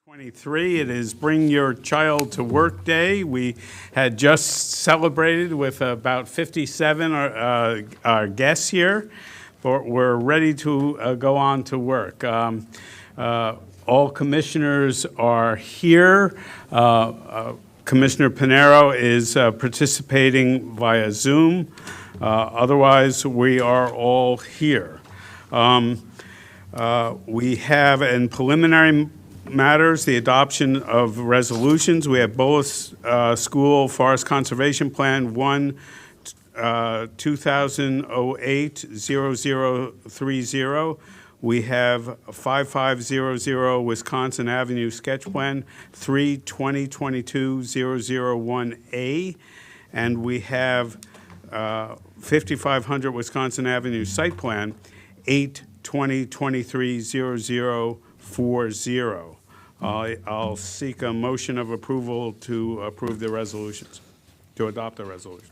23. It is Bring Your Child to Work Day. We had just celebrated with about 57 our guests here, but we're ready to go on to work. All commissioners are here. Commissioner Pinero is participating via Zoom. Otherwise, we are all here. We have in preliminary matters the adoption of resolutions. We have Bullis School Forest Conservation Plan 1 2008-0030. We have 5500 Wisconsin Avenue Sketch Plan 3-2022-001A, and we have 5500 Wisconsin Avenue Site Plan 8-2023-0040. I'll seek a motion of approval to approve the resolutions, to adopt the resolution.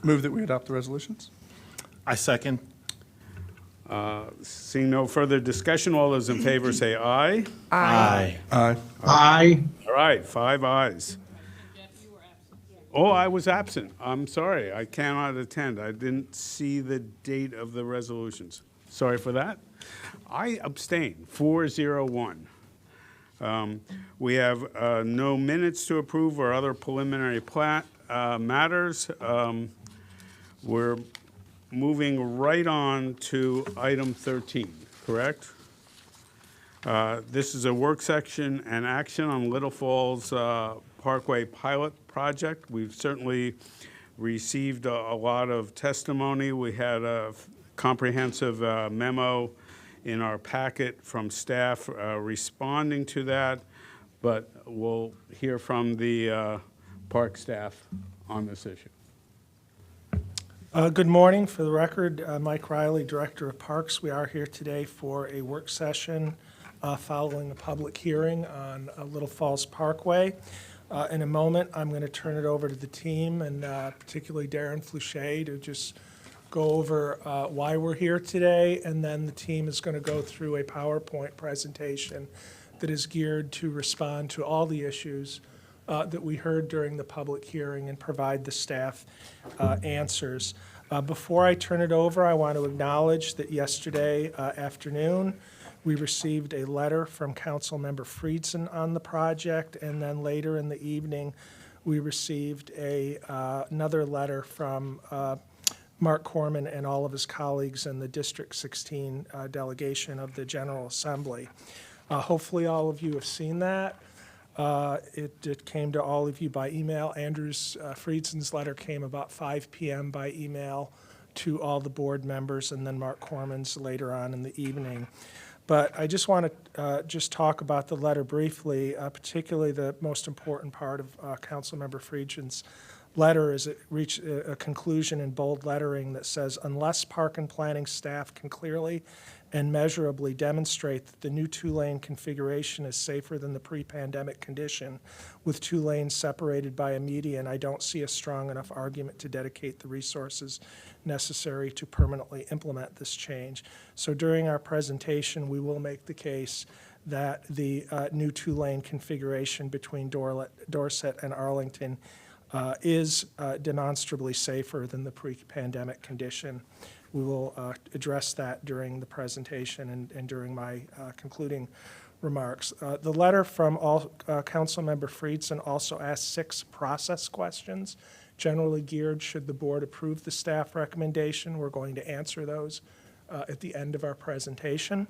Move that we adopt the resolutions. I second. Seeing no further discussion, all those in favor say aye. Aye. Aye. Aye. All right, 5 ayes. Oh, I was absent. I'm sorry. I cannot attend. I didn't see the date of the resolutions. Sorry for that. I abstain, 401. We have no minutes to approve or other preliminary matters. We're moving right on to item 13, correct? This is a work section and action on Little Falls Parkway pilot project. We've certainly received a lot of testimony. We had a comprehensive memo in our packet from staff responding to that, but we'll hear from the park staff on this issue. Good morning. For the record, Mike Riley, Director of Parks. We are here today for a work session following a public hearing on Little Falls Parkway. In a moment, I'm going to turn it over to the team, and particularly Darren Flouché, to just go over why we're here today, and then the team is going to go through a PowerPoint presentation that is geared to respond to all the issues that we heard during the public hearing and provide the staff answers. Before I turn it over, I want to acknowledge that yesterday afternoon we received a letter from Councilmember Friedson on the project, and then later in the evening we received another letter from Mark Corman and all of his colleagues in the District 16 delegation of the General Assembly. Hopefully all of you have seen that. It came to all of you by email. Andrew's Friedson's letter came about 5 p.m. by email to all the board members, and then Mark Corman's later on in the evening. But I just want to just talk about the letter briefly, particularly the most important part of Councilmember Friedson's letter is it reached a conclusion in bold lettering that says, unless park and planning staff can clearly and measurably demonstrate that the new two-lane configuration is safer than the pre-pandemic condition, with 2 lanes separated by a median, I don't see a strong enough argument to dedicate the resources necessary to permanently implement this change. So during our presentation, we will make the case that the new 2-lane configuration between Dorset and Arlington is demonstrably safer than the pre-pandemic condition. We will address that during the presentation and during my concluding remarks. The letter from Councilmember Friedson also asked 6 process questions, generally geared should the board approve the staff recommendation. We're going to answer those at the end of our presentation.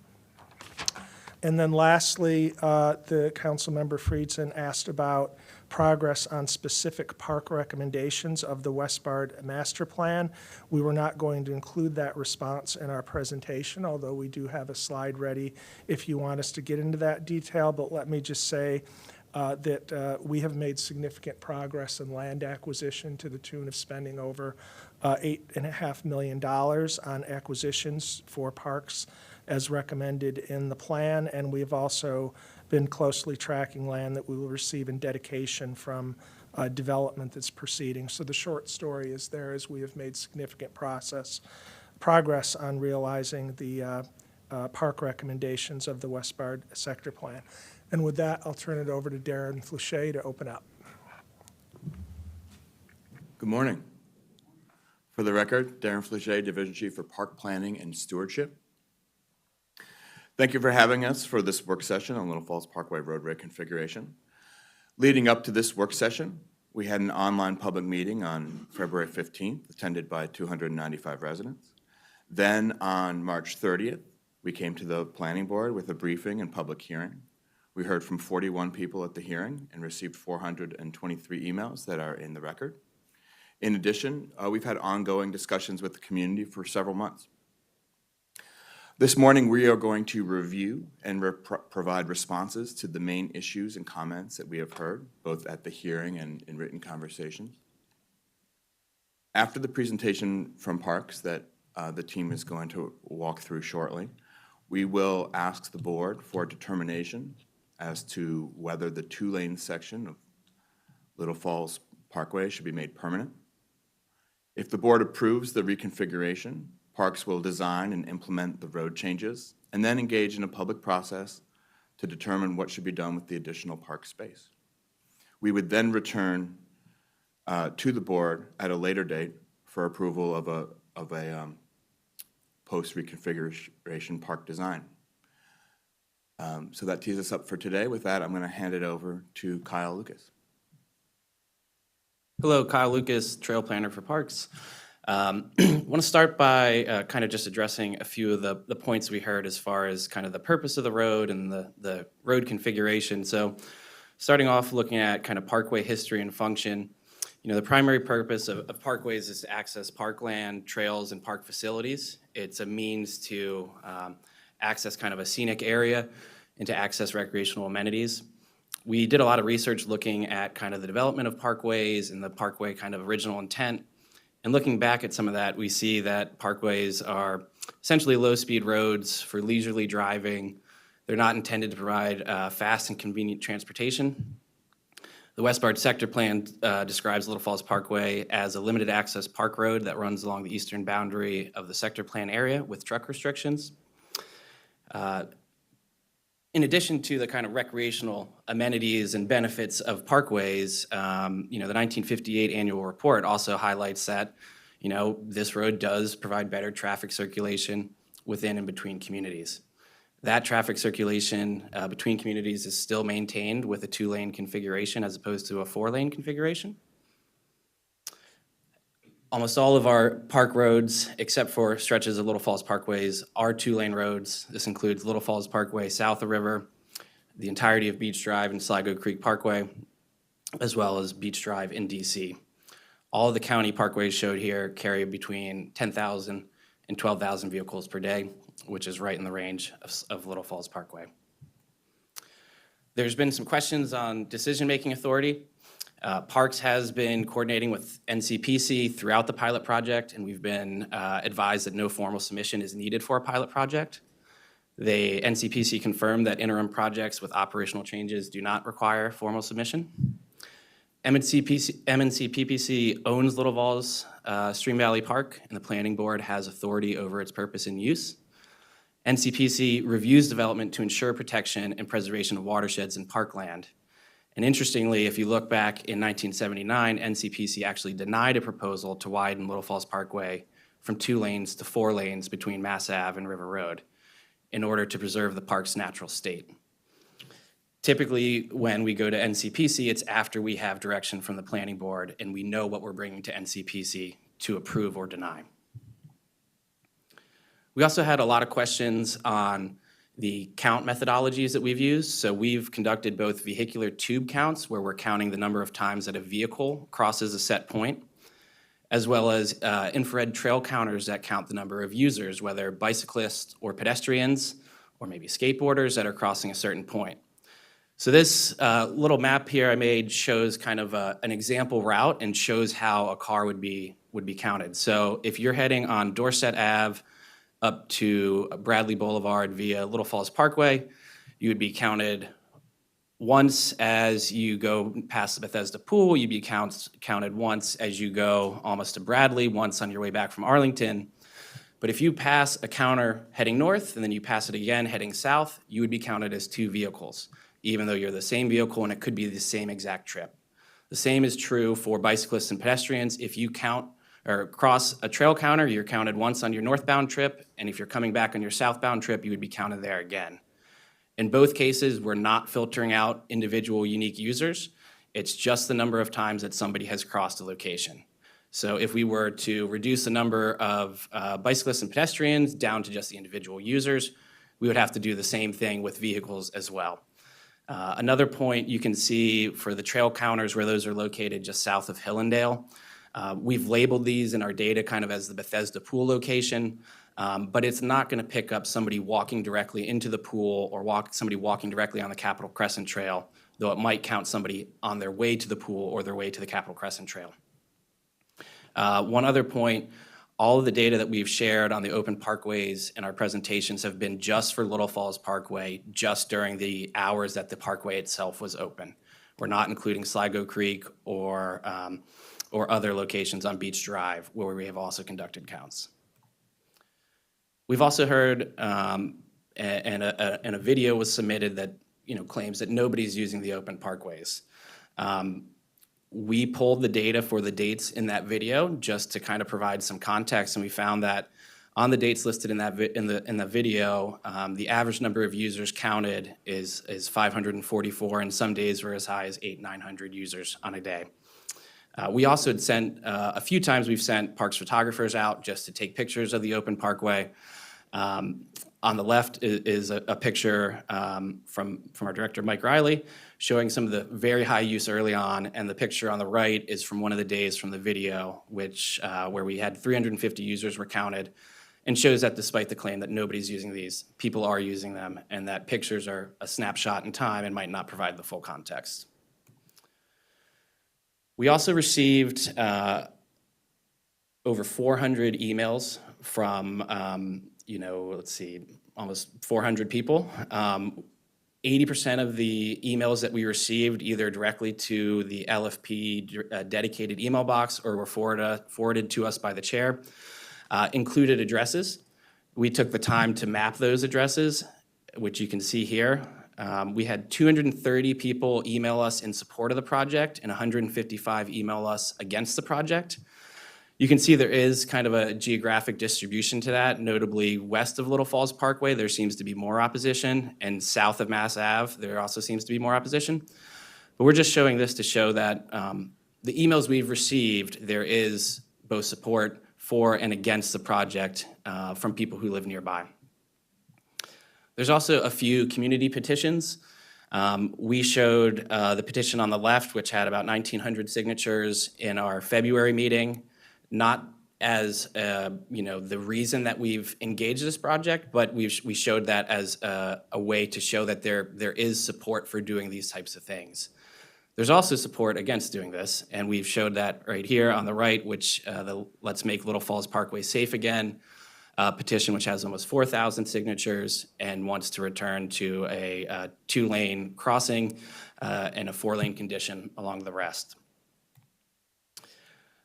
And then lastly, the Councilmember Friedson asked about progress on specific park recommendations of the Westbard Master Plan. We were not going to include that response in our presentation, although we do have a slide ready if you want us to get into that detail. But let me just say that we have made significant progress in land acquisition to the tune of spending over $8.5 million on acquisitions for parks as recommended in the plan, and we've also been closely tracking land that we will receive in dedication from development that's proceeding. So the short story is we have made significant progress on realizing the park recommendations of the Westbard Sector Plan. And with that, I'll turn it over to Darren Fleuchet to open up. Good morning. For the record, Darren Fleuchet, Division Chief for Park Planning and Stewardship. Thank you for having us for this work session on Little Falls Parkway roadway configuration. Leading up to this work session, we had an online public meeting on February 15th, attended by 295 residents. Then on March 30th, we came to the Planning Board with a briefing and public hearing. We heard from 41 people at the hearing and received 423 emails that are in the record. In addition, we've had ongoing discussions with the community for several months. This morning, we are going to review and provide responses to the main issues and comments that we have heard, both at the hearing and in written conversations. After the presentation from Parks that the team is going to walk through shortly, we will ask the board for a determination as to whether the two-lane section of Little Falls Parkway should be made permanent. If the board approves the reconfiguration, Parks will design and implement the road changes and then engage in a public process to determine what should be done with the additional park space. We would then return to the board at a later date for approval of a post-reconfiguration park design. So that tees us up for today. With that, I'm going to hand it over to Kyle Lucas. Hello, Kyle Lucas, Trail Planner for Parks. I want to start by kind of just addressing a few of the points we heard as far as kind of the purpose of the road and the road configuration. So starting off looking at kind of parkway history and function, the primary purpose of parkways is to access parkland, trails, and park facilities. It's a means to access kind of a scenic area and to access recreational amenities. We did a lot of research looking at kind of the development of parkways and the parkway kind of original intent. And looking back at some of that, we see that parkways are essentially low-speed roads for leisurely driving. They're not intended to provide fast and convenient transportation. The Westbard Sector Plan describes Little Falls Parkway as a limited access park road that runs along the eastern boundary of the sector plan area with truck restrictions. In addition to the kind of recreational amenities and benefits of parkways, the 1958 annual report also highlights that, this road does provide better traffic circulation within and between communities. That traffic circulation between communities is still maintained with a two-lane configuration as opposed to a four-lane configuration. Almost all of our park roads, except for stretches of Little Falls Parkways, are two-lane roads. This includes Little Falls Parkway south of River, the entirety of Beach Drive and Sligo Creek Parkway, as well as Beach Drive in DC. All of the county parkways showed here carry between 10,000 and 12,000 vehicles per day, which is right in the range of Little Falls Parkway. There's been some questions on decision-making authority. Parks has been coordinating with NCPC throughout the pilot project, and we've been advised that no formal submission is needed for a pilot project. The NCPC confirmed that interim projects with operational changes do not require formal submission. MNCPPC owns Little Falls Stream Valley Park, and the Planning Board has authority over its purpose and use. NCPC reviews development to ensure protection and preservation of watersheds and parkland. And interestingly, if you look back in 1979, NCPC actually denied a proposal to widen Little Falls Parkway from 2 lanes to 4 lanes between Mass Ave and River Road in order to preserve the park's natural state. Typically, when we go to NCPC, it's after we have direction from the Planning Board and we know what we're bringing to NCPC to approve or deny. We also had a lot of questions on the count methodologies that we've used. So we've conducted both vehicular tube counts, where we're counting the number of times that a vehicle crosses a set point, as well as infrared trail counters that count the number of users, whether bicyclists or pedestrians, or maybe skateboarders that are crossing a certain point. So this little map here I made shows kind of an example route and shows how a car would be counted. So if you're heading on Dorset Ave up to Bradley Boulevard via Little Falls Parkway, you would be counted once as you go past the Bethesda Pool. You'd be counted once as you go almost to Bradley, once on your way back from Arlington. But if you pass a counter heading north and then you pass it again heading south, you would be counted as 2 vehicles. even though you're the same vehicle and it could be the same exact trip. The same is true for bicyclists and pedestrians. If you count or cross a trail counter, you're counted once on your northbound trip, and if you're coming back on your southbound trip, you would be counted there again. In both cases, we're not filtering out individual unique users. It's just the number of times that somebody has crossed a location. So if we were to reduce the number of bicyclists and pedestrians down to just the individual users, we would have to do the same thing with vehicles as well. Another point you can see for the trail counters where those are located just south of Hillendale. We've labeled these in our data kind of as the Bethesda pool location, but it's not going to pick up somebody walking directly into the pool or somebody walking directly on the Capitol Crescent Trail, though it might count somebody on their way to the pool or their way to the Capitol Crescent Trail. One other point, all of the data that we've shared on the open parkways in our presentations have been just for Little Falls Parkway, just during the hours that the parkway itself was open. We're not including Sligo Creek or other locations on Beach Drive where we have also conducted counts. We've also heard, and a video was submitted that claims that nobody's using the open parkways. We pulled the data for the dates in that video just to kind of provide some context, and we found that on the dates listed in that in the video, the average number of users counted is 544, and some days were as high as 800-900 users on a day. We also had sent a few times. We've sent parks photographers out just to take pictures of the open parkway. On the left is a picture from our director, Mike Riley, showing some of the very high use early on, and the picture on the right is from one of the days from the video, where we had 350 users were counted, and shows that despite the claim that nobody's using these, people are using them, and that pictures are a snapshot in time and might not provide the full context. We also received over 400 emails from let's see, almost 400 people. 80% of the emails that we received either directly to the LFP dedicated email box or were forwarded to us by the chair included addresses. We took the time to map those addresses, which you can see here. We had 230 people email us in support of the project and 155 email us against the project. You can see there is kind of a geographic distribution to that. Notably, west of Little Falls Parkway, there seems to be more opposition, and south of Mass Ave, there also seems to be more opposition. But we're just showing this to show that the emails we've received, there is both support for and against the project from people who live nearby. There's also a few community petitions. We showed the petition on the left, which had about 1,900 signatures in our February meeting. Not as the reason that we've engaged this project, but we showed that as a way to show that there is support for doing these types of things. There's also support against doing this, and we've showed that right here on the right, which the Let's Make Little Falls Parkway Safe Again petition, which has almost 4,000 signatures and wants to return to a 2-lane crossing and a 4-lane condition along the rest.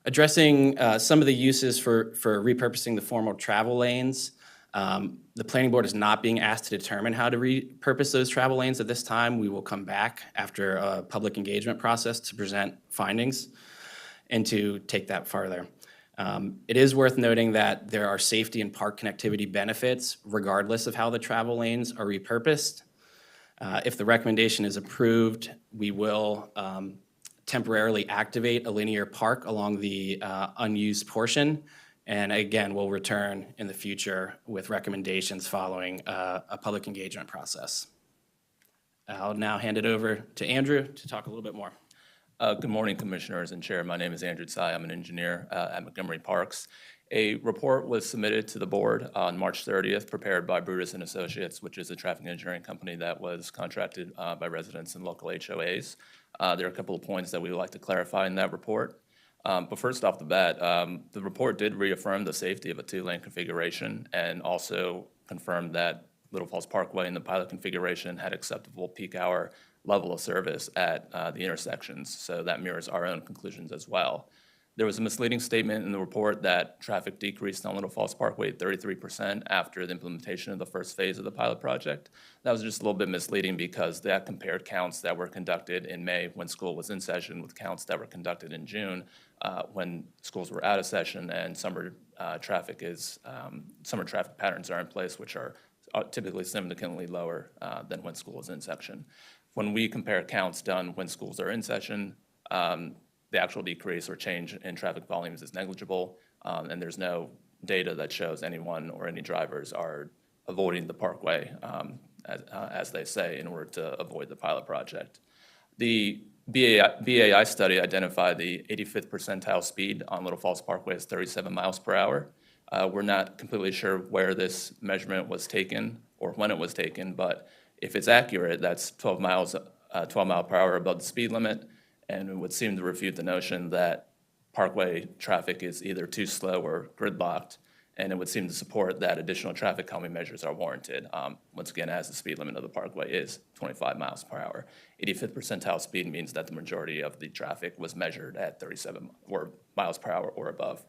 Addressing some of the uses for repurposing the former travel lanes, the planning board is not being asked to determine how to repurpose those travel lanes at this time. We will come back after a public engagement process to present findings and to take that farther. It is worth noting that there are safety and park connectivity benefits regardless of how the travel lanes are repurposed. If the recommendation is approved, we will temporarily activate a linear park along the unused portion. And again, we'll return in the future with recommendations following a public engagement process. I'll now hand it over to Andrew to talk a little bit more. Good morning, Commissioners and Chair. My name is Andrew Tsai. I'm an engineer at Montgomery Parks. A report was submitted to the board on March 30th, prepared by Brutus and Associates, which is a traffic engineering company that was contracted by residents and local HOAs. There are a couple of points that we would like to clarify in that report. But first off the bat, the report did reaffirm the safety of a 2-lane configuration and also confirmed that Little Falls Parkway in the pilot configuration had acceptable peak hour level of service at the intersections. So that mirrors our own conclusions as well. There was a misleading statement in the report that traffic decreased on Little Falls Parkway 33% after the implementation of the first phase of the pilot project. That was just a little bit misleading because that compared counts that were conducted in May when school was in session with counts that were conducted in June when schools were out of session and summer traffic patterns are in place, which are typically significantly lower than when school is in session. When we compare counts done when schools are in session, the actual decrease or change in traffic volumes is negligible, and there's no data that shows anyone or any drivers are avoiding the parkway, as they say, in order to avoid the pilot project. The BAI study identified the 85th percentile speed on Little Falls Parkway as 37 miles per hour. We're not completely sure where this measurement was taken or when it was taken, but if it's accurate, that's 12 mile per hour above the speed limit, and it would seem to refute the notion that parkway traffic is either too slow or gridlocked, and it would seem to support that additional traffic calming measures are warranted, once again, as the speed limit of the parkway is 25 miles per hour. 85th percentile speed means that the majority of the traffic was measured at 37 miles per hour or above.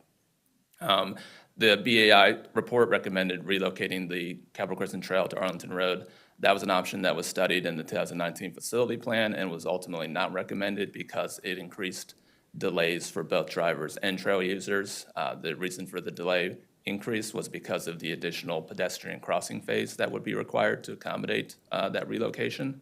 The BAI report recommended relocating the Capitol Crescent Trail to Arlington Road. That was an option that was studied in the 2019 facility plan and was ultimately not recommended because it increased delays for both drivers and trail users. The reason for the delay increase was because of the additional pedestrian crossing phase that would be required to accommodate that relocation.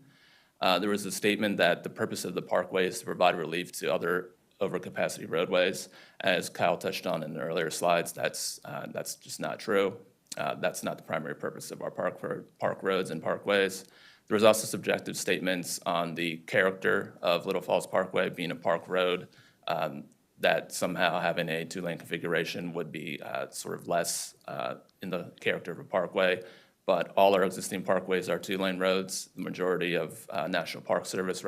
There was a statement that the purpose of the parkway is to provide relief to other overcapacity roadways. As Kyle touched on in the earlier slides, that's just not true. That's not the primary purpose of our park roads and parkways. There was also subjective statements on the character of Little Falls Parkway being a park road, that somehow having a two-lane configuration would be sort of less in the character of a parkway. But all our existing parkways are two-lane roads. The majority of National Park Service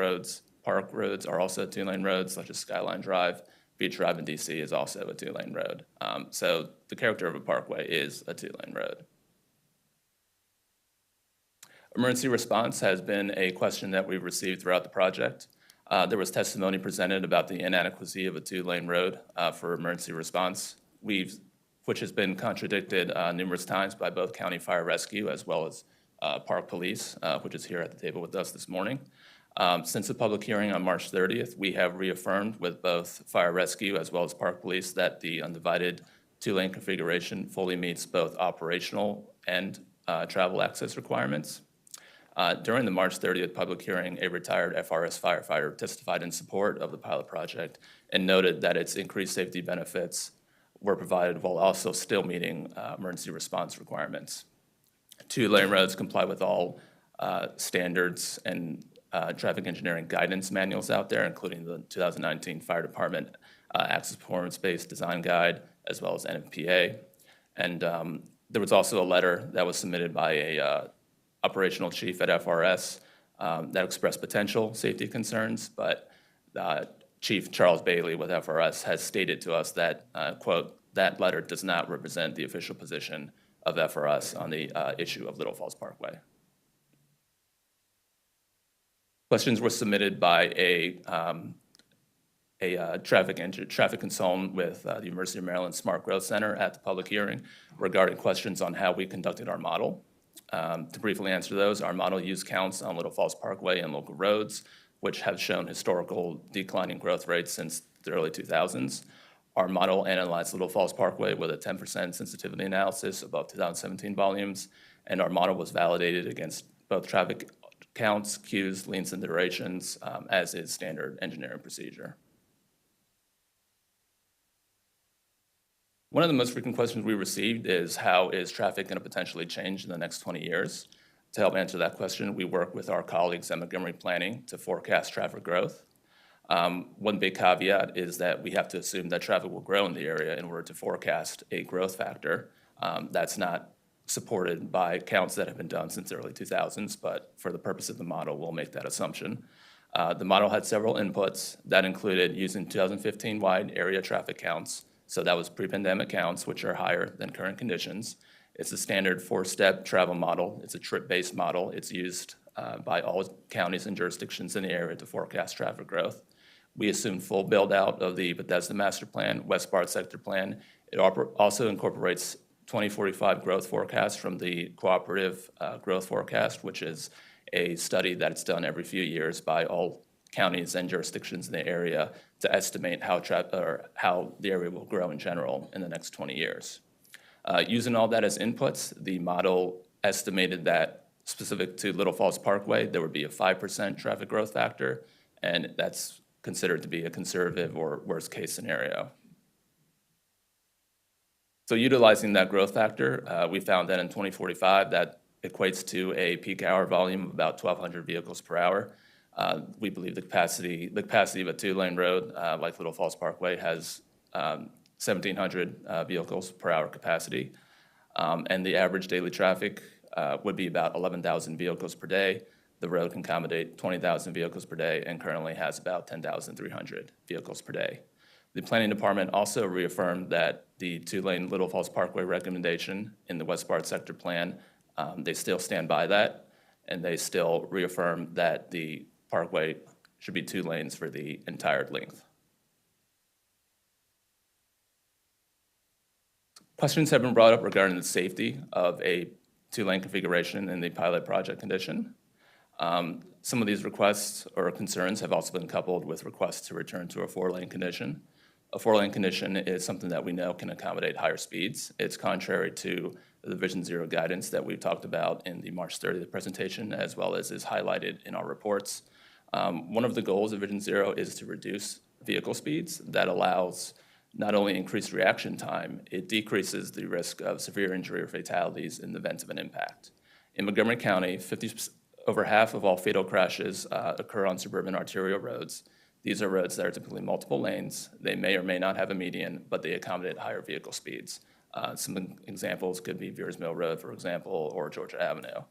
park roads are also two-lane roads, such as Skyline Drive. Beach Drive in DC is also a two-lane road. So the character of a parkway is a two-lane road. Emergency response has been a question that we've received throughout the project. There was testimony presented about the inadequacy of a two-lane road for emergency response, which has been contradicted numerous times by both County Fire Rescue as well as Park Police, which is here at the table with us this morning. Since the public hearing on March 30th, we have reaffirmed with both Fire Rescue as well as Park Police that the undivided two-lane configuration fully meets both operational and travel access requirements. During the March 30th public hearing, a retired FRS firefighter testified in support of the pilot project and noted that its increased safety benefits were provided while also still meeting emergency response requirements. Two-lane roads comply with all standards and traffic engineering guidance manuals out there, including the 2019 Fire Department Access Performance-Based Design Guide, as well as NFPA. And there was also a letter that was submitted by a operational chief at FRS that expressed potential safety concerns, but Chief Charles Bailey with FRS has stated to us that, quote, that letter does not represent the official position of FRS on the issue of Little Falls Parkway. Questions were submitted by a traffic consultant with the University of Maryland Smart Growth Center at the public hearing regarding questions on how we conducted our model. To briefly answer those, our model used counts on Little Falls Parkway and local roads, which have shown historical declining growth rates since the early 2000s. Our model analyzed Little Falls Parkway with a 10% sensitivity analysis above 2017 volumes, and our model was validated against both traffic counts, queues, lengths, and durations, as is standard engineering procedure. One of the most frequent questions we received is, how is traffic going to potentially change in the next 20 years? To help answer that question, we work with our colleagues at Montgomery Planning to forecast traffic growth. One big caveat is that we have to assume that traffic will grow in the area in order to forecast a growth factor. That's not supported by counts that have been done since the early 2000s, but for the purpose of the model, we'll make that assumption. The model had several inputs that included using 2015 wide area traffic counts. So that was pre-pandemic counts, which are higher than current conditions. It's a standard 4-step travel model. It's a trip-based model. It's used by all counties and jurisdictions in the area to forecast traffic growth. We assumed full build-out of the Bethesda Master Plan, West Barth Sector Plan. It also incorporates 2045 growth forecast from the Cooperative Growth Forecast, which is a study that's done every few years by all counties and jurisdictions in the area to estimate how the area will grow in general in the next 20 years. Using all that as inputs, the model estimated that specific to Little Falls Parkway, there would be a 5% traffic growth factor, and that's considered to be a conservative or worst-case scenario. So utilizing that growth factor, we found that in 2045, that equates to a peak hour volume of about 1,200 vehicles per hour. We believe the capacity of a two-lane road like Little Falls Parkway has 1,700 vehicles per hour capacity, and the average daily traffic would be about 11,000 vehicles per day. The road can accommodate 20,000 vehicles per day and currently has about 10,300 vehicles per day. The Planning Department also reaffirmed that the two-lane Little Falls Parkway recommendation in the West Barth Sector Plan, they still stand by that, and they still reaffirm that the parkway should be 2 lanes for the entire length. Questions have been brought up regarding the safety of a 2-lane configuration in the pilot project condition. Some of these requests or concerns have also been coupled with requests to return to a 4-lane condition. A 4-lane condition is something that we know can accommodate higher speeds. It's contrary to the Vision Zero guidance that we talked about in the March 30th presentation, as well as is highlighted in our reports. One of the goals of Vision Zero is to reduce vehicle speeds. That allows not only increased reaction time, it decreases the risk of severe injury or fatalities in the event of an impact. In Montgomery County, over half of all fatal crashes occur on suburban arterial roads. These are roads that are typically multiple lanes. They may or may not have a median, but they accommodate higher vehicle speeds. Some examples could be Veers Mill Road, for example, or Georgia Avenue.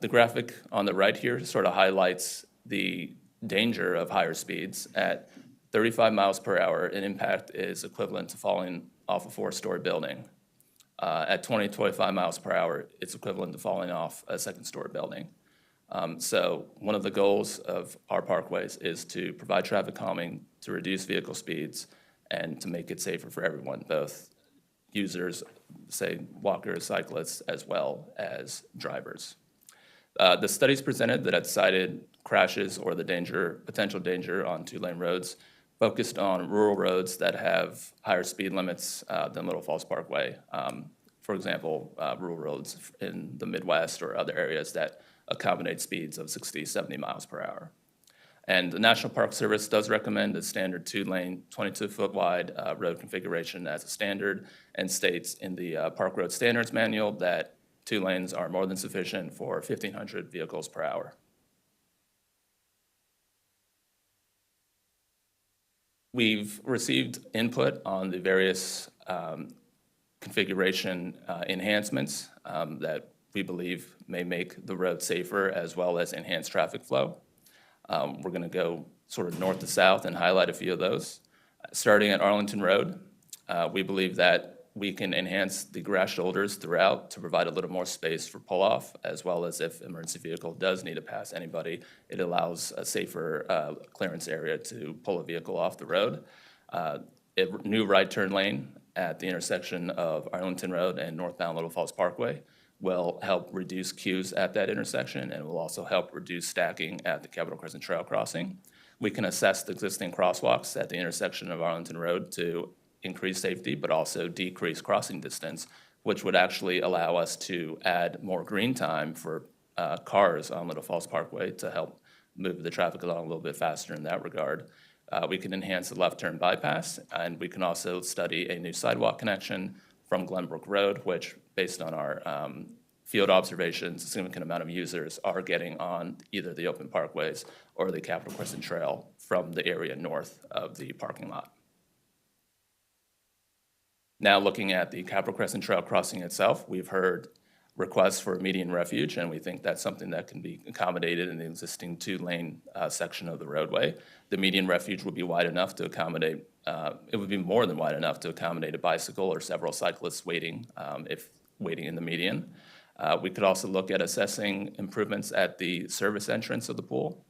The graphic on the right here sort of highlights the danger of higher speeds. At 35 miles per hour, an impact is equivalent to falling off a 4-story building. At 25 miles per hour, it's equivalent to falling off a 2nd-story building. So one of the goals of our parkways is to provide traffic calming, to reduce vehicle speeds, and to make it safer for everyone, both users, say walkers, cyclists, as well as drivers. The studies presented that had cited crashes or the potential danger on 2-lane roads focused on rural roads that have higher speed limits than Little Falls Parkway. For example, rural roads in the Midwest or other areas that accommodate speeds of 60, 70 miles per hour. And the National Park Service does recommend a standard 2-lane, 22-foot wide road configuration as a standard, and states in the Park Road Standards Manual that 2 lanes are more than sufficient for 1,500 vehicles per hour. We've received input on the various configuration enhancements that we believe may make the road safer as well as enhance traffic flow. We're going to go sort of north to south and highlight a few of those. Starting at Arlington Road, we believe that we can enhance the grass shoulders throughout to provide a little more space for pull-off, as well as if emergency vehicle does need to pass anybody, it allows a safer clearance area to pull a vehicle off the road. A new right turn lane at the intersection of Arlington Road and northbound Little Falls Parkway will help reduce queues at that intersection, and will also help reduce stacking at the Capitol Crescent Trail crossing. We can assess the existing crosswalks at the intersection of Arlington Road to increase safety, but also decrease crossing distance, which would actually allow us to add more green time for cars on Little Falls Parkway to help move the traffic along a little bit faster in that regard. We can enhance the left turn bypass, and we can also study a new sidewalk connection from Glenbrook Road, which, based on our field observations, a significant amount of users are getting on either the open parkways or the Capitol Crescent Trail from the area north of the parking lot. Now looking at the Capitol Crescent Trail crossing itself, we've heard requests for median refuge, and we think that's something that can be accommodated in the existing 2-lane section of the roadway. The median refuge would be wide enough to accommodate, it would be more than wide enough to accommodate a bicycle or several cyclists waiting, if waiting in the median. We could also look at assessing improvements at the service entrance of the pool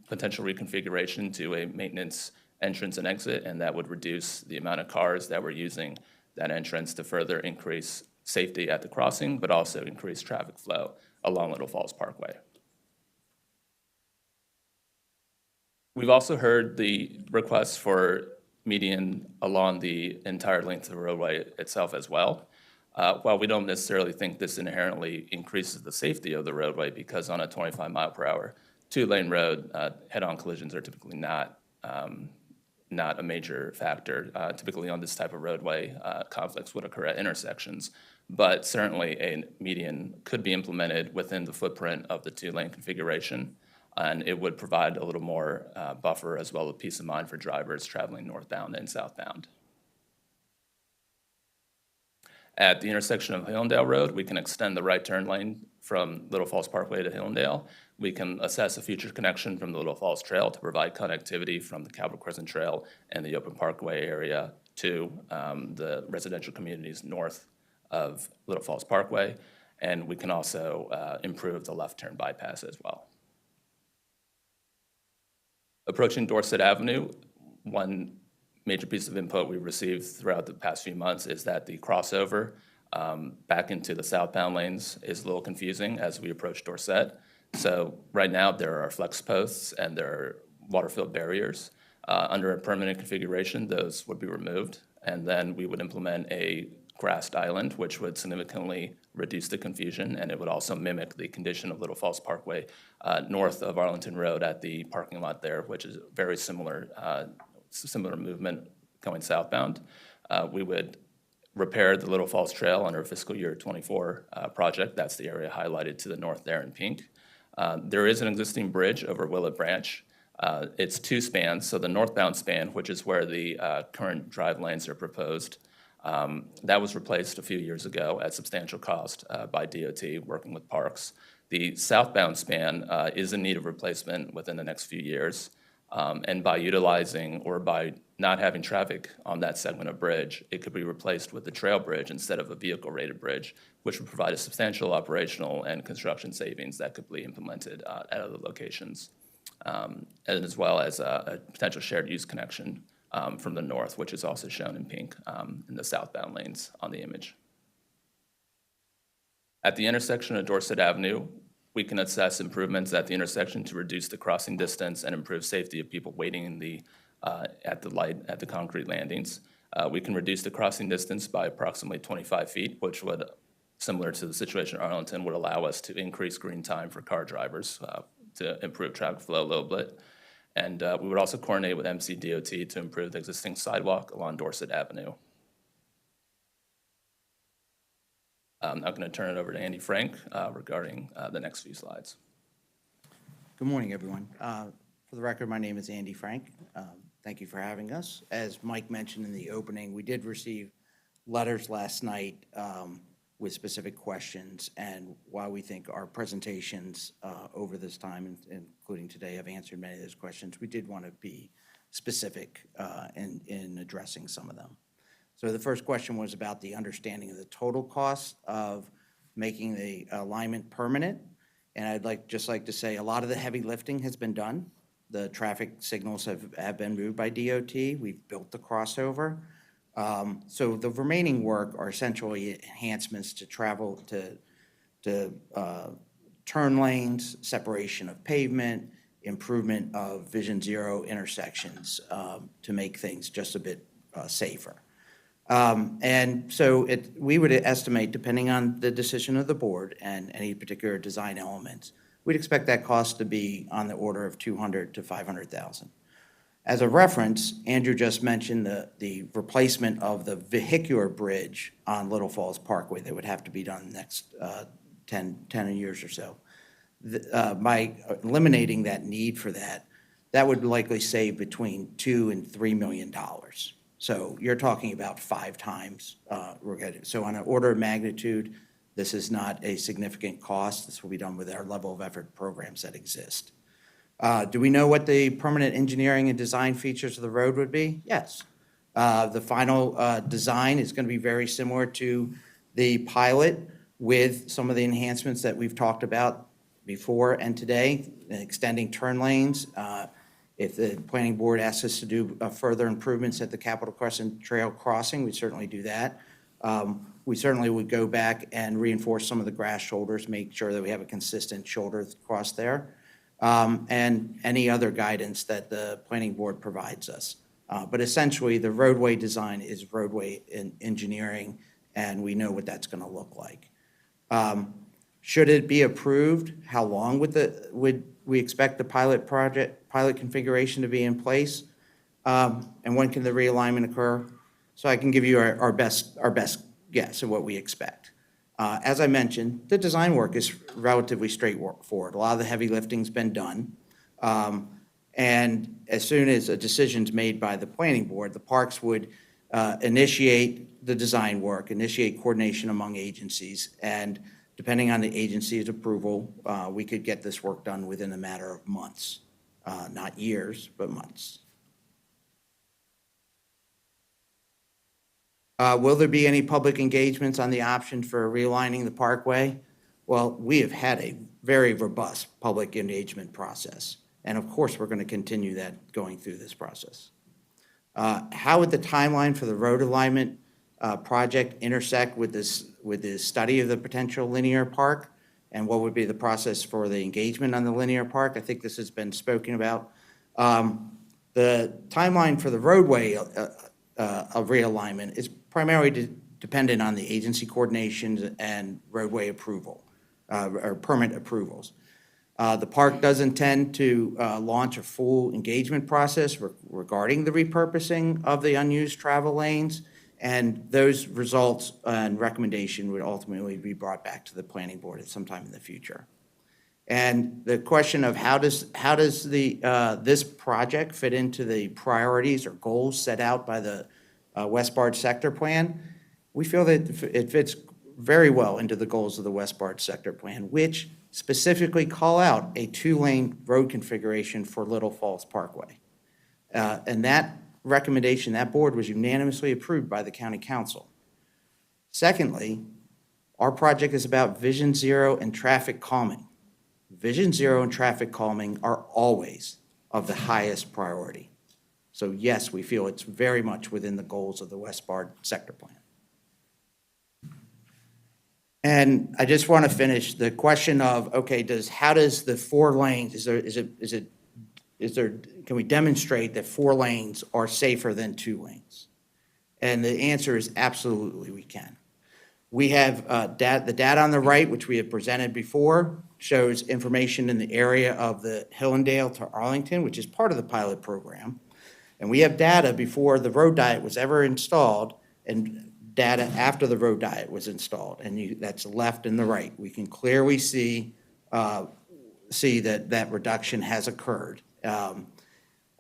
potential reconfiguration to a maintenance entrance and exit, and that would reduce the amount of cars that were using that entrance to further increase safety at the crossing, but also increase traffic flow along Little Falls Parkway. We've also heard the requests for median along the entire length of the roadway itself as well. While we don't necessarily think this inherently increases the safety of the roadway, because on a 25-mile-per-hour two-lane road, head-on collisions are typically not a major factor. Typically on this type of roadway, conflicts would occur at intersections, but certainly a median could be implemented within the footprint of the two-lane configuration, and it would provide a little more buffer as well as peace of mind for drivers traveling northbound and southbound. At the intersection of Hillendale Road, we can extend the right turn lane from Little Falls Parkway to Hillendale. We can assess a future connection from the Little Falls Trail to provide connectivity from the Capitol Crescent Trail and the Open Parkway area to the residential communities north of Little Falls Parkway. And we can also improve the left turn bypass as well. Approaching Dorset Avenue, one major piece of input we've received throughout the past few months is that the crossover back into the southbound lanes is a little confusing as we approach Dorset. So right now there are flex posts and there are water-filled barriers. Under a permanent configuration, those would be removed, and then we would implement a grassed island, which would significantly reduce the confusion, and it would also mimic the condition of Little Falls Parkway north of Arlington Road at the parking lot there, which is very similar movement going southbound. We would repair the Little Falls Trail under fiscal year 24 project. That's the area highlighted to the north there in pink. There is an existing bridge over Willett Branch. It's two spans, so the northbound span, which is where the current drive lanes are proposed, that was replaced a few years ago at substantial cost by DOT working with Parks. The southbound span is in need of replacement within the next few years. And by utilizing or by not having traffic on that segment of bridge, it could be replaced with the trail bridge instead of a vehicle-rated bridge, which would provide a substantial operational and construction savings that could be implemented at other locations, and as well as a potential shared use connection from the north, which is also shown in pink in the southbound lanes on the image. At the intersection of Dorset Avenue, we can assess improvements at the intersection to reduce the crossing distance and improve safety of people waiting in at the concrete landings. We can reduce the crossing distance by approximately 25 feet, which would, similar to the situation in Arlington, would allow us to increase green time for car drivers to improve traffic flow a little bit. And we would also coordinate with MCDOT to improve the existing sidewalk along Dorset Avenue. I'm going to turn it over to Andy Frank regarding the next few slides. Good morning, everyone. For the record, my name is Andy Frank. Thank you for having us. As Mike mentioned in the opening, we did receive letters last night with specific questions, and while we think our presentations over this time, including today, have answered many of those questions, we did want to be specific in addressing some of them. So the first question was about the understanding of the total cost of making the alignment permanent. And I'd just like to say a lot of the heavy lifting has been done. The traffic signals have been moved by DOT. We've built the crossover. So the remaining work are essentially enhancements to travel, to turn lanes, separation of pavement, improvement of Vision Zero intersections to make things just a bit safer. And so we would estimate, depending on the decision of the board and any particular design elements, we'd expect that cost to be on the order of $200,000 to $500,000. As a reference, Andrew just mentioned the replacement of the vehicular bridge on Little Falls Parkway that would have to be done in the next 10 years or so. By eliminating that need for that would likely save between $2 and $3 million. So you're talking about 5 times. So on an order of magnitude, this is not a significant cost. This will be done with our level of effort programs that exist. Do we know what the permanent engineering and design features of the road would be? Yes. The final design is going to be very similar to the pilot with some of the enhancements that we've talked about before and today, extending turn lanes. If the planning board asks us to do further improvements at the Capitol Crescent Trail crossing, we'd certainly do that. We certainly would go back and reinforce some of the grass shoulders, make sure that we have a consistent shoulder across there, and any other guidance that the planning board provides us. But essentially, the roadway design is roadway engineering, and we know what that's going to look like. Should it be approved, how long would we expect the pilot configuration to be in place? And when can the realignment occur? So I can give you our best guess of what we expect. As I mentioned, the design work is relatively straightforward. A lot of the heavy lifting's been done. And as soon as a decision's made by the planning board, the parks would initiate the design work, initiate coordination among agencies, and depending on the agency's approval, we could get this work done within a matter of months, not years, but months. Will there be any public engagements on the option for realigning the parkway? Well, we have had a very robust public engagement process, and of course, we're going to continue that going through this process. How would the timeline for the road alignment project intersect with this study of the potential linear park? And what would be the process for the engagement on the linear park? I think this has been spoken about. The timeline for the roadway of realignment is primarily dependent on the agency coordinations and roadway approval, or permit approvals. The park does intend to launch a full engagement process regarding the repurposing of the unused travel lanes, and those results and recommendation would ultimately be brought back to the planning board at some time in the future. And the question of how does this project fit into the priorities or goals set out by the West Barge Sector Plan? We feel that it fits very well into the goals of the West Barge Sector Plan, which specifically call out a 2-lane road configuration for Little Falls Parkway. And that recommendation, that board was unanimously approved by the county council. Secondly, our project is about vision zero and traffic calming. Vision zero and traffic calming are always of the highest priority. So yes, we feel it's very much within the goals of the West Barge Sector Plan. And I just want to finish the question of, okay, how does the 4 lanes, can we demonstrate that 4 lanes are safer than 2 lanes? And the answer is absolutely we can. We have the data on the right, which we have presented before, shows information in the area of the Hillendale to Arlington, which is part of the pilot program. And we have data before the road diet was ever installed and data after the road diet was installed. And that's left and the right. We can clearly see that reduction has occurred.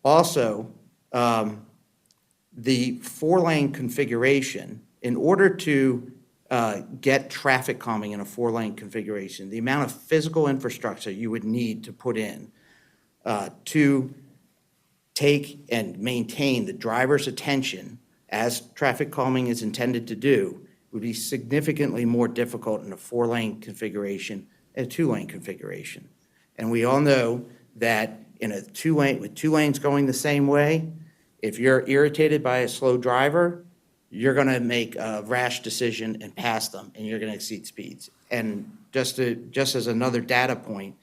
Also, the 4-lane configuration, in order to get traffic calming in a 4-lane configuration, the amount of physical infrastructure you would need to put in to take and maintain the driver's attention as traffic calming is intended to do would be significantly more difficult in a 4-lane configuration and a 2-lane configuration. And we all know that in a 2-lane, with 2 lanes going the same way, if you're irritated by a slow driver, you're going to make a rash decision and pass them, and you're going to exceed speeds. And just as another data point,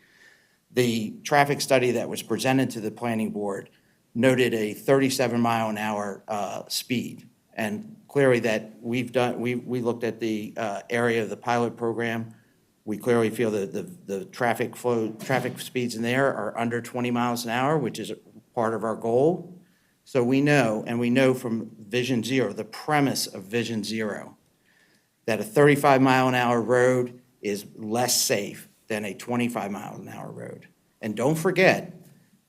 the traffic study that was presented to the planning board noted a 37-mile-an-hour speed. And clearly that we looked at the area of the pilot program. We clearly feel that the traffic speeds in there are under 20 miles an hour, which is part of our goal. So we know from Vision Zero, the premise of Vision Zero, that a 35-mile-an-hour road is less safe than a 25-mile-an-hour road. And don't forget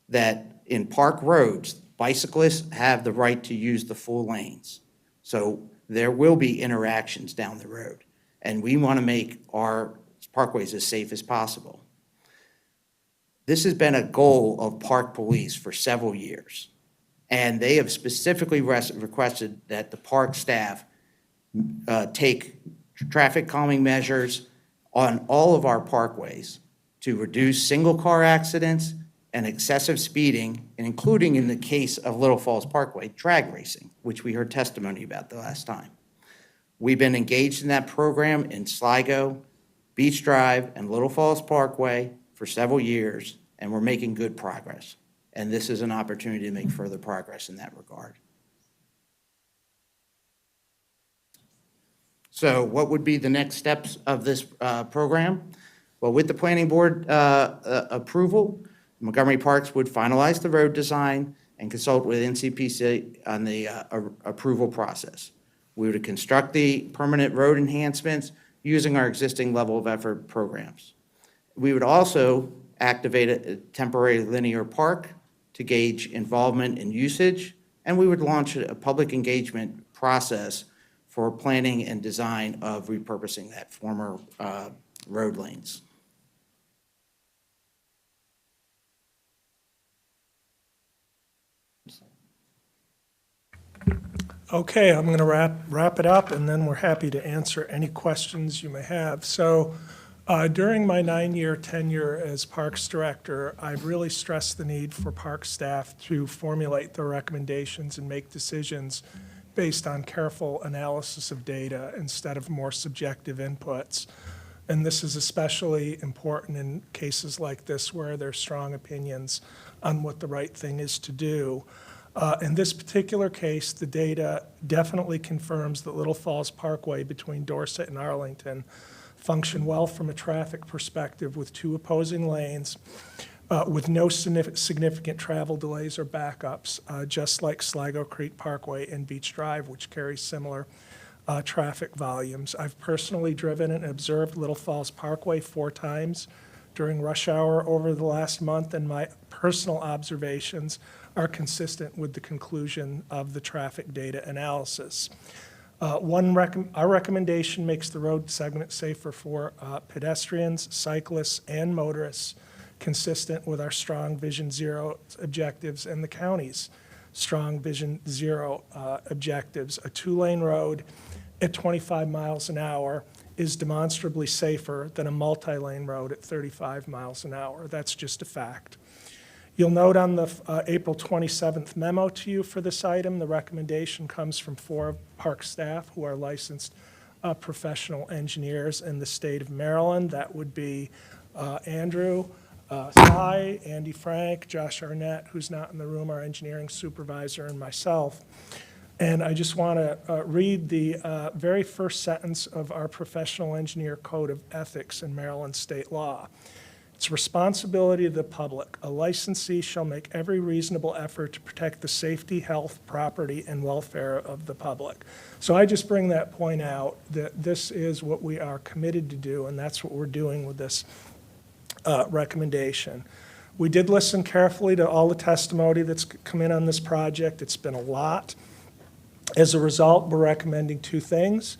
that in park roads, bicyclists have the right to use the full lanes. So there will be interactions down the road. And we want to make our parkways as safe as possible. This has been a goal of park police for several years. And they have specifically requested that the park staff take traffic calming measures on all of our parkways to reduce single-car accidents and excessive speeding, and including in the case of Little Falls Parkway, drag racing, which we heard testimony about the last time. We've been engaged in that program in Sligo, Beach Drive, and Little Falls Parkway for several years, and we're making good progress. And this is an opportunity to make further progress in that regard. So what would be the next steps of this program? Well, with the planning board approval, Montgomery Parks would finalize the road design and consult with NCPC on the approval process. We would construct the permanent road enhancements using our existing level of effort programs. We would also activate a temporary linear park to gauge involvement and usage, and we would launch a public engagement process for planning and design of repurposing that former road lanes. Okay, I'm going to wrap it up, and then we're happy to answer any questions you may have. So during my 9-year tenure as Parks Director, I've really stressed the need for Parks staff to formulate their recommendations and make decisions based on careful analysis of data instead of more subjective inputs. And this is especially important in cases like this where there's strong opinions on what the right thing is to do. In this particular case, the data definitely confirms that Little Falls Parkway between Dorset and Arlington function well from a traffic perspective with 2 opposing lanes, with no significant travel delays or backups, just like Sligo Creek Parkway and Beach Drive, which carry similar traffic volumes. I've personally driven and observed Little Falls Parkway 4 times during rush hour over the last month, and my personal observations are consistent with the conclusion of the traffic data analysis. Our recommendation makes the road segment safer for pedestrians, cyclists, and motorists, consistent with our Strong Vision Zero objectives and the county's Strong Vision Zero objectives. A 2-lane road at 25 miles an hour is demonstrably safer than a multi-lane road at 35 miles an hour. That's just a fact. You'll note on the April 27th memo to you for this item, the recommendation comes from 4 park staff who are licensed professional engineers in the state of Maryland. That would be Andrew Sy, Andy Frank, Josh Arnett, who's not in the room, our engineering supervisor, and myself. And I just want to read the very first sentence of our professional engineer code of ethics in Maryland state law. It's responsibility of the public. A licensee shall make every reasonable effort to protect the safety, health, property, and welfare of the public. So I just bring that point out that this is what we are committed to do, and that's what we're doing with this recommendation. We did listen carefully to all the testimony that's come in on this project. It's been a lot. As a result, we're recommending 2 things.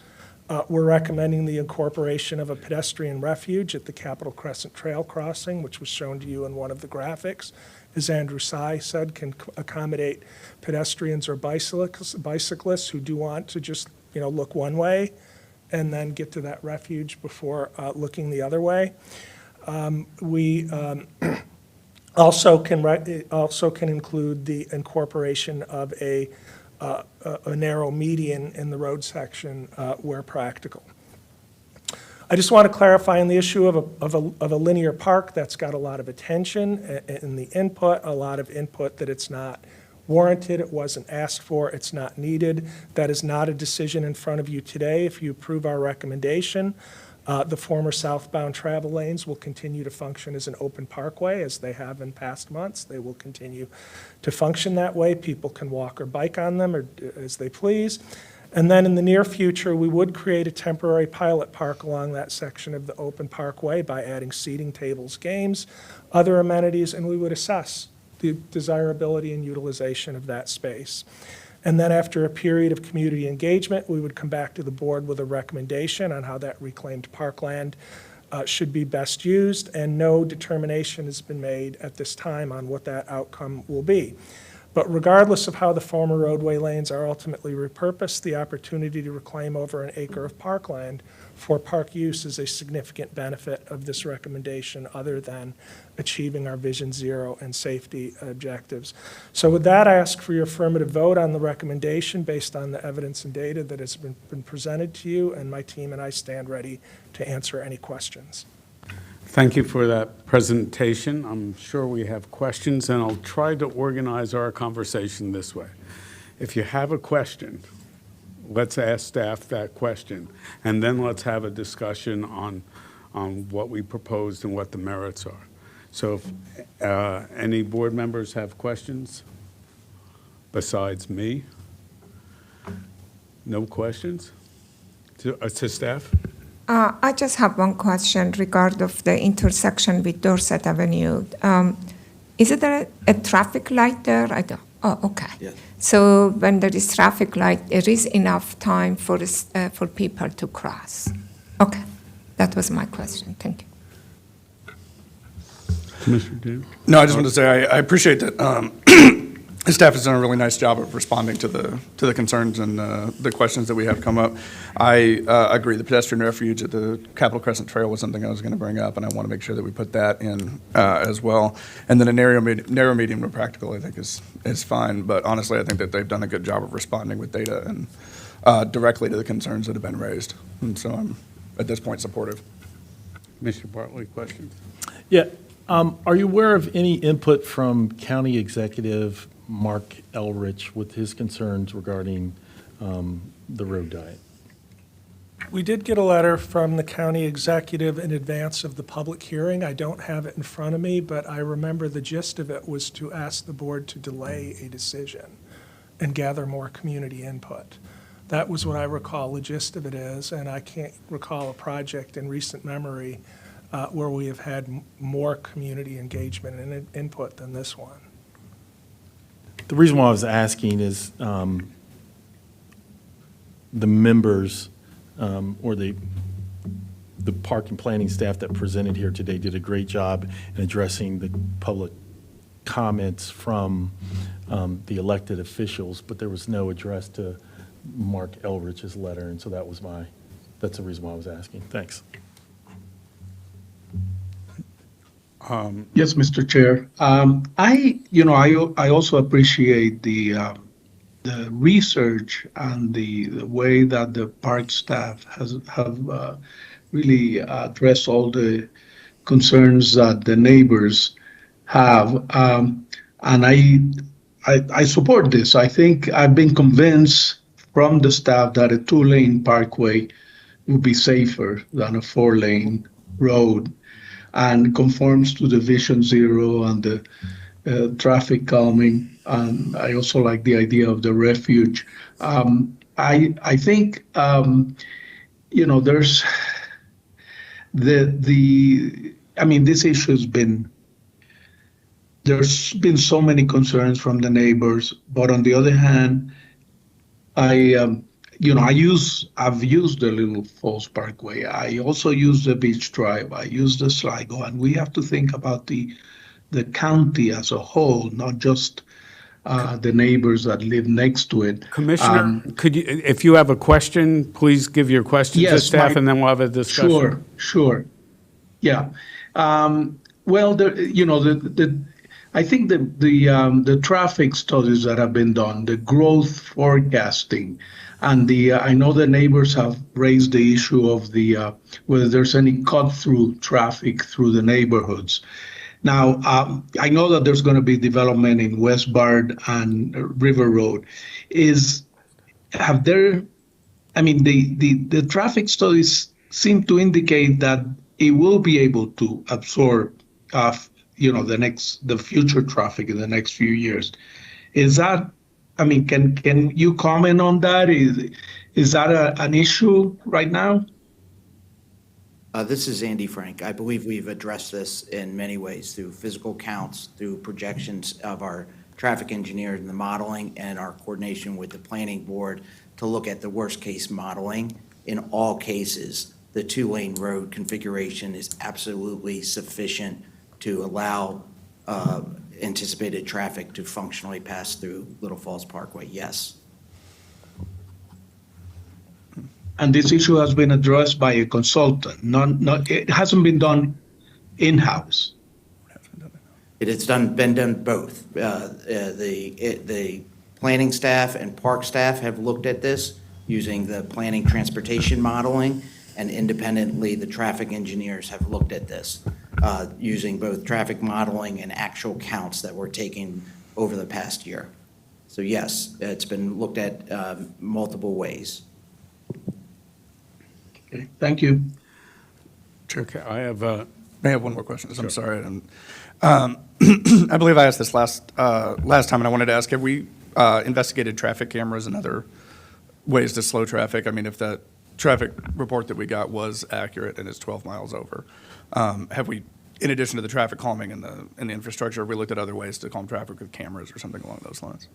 We're recommending the incorporation of a pedestrian refuge at the Capitol Crescent Trail crossing, which was shown to you in one of the graphics. As Andrew Sy said, can accommodate pedestrians or bicyclists who do want to just, look one way and then get to that refuge before looking the other way. We also can include the incorporation of a narrow median in the road section where practical. I just want to clarify on the issue of a linear park that's got a lot of attention in the input, a lot of input that it's not warranted, it wasn't asked for, it's not needed. That is not a decision in front of you today. If you approve our recommendation, the former southbound travel lanes will continue to function as an open parkway as they have in past months. They will continue to function that way. People can walk or bike on them or as they please. And then in the near future, we would create a temporary pilot park along that section of the open parkway by adding seating, tables, games, other amenities, and we would assess the desirability and utilization of that space. And then after a period of community engagement, we would come back to the board with a recommendation on how that reclaimed parkland should be best used, and no determination has been made at this time on what that outcome will be. But regardless of how the former roadway lanes are ultimately repurposed, the opportunity to reclaim over an acre of parkland for park use is a significant benefit of this recommendation, other than achieving our Vision Zero and safety objectives. So with that, I ask for your affirmative vote on the recommendation based on the evidence and data that has been presented to you, and my team and I stand ready to answer any questions. Thank you for that presentation. I'm sure we have questions, and I'll try to organize our conversation this way. If you have a question, let's ask staff that question, and then let's have a discussion on what we proposed and what the merits are. So if any board members have questions besides me? No questions to staff? I just have one question regarding of the intersection with Dorset Avenue. Is it a traffic light there? Oh, okay. Yes. So when there is traffic light, there is enough time for people to cross? Okay, that was my question. Thank you. Commissioner Davis? No, I just wanted to say I appreciate that the staff has done a really nice job of responding to the concerns and the questions that we have come up. I agree, the pedestrian refuge at the Capitol Crescent Trail was something I was going to bring up, and I want to make sure that we put that in as well. And then a narrow, medium, and practical, I think, is fine. But honestly, I think that they've done a good job of responding with data and directly to the concerns that have been raised. And so I'm, at this point, supportive. Commissioner Bartley, questions? Yeah. Are you aware of any input from County Executive Mark Elrich with his concerns regarding the road diet? We did get a letter from the county executive in advance of the public hearing. I don't have it in front of me, but I remember the gist of it was to ask the board to delay a decision and gather more community input. That was what I recall the gist of it is, and I can't recall a project in recent memory where we have had more community engagement and input than this one. The reason why I was asking is the members or the park and planning staff that presented here today did a great job in addressing the public comments from the elected officials, but there was no address to Mark Elrich's letter, and so that's the reason why I was asking. Thanks. Yes, Mr. Chair. I also appreciate the research and the way that the park staff have really addressed all the concerns that the neighbors have. And I support this. I think I've been convinced from the staff that a 2-lane parkway would be safer than a 4-lane road, and conforms to the Vision Zero and the traffic calming. And I also like the idea of the refuge. I think there's this issue has been. There's been so many concerns from the neighbors, but on the other hand, I've used the Little Falls Parkway. I also use the Beach Drive. I use the Sligo, and we have to think about the county as a whole, not just the neighbors that live next to it. Commissioner, could you, if you have a question, please give your question to Yes, staff, and then we'll have a discussion. Sure. Yeah. I think the traffic studies that have been done, the growth forecasting, and I know the neighbors have raised the issue of whether there's any cut-through traffic through the neighborhoods. Now, I know that there's going to be development in West Bard and River Road. The traffic studies seem to indicate that it will be able to absorb the future traffic in the next few years. Is that, can you comment on that? Is that an issue right now? This is Andy Frank. I believe we've addressed this in many ways through physical counts, through projections of our traffic engineers and the modeling, and our coordination with the planning board to look at the worst-case modeling. In all cases, the 2-lane road configuration is absolutely sufficient to allow anticipated traffic to functionally pass through Little Falls Parkway, yes. And this issue has been addressed by a consultant, not, it hasn't been done in-house. It has been done both. The planning staff and park staff have looked at this using the planning transportation modeling, and independently, the traffic engineers have looked at this using both traffic modeling and actual counts that were taken over the past year. So yes, it's been looked at multiple ways. Okay, thank you. Okay, I have, May I have one more question? I'm sorry. I believe I asked this last time, and I wanted to ask, have we investigated traffic cameras and other ways to slow traffic? I mean, if that traffic report that we got was accurate and it's 12 miles over, have we, in addition to the traffic calming and the infrastructure, have we looked at other ways to calm traffic with cameras or something along those lines?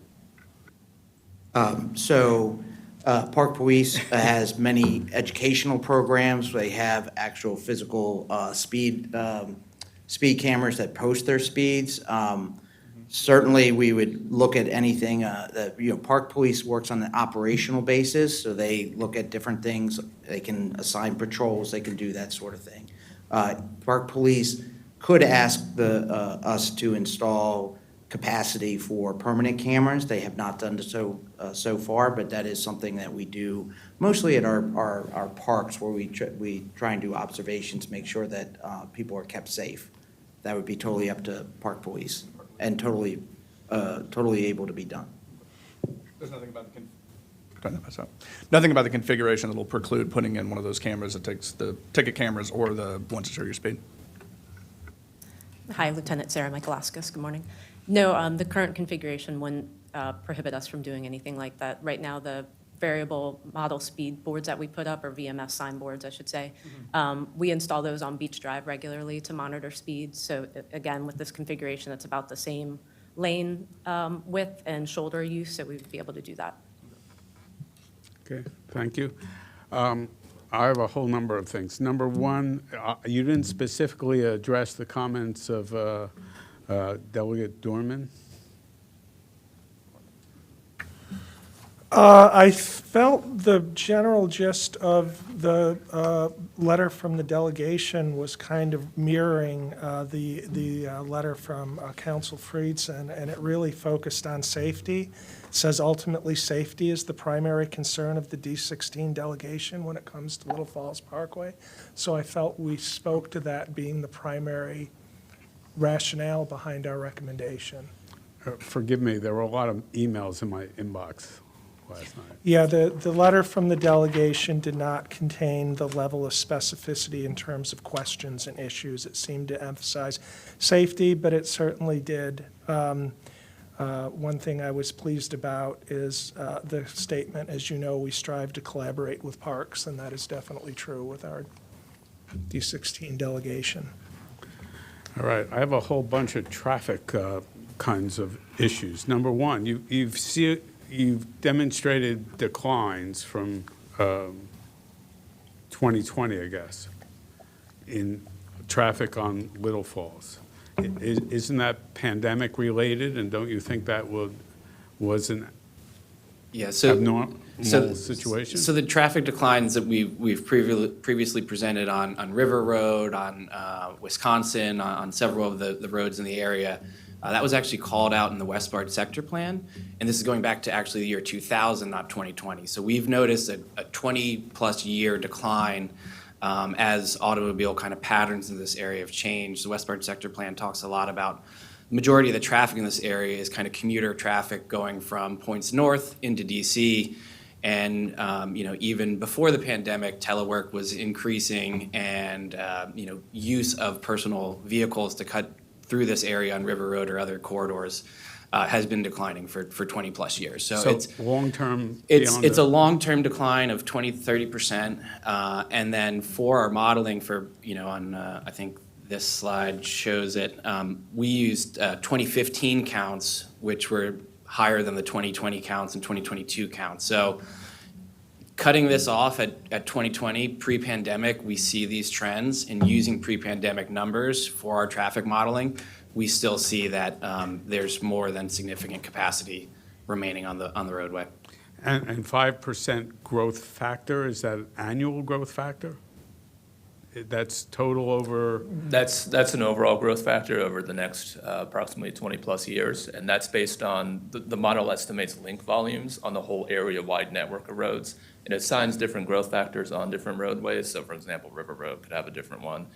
Park Police has many educational programs. They have actual physical speed cameras that post their speeds. Certainly, we would look at anything that, Park Police works on an operational basis, so they look at different things. They can assign patrols, they can do that sort of thing. Park Police could ask us to install capacity for permanent cameras. They have not done so far, but that is something that we do mostly at our parks, where we try and do observations, make sure that people are kept safe. That would be totally up to Park Police and totally able to be done. There's nothing about nothing about the configuration that will preclude putting in one of those cameras that takes the ticket cameras or the ones that show your speed? Hi, Lieutenant Sarah Michaelauskas. Good morning. No, the current configuration wouldn't prohibit us from doing anything like that. Right now, the variable model speed boards that we put up, or VMS signboards, I should say, we install those on Beach Drive regularly to monitor speeds. So again, with this configuration, it's about the same lane width and shoulder use, so we'd be able to do that. okay, thank you. I have a whole number of things. Number one, you didn't specifically address the comments of Delegate Dorman. I felt the general gist of the letter from the delegation was kind of mirroring the letter from Council Friedson, and it really focused on safety. It says ultimately safety is the primary concern of the D16 delegation when it comes to Little Falls Parkway. So I felt we spoke to that being the primary rationale behind our recommendation. Forgive me, there were a lot of emails in my inbox last night. Yeah, the letter from the delegation did not contain the level of specificity in terms of questions and issues. It seemed to emphasize safety, but it certainly did. One thing I was pleased about is the statement, as you know, we strive to collaborate with parks, and that is definitely true with our D16 delegation. All right, I have a whole bunch of traffic kinds of issues. Number one, you've demonstrated declines from 2020, I guess, in traffic on Little Falls. Isn't that pandemic related, and don't you think that was an abnormal situation? So the traffic declines that we've previously presented on River Road, on Wisconsin, on several of the roads in the area, that was actually called out in the Westbard Sector Plan, and this is going back to actually the year 2000, not 2020. So we've noticed a 20-plus year decline as automobile kind of patterns in this area have changed. The Westbard Sector Plan talks a lot about the majority of the traffic in this area is kind of commuter traffic going from points north into DC. And even before the pandemic, telework was increasing, and use of personal vehicles to cut through this area on River Road or other corridors has been declining for 20 plus years. So it's long-term. It's a long-term decline of 20-30%. And then for our modeling for, I think this slide shows it, we used 2015 counts, which were higher than the 2020 counts and 2022 counts. So Cutting this off at 2020, pre-pandemic, we see these trends, and using pre-pandemic numbers for our traffic modeling, we still see that there's more than significant capacity remaining on the roadway. And 5% growth factor, is that annual growth factor? That's total over, That's an overall growth factor over the next approximately 20-plus years, and that's based on, the model estimates link volumes on the whole area-wide network of roads, and it assigns different growth factors on different roadways. So for example, River Road could have a different one,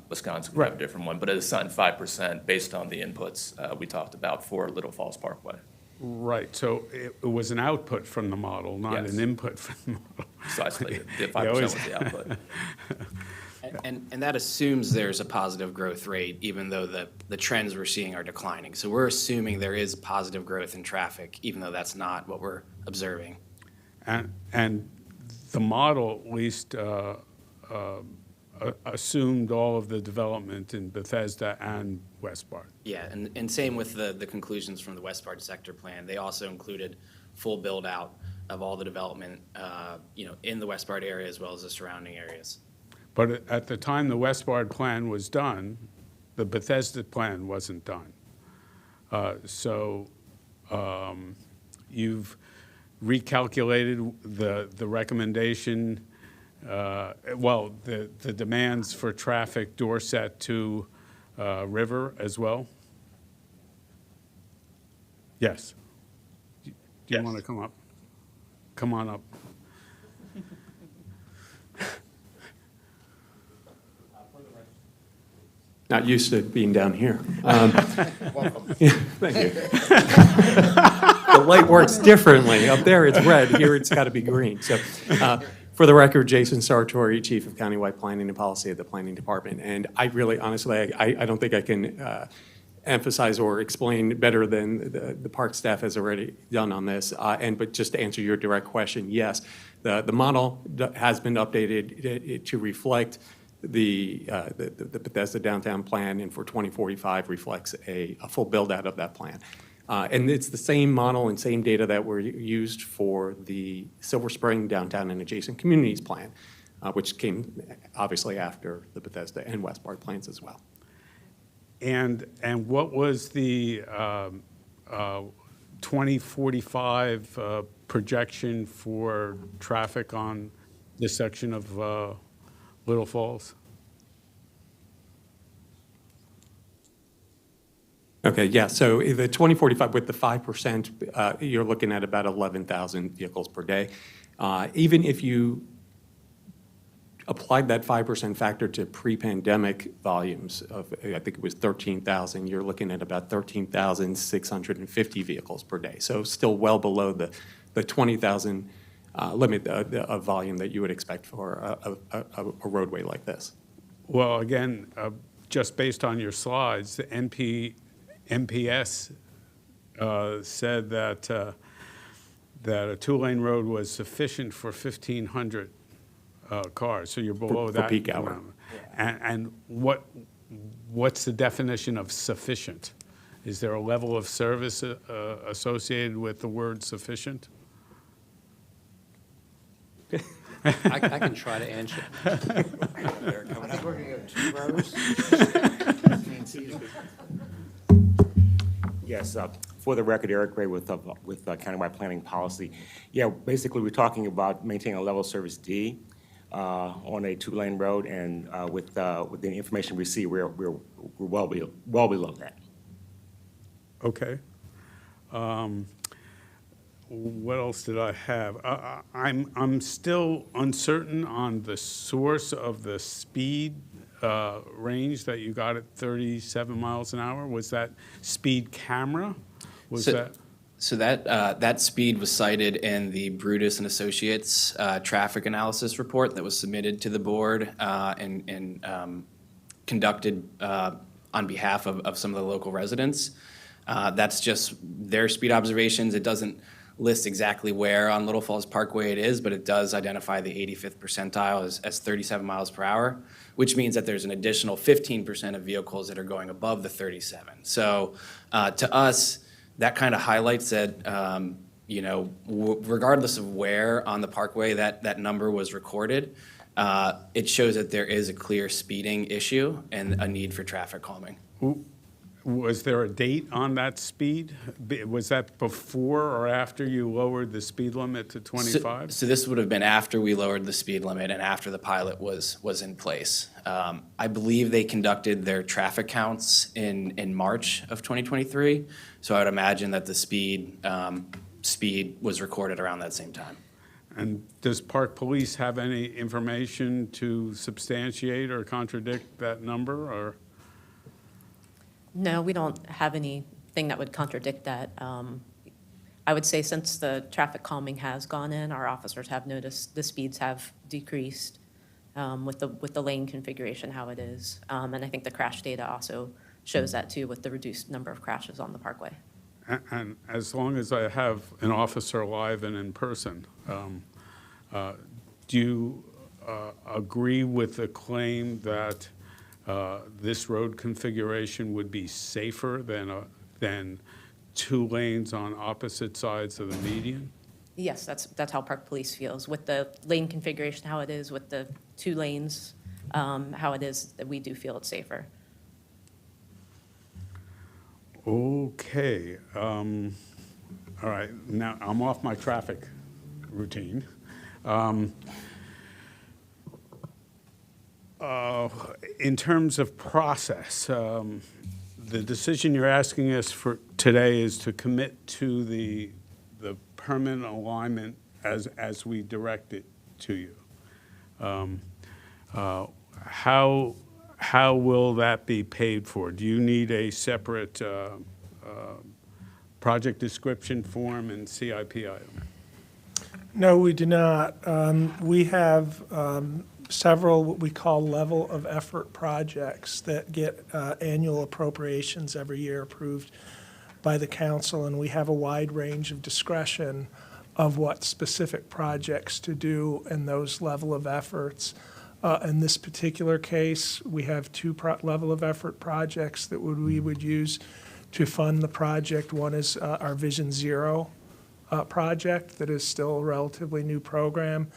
Wisconsin could have a different one, but it assigned 5% based on the inputs we talked about for Little Falls Parkway. right, so it was an output from the model, not Yes. an input from the model. Precisely, the You 5% always- was the output. And that assumes there's a positive growth rate, even though the trends we're seeing are declining. So we're assuming there is positive growth in traffic, even though that's not what we're observing. And the model at least assumed all of the development in Bethesda and West Bart. Yeah, and same with the conclusions from the West Part Sector Plan. They also included full build-out of all the development, in the West Part area as well as the surrounding areas. But at the time the West Bard plan was done, the Bethesda plan wasn't done. So you've recalculated the recommendation, the demands for traffic Dorset to River as well? Yes. Do you want to come up? Come on up. Not used to being down here. Thank you. The light works differently. Up there, it's red. Here, it's got to be green. So, for the record, Jason Sartori, Chief of Countywide Planning and Policy at the Planning Department. And I really, honestly, I don't think I can emphasize or explain better than the park staff has already done on this. But just to answer your direct question, yes, the model has been updated to reflect the Bethesda downtown plan, and for 2045 reflects a full build-out of that plan. And it's the same model and same data that were used for the Silver Spring downtown and adjacent communities plan, which came obviously after the Bethesda and West Bart plans as well. And what was the 2045 projection for traffic on this section of Little Falls? Okay, yeah, so the 2045 with the 5%, you're looking at about 11,000 vehicles per day. Even if you applied that 5% factor to pre-pandemic volumes of, I think it was 13,000, you're looking at about 13,650 vehicles per day. So still well below the 20,000 limit of volume that you would expect for a roadway like this. Well, again, just based on your slides, the MPS said that a two-lane road was sufficient for 1,500 cars, so you're below that. For peak hour. And what's the definition of sufficient? Is there a level of service associated with the word sufficient? I can try to answer. Yes, for the record, Eric Gray with Countywide Planning Policy. Yeah, basically, we're talking about maintaining a level of service D on a two-lane road, and with the information we see, we're well below that. Okay. What else did I have? I'm still uncertain on the source of the speed range that you got at 37 miles an hour. Was that speed camera? So that speed was cited in the Brutus and Associates traffic analysis report that was submitted to the board and conducted on behalf of some of the local residents. That's just their speed observations. It doesn't list exactly where on Little Falls Parkway it is, but it does identify the 85th percentile as 37 miles per hour, which means that there's an additional 15% of vehicles that are going above the 37. So to us, that kind of highlights that you know, regardless of where on the parkway that number was recorded, it shows that there is a clear speeding issue and a need for traffic calming. Was there a date on that speed? Was that before or after you lowered the speed limit to 25? So this would have been after we lowered the speed limit and after the pilot was in place. I believe they conducted their traffic counts in March of 2023. So I would imagine that the speed was recorded around that same time. And does Park Police have any information to substantiate or contradict that number, or? No, we don't have anything that would contradict that. I would say since the traffic calming has gone in, our officers have noticed the speeds have decreased with the lane configuration, how it is. And I think the crash data also shows that too, with the reduced number of crashes on the parkway. And as long as I have an officer live and in person, do you agree with the claim that this road configuration would be safer than 2 lanes on opposite sides of the median? Yes, that's how Park Police feels. With the lane configuration, how it is, with the 2 lanes, how it is, that we do feel it's safer. Okay. All right. Now, I'm off my traffic routine. In terms of process, the decision you're asking us for today is to commit to the permanent alignment as we direct it to you. How will that be paid for? Do you need a separate project description form and CIP item? No, we do not. We have several what we call level of effort projects that get annual appropriations every year approved by the council, and we have a wide range of discretion of what specific projects to do in those level of efforts. In this particular case, we have 2 level of effort projects that we would use to fund the project. One is our Vision Zero project that is still a relatively new program.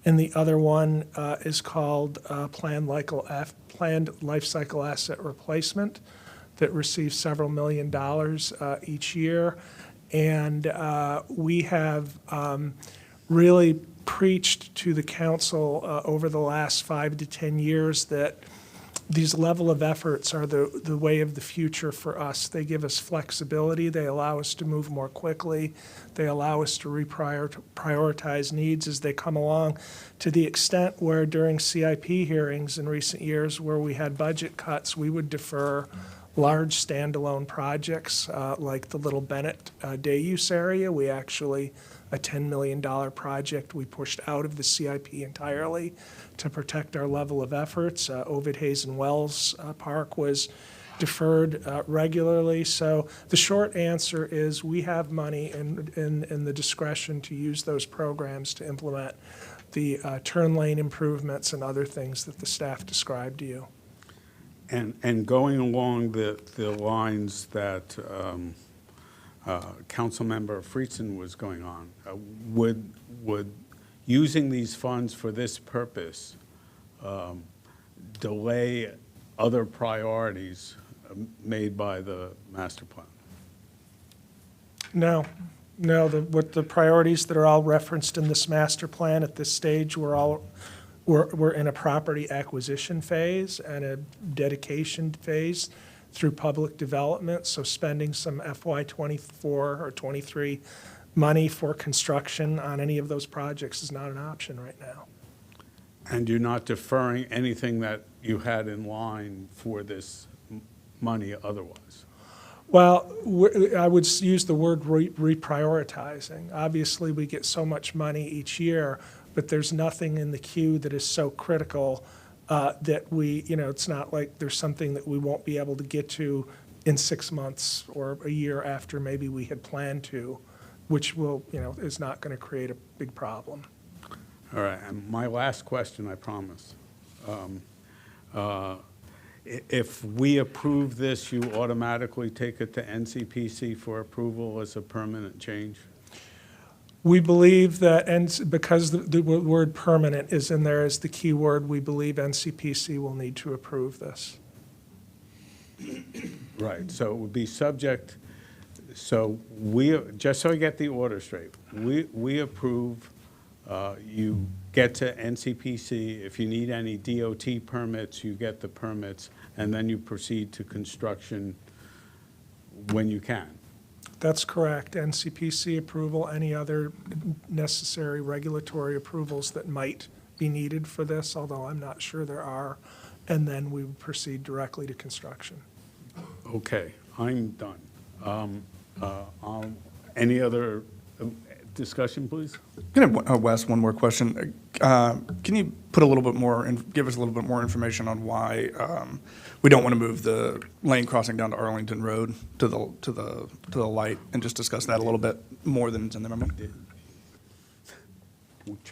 And the other one is called Planned Life Cycle Asset Replacement that receives several $1 million each year. And we have really preached to the council over the last 5 to 10 years that these level of efforts are the way of the future for us. They give us flexibility. They allow us to move more quickly. They allow us to prioritize needs as they come along, to the extent where during CIP hearings in recent years where we had budget cuts, we would defer large standalone projects like the Little Bennett day use area. We actually, a $10 million project, we pushed out of the CIP entirely to protect our level of efforts. Ovid Hazen Wells Park was deferred regularly. So the short answer is we have money and the discretion to use those programs to implement the turn lane improvements and other things that the staff described to you. And going along the lines that Councilmember Friedson was going on, would using these funds for this purpose delay other priorities made by the master plan? No, with the priorities that are all referenced in this master plan at this stage, we're in a property acquisition phase and a dedication phase through public development. So spending some FY '24 or '23 money for construction on any of those projects is not an option right now. And you're not deferring anything that you had in line for this money otherwise? Well, I would use the word reprioritizing. Obviously, we get so much money each year, but there's nothing in the queue that is so critical that it's not like there's something that we won't be able to get to in 6 months or a year after maybe we had planned to, which is not going to create a big problem. All right, and my last question, I promise. If we approve this, you automatically take it to NCPC for approval as a permanent change? We believe that, and because the word permanent is in there as the key word, we believe NCPC will need to approve this. Right, so it would be subject, so we, just so I get the order straight, we approve, you get to NCPC, if you need any DOT permits, you get the permits, and then you proceed to construction when you can. That's correct. NCPC approval, any other necessary regulatory approvals that might be needed for this, although I'm not sure there are, and then we would proceed directly to construction. Okay, I'm done. Any other discussion, please? Can I, Wes, one more question? Can you put a little bit more, and give us a little bit more information on why we don't want to move the lane crossing down to Arlington Road to the light, and just discuss that a little bit more than it's in the memo?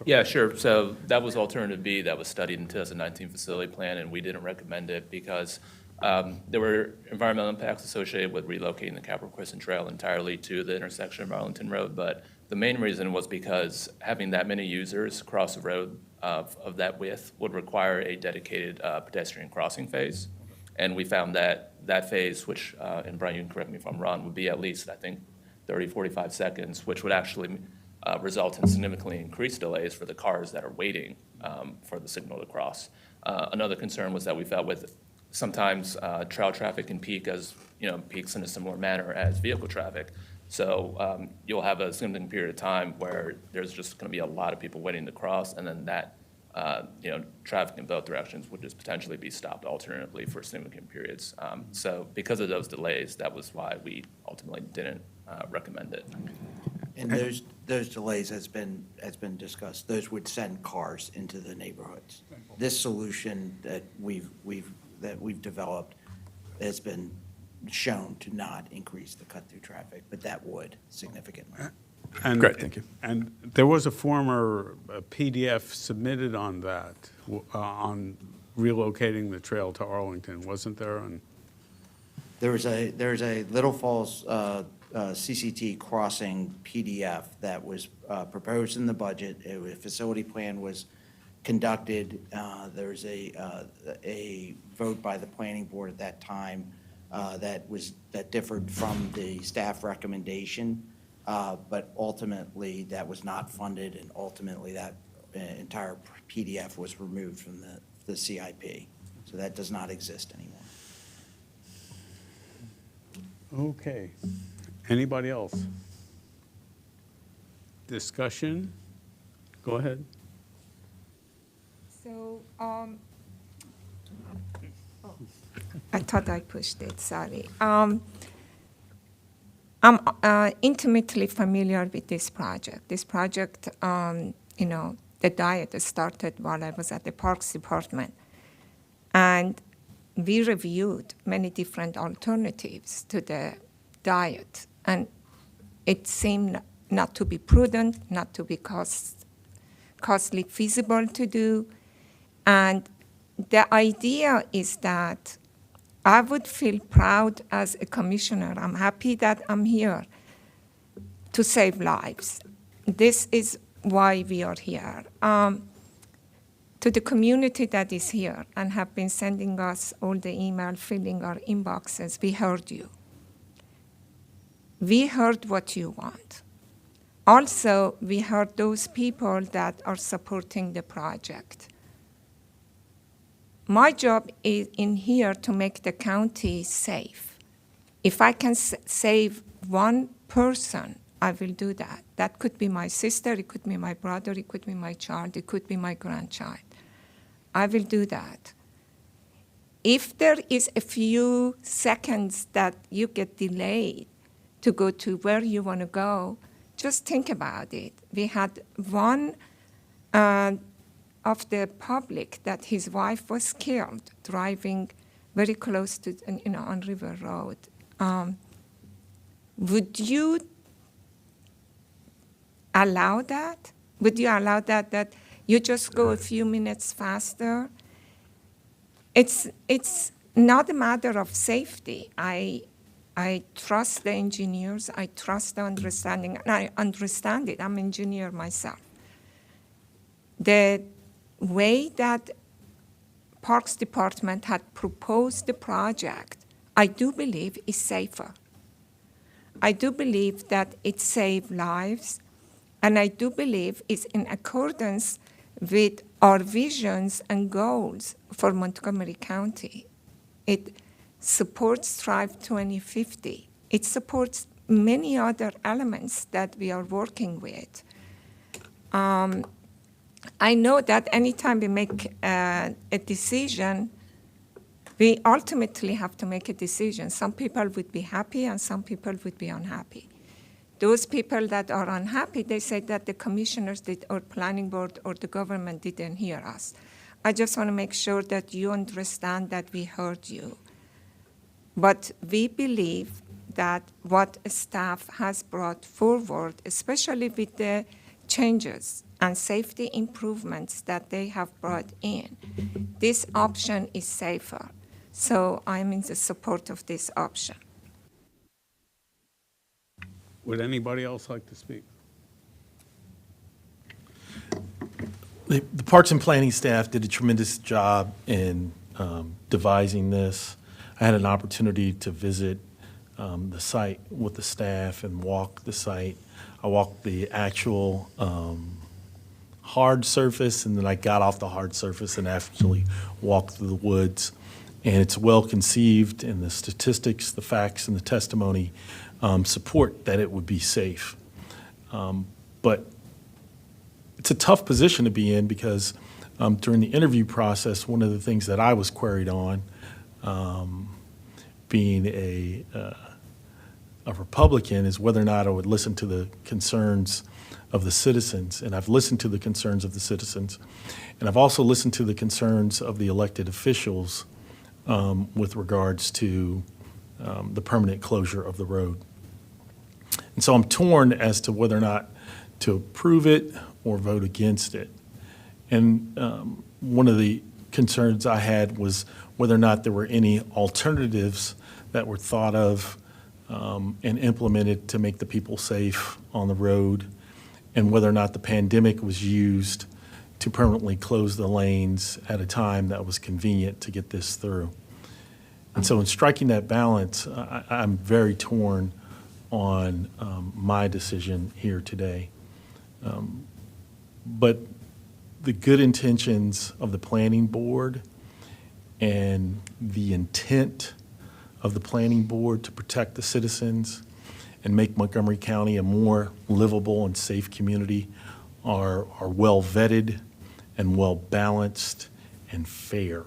Yeah, sure. So that was alternative B that was studied in 2019 facility plan, and we didn't recommend it because there were environmental impacts associated with relocating the Capitol Crescent Trail entirely to the intersection of Arlington Road. But the main reason was because having that many users cross the road of that width would require a dedicated pedestrian crossing phase. And we found that that phase, which, and Brian, you can correct me if I'm wrong, would be at least, I think, 30, 45 seconds, which would actually result in significantly increased delays for the cars that are waiting for the signal to cross. Another concern was that we felt with sometimes trail traffic can peak peaks in a similar manner as vehicle traffic. So you'll have a significant period of time where there's just going to be a lot of people waiting to cross, and then that traffic in both directions would just potentially be stopped alternatively for significant periods. So because of those delays, that was why we ultimately didn't recommend it. And those delays has been discussed. Those would send cars into the neighborhoods. This solution that we've developed has been shown to not increase the cut-through traffic, but that would significantly. Great, thank you. And there was a former PDF submitted on that, on relocating the trail to Arlington, wasn't there? And There's a Little Falls CCT crossing PDF that was proposed in the budget. A facility plan was conducted. There's a vote by the planning board at that time that differed from the staff recommendation, but ultimately that was not funded, and ultimately that entire PDF was removed from the CIP. So that does not exist anymore. Okay. Anybody else? Discussion? Go ahead. So, I thought I pushed it, sorry. I'm intimately familiar with this project. This project, the diet started while I was at the Parks Department. And we reviewed many different alternatives to the diet. And it seemed not to be prudent, not to be costly feasible to do. And the idea is that I would feel proud as a commissioner. I'm happy that I'm here to save lives. This is why we are here. To the community that is here and have been sending us all the email, filling our inboxes, we heard you. We heard what you want. Also, we heard those people that are supporting the project. My job is in here to make the county safe. If I can save one person, I will do that. That could be my sister, it could be my brother, it could be my child, it could be my grandchild. I will do that. If there is a few seconds that you get delayed to go to where you want to go, just think about it. We had one of the public that his wife was killed driving very close to, on River Road. Would you allow that? Would you allow that you just go a few minutes faster? It's not a matter of safety. I I trust the engineers, I trust the understanding, and I understand it. I'm an engineer myself. The way that Parks Department had proposed the project, I do believe is safer. I do believe that it saved lives, and I do believe it's in accordance with our visions and goals for Montgomery County. It supports Strive 2050. It supports many other elements that we are working with. I know that anytime we make a decision, we ultimately have to make a decision. Some people would be happy and some people would be unhappy. Those people that are unhappy, they say that the commissioners did, or planning board or the government didn't hear us. I just want to make sure that you understand that we heard you. But we believe that what staff has brought forward, especially with the changes and safety improvements that they have brought in, this option is safer. So I'm in the support of this option. Would anybody else like to speak? The Parks and Planning staff did a tremendous job in devising this. I had an opportunity to visit the site with the staff and walk the site. I walked the actual hard surface, and then I got off the hard surface and actually walked through the woods. And it's well conceived, and the statistics, the facts, and the testimony support that it would be safe. But it's a tough position to be in because during the interview process, one of the things that I was queried on, being a Republican, is whether or not I would listen to the concerns of the citizens. And I've listened to the concerns of the citizens. And I've also listened to the concerns of the elected officials with regards to the permanent closure of the road. And so I'm torn as to whether or not to approve it or vote against it. And one of the concerns I had was whether or not there were any alternatives that were thought of and implemented to make the people safe on the road, and whether or not the pandemic was used to permanently close the lanes at a time that was convenient to get this through. And so in striking that balance, I'm very torn on my decision here today. But the good intentions of the planning board and the intent of the planning board to protect the citizens and make Montgomery County a more livable and safe community are well vetted and well balanced and fair.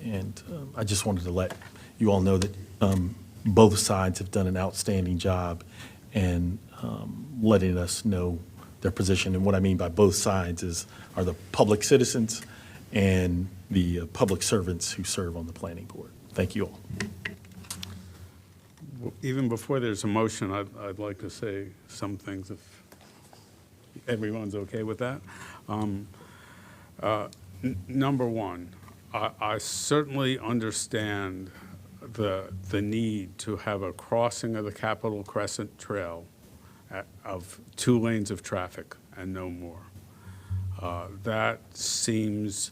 And I just wanted to let you all know that both sides have done an outstanding job in letting us know their position. And what I mean by both sides are the public citizens and the public servants who serve on the planning board. Thank you all. Even before there's a motion, I'd like to say some things, if everyone's okay with that. Number one, I certainly understand the need to have a crossing of the Capitol Crescent Trail of 2 lanes of traffic and no more. That seems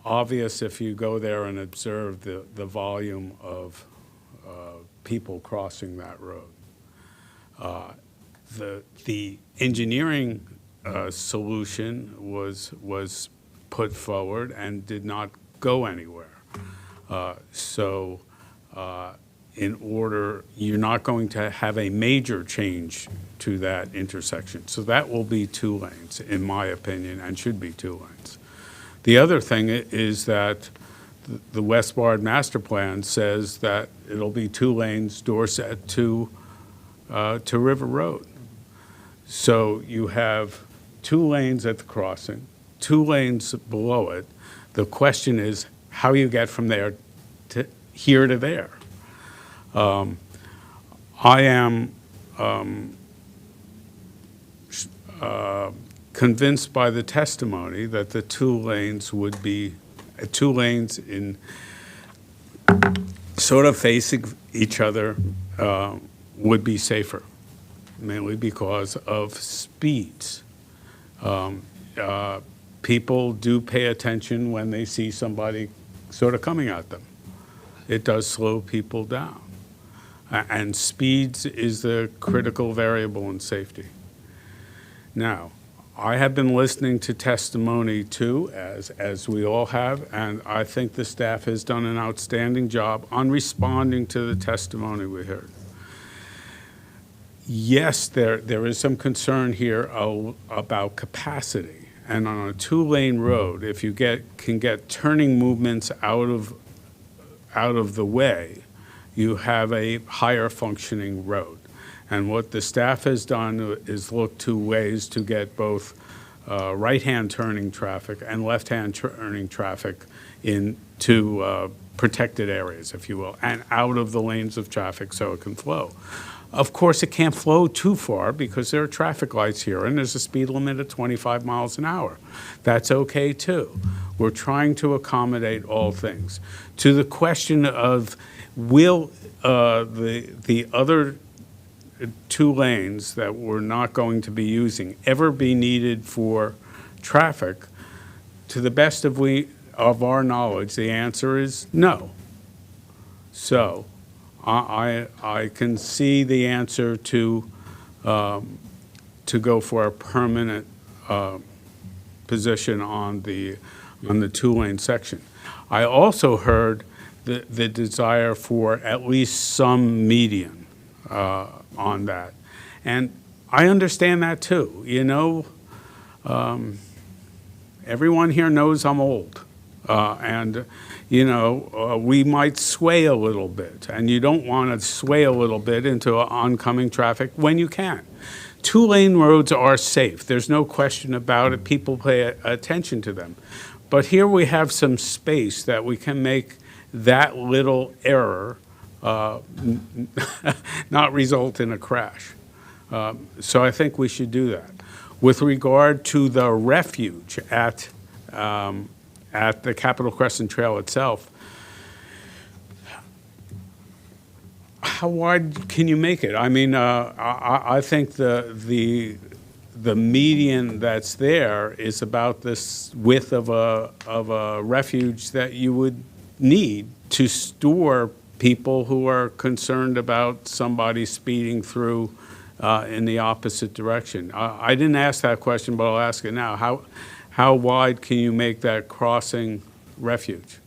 obvious if you go there and observe the volume of people crossing that road. The engineering solution was put forward and did not go anywhere. You're not going to have a major change to that intersection. So that will be 2 lanes, in my opinion, and should be 2 lanes. The other thing is that the West Bard Master Plan says that it'll be 2 lanes, Dorset to River Road. So you have 2 lanes at the crossing, 2 lanes below it. The question is how you get from there to here to there. I am convinced by the testimony that the 2 lanes would be 2 lanes in sort of facing each other would be safer, mainly because of speeds. People do pay attention when they see somebody sort of coming at them. It does slow people down. And speeds is the critical variable in safety. Now, I have been listening to testimony too, as we all have, and I think the staff has done an outstanding job on responding to the testimony we heard. Yes, there is some concern here about capacity. And on a two-lane road, if you can get turning movements out of the way, you have a higher functioning road. And what the staff has done is look to ways to get both right-hand turning traffic and left-hand turning traffic into protected areas, if you will, and out of the lanes of traffic so it can flow. Of course, it can't flow too far because there are traffic lights here and there's a speed limit of 25 miles an hour. That's okay too. We're trying to accommodate all things. To the question of will the other two lanes that we're not going to be using ever be needed for traffic, to the best of our knowledge, the answer is no. So I can see the answer to go for a permanent position on the two-lane section. I also heard the desire for at least some median on that. And I understand that too. You know, everyone here knows I'm old. And, you know, we might sway a little bit. And you don't want to sway a little bit into oncoming traffic when you can. Two-lane roads are safe. There's no question about it. People pay attention to them. But here we have some space that we can make that little error not result in a crash. So I think we should do that. With regard to the refuge at the Capitol Crescent Trail itself, how wide can you make it? I mean, I think the median that's there is about this width of a refuge that you would need to store people who are concerned about somebody speeding through in the opposite direction. I didn't ask that question, but I'll ask it now. How wide can you make that crossing refuge?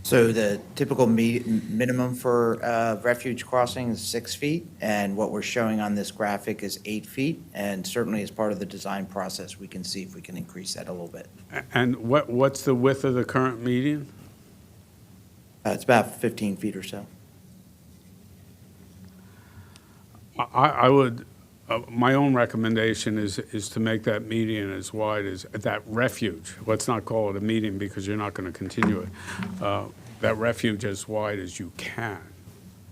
So the typical minimum for refuge crossing is 6 feet, and what we're showing on this graphic is 8 feet, and certainly as part of the design process, we can see if we can increase that a little bit. And what's the width of the current median? It's about 15 feet or so. I would, my own recommendation is to make that median as wide as, that refuge, let's not call it a median because you're not going to continue it, that refuge as wide as you can.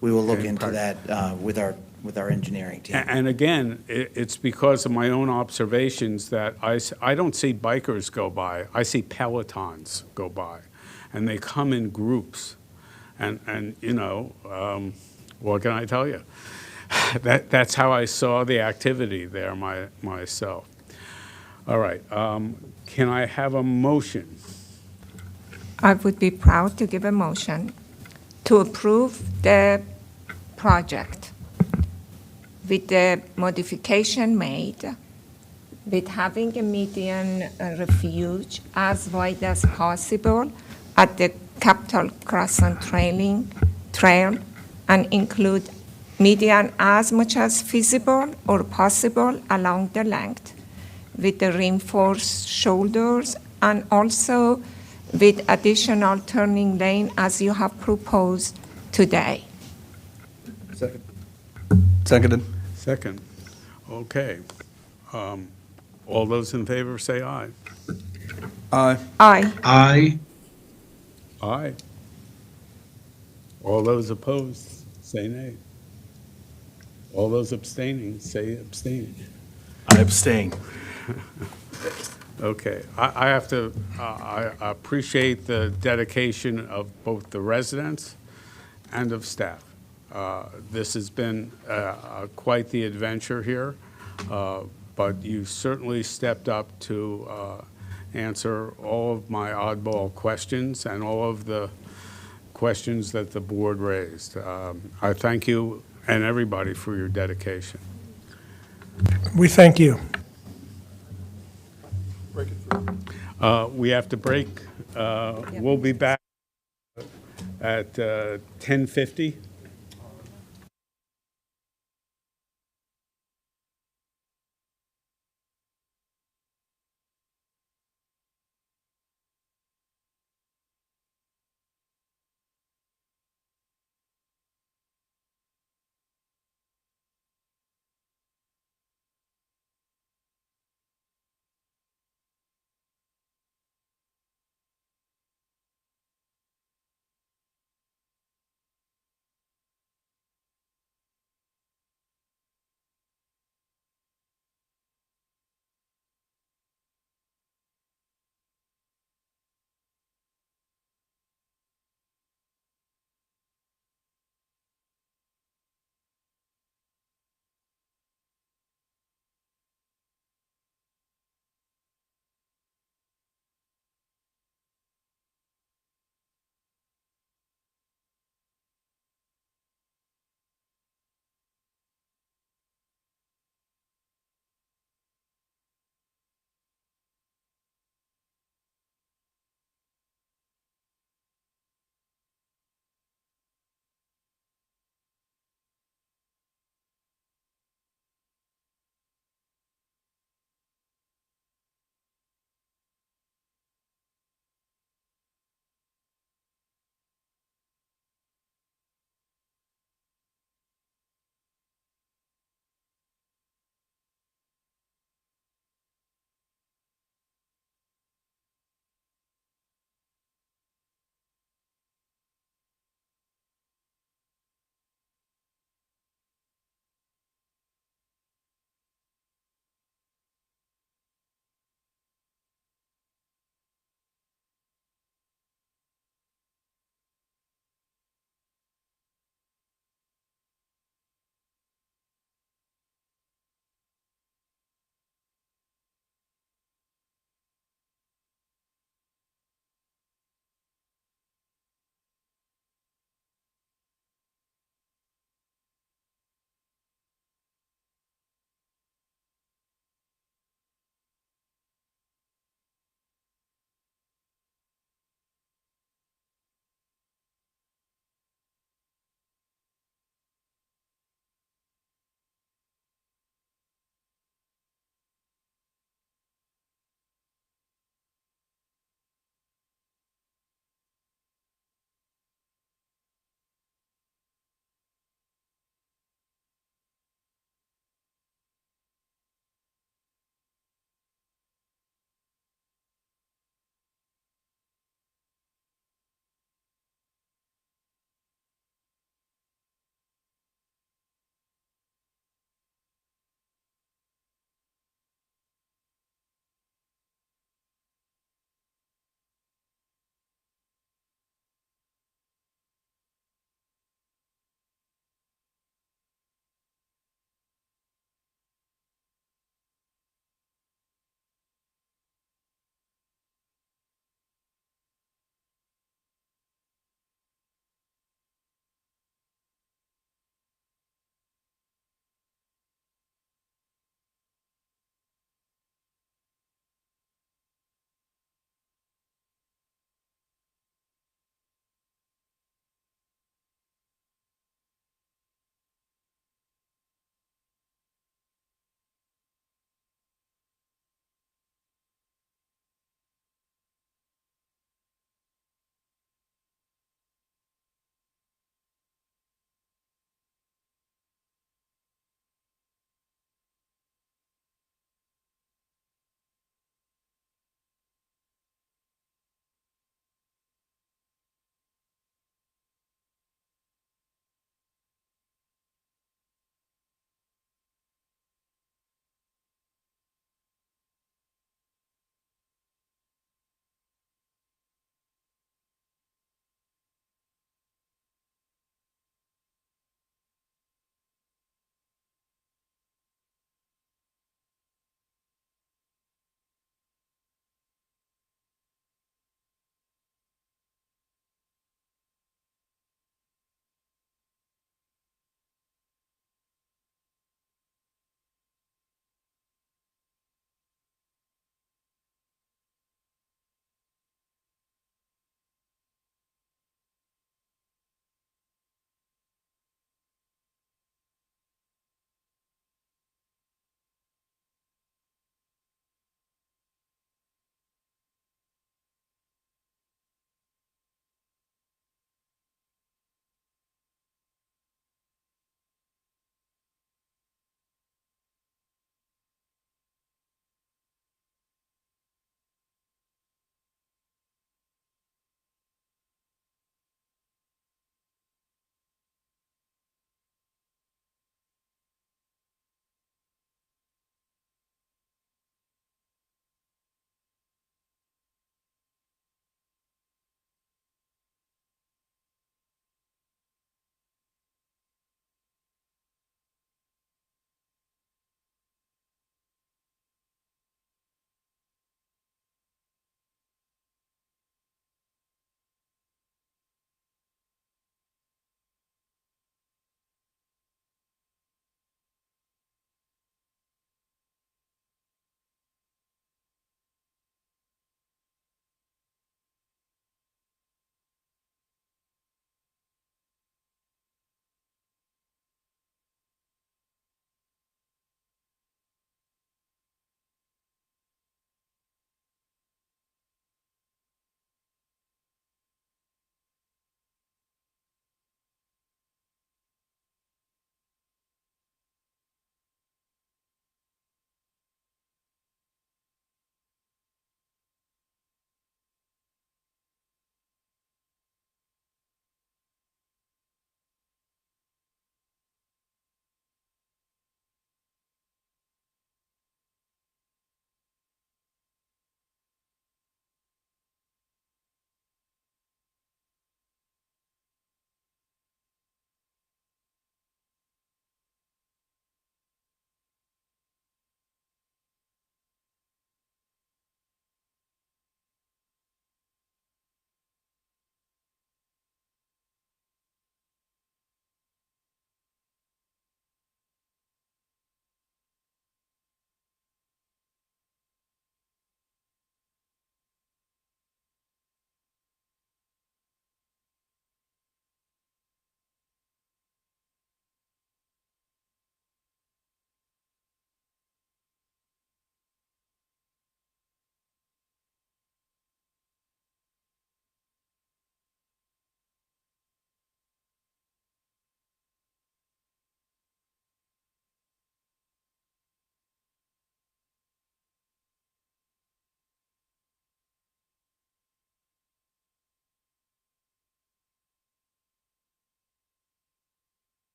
We will look into that with our engineering team. And again, it's because of my own observations that I don't see bikers go by, I see pelotons go by, and they come in groups. And you know, what can I tell you? That's how I saw the activity there myself. All right, can I have a motion? I would be proud to give a motion to approve the project with the modification made, with having a median refuge as wide as possible at the Capitol Crescent Trail, and include median as much as feasible or possible along the length, with the reinforced shoulders and also with additional turning lane as you have proposed today. Seconded. Second. Okay. All those in favor say aye. Aye. Aye. Aye. Aye. All those opposed say nay. All those abstaining say abstain. I abstain. Okay, I have to, I appreciate the dedication of both the residents and of staff. This has been quite the adventure here, but you certainly stepped up to answer all of my oddball questions and all of the questions that the board raised. I thank you and everybody for your dedication. We thank you. We have to break. We'll be back at 10:50.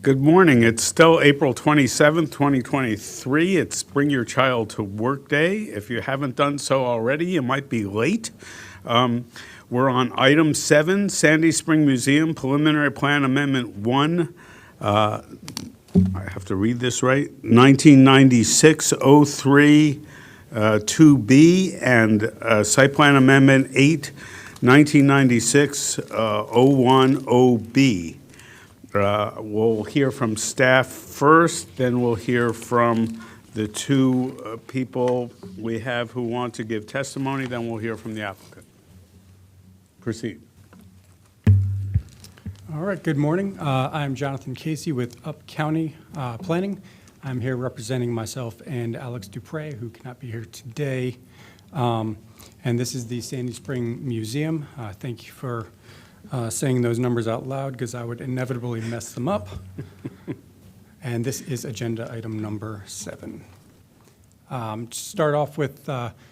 Good morning. It's still April 27th, 2023. It's Bring Your Child to Work Day. If you haven't done so already, you might be late. We're on item 7, Sandy Spring Museum Preliminary Plan Amendment 1. I have to read this right. 1996-03 2B and Site Plan Amendment 8, 1996-01-OB. We'll hear from staff first, then we'll hear from the two people we have who want to give testimony, then we'll hear from the applicant. Proceed. All right, good morning. I'm Jonathan Casey with Up County Planning. I'm here representing myself and Alex Dupre, who cannot be here today. And this is the Sandy Spring Museum. Thank you for saying those numbers out loud, because I would inevitably mess them up. And this is agenda item number 7. To start off with,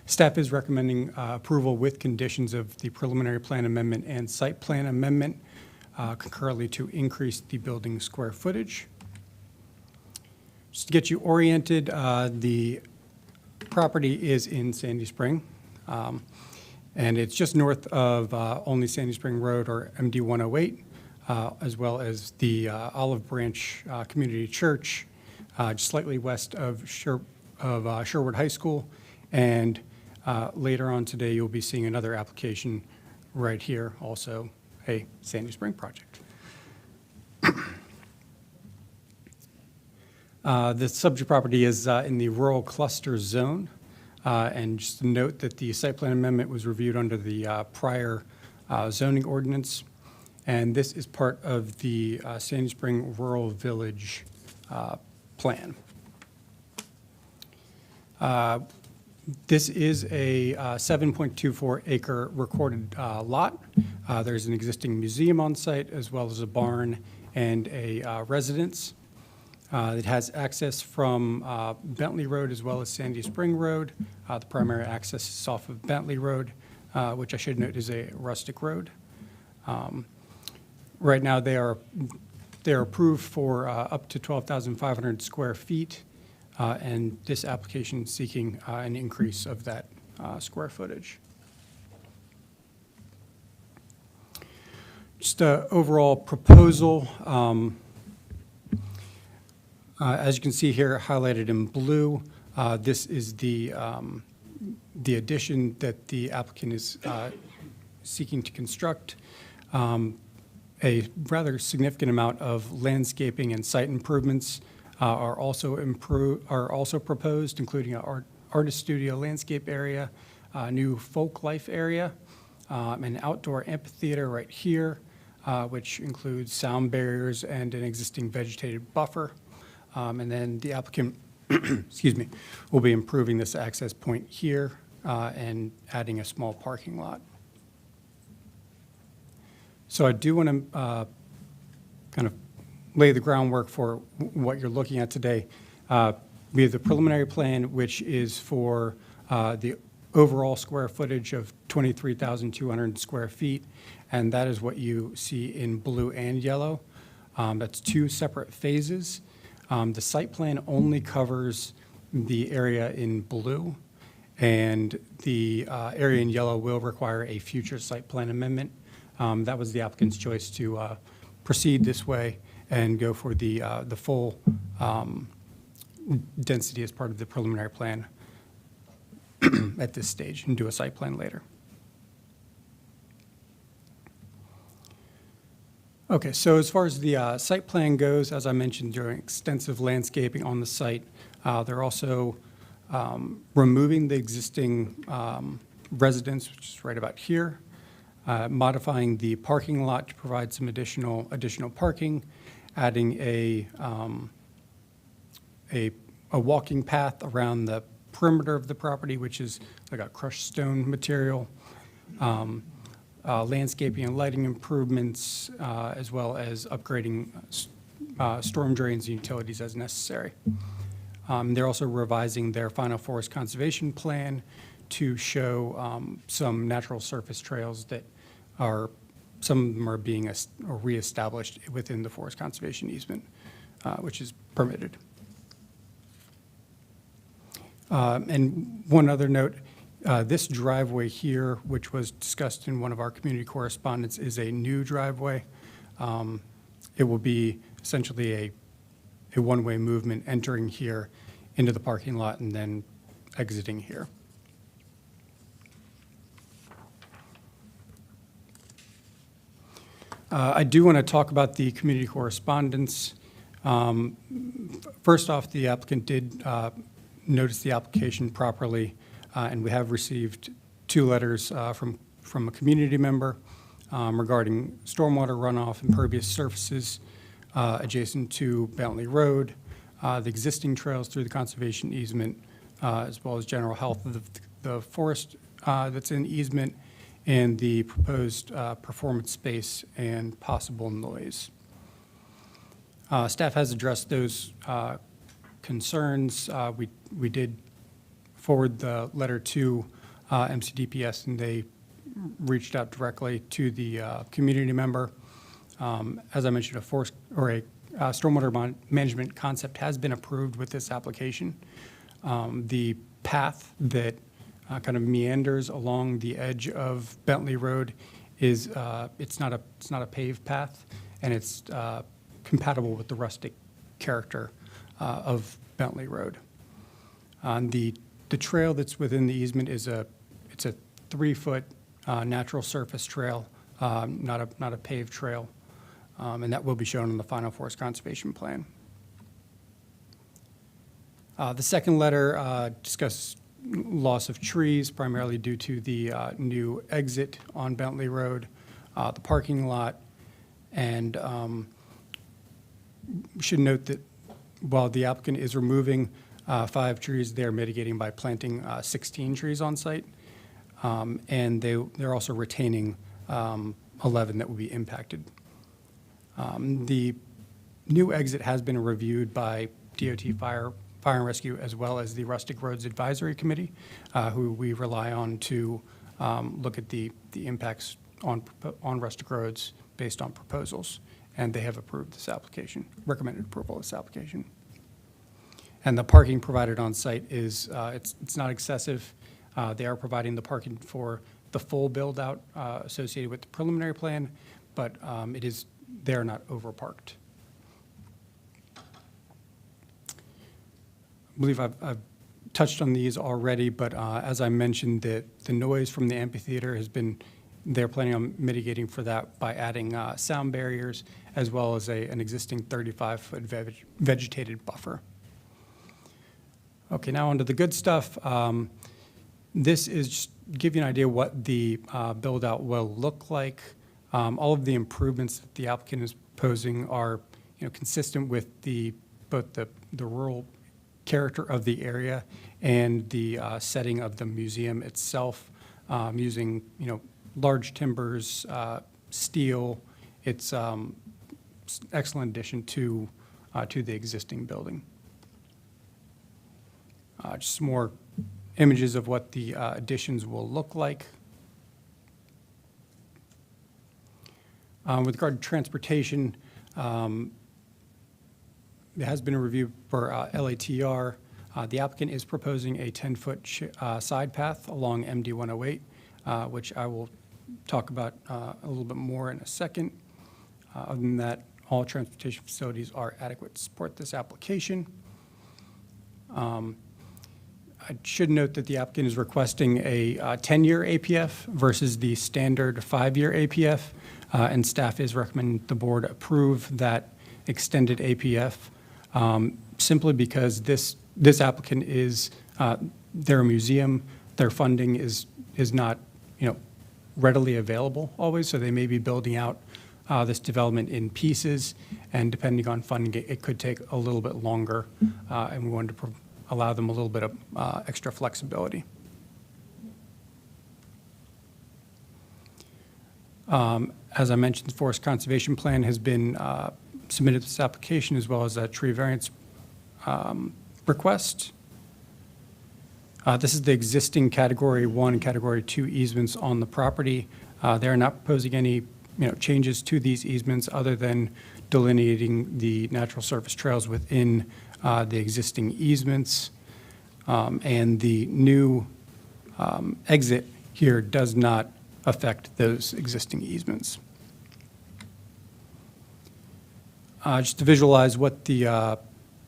staff is recommending approval with conditions of the preliminary plan amendment and site plan amendment, concurrently to increase the building square footage. Just to get you oriented, the property is in Sandy Spring, and it's just north of Only Sandy Spring Road, or MD 108, as well as the Olive Branch Community Church, just slightly west of Sherwood High School, and later on today you'll be seeing another application right here, also a Sandy Spring project. The subject property is in the rural cluster zone, and just to note that the site plan amendment was reviewed under the prior zoning ordinance, and this is part of the Sandy Spring Rural Village plan. This is a 7.24 acre recorded lot. There's an existing museum on site, as well as a barn and a residence. It has access from Bentley Road as well as Sandy Spring Road. The primary access is off of Bentley Road, which I should note is a rustic road. Right now, they are approved for up to 12,500 square feet. And this application is seeking an increase of that square footage. Just an overall proposal. As you can see here, highlighted in blue, this is the addition that the applicant is seeking to construct. A rather significant amount of landscaping and site improvements are also proposed, including an artist studio landscape area, a new folk life area, an outdoor amphitheater right here, which includes sound barriers and an existing vegetated buffer. And then the applicant, excuse me, will be improving this access point here and adding a small parking lot. So I do want to kind of lay the groundwork for what you're looking at today. We have the preliminary plan, which is for the overall square footage of 23,200 square feet, and that is what you see in blue and yellow. That's 2 separate phases. The site plan only covers the area in blue, and the area in yellow will require a future site plan amendment. That was the applicant's choice to proceed this way and go for the full density as part of the preliminary plan at this stage and do a site plan later. Okay, so as far as the site plan goes, as I mentioned, during extensive landscaping on the site, they're also removing the existing residence, which is right about here, modifying the parking lot to provide some additional parking, adding a walking path around the perimeter of the property, which is like a crushed stone material, landscaping and lighting improvements, as well as upgrading storm drains and utilities as necessary. They're also revising their final forest conservation plan to show some natural surface trails that some of them are being reestablished within the forest conservation easement. which is permitted. And one other note, this driveway here, which was discussed in one of our community correspondence, is a new driveway. It will be essentially a one-way movement entering here into the parking lot and then exiting here. I do want to talk about the community correspondence. First off, the applicant did notice the application properly, and we have received 2 letters from a community member regarding stormwater runoff, impervious surfaces adjacent to Bentley Road, the existing trails through the conservation easement, as well as general health of the forest that's in easement, and the proposed performance space and possible noise. Staff has addressed those concerns. We did forward the letter to MCDPS, and they reached out directly to the community member. As I mentioned, a stormwater management concept has been approved with this application. The path that kind of meanders along the edge of Bentley Road is it's not a paved path, and it's compatible with the rustic character of Bentley Road. The trail that's within the easement is a 3-foot natural surface trail, not a paved trail, and that will be shown in the final forest conservation plan. The second letter discusses loss of trees, primarily due to the new exit on Bentley Road, the parking lot, and we should note that while the applicant is removing 5 trees, they're mitigating by planting 16 trees on site, and they're also retaining 11 that will be impacted. The new exit has been reviewed by DOT Fire and Rescue, as well as the Rustic Roads Advisory Committee, who we rely on to look at the impacts on rustic roads based on proposals, and they have approved this application, recommended approval of this application. And the parking provided on site is, it's not excessive. They are providing the parking for the full build-out associated with the preliminary plan, but they're not overparked. I believe I've touched on these already, but as I mentioned, the noise from the amphitheater they're planning on mitigating for that by adding sound barriers, as well as an existing 35-foot vegetated buffer. Okay, now onto the good stuff. This is just to give you an idea what the build-out will look like. All of the improvements that the applicant is proposing are, consistent with both the rural character of the area and the setting of the museum itself, using, large timbers, steel. It's excellent addition to the existing building. Just some more images of what the additions will look like. With regard to transportation, it has been a review for LATR. The applicant is proposing a 10-foot side path along MD 108, which I will talk about a little bit more in a second. Other than that, all transportation facilities are adequate to support this application. I should note that the applicant is requesting a 10-year APF versus the standard 5-year APF, and staff is recommending the board approve that extended APF simply because this applicant is, they're a museum, their funding is not, readily available always, so they may be building out this development in pieces, and depending on funding, it could take a little bit longer, and we wanted to allow them a little bit of extra flexibility. As I mentioned, the Forest Conservation Plan has been submitted to this application, as well as a tree variance request. This is the existing Category 1 and Category 2 easements on the property. They are not proposing any changes to these easements other than delineating the natural surface trails within the existing easements. And the new exit here does not affect those existing easements. Just to visualize what the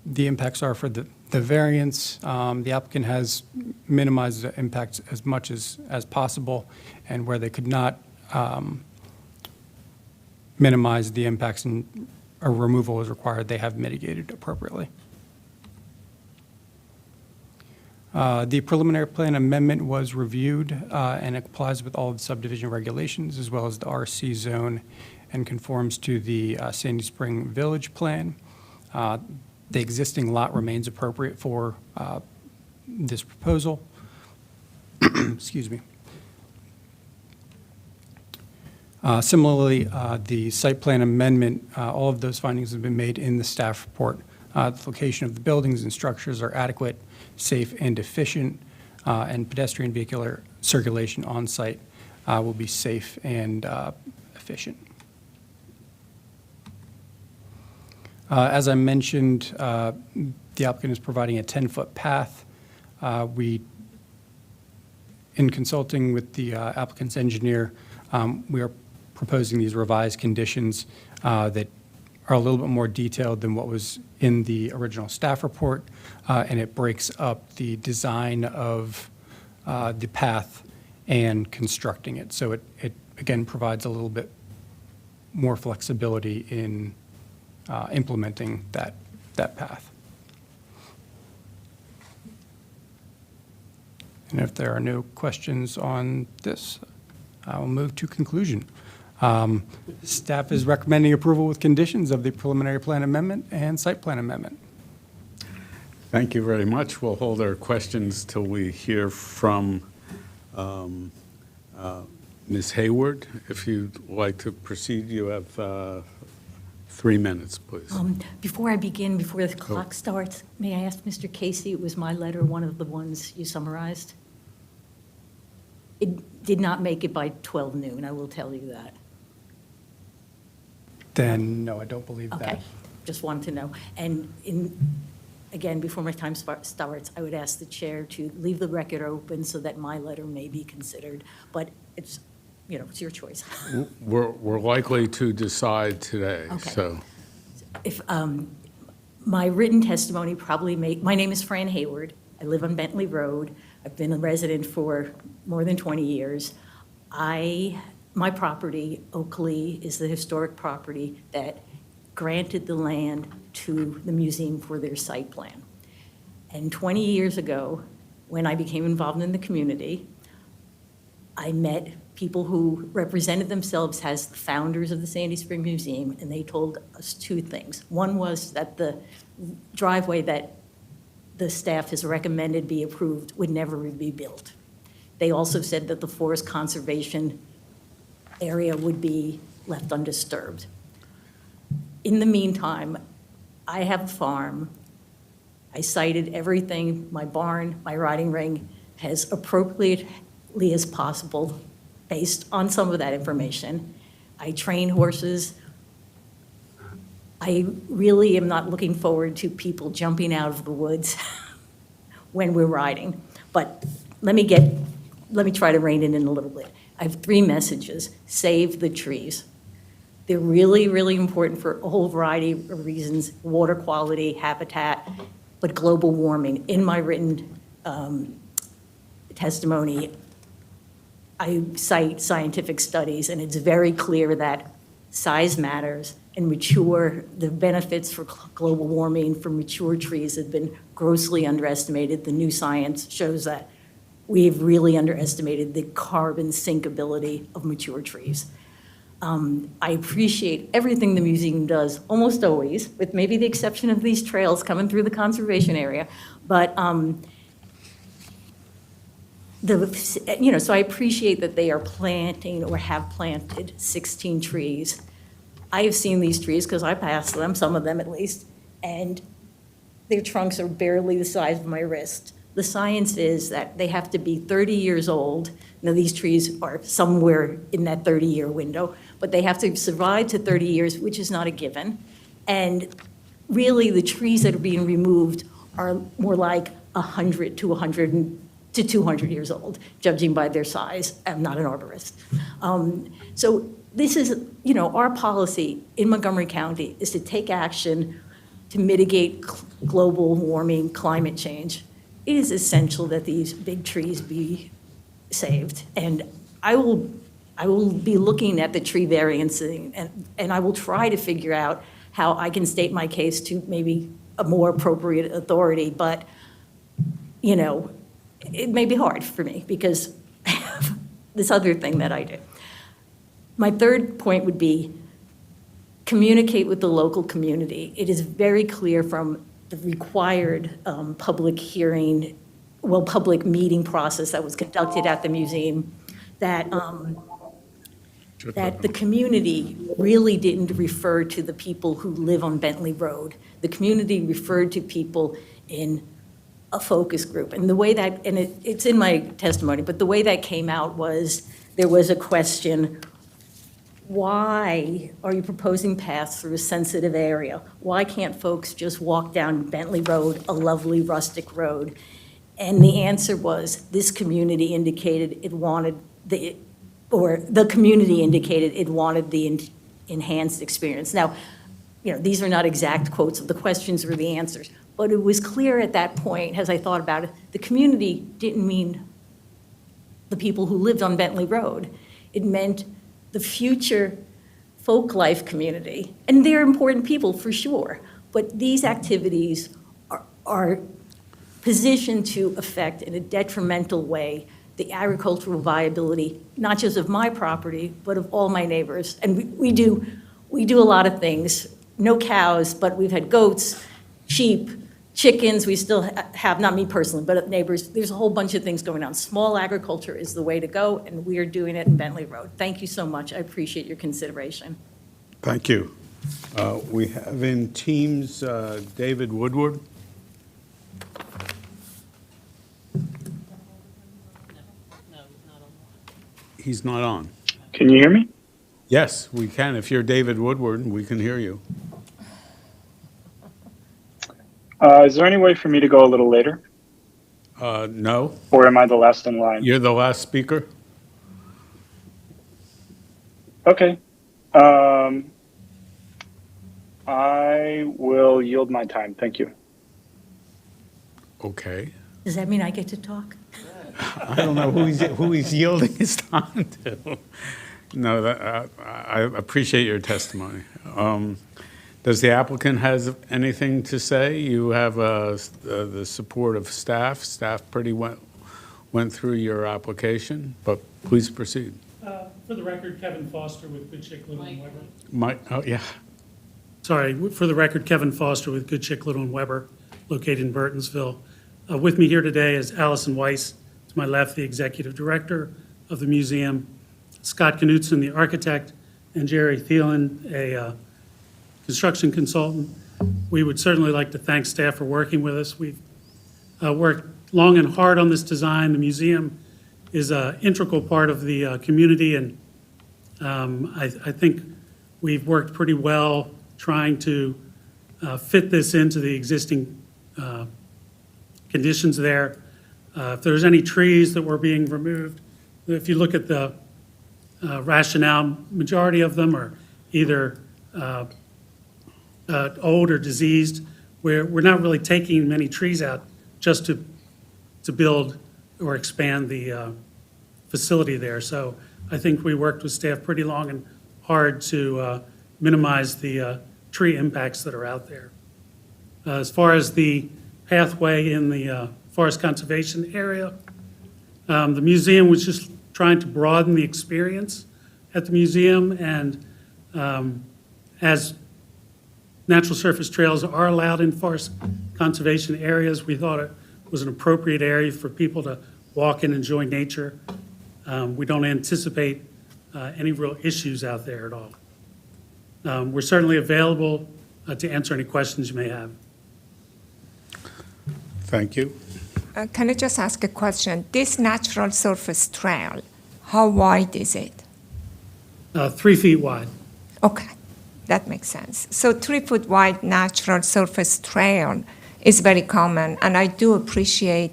impacts are for the variance, the applicant has minimized the impacts as much as possible, and where they could not minimize the impacts and a removal is required, they have mitigated appropriately. The preliminary plan amendment was reviewed, and it complies with all of the subdivision regulations as well as the RC zone and conforms to the Sandy Spring Village Plan. The existing lot remains appropriate for this proposal. Excuse me. Similarly, the site plan amendment, all of those findings have been made in the staff report. The location of the buildings and structures are adequate, safe, and efficient, and pedestrian vehicular circulation on site will be safe and efficient. As I mentioned, the applicant is providing a 10-foot path. In consulting with the applicant's engineer, we are proposing these revised conditions that are a little bit more detailed than what was in the original staff report, and it breaks up the design of the path and constructing it. So it again provides a little bit more flexibility in implementing that path. And if there are no questions on this, I will move to conclusion. Staff is recommending approval with conditions of the preliminary plan amendment and site plan amendment. Thank you very much. We'll hold our questions till we hear from Ms. Hayward. If you'd like to proceed, you have 3 minutes, please. Before I begin, before the clock starts, may I ask Mr. Casey, it was my letter, one of the ones you summarized? It did not make it by 12 noon, I will tell you that. Then, no, I don't believe Okay, that. just wanted to know. And again, before my time starts, I would ask the chair to leave the record open so that my letter may be considered, but it's, it's your choice. We're likely to decide today, Okay. so. If, my written testimony probably my name is Fran Hayward. I live on Bentley Road. I've been a resident for more than 20 years. My property, Oakley, is the historic property that granted the land to the museum for their site plan. And 20 years ago, when I became involved in the community, I met people who represented themselves as the founders of the Sandy Spring Museum, and they told us 2 things. One was that the driveway that the staff has recommended be approved would never be built. They also said that the forest conservation area would be left undisturbed. In the meantime, I have a farm. I cited everything, my barn, my riding ring, as appropriately as possible based on some of that information. I train horses. I really am not looking forward to people jumping out of the woods when we're riding. But let me try to rein it in a little bit. I have 3 messages. Save the trees. They're really, really important for a whole variety of reasons: water quality, habitat, but global warming. In my written testimony, I cite scientific studies, and it's very clear that size matters, and the benefits for global warming for mature trees have been grossly underestimated. The new science shows that we've really underestimated the carbon sink ability of mature trees. I appreciate everything the museum does, almost always, with maybe the exception of these trails coming through the conservation area. But so I appreciate that they are planting or have planted 16 trees. I have seen these trees because I pass them, some of them at least, and their trunks are barely the size of my wrist. The science is that they have to be 30 years old. Now, these trees are somewhere in that 30-year window, but they have to survive to 30 years, which is not a given. And really, the trees that are being removed are more like 100 to 200 years old, judging by their size. I'm not an arborist. So this is, our policy in Montgomery County is to take action to mitigate global warming, climate change. It is essential that these big trees be saved. And I will be looking at the tree variance, and I will try to figure out how I can state my case to maybe a more appropriate authority, but, it may be hard for me because I have this other thing that I do. My third point would be communicate with the local community. It is very clear from the required public meeting process that was conducted at the museum that the community really didn't refer to the people who live on Bentley Road. The community referred to people in a focus group. And the way that, and it's in my testimony, but the way that came out was there was a question, why are you proposing paths through a sensitive area? Why can't folks just walk down Bentley Road, a lovely rustic road? And the answer was this community indicated it wanted the community indicated it wanted the enhanced experience. Now, these are not exact quotes of the questions or the answers, but it was clear at that point, as I thought about it, the community didn't mean the people who lived on Bentley Road. It meant the future folk life community. And they're important people for sure, but these activities are positioned to affect in a detrimental way the agricultural viability, not just of my property, but of all my neighbors. And we do a lot of things. No cows, but we've had goats, sheep, chickens. We still have, not me personally, but neighbors. There's a whole bunch of things going on. Small agriculture is the way to go, and we are doing it in Bentley Road. Thank you so much. I appreciate your consideration. Thank you. We have in Teams David Woodward. He's not on. Can you hear me? Yes, we can. If you're David Woodward, we can hear you. Is there any way for me to go a little later? No. Or am I the last in line? You're the last speaker? Okay. I will yield my time. Thank you. Okay. Does that mean I get to talk? I don't know who he's yielding his time to. No, I appreciate your testimony. Does the applicant have anything to say? You have the support of staff. Staff pretty went through your application, but please proceed. For the record, Kevin Foster with Good Chick, Little and Weber. Mike, oh, yeah. Sorry, for the record, Kevin Foster with Good Chick, Little and Weber, located in Burtonsville. With me here today is Allison Weiss, to my left, the executive director of the museum, Scott Knutson, the architect, and Jerry Thielen, a construction consultant. We would certainly like to thank staff for working with us. We've worked long and hard on this design. The museum is an integral part of the community, and I think we've worked pretty well trying to fit this into the existing conditions there. If there's any trees that were being removed, if you look at the rationale, majority of them are either old or diseased. We're not really taking many trees out just to build or expand the facility there. So I think we worked with staff pretty long and hard to minimize the tree impacts that are out there. As far as the pathway in the forest conservation area, the museum was just trying to broaden the experience at the museum, and as natural surface trails are allowed in forest conservation areas, we thought it was an appropriate area for people to walk and enjoy nature. We don't anticipate any real issues out there at all. We're certainly available to answer any questions you may have. Thank you. Can I just ask a question? This natural surface trail, how wide is it? 3 feet wide. Okay, that makes sense. So 3-foot wide natural surface trail is very common, and I do appreciate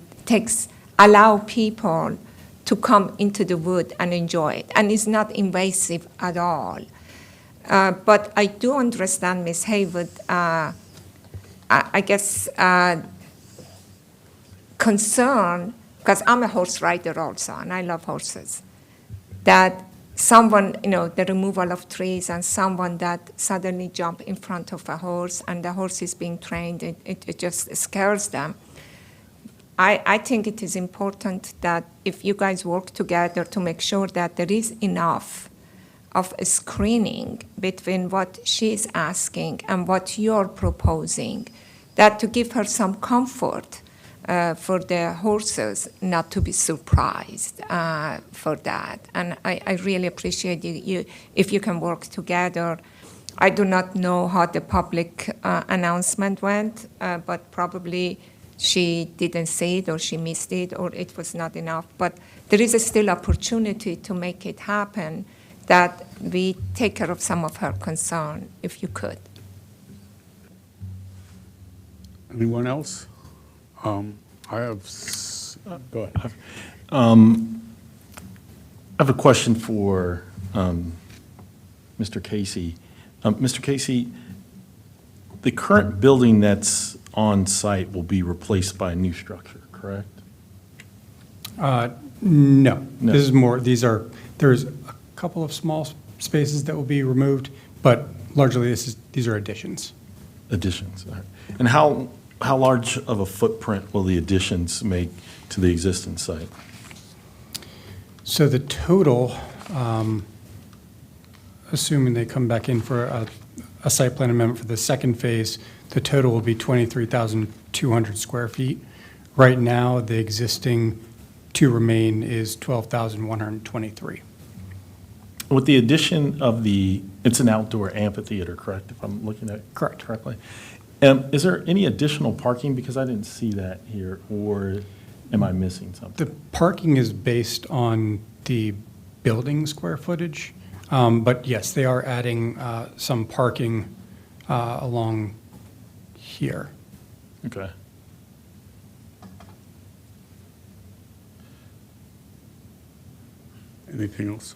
allow people to come into the wood and enjoy it, and it's not invasive at all. But I do understand Ms. Haywood, I guess, concern, because I'm a horse rider also, and I love horses, that someone, the removal of trees and someone that suddenly jump in front of a horse and the horse is being trained, it just scares them. I think it is important that if you guys work together to make sure that there is enough of a screening between what she's asking and what you're proposing, that to give her some comfort for the horses not to be surprised for that. And I really appreciate you if you can work together. I do not know how the public announcement went, but probably she didn't see it or she missed it or it was not enough. But there is still opportunity to make it happen, that we take care of some of her concern, if you could. Anyone else? I have, go ahead. I have a question for Mr. Casey. Mr. Casey, the current building that's on site will be replaced by a new structure, correct? No. This is more, there's a couple of small spaces that will be removed, but largely these are additions. Additions, all right. And how large of a footprint will the additions make to the existing site? So the total, assuming they come back in for a site plan amendment for the second phase, the total will be 23,200 square feet. Right now, the existing to remain is 12,123. With the addition of it's an outdoor amphitheater, correct, if I'm looking at it correctly? Is there any additional parking? Because I didn't see that here, or am I missing something? The parking is based on the building square footage, but yes, they are adding some parking along here. Okay. Anything else?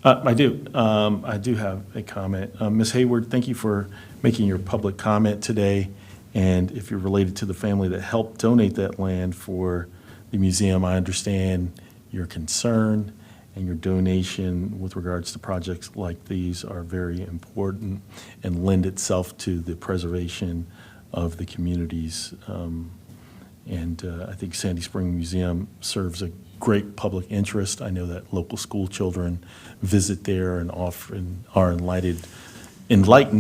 I do. I do have a comment. Ms. Hayward, thank you for making your public comment today. And if you're related to the family that helped donate that land for the museum, I understand your concern and your donation with regards to projects like these are very important and lend itself to the preservation of the communities. I think Sandy Spring Museum serves a great public interest. I know that local school children visit there and often are enlightened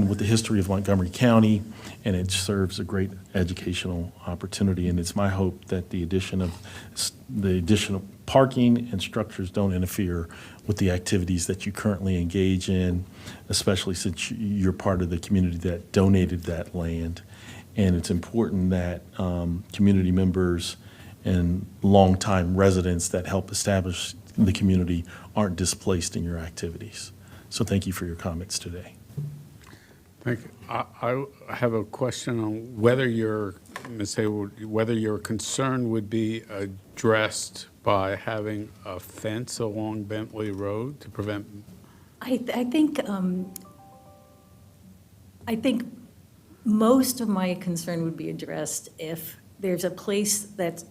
with the history of Montgomery County, and it serves a great educational opportunity. And it's my hope that the addition of parking and structures don't interfere with the activities that you currently engage in, especially since you're part of the community that donated that land. And it's important that community members and longtime residents that help establish the community aren't displaced in your activities. So thank you for your comments today. Thank you. I have a question on whether Ms. Hayward, whether your concern would be addressed by having a fence along Bentley Road to prevent. I think most of my concern would be addressed if there's a place that's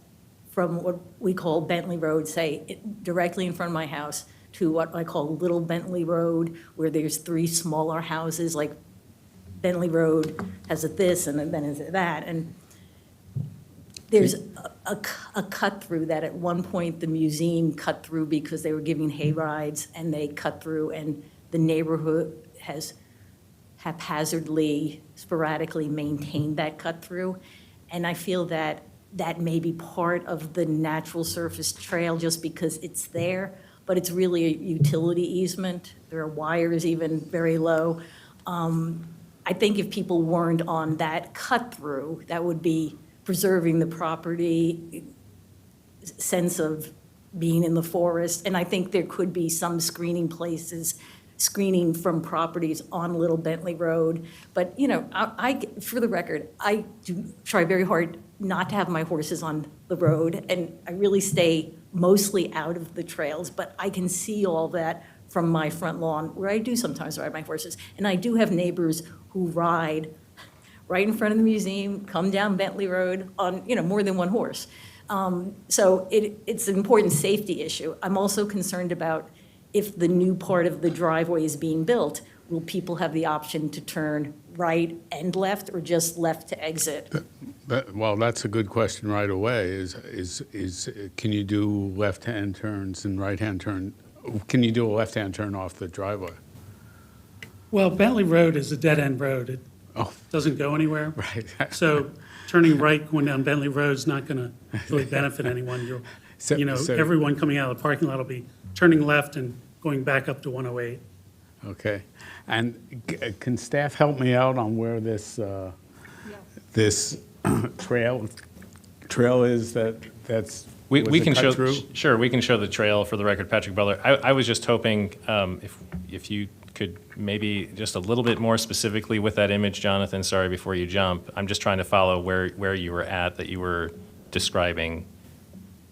from what we call Bentley Road, say, directly in front of my house, to what I call Little Bentley Road, where there's 3 smaller houses, like Bentley Road has a this and then is that. And there's a cut through that at one point the museum cut through because they were giving hay rides, and they cut through, and the neighborhood has haphazardly, sporadically maintained that cut through. And I feel that that may be part of the natural surface trail just because it's there, but it's really a utility easement. There are wires even very low. I think if people weren't on that cut through, that would be preserving the property, sense of being in the forest. And I think there could be some screening places screening from properties on Little Bentley Road. But, you know, for the record, I do try very hard not to have my horses on the road, and I really stay mostly out of the trails, but I can see all that from my front lawn, where I do sometimes ride my horses. And I do have neighbors who ride right in front of the museum, come down Bentley Road on, you know, more than one horse. So it's an important safety issue. I'm also concerned about if the new part of the driveway is being built, will people have the option to turn right and left, or just left to exit? Well, that's a good question right away, can you do left-hand turns and right-hand turn? Can you do a left-hand turn off the driveway? Well, Bentley Road is a dead-end road. It doesn't go anywhere. Right. So turning right going down Bentley Road is not going to really benefit anyone. So- Everyone coming out of the parking lot will be turning left and going back up to 108. Okay. And can staff help me out on where this trail is that's We was it can cut show, through? sure, we can show the trail for the record, Patrick Butler. I was just hoping if you could maybe just a little bit more specifically with that image, Jonathan, sorry, before you jump. I'm just trying to follow where you were at, that you were describing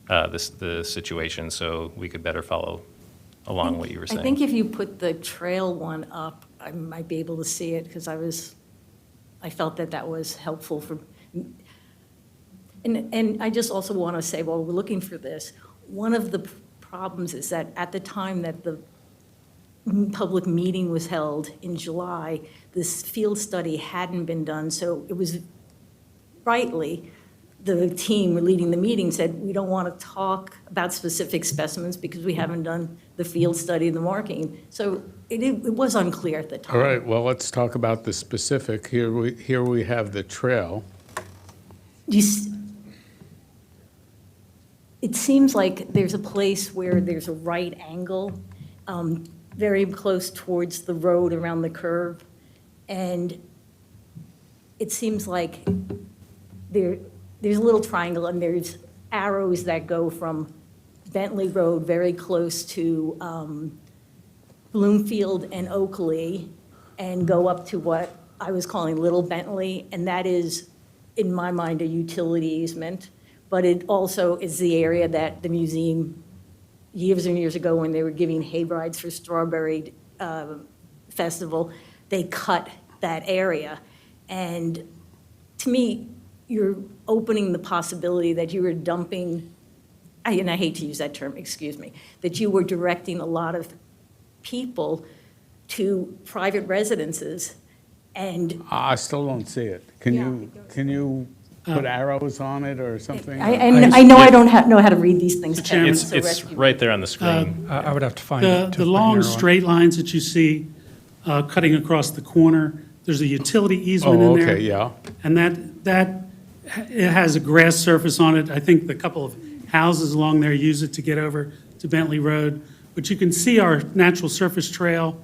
the situation, so we could better follow along what you were saying. I think if you put the trail one up, I might be able to see it, because I felt that was helpful for, and I just also want to say, while we're looking for this, one of the problems is that at the time that the public meeting was held in July, this field study hadn't been done, so it was rightly, the team leading the meeting said, we don't want to talk about specific specimens because we haven't done the field study, the marking. So it was unclear at the time. All right, well, let's talk about the specific. Here we have the trail. It seems like there's a place where there's a right angle, very close towards the road around the curve. And it seems like there's a little triangle, and there's arrows that go from Bentley Road very close to Bloomfield and Oakley, and go up to what I was calling Little Bentley, and that is, in my mind, a utility easement. But it also is the area that the museum, years and years ago, when they were giving hay rides for Strawberry Festival, they cut that area. And to me, you're opening the possibility that you were dumping, and I hate to use that term, excuse me, that you were directing a lot of people to private residences, and I still don't see it. Can you put arrows on it or something? I know I don't know how to read these things. Chairman, so It's rescue me. right there on the screen. I would have to find it. to The put an long arrow on. straight lines that you see cutting across the corner, there's a utility easement in there. Okay, yeah. And it has a grass surface on it. I think the couple of houses along there use it to get over to Bentley Road. But you can see our natural surface trail.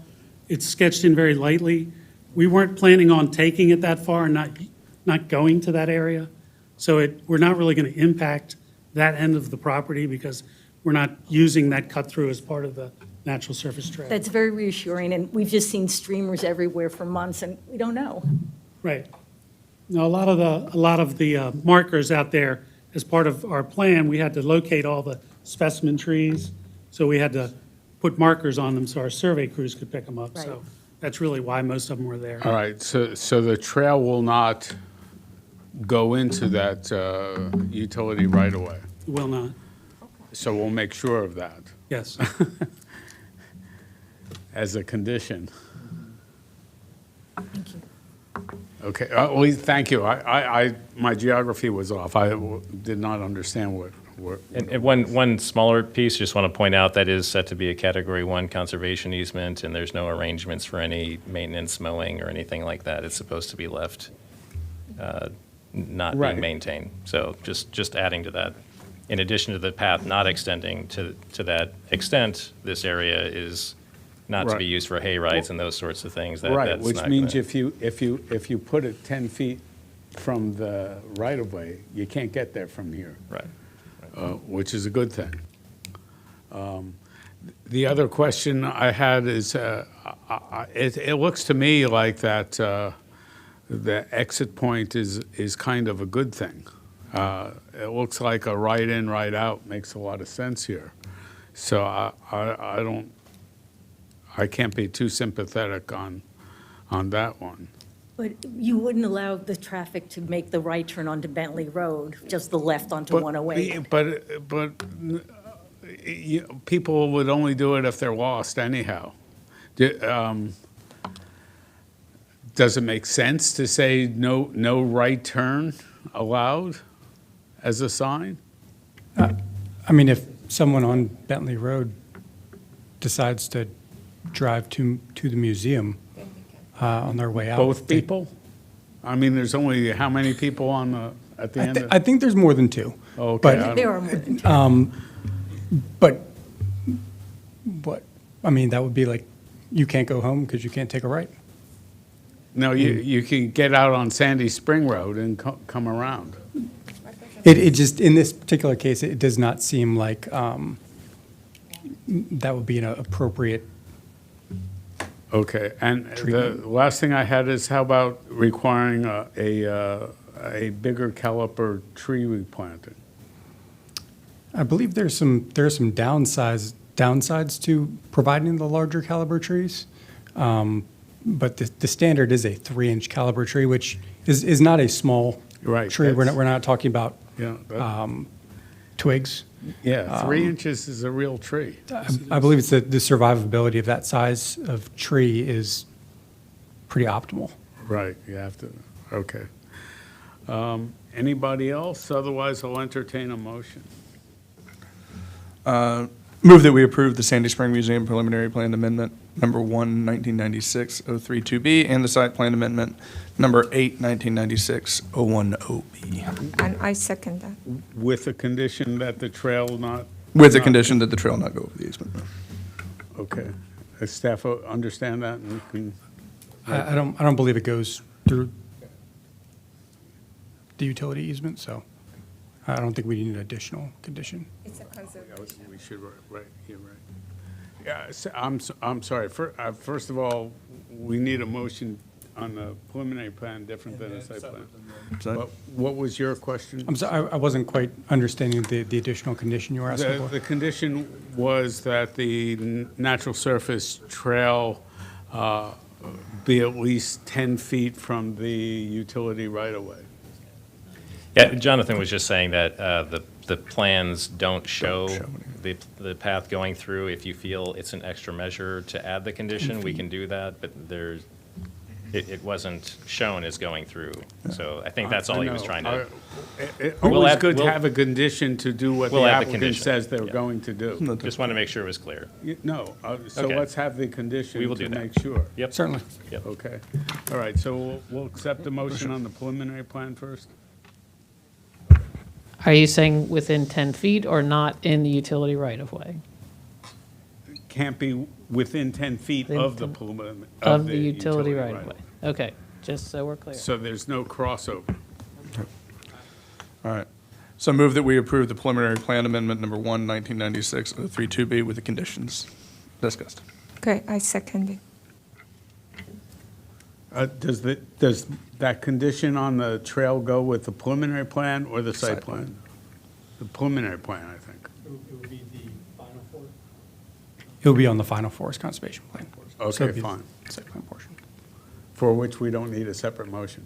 It's sketched in very lightly. We weren't planning on taking it that far and not going to that area. So we're not really going to impact that end of the property because we're not using that cut through as part of the natural surface trail. That's very reassuring, and we've just seen streamers everywhere for months, and we don't know. Right. Now, a lot of the markers out there, as part of our plan, we had to locate all the specimen trees, so we had to put markers on them so our survey crews could pick them up. Right. So that's really why most of them were there. All right, so the trail will not go into that utility right away. Will not, So we'll make sure of that yes. as a condition. Okay, well, thank you. My geography was off. I did not understand what. And one smaller piece, just want to point out, that is set to be a Category 1 conservation easement, and there's no arrangements for any maintenance, mowing, or anything like that. It's supposed to be left not Right. being maintained. So just adding to that. In addition to the path not extending to that extent, this area is not to be Right. used for hay rides and those sorts of things. Right, That's which not means gonna- if you put it 10 feet from the right-of-way, you can't get there from here. Right. Which is a good thing. The other question I had is, it looks to me like that the exit point is kind of a good thing. It looks like a right in, right out makes a lot of sense here. So I can't be too sympathetic on that one. But you wouldn't allow the traffic to make the right turn onto Bentley Road, just the left onto 108. But people would only do it if they're lost anyhow. Does it make sense to say no right turn allowed as a sign? I mean, if someone on Bentley Road decides to drive to the museum on their way out. Both people? I mean, there's only how many people at the end? I think there's more than two. Okay. But, There are more than two. but what, I mean, that would be like, you can't go home because you can't take a right. No, you can get out on Sandy Spring Road and come around. It just, in this particular case, it does not seem like that would be an appropriate. Okay, and the last thing I had is how about requiring a bigger caliper tree replanting? I believe there are some downsides to providing the larger caliber trees. But the standard is a 3-inch caliber tree, which is not a small tree. We're not talking about twigs. Yeah, 3 inches is a real tree. I believe it's the survivability of that size of tree is pretty optimal. Right, you have to, okay. Anybody else? Otherwise, I'll entertain a motion. Move that we approve the Sandy Spring Museum Preliminary Plan Amendment number 1, 1996-032B, and the Site Plan Amendment number 8, 1996-010B. And I second that. With the condition that the trail not? With the condition that the trail not go over the easement. Okay. Does staff understand that? And can- I don't believe it goes through the utility easement, so I don't think we need an additional condition. It's a conservation. We should, right, you're right. Yeah, I'm sorry. First of all, we need a motion on the preliminary plan different than a site plan. What was your question? I'm sorry, I wasn't quite understanding the additional condition you were asking for. The condition was that the natural surface trail be at least 10 feet from the utility right-of-way. Yeah, Jonathan was just saying that the plans don't show the path going through. If you feel it's an extra measure to add the condition, we can do that, but it wasn't shown as going through. So I think that's all he was trying to. It's always good to have a condition to do what the We'll add the applicant condition. says they're going to do. Just want to make sure it was clear. No, so Okay. let's have the condition We will to do that. make sure. Yep. Certainly. Yep. Okay. All right, so we'll accept the motion on the preliminary plan first? Are you saying within 10 feet or not in the utility right-of-way? Can't be within 10 feet of the preliminary. Of the utility right-of-way? Okay, just so we're clear. So there's no crossover. All right. So move that we approve the preliminary plan amendment number 1, 1996-032B with the conditions discussed. Okay, I second it. Does that condition on the trail go with the preliminary plan or the site plan? The preliminary plan, I think. It'll be on the final forest conservation plan. So Okay, it'll be fine. the Site plan portion. For which we don't need a separate motion.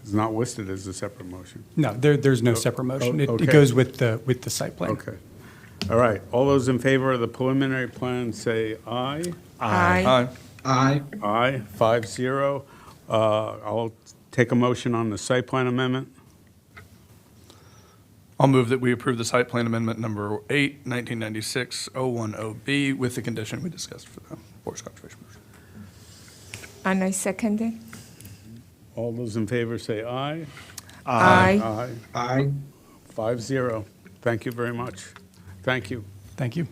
It's not listed as a separate motion. No, there's no separate motion. It okay. goes with the site plan. Okay. All right. All those in favor of the preliminary plan say aye. Aye. Aye. Aye, 5-0. I'll take a motion on the site plan amendment. I'll move that we approve the site plan amendment number 8, 1996-010B with the condition we discussed for the forest conservation motion. And I second it. All those in favor say aye. Aye. Aye. Aye. 5-0. Thank you very much. Thank you. Thank you.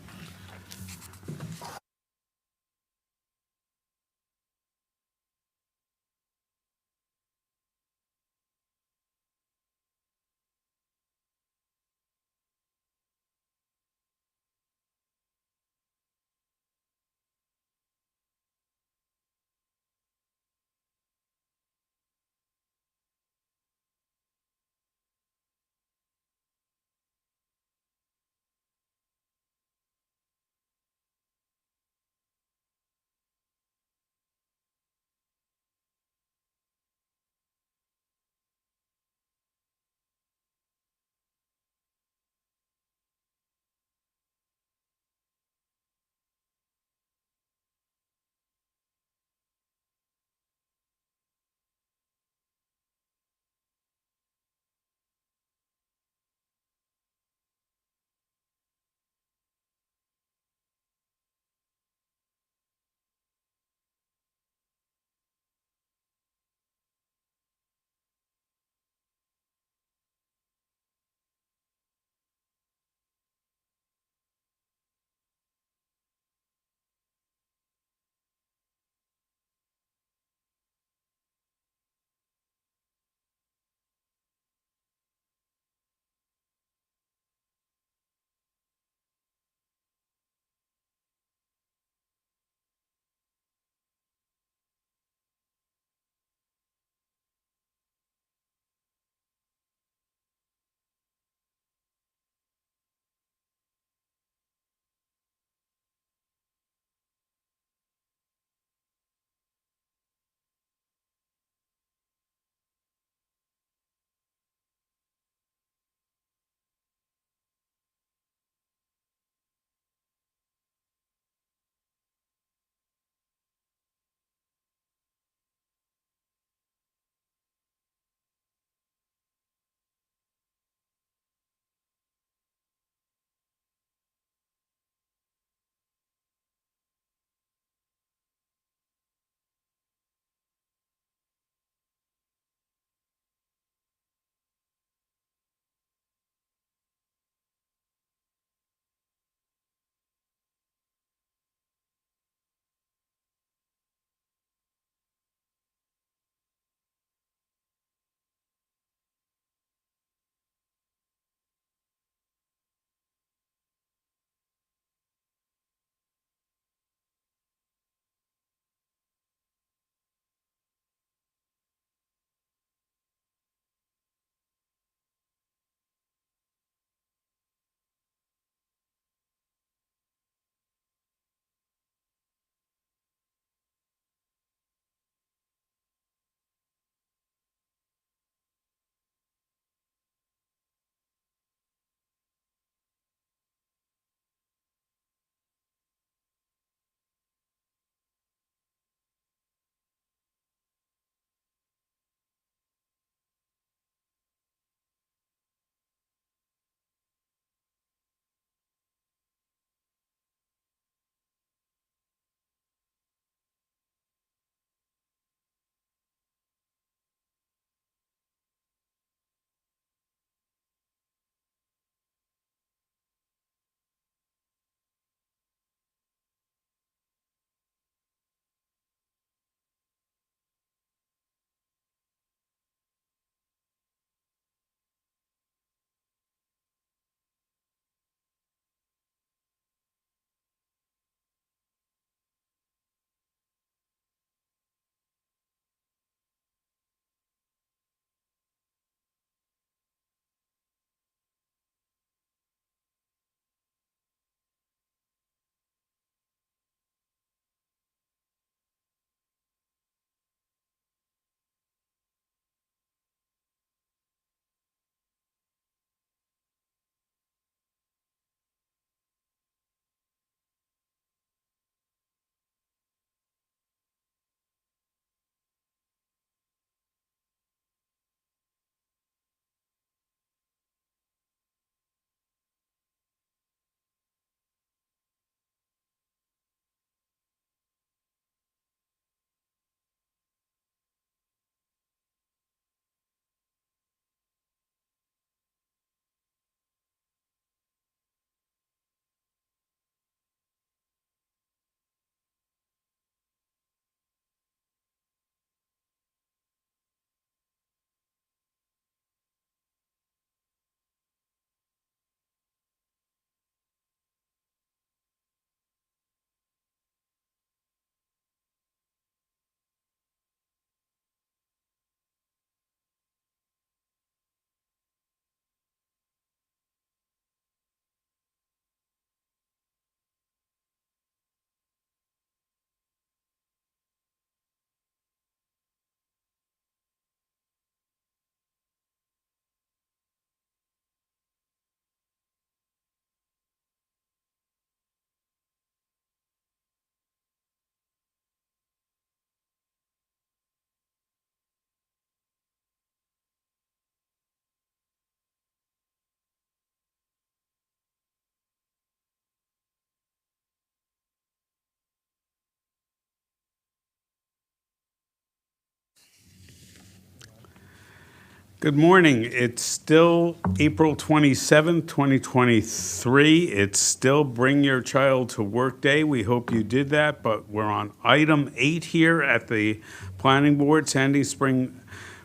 Good morning. It's still April 27th, 2023. It's still Bring Your Child to Work Day. We hope you did that, but we're on item 8 here at the Planning Board, Sandy Spring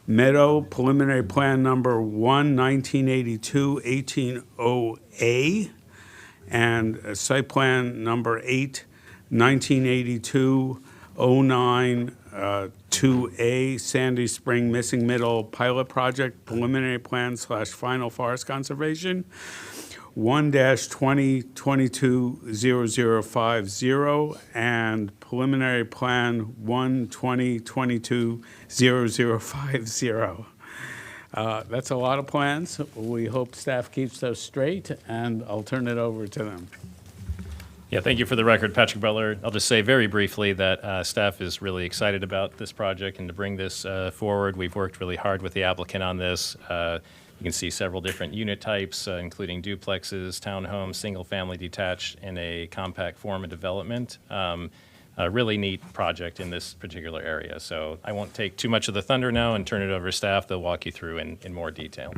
Meadow, preliminary plan number 1, 1982, 18-0A, and site plan number 8, 1982, 09, 2A, Sandy Spring Missing Middle Pilot Project, preliminary plan / final forest conservation, 1-2022-0050, and preliminary plan 1-2022-0050. That's a lot of plans. We hope staff keeps those straight, and I'll turn it over to them. Yeah, thank you for the record, Patrick Butler. I'll just say very briefly that staff is really excited about this project and to bring this forward. We've worked really hard with the applicant on this. You can see several different unit types, including duplexes, townhomes, single-family detached, and a compact form of development. A really neat project in this particular area. So I won't take too much of the thunder now and turn it over to staff. They'll walk you through in more detail.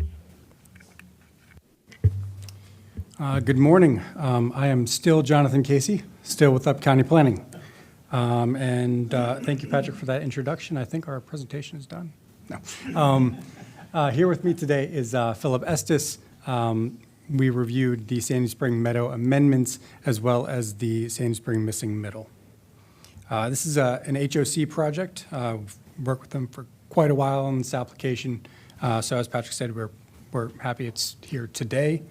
Good morning. I am still Jonathan Casey, still with Up County Planning. Thank you, Patrick, for that introduction. I think our presentation is done. No. Here with me today is Philip Estes. We reviewed the Sandy Spring Meadow amendments as well as the Sandy Spring Missing Middle. This is an HOC project. We've worked with them for quite a while on this application. So as Patrick said, we're happy it's here today.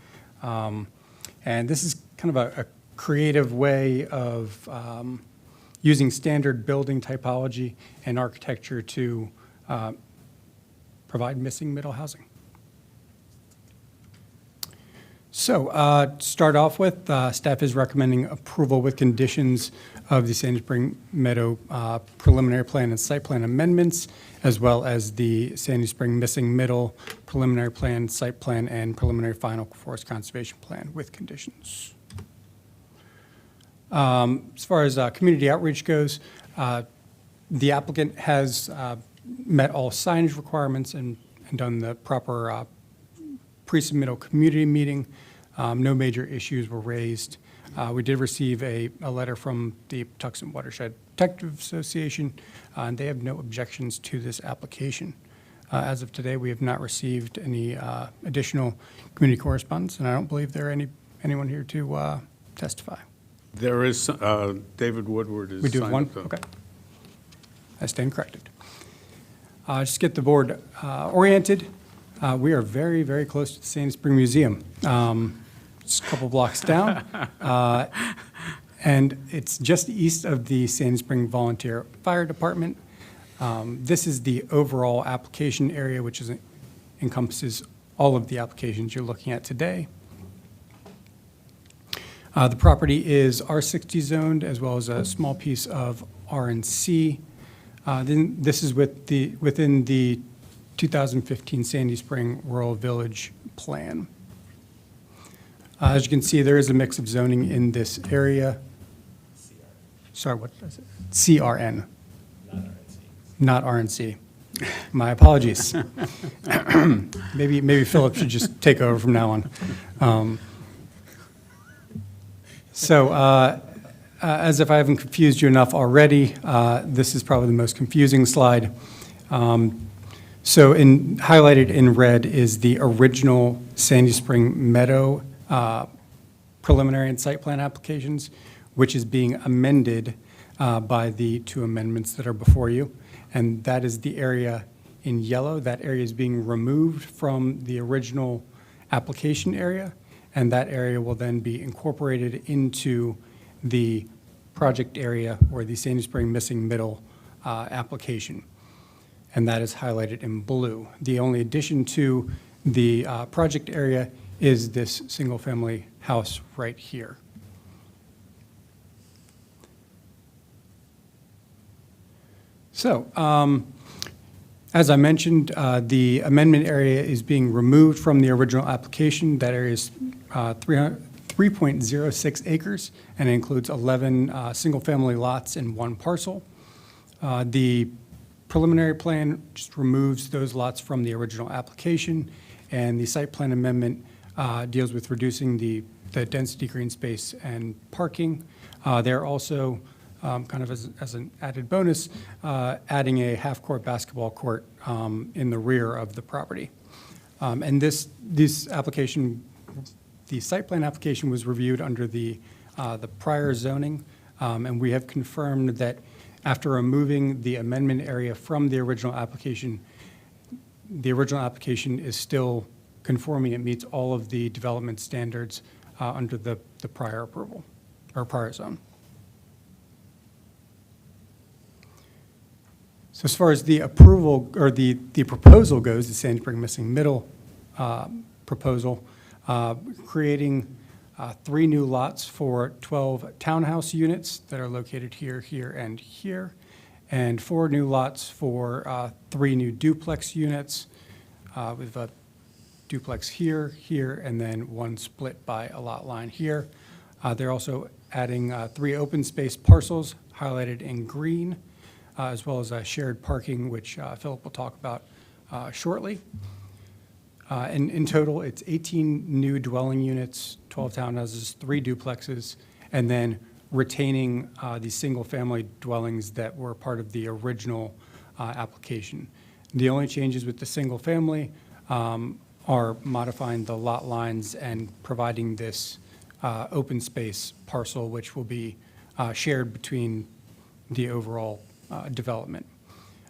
And this is kind of a creative way of using standard building typology and architecture to provide missing middle housing. So to start off with, staff is recommending approval with conditions of the Sandy Spring Meadow preliminary plan and site plan amendments, as well as the Sandy Spring Missing Middle preliminary plan, site plan, and preliminary final forest conservation plan with conditions. As far as community outreach goes, the applicant has met all signage requirements and done the proper pre-submittal community meeting. No major issues were raised. We did receive a letter from the Patuxent Watershed Protective Association, and they have no objections to this application. As of today, we have not received any additional community correspondence, and I don't believe there are anyone here to testify. There is, David Woodward is We do have signed one? up, though. Okay. I stand corrected. Just get the board oriented. We are very, very close to the Sandy Spring Museum. It's a couple blocks down. And it's just east of the Sandy Spring Volunteer Fire Department. This is the overall application area, which encompasses all of the applications you're looking at today. The property is R60 zoned, as well as a small piece of RNC. Then this is within the 2015 Sandy Spring Rural Village Plan. As you can see, there is a mix of zoning in this area. Sorry, what is it? CRN. Not RNC. My apologies. Maybe Philip should just take over from now on. As if I haven't confused you enough already, this is probably the most confusing slide. Highlighted in red is the original Sandy Spring Meadow preliminary and site plan applications, which is being amended by the two amendments that are before you. And that is the area in yellow. That area is being removed from the original application area, and that area will then be incorporated into the project area or the Sandy Spring Missing Middle application. And that is highlighted in blue. The only addition to the project area is this single-family house right here. So, as I mentioned, the amendment area is being removed from the original application. That area is 3.06 acres and includes 11 single-family lots in one parcel. The preliminary plan just removes those lots from the original application, and the site plan amendment deals with reducing the density, green space, and parking. They're also, kind of as an added bonus, adding a half-court basketball court in the rear of the property. And this application, the site plan application was reviewed under the prior zoning, and we have confirmed that after removing the amendment area from the original application is still conforming. It meets all of the development standards under the prior approval, or prior zone. So as far as the approval, or the proposal goes, the Sandy Spring Missing Middle proposal, creating 3 new lots for 12 townhouse units that are located here, here, and here, and 4 new lots for 3 new duplex units with a duplex here, here, and then 1 split by a lot line here. They're also adding 3 open space parcels highlighted in green, as well as shared parking, which Philip will talk about shortly. And in total, it's 18 new dwelling units, 12 townhouses, 3 duplexes, and then retaining the single-family dwellings that were part of the original application. The only changes with the single-family are modifying the lot lines and providing this open space parcel, which will be shared between the overall development.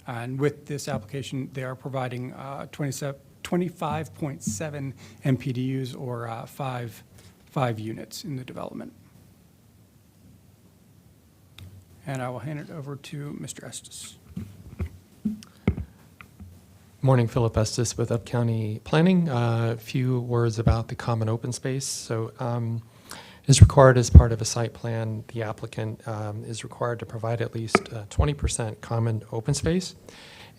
And with this application, they are providing 25.7 MPDUs, or 5 units in the development. And I will hand it over to Mr. Estes. Morning, Philip Estes with Up County Planning. A few words about the common open space. So is required as part of a site plan, the applicant is required to provide at least 20% common open space.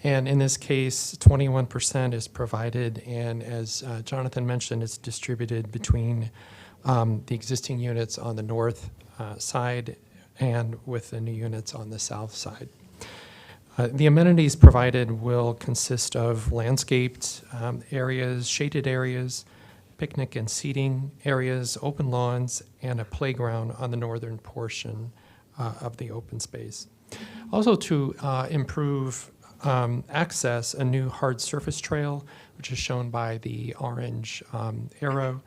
And in this case, 21% is provided, and as Jonathan mentioned, it's distributed between the existing units on the north side and with the new units on the south side. The amenities provided will consist of landscaped areas, shaded areas, picnic and seating areas, open lawns, and a playground on the northern portion of the open space. Also, to improve access, a new hard surface trail, which is shown by the orange arrow,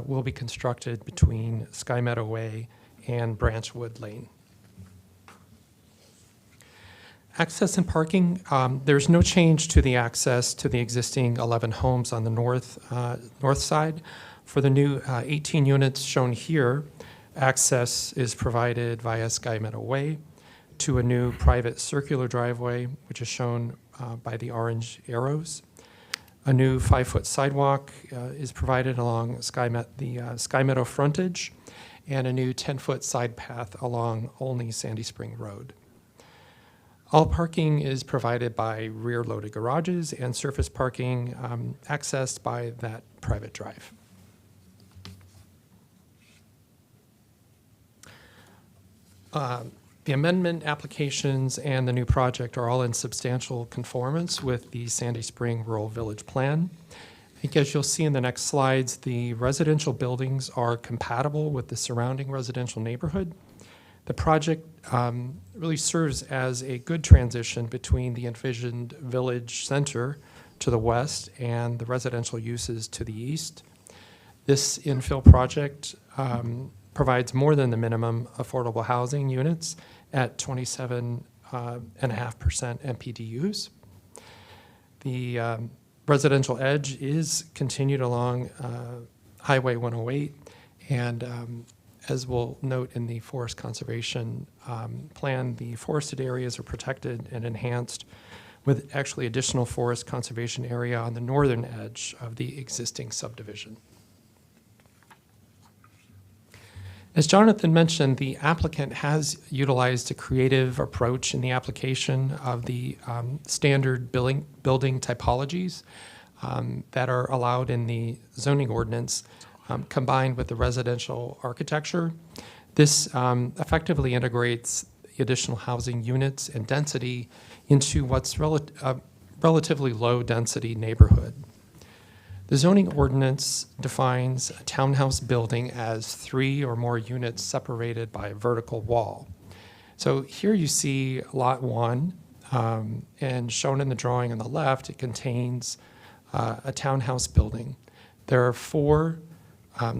will be constructed between Sky Meadow Way and Branchwood Lane. Access and parking, there's no change to the access to the existing 11 homes on the north side. For the new 18 units shown here, access is provided via Sky Meadow Way to a new private circular driveway, which is shown by the orange arrows. A new 5-foot sidewalk is provided along the Sky Meadow frontage, and a new 10-foot side path along Olney Sandy Spring Road. All parking is provided by rear-loaded garages and surface parking accessed by that private drive. The amendment applications and the new project are all in substantial conformance with the Sandy Spring Rural Village Plan. I think as you'll see in the next slides, the residential buildings are compatible with the surrounding residential neighborhood. The project really serves as a good transition between the envisioned village center to the west and the residential uses to the east. This infill project provides more than the minimum affordable housing units at 27.5% MPDUs. The residential edge is continued along Highway 108, and as we'll note in the forest conservation plan, the forested areas are protected and enhanced with actually additional forest conservation area on the northern edge of the existing subdivision. As Jonathan mentioned, the applicant has utilized a creative approach in the application of the standard building typologies that are allowed in the zoning ordinance, combined with the residential architecture. This effectively integrates the additional housing units and density into what's relatively low-density neighborhood. The zoning ordinance defines a townhouse building as 3 or more units separated by a vertical wall. So here you see Lot 1, and shown in the drawing on the left, it contains a townhouse building. There are 4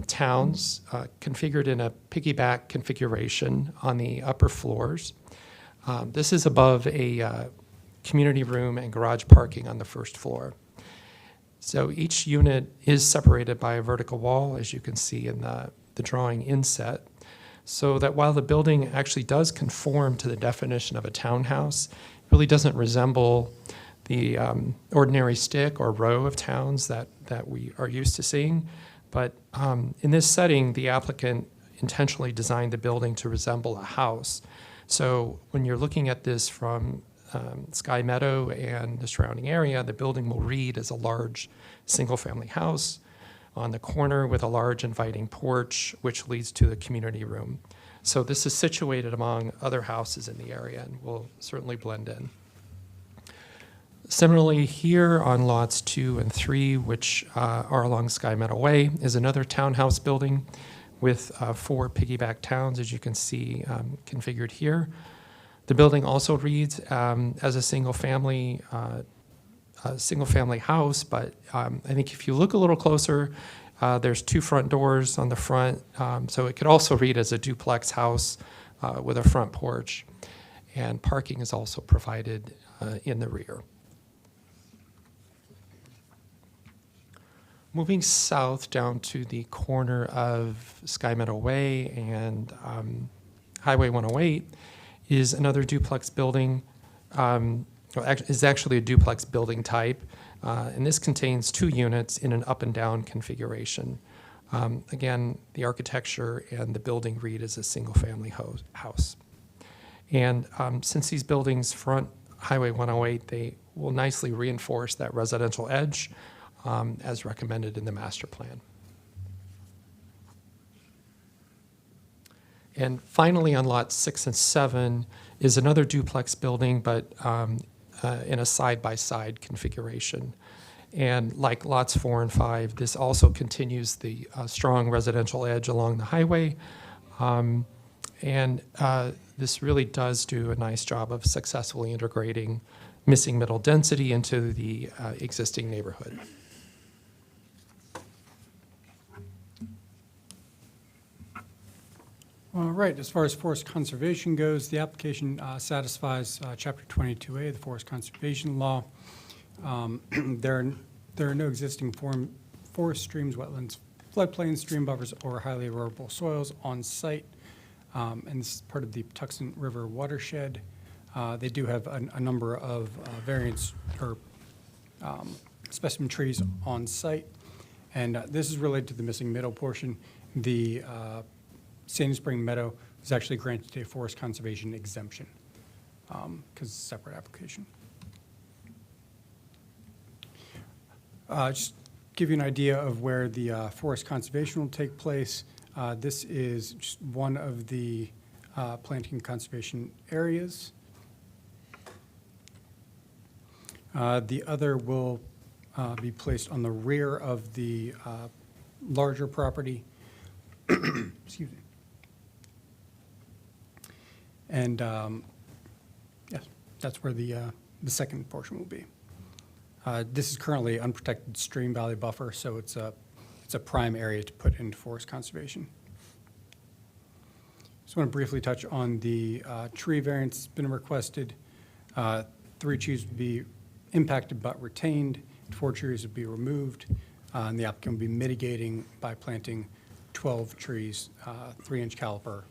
towns configured in a piggyback configuration on the upper floors. This is above a community room and garage parking on the first floor. So each unit is separated by a vertical wall, as you can see in the drawing inset, so that while the building actually does conform to the definition of a townhouse, it really doesn't resemble the ordinary stick or row of towns that we are used to seeing. But in this setting, the applicant intentionally designed the building to resemble a house. So when you're looking at this from Sky Meadow and the surrounding area, the building will read as a large single-family house on the corner with a large inviting porch, which leads to the community room. So this is situated among other houses in the area and will certainly blend in. Similarly, here on lots 2 and 3, which are along Sky Meadow Way, is another townhouse building with 4 piggyback towns, as you can see configured here. The building also reads as a single-family house, but I think if you look a little closer, there's 2 front doors on the front, so it could also read as a duplex house with a front porch, and parking is also provided in the rear. Moving south down to the corner of Sky Meadow Way and Highway 108 is another duplex building. Is actually a duplex building type, and this contains 2 units in an up and down configuration. Again, the architecture and the building read as a single-family house. And since these buildings front Highway 108, they will nicely reinforce that residential edge as recommended in the master plan. And finally, on lots 6 and 7 is another duplex building, but in a side-by-side configuration. And like lots 4 and 5, this also continues the strong residential edge along the highway. This really does do a nice job of successfully integrating missing middle density into the existing neighborhood. All right, as far as forest conservation goes, the application satisfies Chapter 22A, the Forest Conservation Law. There are no existing forest, streams, wetlands, floodplains, stream buffers, or highly erodible soils on site, and this is part of the Patuxent River watershed. They do have a number of variants or specimen trees on site, and this is related to the missing middle portion. The Sandy Spring Meadow is actually granted a forest conservation exemption because it's a separate application. Just give you an idea of where the forest conservation will take place. This is just one of the planting conservation areas. The other will be placed on the rear of the larger property. Excuse me. And yes, that's where the second portion will be. This is currently unprotected stream valley buffer, so it's a prime area to put into forest conservation. Just want to briefly touch on the tree variance that's been requested. 3 trees would be impacted but retained, 4 trees would be removed, and the applicant will be mitigating by planting 12 trees, 3-inch caliper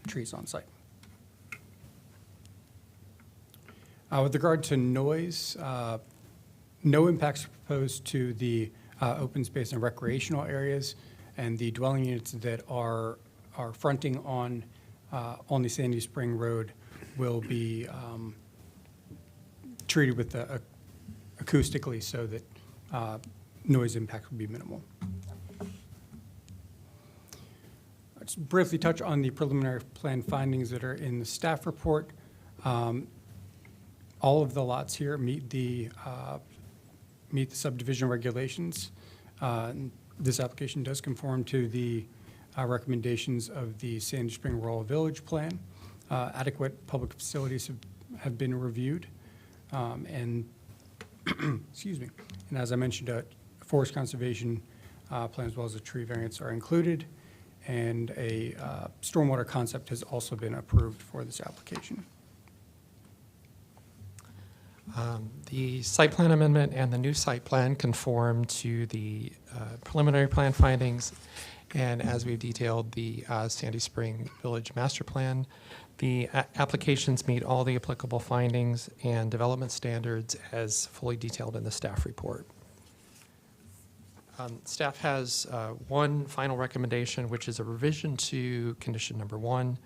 trees on site. With regard to noise, no impacts are proposed to the open space and recreational areas, and the dwelling units that are fronting on the Sandy Spring Road will be treated with acoustically so that noise impact will be minimal. I'll just briefly touch on the preliminary plan findings that are in the staff report. all of the lots here meet the subdivision regulations. This application does conform to the recommendations of the Sandy Spring Rural Village Plan. Adequate public facilities have been reviewed, and excuse me. And as I mentioned, forest conservation plan as well as a tree variance are included, and a stormwater concept has also been approved for this application. The site plan amendment and the new site plan conform to the preliminary plan findings, and as we've detailed, the Sandy Spring Village Master Plan. The applications meet all the applicable findings and development standards as fully detailed in the staff report. Staff has one final recommendation, which is a revision to condition number 1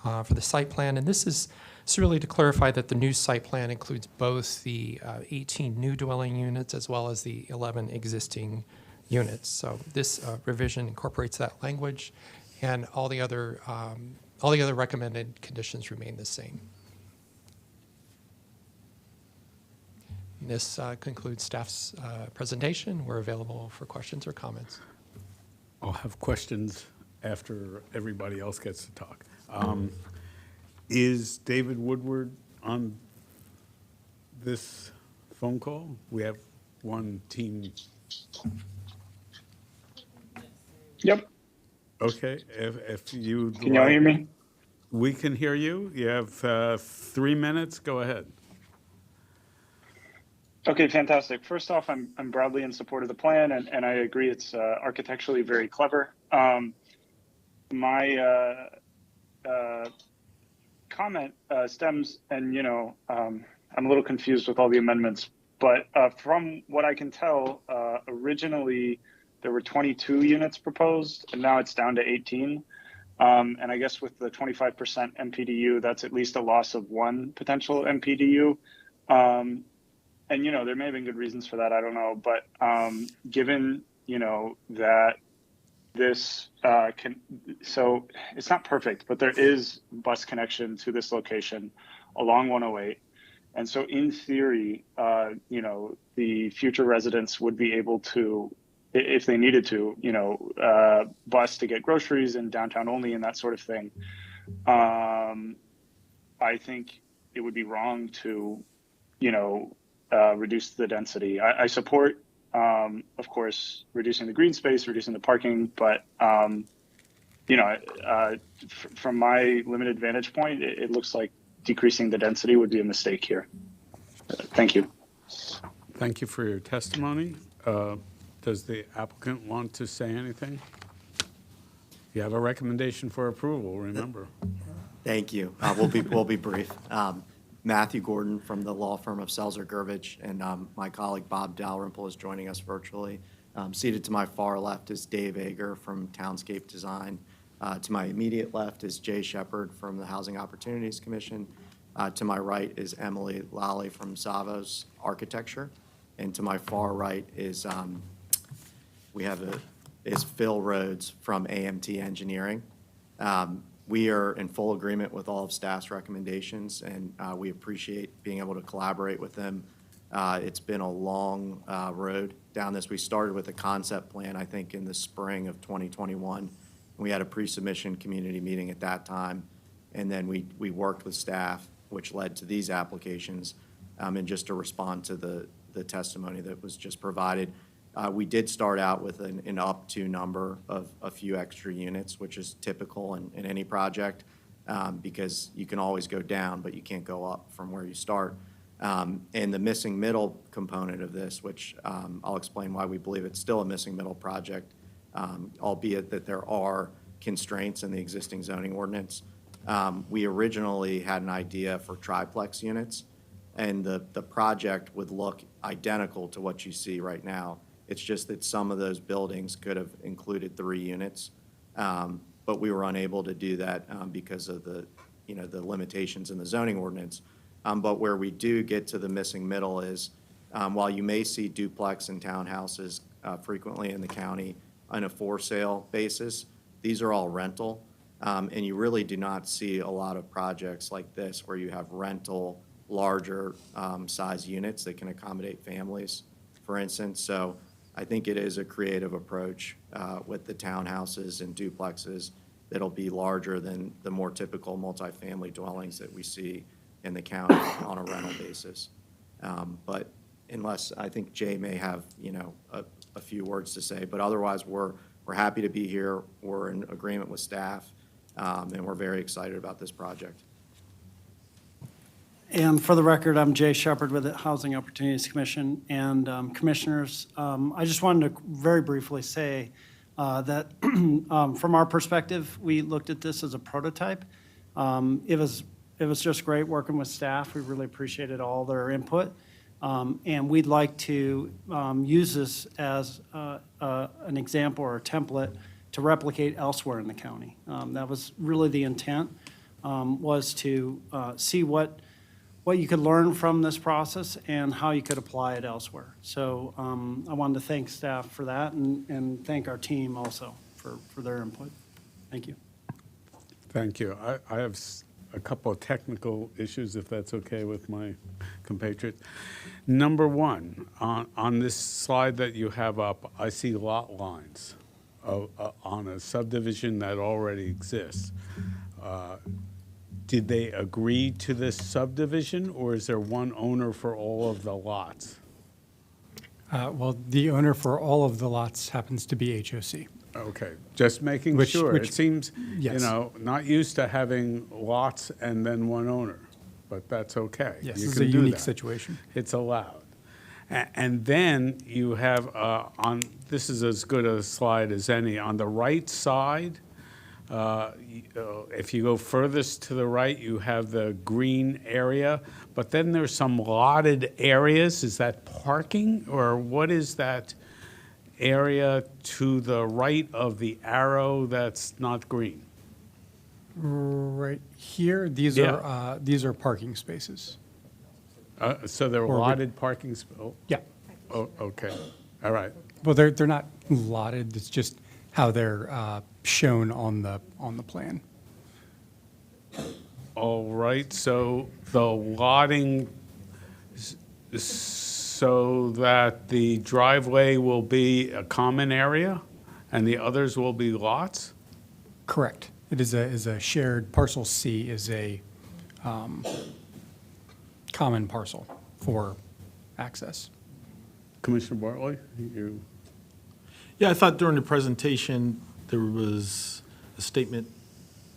for the site plan. And this is really to clarify that the new site plan includes both the 18 new dwelling units as well as the 11 existing units. So this revision incorporates that language, and all the other recommended conditions remain the same. This concludes staff's presentation. We're available for questions or comments. I'll have questions after everybody else gets to talk. Is David Woodward on this phone call? We have one team. Yep. Okay, if you. Can y'all hear me? We can hear you. You have 3 minutes. Go ahead. Okay, fantastic. First off, I'm broadly in support of the plan, and I agree it's architecturally very clever. My comment stems, and I'm a little confused with all the amendments, but from what I can tell, originally there were 22 units proposed, and now it's down to 18. And I guess with the 25% MPDU, that's at least a loss of one potential MPDU. And, there may have been good reasons for that. I don't know. But given, that this so it's not perfect, but there is bus connection to this location along 108. And so in theory, the future residents would be able to, if they needed to, bus to get groceries and downtown only and that sort of thing. I think it would be wrong to, reduce the density. I support, of course, reducing the green space, reducing the parking, but, from my limited vantage point, it looks like decreasing the density would be a mistake here. Thank you. Thank you for your testimony. Does the applicant want to say anything? You have a recommendation for approval, remember. Thank you. We'll be brief. Matthew Gordon from the law firm of Selzer Gervich, and my colleague Bob Dalrymple is joining us virtually. Seated to my far left is Dave Ager from Townscape Design. To my immediate left is Jay Shepard from the Housing Opportunities Commission. To my right is Emily Lally from Zavos Architecture. And to my far right is Phil Rhodes from AMT Engineering. We are in full agreement with all of staff's recommendations, and we appreciate being able to collaborate with them. It's been a long road down this. We started with a concept plan, I think, in the spring of 2021. We had a pre-submission community meeting at that time, and then we worked with staff, which led to these applications. And just to respond to the testimony that was just provided, we did start out with an up to number of a few extra units, which is typical in any project, because you can always go down, but you can't go up from where you start. And the missing middle component of this, which I'll explain why we believe it's still a missing middle project, albeit that there are constraints in the existing zoning ordinance. We originally had an idea for triplex units, and the project would look identical to what you see right now. It's just that some of those buildings could have included 3 units, but we were unable to do that because of the limitations in the zoning ordinance. But where we do get to the missing middle is, while you may see duplex and townhouses frequently in the county on a for sale basis, these are all rental, and you really do not see a lot of projects like this where you have rental larger size units that can accommodate families, for instance. So I think it is a creative approach with the townhouses and duplexes that'll be larger than the more typical multifamily dwellings that we see in the county on a rental basis. But unless, I think Jay may have, a few words to say, but otherwise, we're happy to be here. We're in agreement with staff, and we're very excited about this project. And for the record, I'm Jay Shepard with the Housing Opportunities Commission. And Commissioners, I just wanted to very briefly say that from our perspective, we looked at this as a prototype. It was just great working with staff. We really appreciated all their input. And we'd like to use this as an example or a template to replicate elsewhere in the county. That was really the intent, was to see what you could learn from this process and how you could apply it elsewhere. So I wanted to thank staff for that and thank our team also for their input. Thank you. Thank you. I have a couple of technical issues, if that's okay with my compatriots. Number one, on this slide that you have up, I see lot lines on a subdivision that already exists. Did they agree to this subdivision, or is there one owner for all of the lots? Well, the owner for all of the lots happens to be HOC. Okay, just making sure. It seems, yes. Not used to having lots and then one owner, but that's okay. Yes, You this is can a do unique that. situation. It's allowed. And then you have this is as good a slide as any, on the right side, if you go furthest to the right, you have the green area, but then there's some lotted areas. Is that parking, or what is that area to the right of the arrow that's not green? Right here, these are parking spaces. So they're Or allotted parking Yeah. Oh, okay, all right. Well, they're not lotted. It's just how they're shown on the plan. All right, so the lotting, so that the driveway will be a common area and the others will be lots? Correct. It is a shared, parcel C is a common parcel for access. Commissioner Bartley, you? Yeah, I thought during the presentation, there was a statement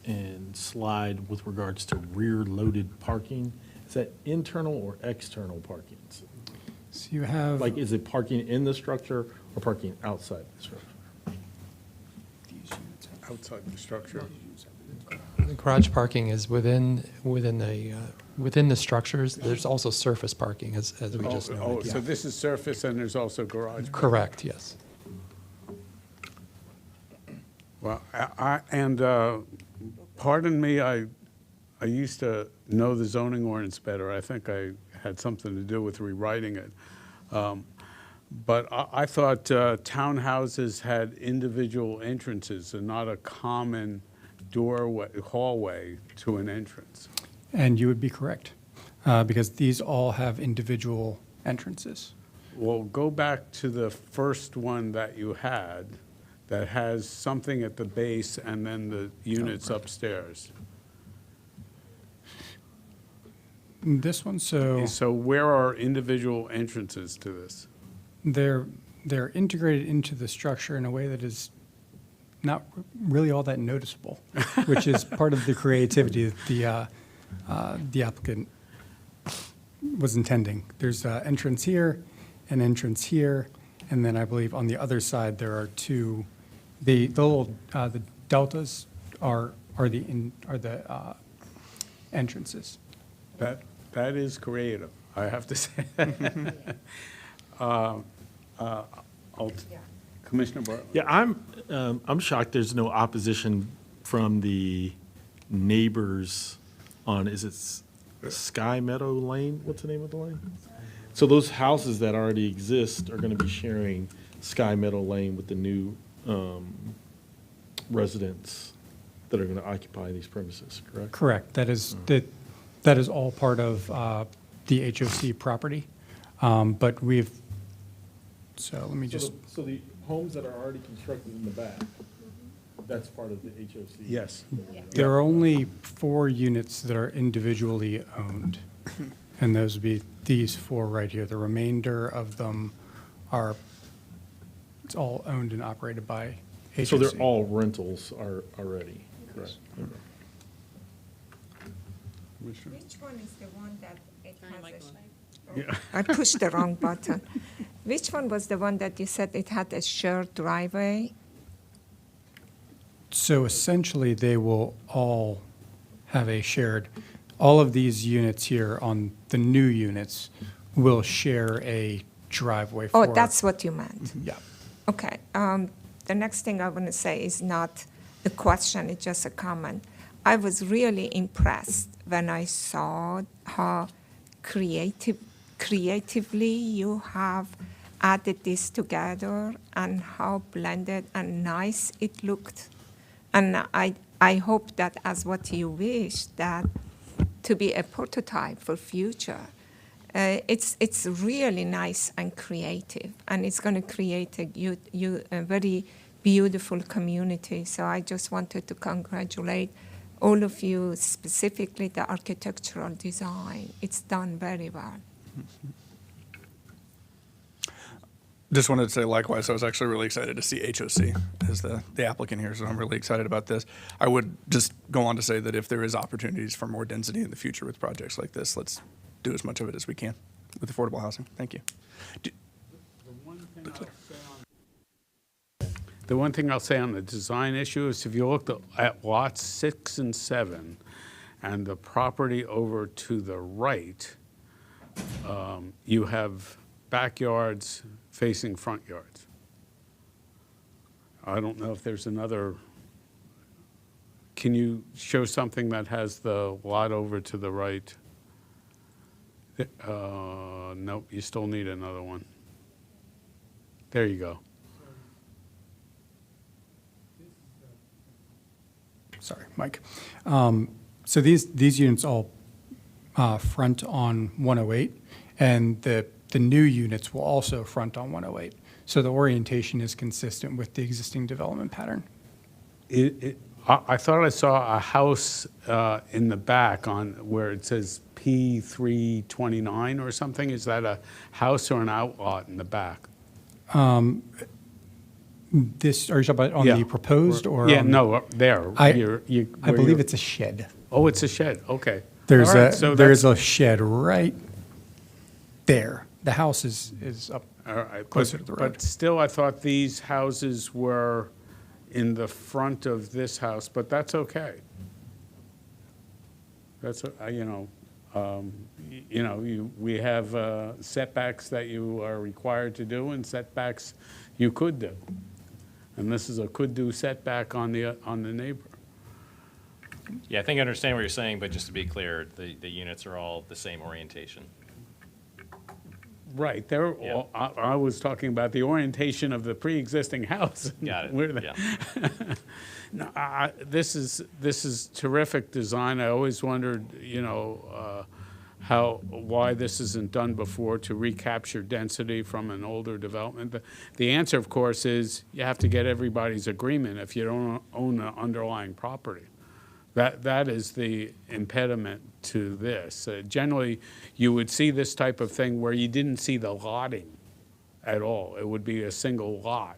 and slide with regards to rear-loaded parking. Is that internal or external parking? So you have. Like, is it parking in the structure or parking outside the structure? Outside the structure. The garage parking is within the structures. There's also surface parking, as we just noted. Oh, so this is surface and there's also garage? Correct, yes. Well, pardon me, I used to know the zoning ordinance better. I think I had something to do with rewriting it. But I thought townhouses had individual entrances and not a common doorway, hallway to an entrance. And you would be correct, because these all have individual entrances. Well, go back to the first one that you had that has something at the base and then the units upstairs. This one, so So where are individual entrances to this? they're integrated into the structure in a way that is not really all that noticeable, which is part of the creativity that the applicant was intending. There's an entrance here, an entrance here, and then I believe on the other side there are two. The deltas are the entrances. That is creative, I have to say. Commissioner Bartlett. Yeah, I'm shocked there's no opposition from the neighbors on, is it Sky Meadow Lane? What's the name of the lane? So those houses that already exist are going to be sharing Sky Meadow Lane with the new residents that are going to occupy these premises, correct? Correct. That is all part of the HOC property. But so let me just, So the homes that are already constructed in the back, that's part of the HOC? Yes. there are only 4 units that are individually owned, and those would be these 4 right here. The remainder of them are, it's all owned and operated by HOC. So they're all rentals are already, correct? Okay. Which one is the one that it has I pushed the wrong button. Which one was the one that you said it had a shared driveway? So essentially, they will all have a shared, all of these units here on the new units will share a driveway for. Oh, that's what you meant. Yeah. Okay. The next thing I want to say is not a question, it's just a comment. I was really impressed when I saw how creatively you have added this together and how blended and nice it looked. And I hope that as what you wish, that to be a prototype for future. It's really nice and creative, and it's going to create a very beautiful community. So I just wanted to congratulate all of you, specifically the architectural design. It's done very well. Just wanted to say likewise, I was actually really excited to see HOC as the applicant here, so I'm really excited about this. I would just go on to say that if there is opportunities for more density in the future with projects like this, let's do as much of it as we can with affordable housing. Thank you. The one thing I'll say on the design issue is if you look at lots 6 and 7 and the property over to the right, you have backyards facing front yards. I don't know if there's another, can you show something that has the lot over to the right? Nope, you still need another one. There you go. Sorry, Mike. So these units all front on 108, and the new units will also front on 108. So the orientation is consistent with the existing development pattern. I thought I saw a house in the back on where it says P329 or something. Is that a house or an outlot in the back? This, are you talking about on the proposed or? Yeah, on no, there. I where believe you're- it's a shed. Oh, it's a shed, okay. There's All right, so there's that's- a shed right there. The house is up all right, closer to the road. But still, I thought these houses were in the front of this house, but that's okay. That's, we have setbacks that you are required to do and setbacks you could do. And this is a could-do setback on the neighbor. Yeah, I think I understand what you're saying, but just to be clear, the units are all the same orientation. Right, I was talking about the orientation of the pre-existing house. Got it, Where yeah. No, this is terrific design. I always wondered, why this isn't done before to recapture density from an older development. The answer, of course, is you have to get everybody's agreement if you don't own the underlying property. That is the impediment to this. Generally, you would see this type of thing where you didn't see the lotting at all. It would be a single lot,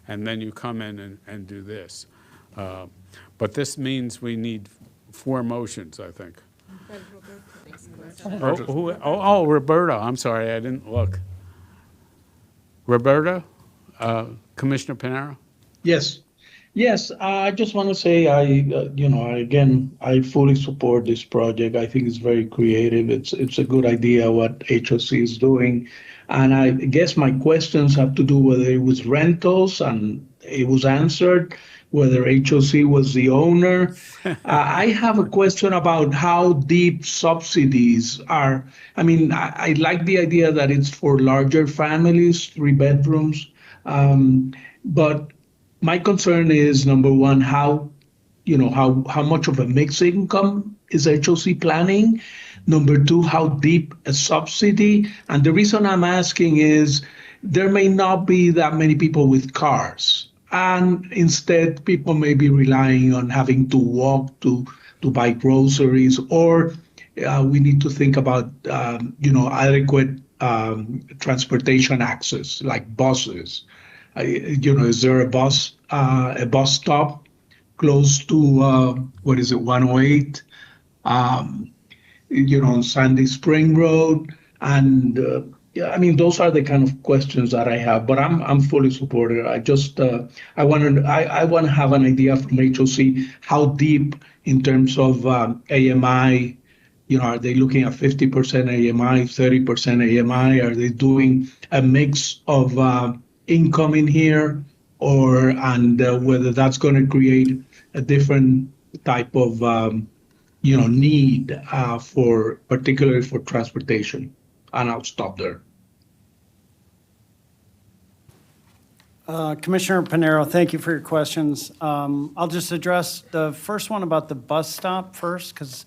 and then you come in and do this. But this means we need 4 motions, I think. Roberta, I'm sorry, I didn't look. Roberta, Commissioner Panero? Yes. Yes, I just want to say I fully support this project. I think it's very creative. It's a good idea what HOC is doing. And I guess my questions have to do whether it was rentals, and it was answered, whether HOC was the owner. I have a question about how deep subsidies are. I mean, I like the idea that it's for larger families, 3 bedrooms. But my concern is, number one, how how much of a mixed income is HOC planning? Number two, how deep a subsidy? And the reason I'm asking is there may not be that many people with cars. And instead, people may be relying on having to walk to buy groceries, or we need to think about, adequate transportation access, like buses. Is there a bus stop close to, what is it, 108? On Sandy Spring Road. And yeah, I mean, those are the kind of questions that I have, but I'm fully supportive. I want to have an idea from HOC how deep in terms of AMI. Are they looking at 50% AMI, 30% AMI? Are they doing a mix of income in here, and whether that's going to create a different type of need particularly for transportation. And I'll stop there. Commissioner Pinero, thank you for your questions. I'll just address the first one about the bus stop first, because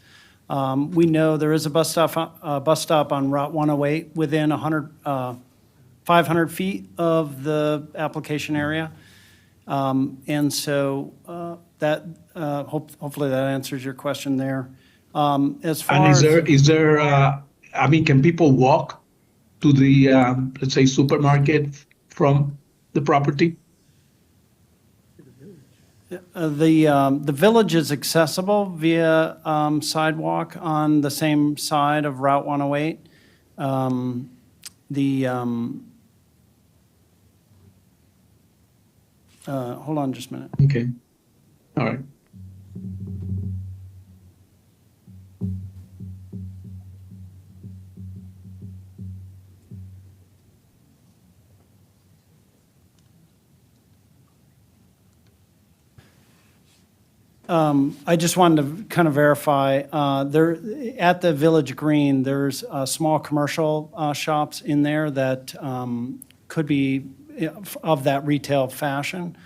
we know there is a bus stop on Route 108 within 500 feet of the application area. And so hopefully that answers your question there. As far And as is there can people walk to the let's say supermarket from the property? the village is accessible via sidewalk on the same side of Route 108. Hold on just a minute. Okay. All right. I just wanted to kind of verify, there, at the Village Green, there's small commercial shops in there that could be of that retail fashion.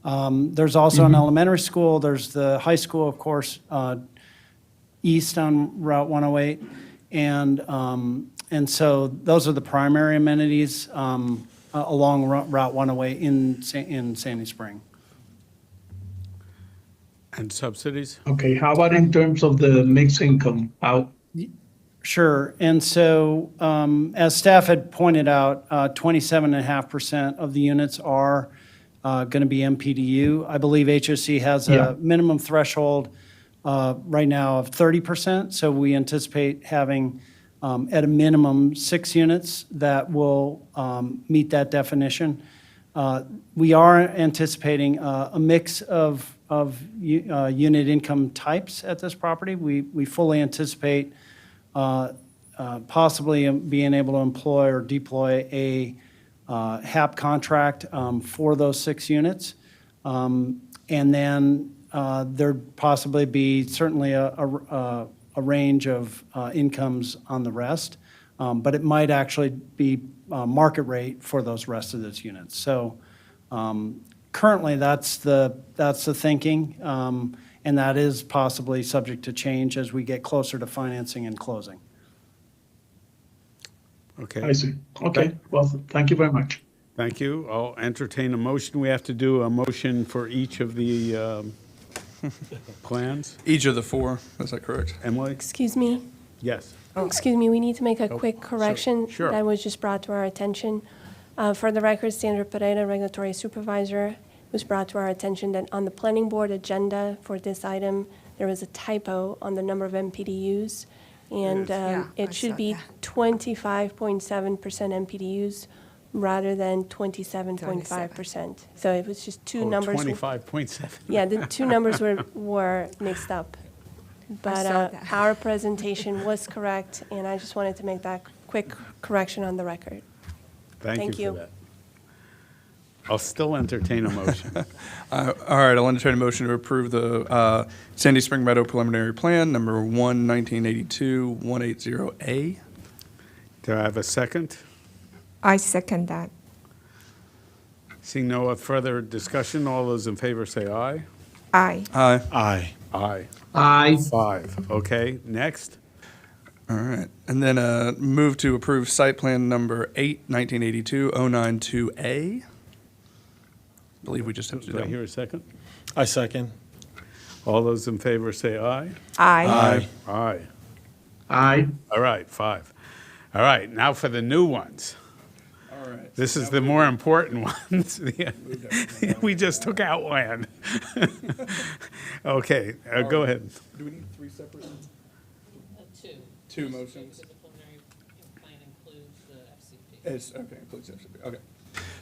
There's also an elementary school, there's the high school, of course, east on Route 108. And so those are the primary amenities along Route 108 in Sandy Spring. And subsidies? Okay, how about in terms of the mixed income? Sure. And so, as staff had pointed out, 27.5% of the units are going to be MPDU. I believe HOC has a minimum threshold right now of 30%. So we anticipate having, at a minimum, 6 units that will meet that definition. We are anticipating a mix of unit income types at this property. We fully anticipate possibly being able to employ or deploy a HAP contract for those 6 units. And then there'd possibly be certainly a range of incomes on the rest, but it might actually be market rate for those rest of those units. So currently, that's the thinking, and that is possibly subject to change as we get closer to financing and closing. Okay. I see. Okay, well, thank you very much. Thank you. I'll entertain a motion. We have to do a motion for each of the plans. Each of the 4, is that correct? Emily? Excuse me. Yes. Excuse me, we need to make a quick correction sure. that was just brought to our attention. For the record, Sandra Pereira, Regulatory Supervisor, it was brought to our attention that on the planning board agenda for this item, there was a typo on the number of MPDUs, and it should be 25.7% MPDUs rather than 27.5%. So it was just two numbers. 25.7. Yeah, the two numbers were mixed up. But our presentation was correct, and I just wanted to make that quick correction on the record. Thank you for that. I'll still entertain a motion. All right, I'll entertain a motion to approve the Sandy Spring Meadow Preliminary Plan, number 1/1982-180A. Do I have a second? I second that. Seeing no further discussion, all those in favor say aye. Aye. Aye. Aye. Aye. Aye. 5. Okay, next. All right. And then move to approve site plan number 8, 1982, 092A. I believe we just have to do Do I that. hear a second? I second. All those in favor say aye. Aye. Aye. Aye. All right, 5. All right, now for the new ones. All right. This is the more important ones. We just took out land. Okay, go ahead. Do we need 3 separate? Two. Two motions? Because the preliminary plan includes the FCP. It's, okay, includes FCP, okay.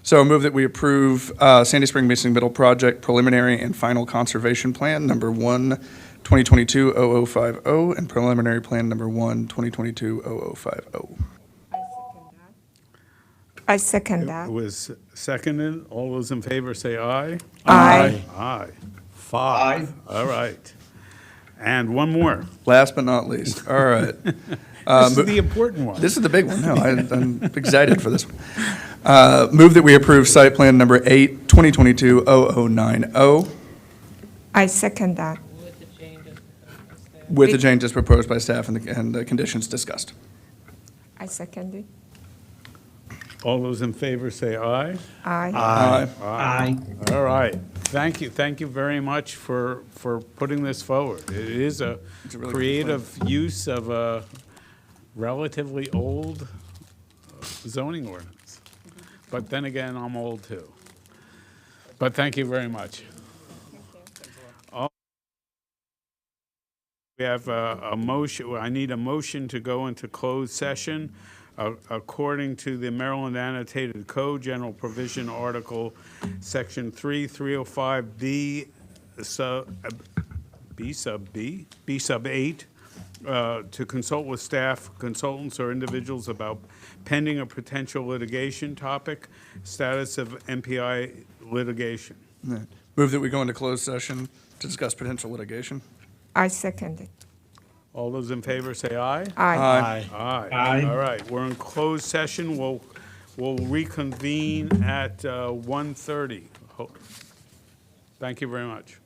So move that we approve Sandy Spring Missing Middle Project Preliminary and Final Conservation Plan, number 1, 2022-0050, and Preliminary Plan number 1, 2022-0050. I second It that. was seconded. All those in favor say aye. Aye. Aye. 5. All right. And one more. Last but not least, all right. This is the important one. This is the big one. No, I'm excited for this one. Move that we approve site plan number 8, 2022-0090, I second that. With the changes proposed by staff. with the changes proposed by staff and the conditions discussed. I second it. All those in favor say aye. Aye. Aye. Aye. All right. Thank you. Thank you very much for putting this forward. It is a It's a really good creative use of a relatively old zoning ordinance. But then again, I'm old too. But thank you very much. We have a motion, I need a motion to go into closed session according to the Maryland Annotated Code, General Provision Article, Section 3, 305B, B sub 8, to consult with staff, consultants, or individuals about pending or potential litigation topic, status of MPI litigation. Move that we go into closed session to discuss potential litigation. I second it. All those in favor say aye. Aye. Aye. Aye. All right, we're in closed session. We'll reconvene at 1:30. Thank you very much.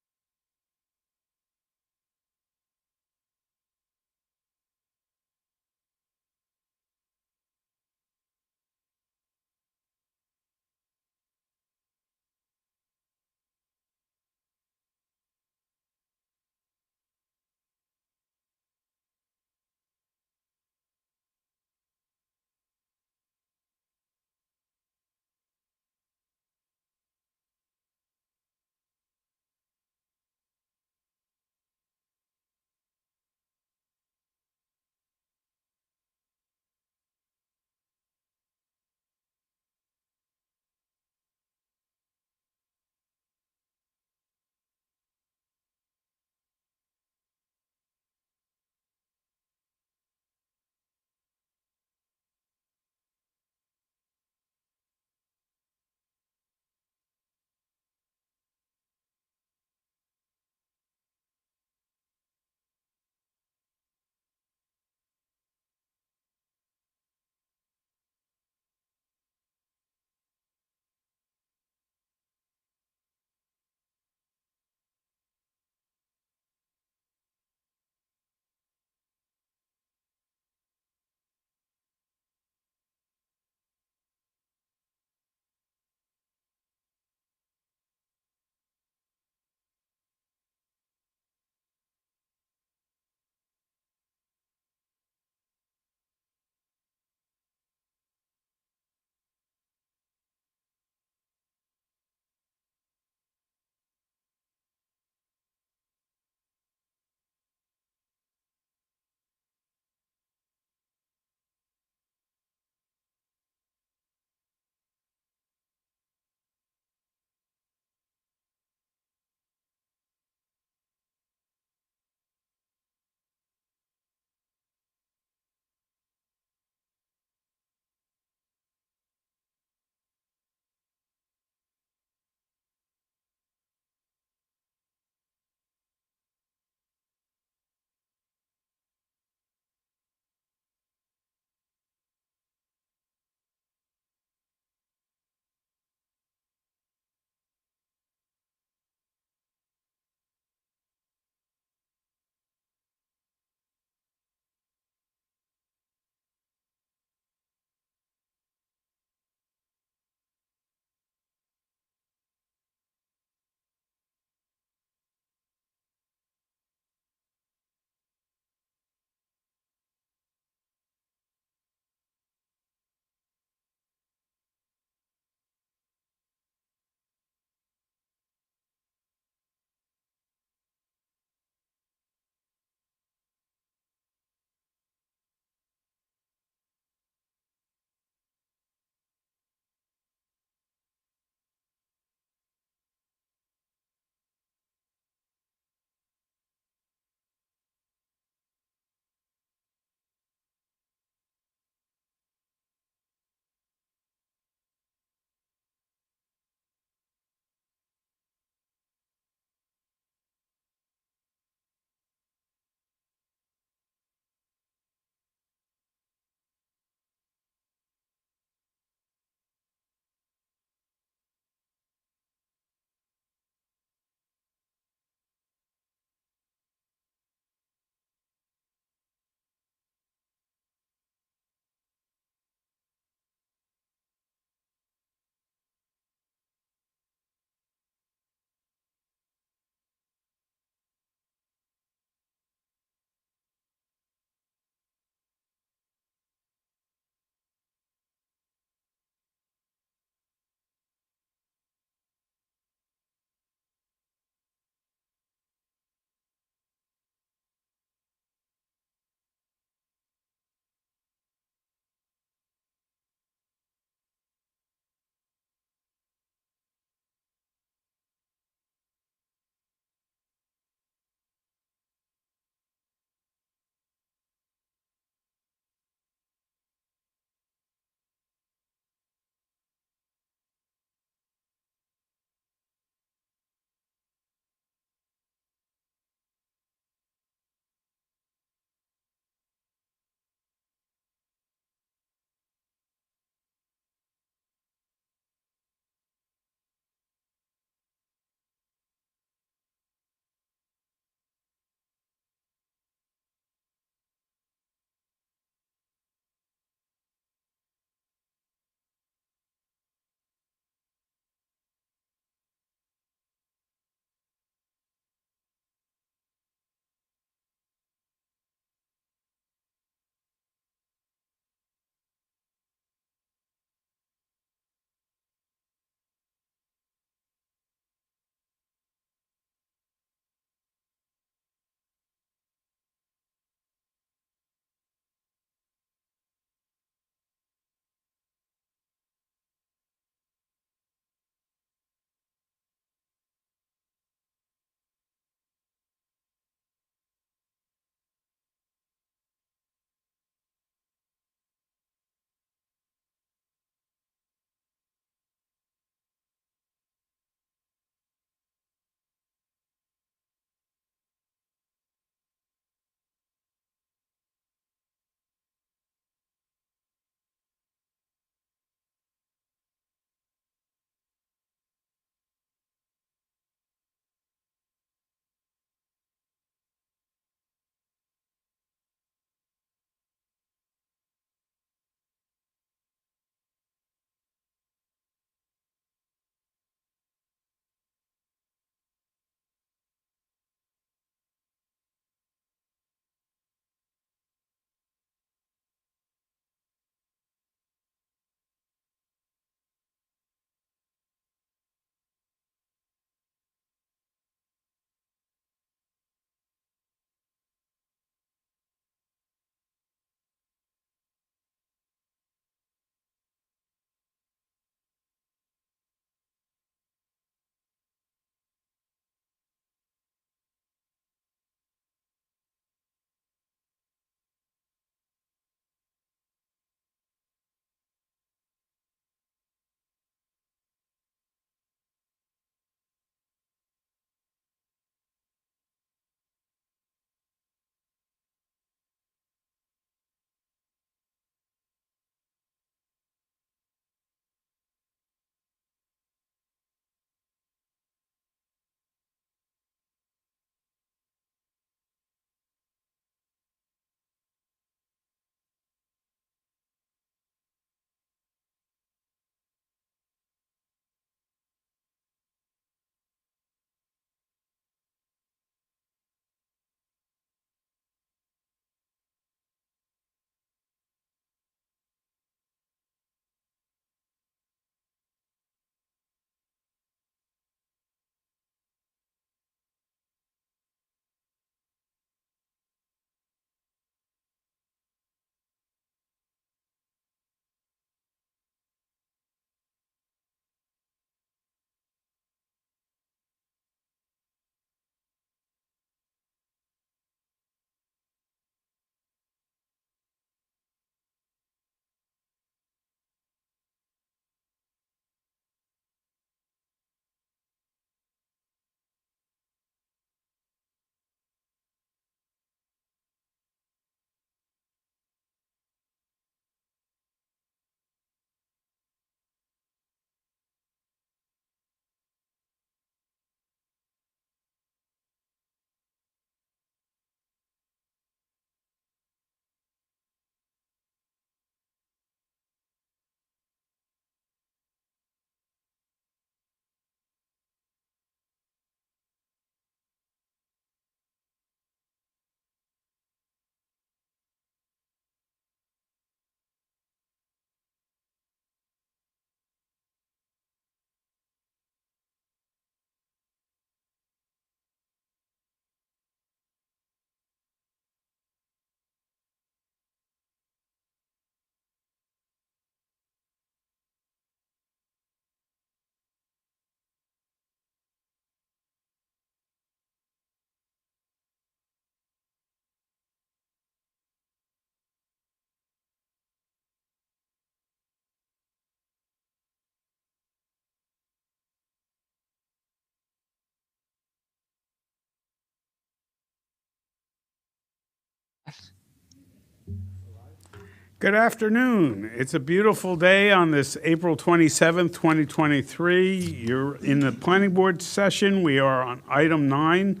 Good afternoon. It's a beautiful day on this April 27th, 2023. You're in the planning board session. We are on item 9,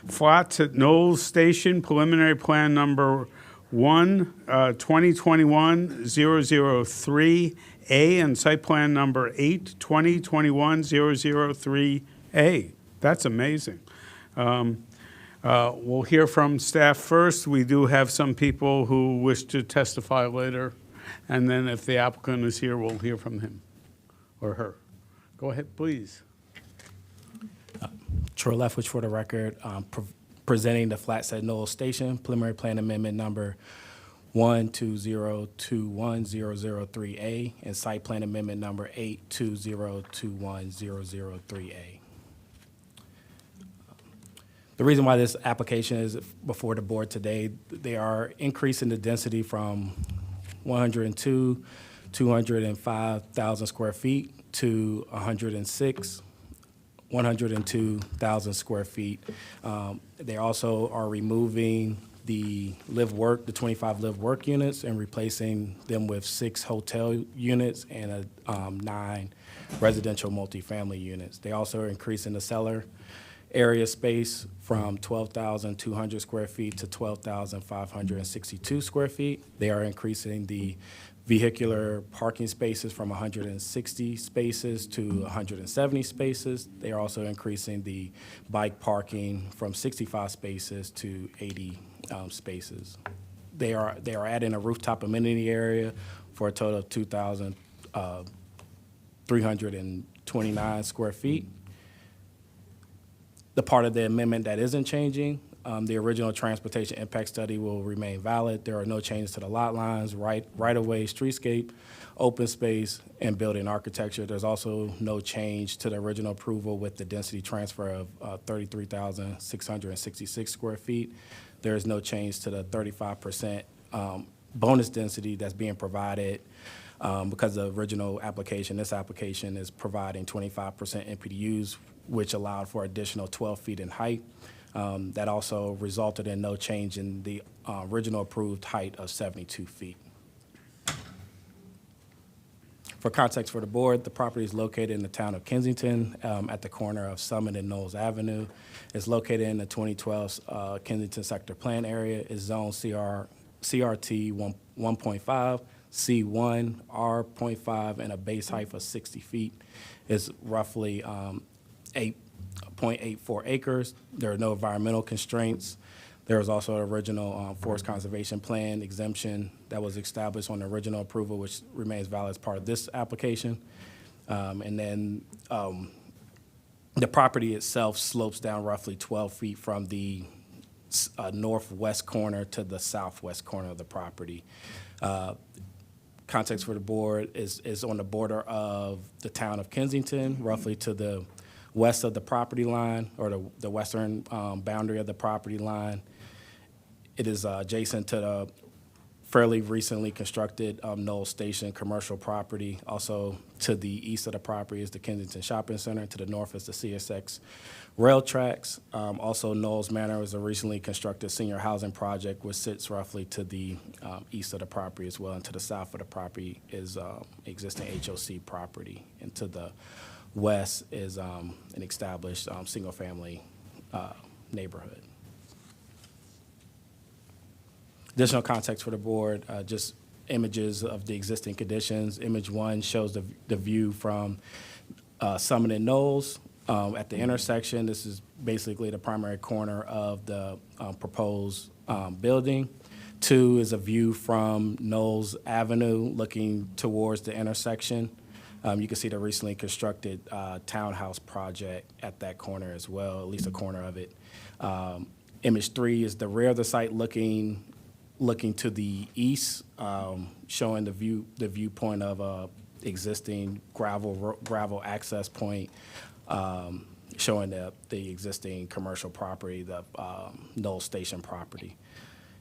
flats at Knowles Station, preliminary plan number 1, 2021-003A, and site plan number 8, 2021-003A. That's amazing. We'll hear from staff first. We do have some people who wish to testify later. And then if the applicant is here, we'll hear from him or her. Go ahead, please. Troy Leftwich for the record, presenting the Flats at Knowles Station, preliminary plan amendment number 12021-003A, and site plan amendment number 82021-003A. The reason why this application is before the board today, they are increasing the density from 205,000 square feet to 102,000 square feet. They also are removing the 25 live work units and replacing them with 6 hotel units and 9 residential multifamily units. They also are increasing the cellar area space from 12,200 square feet to 12,562 square feet. They are increasing the vehicular parking spaces from 160 spaces to 170 spaces. They are also increasing the bike parking from 65 spaces to 80 spaces. They are adding a rooftop amenity area for a total of 2,329 square feet. The part of the amendment that isn't changing, the original transportation impact study will remain valid. There are no changes to the lot lines, right-of-way, streetscape, open space, and building architecture. There's also no change to the original approval with the density transfer of 33,666 square feet. There is no change to the 35% bonus density that's being provided because the original application, this application is providing 25% NPDUs, which allowed for additional 12 feet in height. That also resulted in no change in the original approved height of 72 feet. For context for the board, the property is located in the town of Kensington at the corner of Summit and Knowles Avenue. It's located in the 2012 Kensington Sector Plan area. It's zone CRT 1.5, C1, R.5, and a base height of 60 feet. It's roughly 8.84 acres. There are no environmental constraints. There was also an original forest conservation plan exemption that was established on the original approval, which remains valid as part of this application. And then the property itself slopes down roughly 12 feet from the northwest corner to the southwest corner of the property. Context for the board is on the border of the town of Kensington, roughly to the west of the property line, or the western boundary of the property line. It is adjacent to the fairly recently constructed Knowles Station commercial property. Also to the east of the property is the Kensington Shopping Center. To the north is the CSX rail tracks. Also, Knowles Manor is a recently constructed senior housing project, which sits roughly to the east of the property as well. And to the south of the property is existing HOC property. And to the west is an established single-family neighborhood. Additional context for the board, just images of the existing conditions. Image 1 shows the view from Summit and Knowles at the intersection. This is basically the primary corner of the proposed building. 2 is a view from Knowles Avenue looking towards the intersection. You can see the recently constructed townhouse project at that corner as well, at least a corner of it. Image 3 is the rear of the site looking to the east, showing the viewpoint of existing gravel access point, showing the existing commercial property, the Knowles Station property.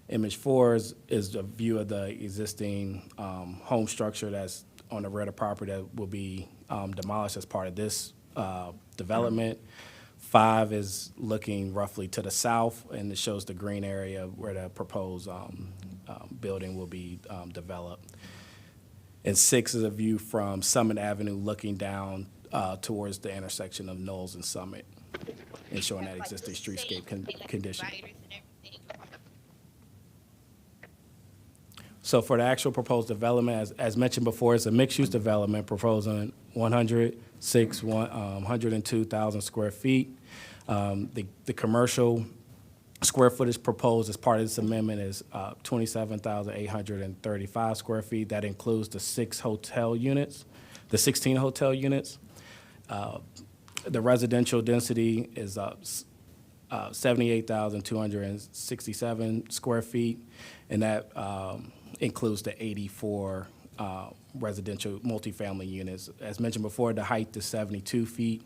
Image 4 is the view of the existing home structure that's on the rear of the property that will be demolished as part of this development. 5 is looking roughly to the south, and it shows the green area where the proposed building will be developed. And 6 is a view from Summit Avenue looking down towards the intersection of Knowles and Summit and showing that existing streetscape condition. So for the actual proposed development, as mentioned before, it's a mixed-use development proposing 102,000 square feet. The commercial square footage proposed as part of this amendment is 27,835 square feet. That includes the 16 hotel units. The residential density is 78,267 square feet, and that includes the 84 residential multifamily units. As mentioned before, the height is 72 feet.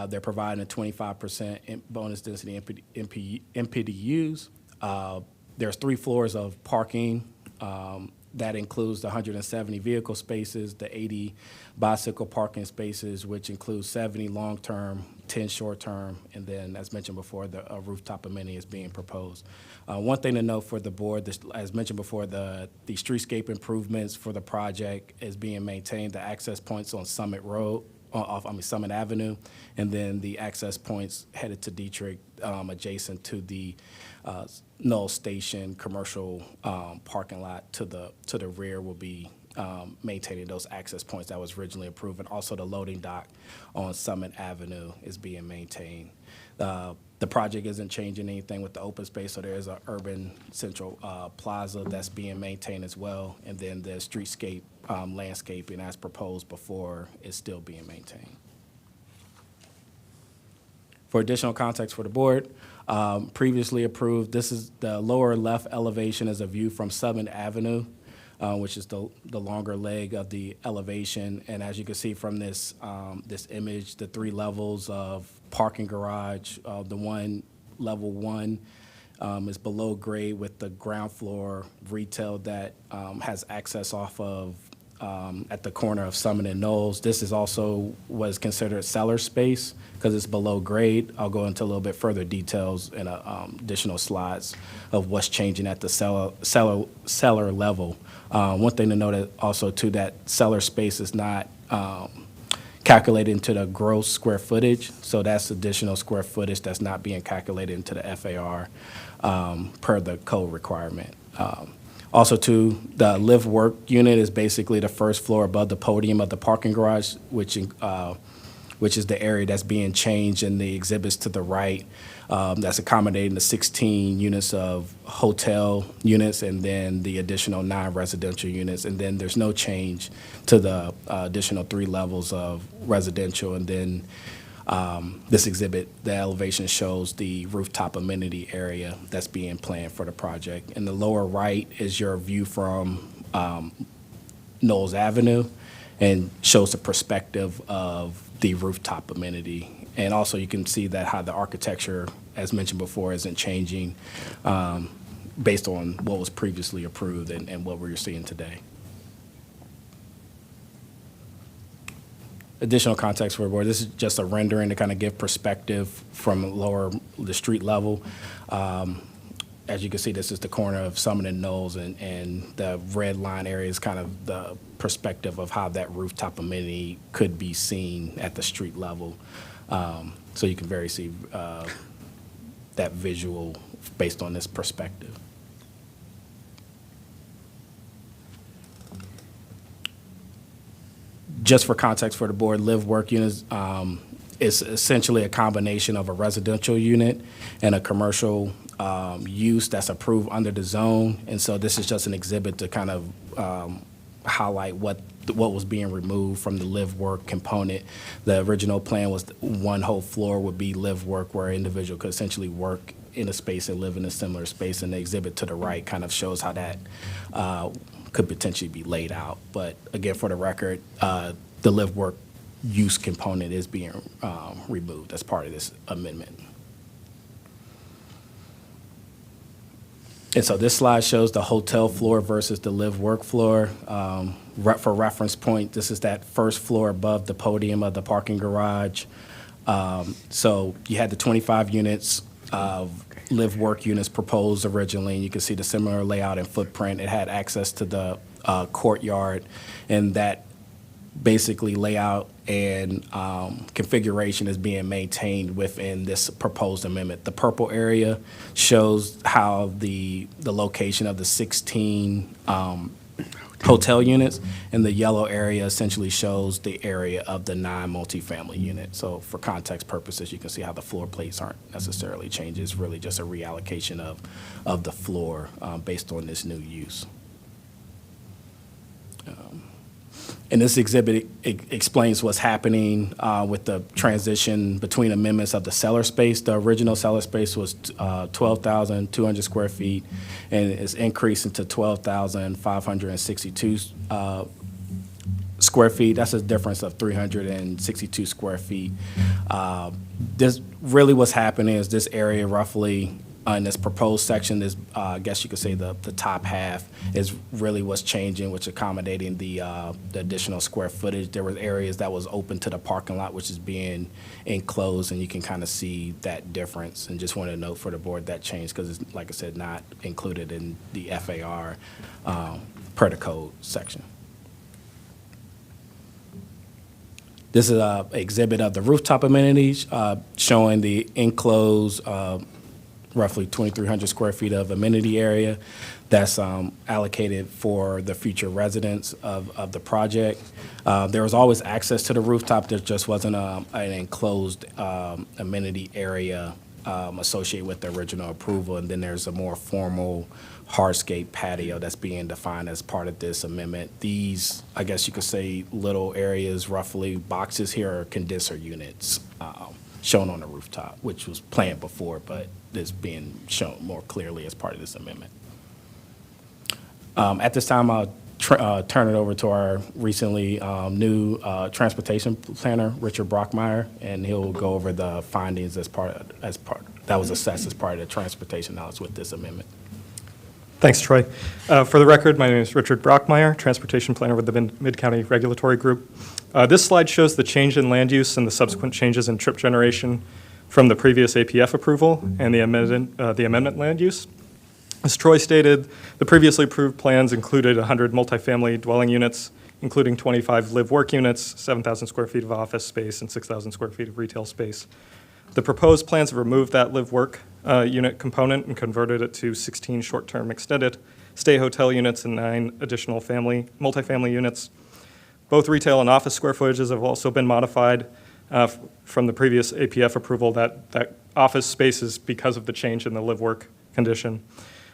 They're providing a 25% bonus density MPDUs. There's 3 floors of parking. That includes the 170 vehicle spaces, the 80 bicycle parking spaces, which includes 70 long-term, 10 short-term, and then, as mentioned before, the rooftop amenity is being proposed. One thing to note for the board, as mentioned before, the streetscape improvements for the project is being maintained. The access points on Summit Avenue, and then the access points headed to Dietrich, adjacent to the Knoll Station commercial parking lot to the rear will be maintaining those access points that was originally approved. And also the loading dock on Summit Avenue is being maintained. The project isn't changing anything with the open space, so there is an urban central plaza that's being maintained as well. And then the streetscape landscaping as proposed before is still being maintained. For additional context for the board, previously approved, this is the lower left elevation is a view from Summit Avenue, which is the longer leg of the elevation. And as you can see from this image, the 3 levels of parking garage, level one is below grade with the ground floor retail that has access off of at the corner of Summit and Knowles. This is also was considered cellar space because it's below grade. I'll go into a little bit further details in additional slides of what's changing at the cellar level. One thing to note also too, that cellar space is not calculated into the gross square footage, so that's additional square footage that's not being calculated into the FAR per the code requirement. Also, too, the live-work unit is basically the first floor above the podium of the parking garage, which is the area that's being changed in the exhibits to the right. That's accommodating the 16 units of hotel units and then the additional 9 residential units. And then there's no change to the additional 3 levels of residential. And then this exhibit, the elevation shows the rooftop amenity area that's being planned for the project. In the lower right is your view from Knowles Avenue and shows the perspective of the rooftop amenity. And also you can see that how the architecture, as mentioned before, isn't changing based on what was previously approved and what we're seeing today. Additional context for the board, this is just a rendering to kind of give perspective from the street level. As you can see, this is the corner of Summit and Knowles, and the red line area is kind of the perspective of how that rooftop amenity could be seen at the street level. So you can see that visual based on this perspective. Just for context for the board, live-work units is essentially a combination of a residential unit and a commercial use that's approved under the zone. And so this is just an exhibit to kind of highlight what was being removed from the live-work component. The original plan was one whole floor would be live-work, where an individual could essentially work in a space and live in a similar space. And the exhibit to the right kind of shows how that could potentially be laid out. But again, for the record, the live-work use component is being removed as part of this amendment. And so this slide shows the hotel floor versus the live-work floor. For reference point, this is that first floor above the podium of the parking garage. So you had the 25 units of live-work units proposed originally. And you can see the similar layout and footprint. It had access to the courtyard, and that basically layout and configuration is being maintained within this proposed amendment. The purple area shows how the location of the 16 hotel units, and the yellow area essentially shows the area of the 9 multifamily units. So for context purposes, you can see how the floor plates aren't necessarily changed. It's really just a reallocation of the floor based on this new use. And this exhibit explains what's happening with the transition between amendments of the cellar space. The original cellar space was 12,200 square feet, and it's increasing to 12,562 square feet. That's a difference of 362 square feet. This really what's happening is this area roughly in this proposed section is, I guess you could say the top half is really what's changing, which accommodating the additional square footage. There were areas that was open to the parking lot, which is being enclosed, and you can kind of see that difference. And just wanted to note for the board that change because it's, like I said, not included in the FAR per the code section. This is an exhibit of the rooftop amenities showing the enclosed roughly 2,300 square feet of amenity area that's allocated for the future residents of the project. There was always access to the rooftop. There just wasn't an enclosed amenity area associated with the original approval. And then there's a more formal hardscape patio that's being defined as part of this amendment. These, I guess you could say, little areas, roughly boxes here, are condenser units shown on the rooftop, which was planned before, but is being shown more clearly as part of this amendment. At this time, I'll turn it over to our recently new transportation planner, Richard Brockmeyer, and he'll go over the findings as part that was assessed as part of the transportation analysis with this amendment. Thanks, Troy. For the record, my name is Richard Brockmeyer, Transportation Planner with the Mid-County Regulatory Group. This slide shows the change in land use and the subsequent changes in trip generation from the previous APF approval and the amendment land use. As Troy stated, the previously approved plans included 100 multifamily dwelling units, including 25 live-work units, 7,000 square feet of office space, and 6,000 square feet of retail space. The proposed plans have removed that live-work unit component and converted it to 16 short-term extended stay hotel units and 9 additional multifamily units. Both retail and office square footages have also been modified from the previous APF approval. That office space is because of the change in the live-work condition.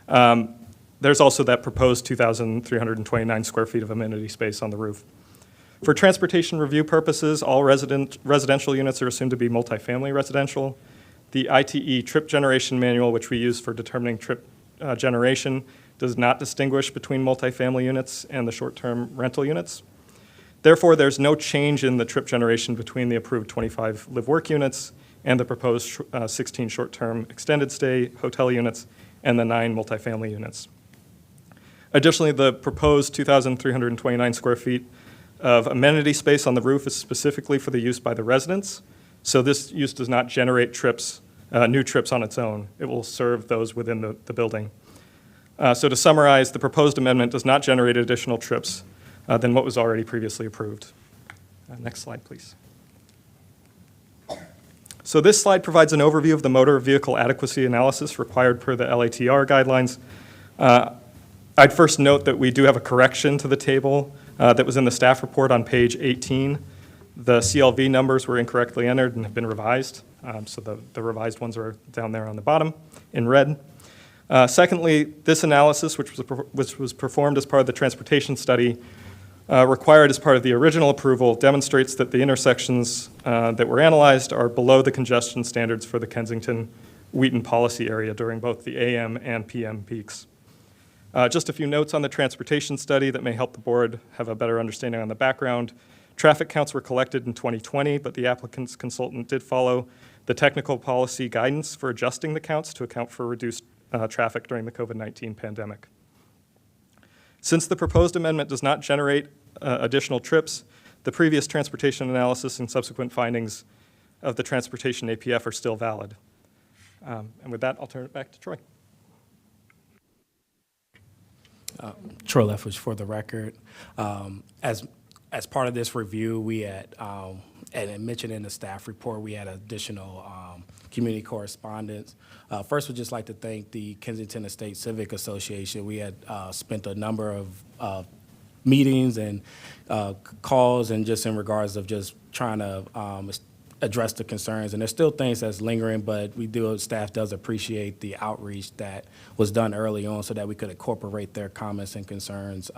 There's also that proposed 2,329 square feet of amenity space on the roof. For transportation review purposes, all residential units are assumed to be multifamily residential. The ITE trip generation manual, which we use for determining trip generation, does not distinguish between multifamily units and the short-term rental units. Therefore, there's no change in the trip generation between the approved 25 live-work units and the proposed 16 short-term extended stay hotel units and the 9 multifamily units. Additionally, the proposed 2,329 square feet of amenity space on the roof is specifically for the use by the residents. So this use does not generate trips, new trips on its own. It will serve those within the building. So to summarize, the proposed amendment does not generate additional trips than what was already previously approved. Next slide, please. So this slide provides an overview of the motor vehicle adequacy analysis required per the LATR guidelines. I'd first note that we do have a correction to the table that was in the staff report on page 18. The CLV numbers were incorrectly entered and have been revised. So the revised ones are down there on the bottom in red. Secondly, this analysis, which was performed as part of the transportation study, required as part of the original approval, demonstrates that the intersections that were analyzed are below the congestion standards for the Kensington-Wheaton policy area during both the AM and PM peaks. Just a few notes on the transportation study that may help the board have a better understanding on the background. Traffic counts were collected in 2020, but the applicant's consultant did follow the technical policy guidance for adjusting the counts to account for reduced traffic during the COVID-19 pandemic. Since the proposed amendment does not generate additional trips, the previous transportation analysis and subsequent findings of the transportation APF are still valid. And with that, I'll turn it back to Troy. Troy Leftwich for the record. As part of this review, we had, and mentioned in the staff report, we had additional community correspondence. First, we'd just like to thank the Kensington Estate Civic Association. We had spent a number of meetings and calls, and just in regards of just trying to address the concerns. And there's still things that's lingering, but staff does appreciate the outreach that was done early on so that we could incorporate their comments and concerns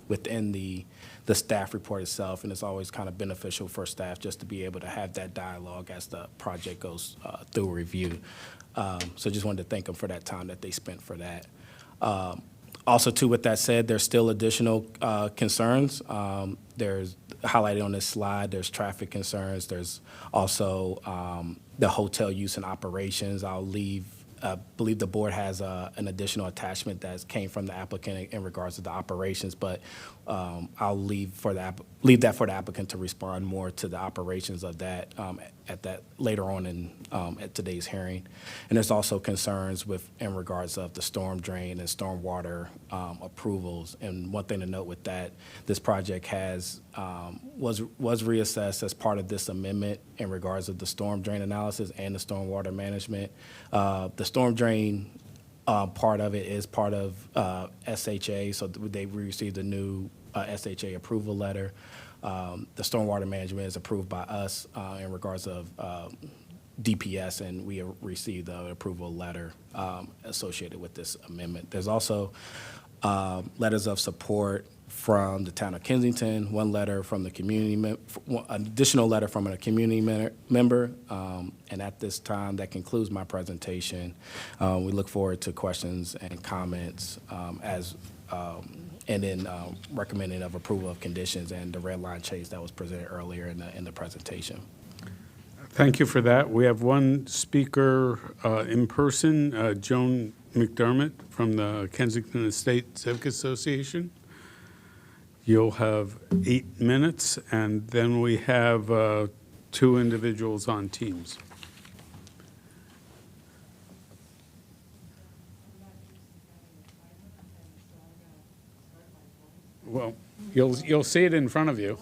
within the staff report itself. And it's always kind of beneficial for staff just to be able to have that dialogue as the project goes through review. So just wanted to thank them for that time that they spent for that. Also, too, with that said, there's still additional concerns. There's highlighted on this slide, there's traffic concerns. There's also the hotel use and operations. I believe the board has an additional attachment that came from the applicant in regards to the operations, but I'll leave that for the applicant to respond more to the operations of that at that later on at today's hearing. And there's also concerns in regards of the storm drain and stormwater approvals. And one thing to note with that, this project was reassessed as part of this amendment in regards of the storm drain analysis and the stormwater management. The storm drain part of it is part of SHA, so they received a new SHA approval letter. The stormwater management is approved by us in regards of DPS, and we received the approval letter associated with this amendment. There's also letters of support from the town of Kensington, one letter from the community, an additional letter from a community member. And at this time, that concludes my presentation. We look forward to questions and comments and then recommending of approval of conditions and the red line change that was presented earlier in the presentation. Thank you for that. We have one speaker in person, Joan McDermott from the Kensington Estate Civic Association. You'll have 8 minutes, and then we have 2 individuals on teams. Well, you'll see it in front of you.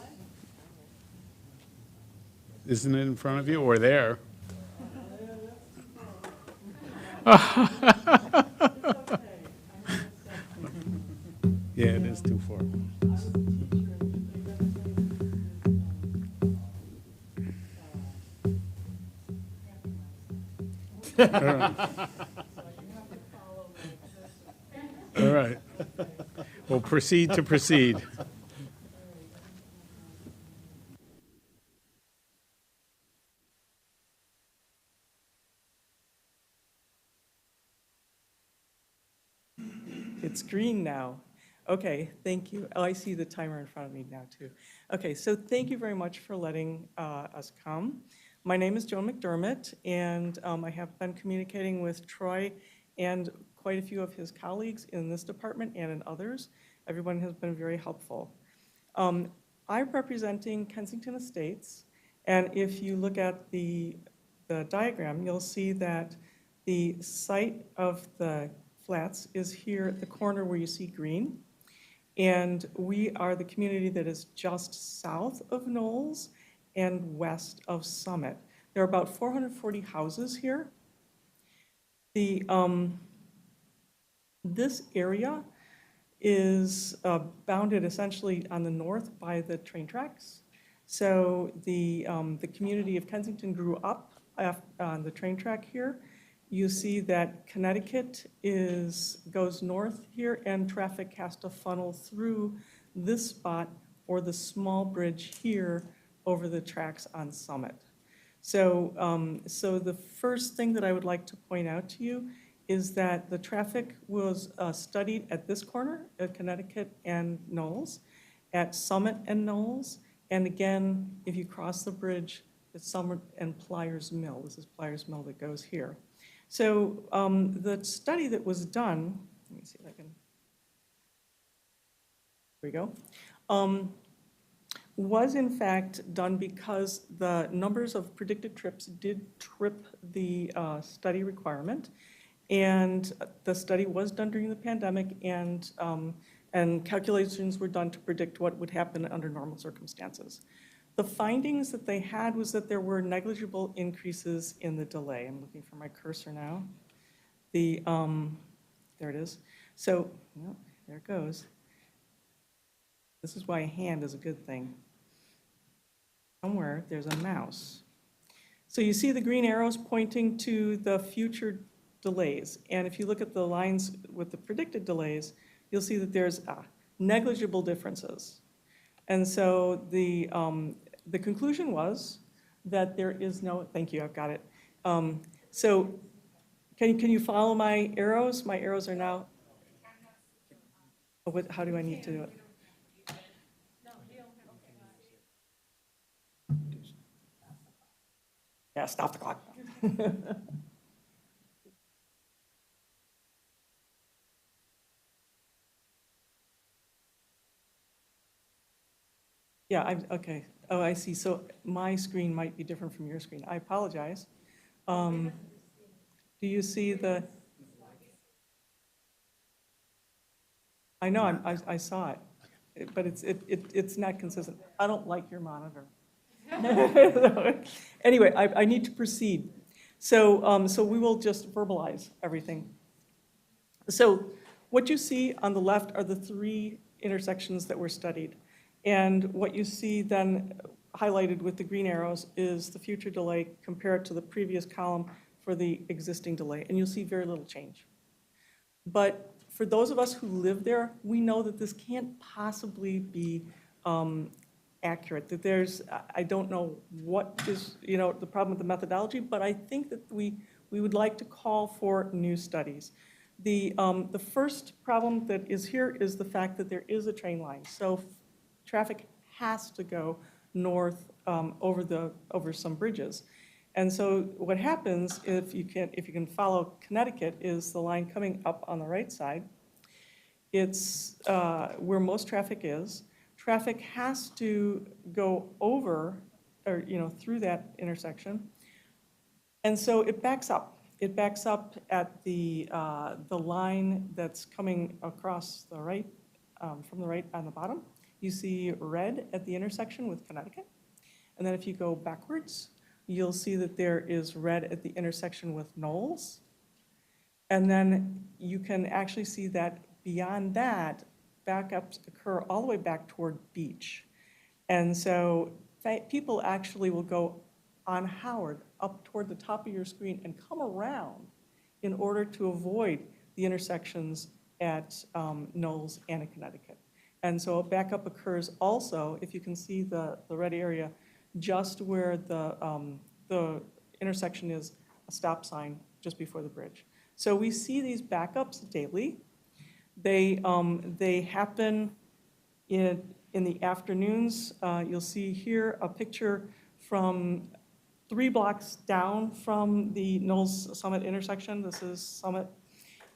Isn't it in front of you or there? Yeah, it is too far. All right. All right. We'll proceed to proceed. It's green now. Okay, thank you. Oh, I see the timer in front of me now, too. Okay, so thank you very much for letting us come. My name is Joan McDermott, and I have been communicating with Troy and quite a few of his colleagues in this department and in others. Everyone has been very helpful. I'm representing Kensington Estates, and if you look at the diagram, you'll see that the site of the flats is here at the corner where you see green. And we are the community that is just south of Knowles and west of Summit. There are about 440 houses here. This area is bounded essentially on the north by the train tracks. So the community of Kensington grew up on the train track here. You see that Connecticut goes north here, and traffic has to funnel through this spot or the small bridge here over the tracks on Summit. So the first thing that I would like to point out to you is that the traffic was studied at this corner, at Connecticut and Knowles, at Summit and Knowles, and again, if you cross the bridge, it's Summit and Pliers Mill. This is Pliers Mill that goes here. So the study that was done, let me see if I can, here we go, was in fact done because the numbers of predicted trips did trip the study requirement. And the study was done during the pandemic, and calculations were done to predict what would happen under normal circumstances. The findings that they had was that there were negligible increases in the delay. I'm looking for my cursor now. There it is. So, well, there it goes. This is why a hand is a good thing. Somewhere there's a mouse. So you see the green arrows pointing to the future delays. And if you look at the lines with the predicted delays, you'll see that there's negligible differences. And so the conclusion was that there is no, thank you, I've got it. So can you follow my arrows? My arrows are now, how do I need to do it? Yeah, stop the clock. Yeah, okay. Oh, I see. So my screen might be different from your screen. I apologize. Do you see the? I know, I saw it, but it's not consistent. I don't like your monitor. Anyway, I need to proceed. So we will just verbalize everything. So what you see on the left are the 3 intersections that were studied. And what you see then highlighted with the green arrows is the future delay compared to the previous column for the existing delay. And you'll see very little change. But for those of us who live there, we know that this can't possibly be accurate, that there's, I don't know what is, the problem with the methodology, but I think that we would like to call for new studies. The first problem that is here is the fact that there is a train line. So traffic has to go north over some bridges. And so what happens if you can follow Connecticut is the line coming up on the right side. It's where most traffic is. Traffic has to go over or through that intersection. And so it backs up. It backs up at the line that's coming across the right, from the right on the bottom. You see red at the intersection with Connecticut. And then if you go backwards, you'll see that there is red at the intersection with Knowles. And then you can actually see that beyond that, backups occur all the way back toward Beach. And so people actually will go on Howard up toward the top of your screen and come around in order to avoid the intersections at Knowles and in Connecticut. And so a backup occurs also, if you can see the red area, just where the intersection is a stop sign just before the bridge. So we see these backups daily. They happen in the afternoons. You'll see here a picture from 3 blocks down from the Knowles Summit intersection. This is Summit.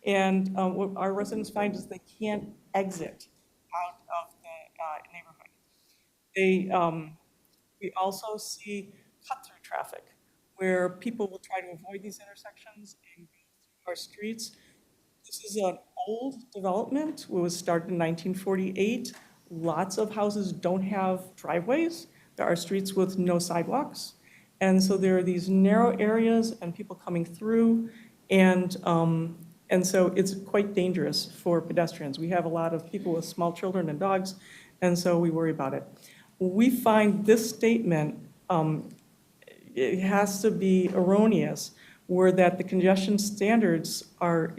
And what our residents find is they can't exit out of the neighborhood. We also see cut-through traffic, where people will try to avoid these intersections and go through our streets. This is an old development. It was started in 1948. Lots of houses don't have driveways. There are streets with no sidewalks. And so there are these narrow areas and people coming through, and so it's quite dangerous for pedestrians. We have a lot of people with small children and dogs, and so we worry about it. We find this statement, it has to be erroneous, where that the congestion standards are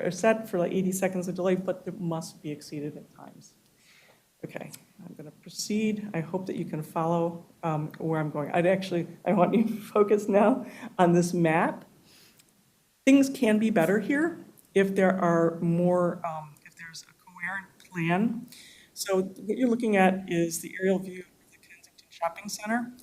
set for like 80 seconds of delay, but it must be exceeded at times. Okay, I'm going to proceed. I hope that you can follow where I'm going. I want you to focus now on this map. Things can be better here if there are more, if there's a coherent plan. So what you're looking at is the aerial view of the Kensington Shopping Center.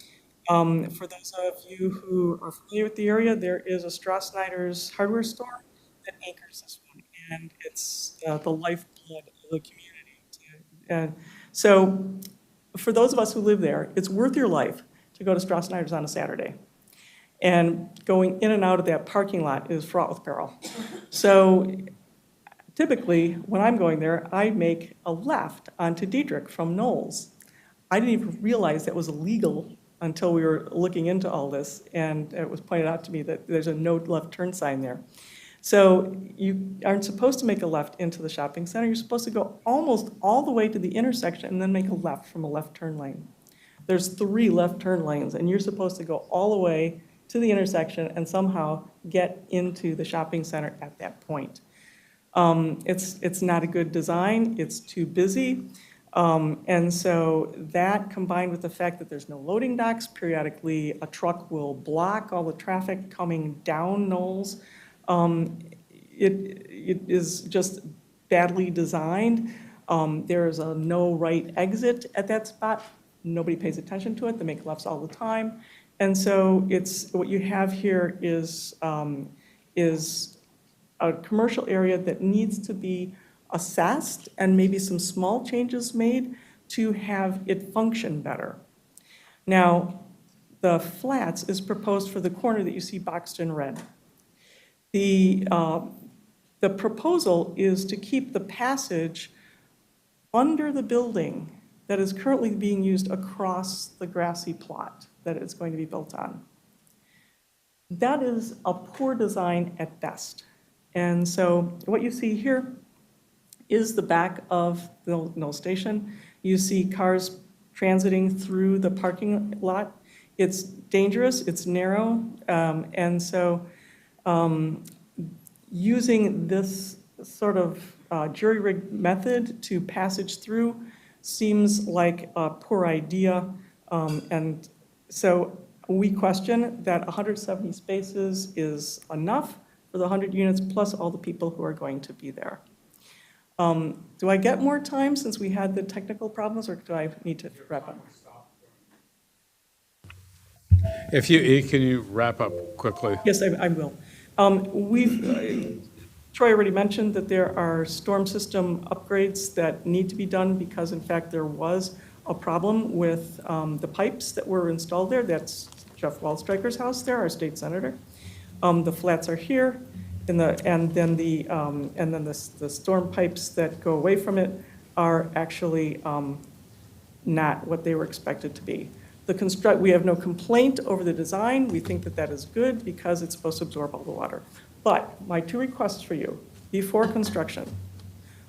For those of you who are familiar with the area, there is a Strauss Snyder's hardware store that anchors this one, and it's the lifeblood of the community. And so for those of us who live there, it's worth your life to go to Strauss Snyder's on a Saturday. And going in and out of that parking lot is fraught with peril. So typically, when I'm going there, I make a left onto Diedrich from Knowles. I didn't even realize that was illegal until we were looking into all this, and it was pointed out to me that there's a no left turn sign there. So you aren't supposed to make a left into the shopping center. You're supposed to go almost all the way to the intersection and then make a left from a left turn lane. There's 3 left turn lanes, and you're supposed to go all the way to the intersection and somehow get into the shopping center at that point. It's not a good design. It's too busy. And so that, combined with the fact that there's no loading docks, periodically a truck will block all the traffic coming down Knowles. It is just badly designed. There is a no right exit at that spot. Nobody pays attention to it. They make lefts all the time. And so it's, what you have here is a commercial area that needs to be assessed and maybe some small changes made to have it function better. Now, the flats is proposed for the corner that you see boxed in red. The proposal is to keep the passage under the building that is currently being used across the grassy plot that it's going to be built on. That is a poor design at best. And so what you see here is the back of the Knowles Station. You see cars transiting through the parking lot. It's dangerous, it's narrow, and so using this sort of jury-rigged method to passage through seems like a poor idea, and so we question that 170 spaces is enough for the 100 units plus all the people who are going to be there. Do I get more time since we had the technical problems, or do I need to wrap up? If you, can you wrap up quickly? Yes, I will. Troy already mentioned that there are storm system upgrades that need to be done because, in fact, there was a problem with the pipes that were installed there. That's Jeff Waldstreicher's house there, our state senator. The flats are here, and then the storm pipes that go away from it are actually not what they were expected to be. We have no complaint over the design. We think that that is good because it's supposed to absorb all the water. But my 2 requests for you, before construction,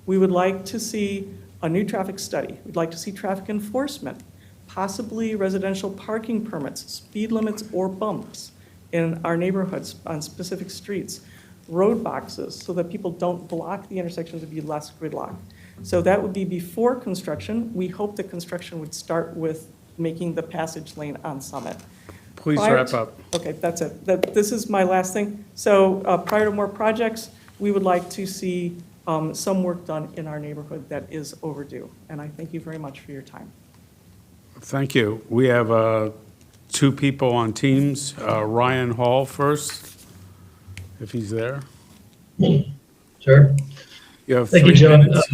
we would like to see a new traffic study. We'd like to see traffic enforcement, possibly residential parking permits, speed limits or bumps in our neighborhoods on specific streets, road boxes so that people don't block the intersections to be less gridlock. So that would be before construction. We hope that construction would start with making the passage lane on Summit. Please wrap up. Okay, that's it. This is my last thing. So prior to more projects, we would like to see some work done in our neighborhood that is overdue. And I thank you very much for your time. Thank you. We have 2 people on Teams. Ryan Hall first, if he's there. Sure. You have Thank 3 you, John. minutes.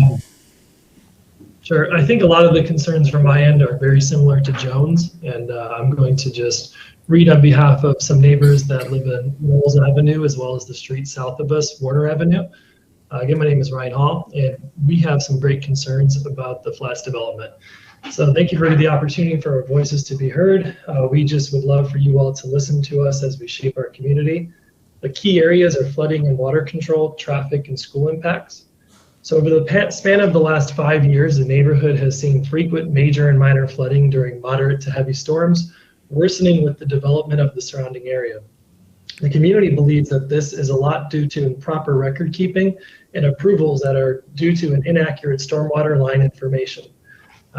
Sure. I think a lot of the concerns from my end are very similar to Joan's, and I'm going to just read on behalf of some neighbors that live in Knowles Avenue as well as the street south of us, Warner Avenue. Again, my name is Ryan Hall, and we have some great concerns about the flats development. So thank you for the opportunity for our voices to be heard. We just would love for you all to listen to us as we shape our community. The key areas are flooding and water control, traffic, and school impacts. So over the span of the last 5 years, the neighborhood has seen frequent major and minor flooding during moderate to heavy storms, worsening with the development of the surrounding area. The community believes that this is a lot due to improper record keeping and approvals that are due to an inaccurate stormwater line information.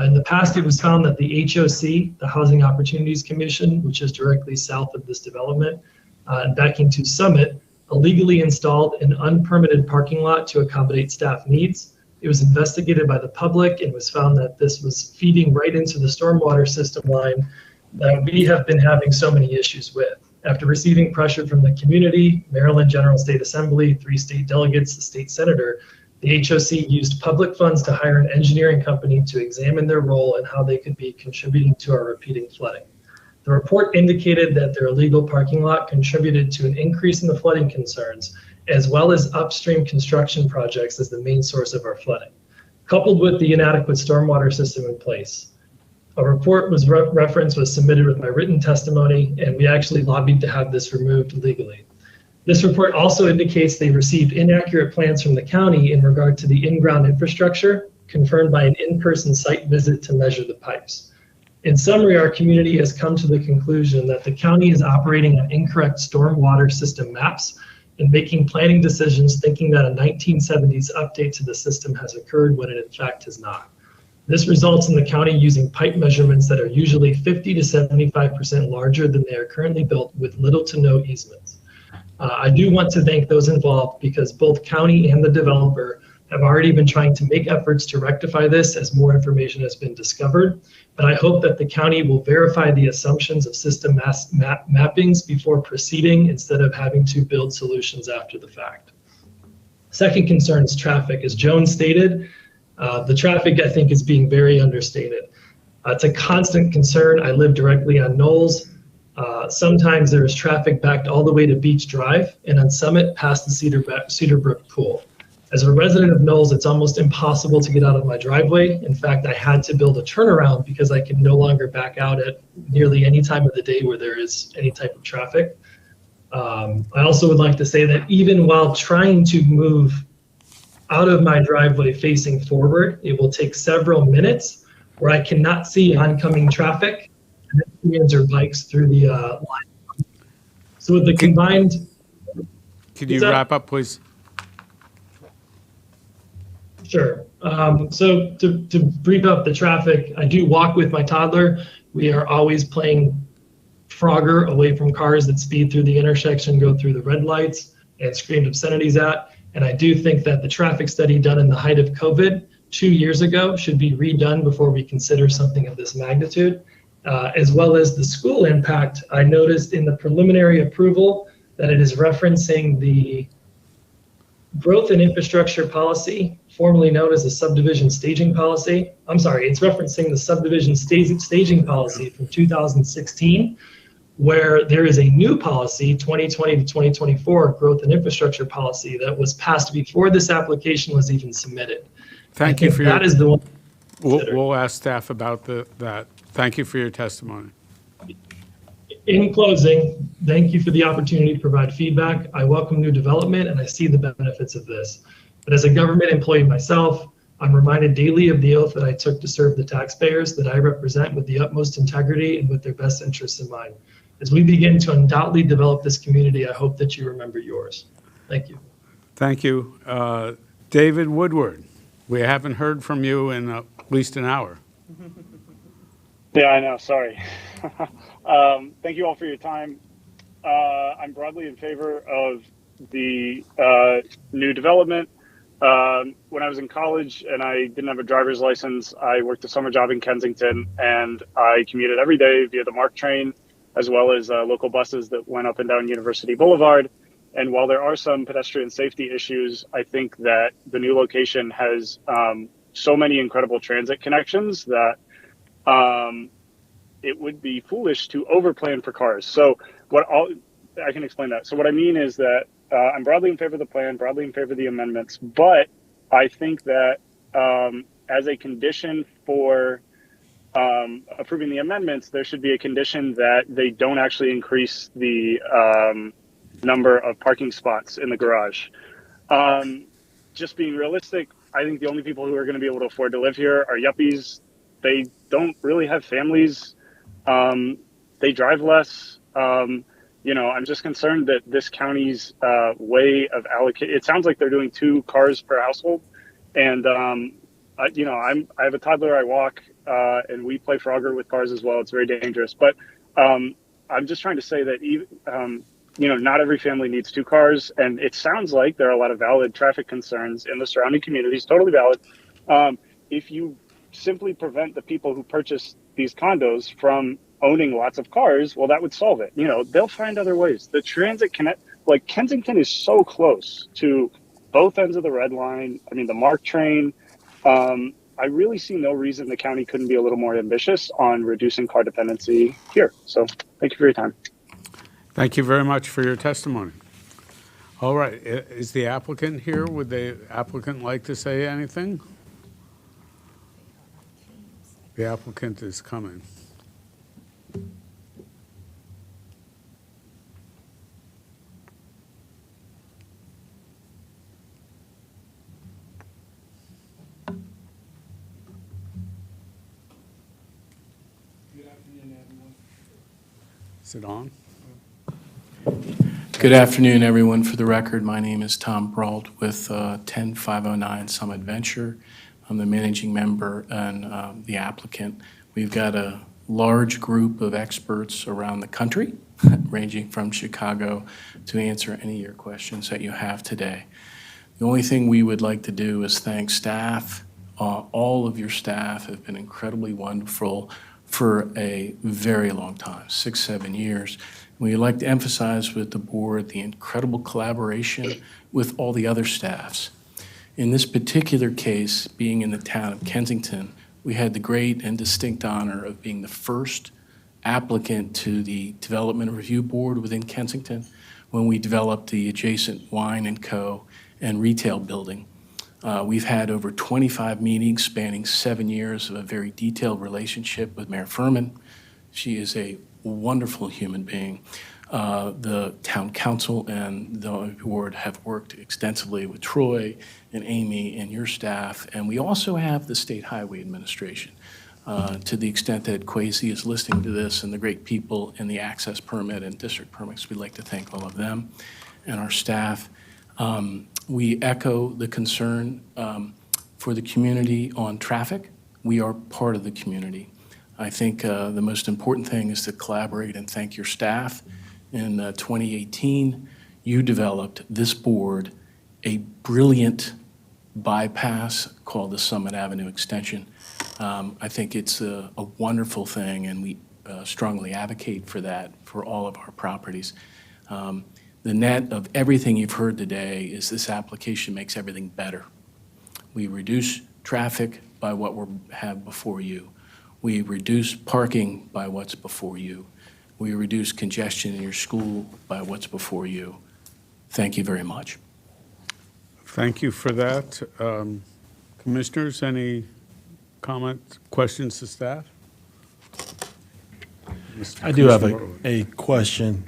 In the past, it was found that the HOC, the Housing Opportunities Commission, which is directly south of this development, and backing to Summit, illegally installed an unpermitted parking lot to accommodate staff needs. It was investigated by the public and was found that this was feeding right into the stormwater system line that we have been having so many issues with. After receiving pressure from the community, Maryland General State Assembly, 3 state delegates, the state senator, The HOC used public funds to hire an engineering company to examine their role and how they could be contributing to our repeating flooding. The report indicated that their illegal parking lot contributed to an increase in the flooding concerns, as well as upstream construction projects as the main source of our flooding, coupled with the inadequate stormwater system in place. A report was referenced was submitted with my written testimony, and we actually lobbied to have this removed legally. This report also indicates they received inaccurate plans from the county in regard to the in-ground infrastructure, confirmed by an in-person site visit to measure the pipes. In summary, our community has come to the conclusion that the county is operating on incorrect stormwater system maps and making planning decisions thinking that a 1970s update to the system has occurred when it in fact has not. This results in the county using pipe measurements that are usually 50 to 75% larger than they are currently built with little to no easements. I do want to thank those involved because both county and the developer have already been trying to make efforts to rectify this as more information has been discovered. But I hope that the county will verify the assumptions of system mappings before proceeding instead of having to build solutions after the fact. Second concern is traffic. As Joan stated, the traffic, I think, is being very understated. It's a constant concern. I live directly on Knowles. Sometimes there is traffic backed all the way to Beach Drive and on Summit past the Cedarbrook Pool. As a resident of Knowles, it's almost impossible to get out of my driveway. In fact, I had to build a turnaround because I can no longer back out at nearly any time of the day where there is any type of traffic. I also would like to say that even while trying to move out of my driveway facing forward, it will take several minutes where I cannot see oncoming traffic and pedestrians or bikes through the line. So with the combined... Could you wrap up, please? Sure. So to brief up the traffic, I do walk with my toddler. We are always playing Frogger away from cars that speed through the intersection, go through the red lights, and scream obscenities at. And I do think that the traffic study done in the height of COVID 2 years ago should be redone before we consider something of this magnitude, as well as the school impact. I noticed in the preliminary approval that it is referencing the growth and infrastructure policy, formerly known as the subdivision staging policy. I'm sorry, it's referencing the subdivision staging policy from 2016, where there is a new policy, 2020 to 2024 growth and infrastructure policy that was passed before this application was even submitted. Thank you for that is the one. We'll ask staff about that. Thank you for your testimony. In closing, thank you for the opportunity to provide feedback. I welcome new development and I see the benefits of this. But as a government employee myself, I'm reminded daily of the oath that I took to serve the taxpayers that I represent with the utmost integrity and with their best interests in mind. As we begin to undoubtedly develop this community, I hope that you remember yours. Thank you. Thank you. David Woodward, we haven't heard from you in at least an hour. Yeah, I know. Sorry. Thank you all for your time. I'm broadly in favor of the new development. When I was in college and I didn't have a driver's license, I worked a summer job in Kensington and I commuted every day via the MARC train, as well as local buses that went up and down University Boulevard. And while there are some pedestrian safety issues, I think that the new location has so many incredible transit connections that it would be foolish to overplan for cars. So I can explain that. So what I mean is that I'm broadly in favor of the plan, broadly in favor of the amendments, but I think that as a condition for approving the amendments, there should be a condition that they don't actually increase the number of parking spots in the garage. Just being realistic, I think the only people who are going to be able to afford to live here are yuppies. They don't really have families. They drive less. I'm just concerned that this county's way of it sounds like they're doing 2 cars per household. And, I have a toddler, I walk, and we play Frogger with cars as well. It's very dangerous. But I'm just trying to say that, not every family needs 2 cars. And it sounds like there are a lot of valid traffic concerns in the surrounding communities, totally valid. If you simply prevent the people who purchase these condos from owning lots of cars, well, that would solve it. They'll find other ways. The transit connect, like Kensington is so close to both ends of the red line. I mean, the MARC train. I really see no reason the county couldn't be a little more ambitious on reducing car dependency here. So thank you for your time. Thank you very much for your testimony. All right, is the applicant here? Would the applicant like to say anything? The applicant is coming. Is it on? Good afternoon, everyone. For the record, my name is Tom Brault with 10509 Summit Venture. I'm the managing member and the applicant. We've got a large group of experts around the country, ranging from Chicago, to answer any of your questions that you have today. The only thing we would like to do is thank staff. All of your staff have been incredibly wonderful for a very long time, 6-7 years. We'd like to emphasize with the board the incredible collaboration with all the other staffs. In this particular case, being in the town of Kensington, we had the great and distinct honor of being the first applicant to the Development Review Board within Kensington when we developed the adjacent Wine and Co. and retail building. We've had over 25 meetings spanning 7 years of a very detailed relationship with Mayor Furman. She is a wonderful human being. The town council and the board have worked extensively with Troy and Amy and your staff, and we also have the State Highway Administration. To the extent that Kwesi is listening to this and the great people in the access permit and district permits, we'd like to thank all of them and our staff. We echo the concern for the community on traffic. We are part of the community. I think the most important thing is to collaborate and thank your staff. In 2018, you developed, this board, a brilliant bypass called the Summit Avenue Extension. I think it's a wonderful thing, and we strongly advocate for that for all of our properties. The net of everything you've heard today is this application makes everything better. We reduce traffic by what we have before you. We reduce parking by what's before you. We reduce congestion in your school by what's before you. Thank you very much. Thank you for that. Commissioners, any comments, questions to staff? I do have a question.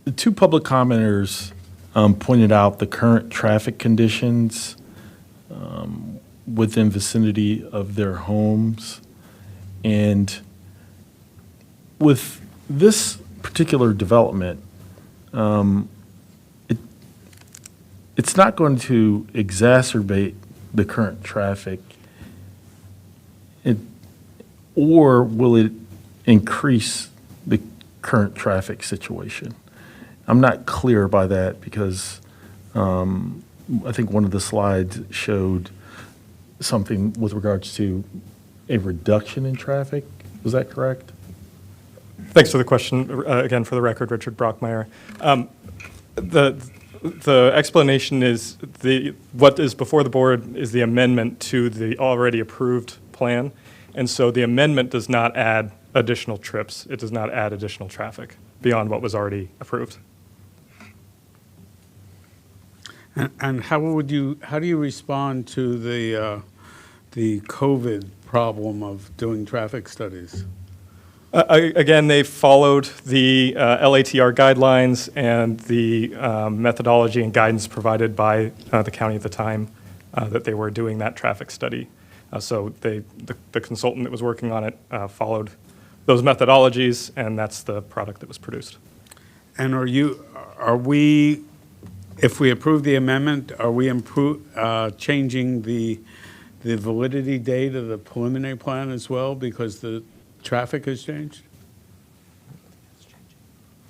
The two public commenters pointed out the current traffic conditions within vicinity of their homes. And with this particular development, it's not going to exacerbate the current traffic, or will it increase the current traffic situation? I'm not clear by that because I think one of the slides showed something with regards to a reduction in traffic. Was that correct? Thanks for the question. Again, for the record, Richard Brockmeyer. The explanation is what is before the board is the amendment to the already approved plan. And so the amendment does not add additional trips. It does not add additional traffic beyond what was already approved. And how do you respond to the COVID problem of doing traffic studies? Again, they followed the LATR guidelines and the methodology and guidance provided by the county at the time that they were doing that traffic study. So the consultant that was working on it followed those methodologies, and that's the product that was produced. And if we approve the amendment, are we changing the validity date of the preliminary plan as well because the traffic has changed?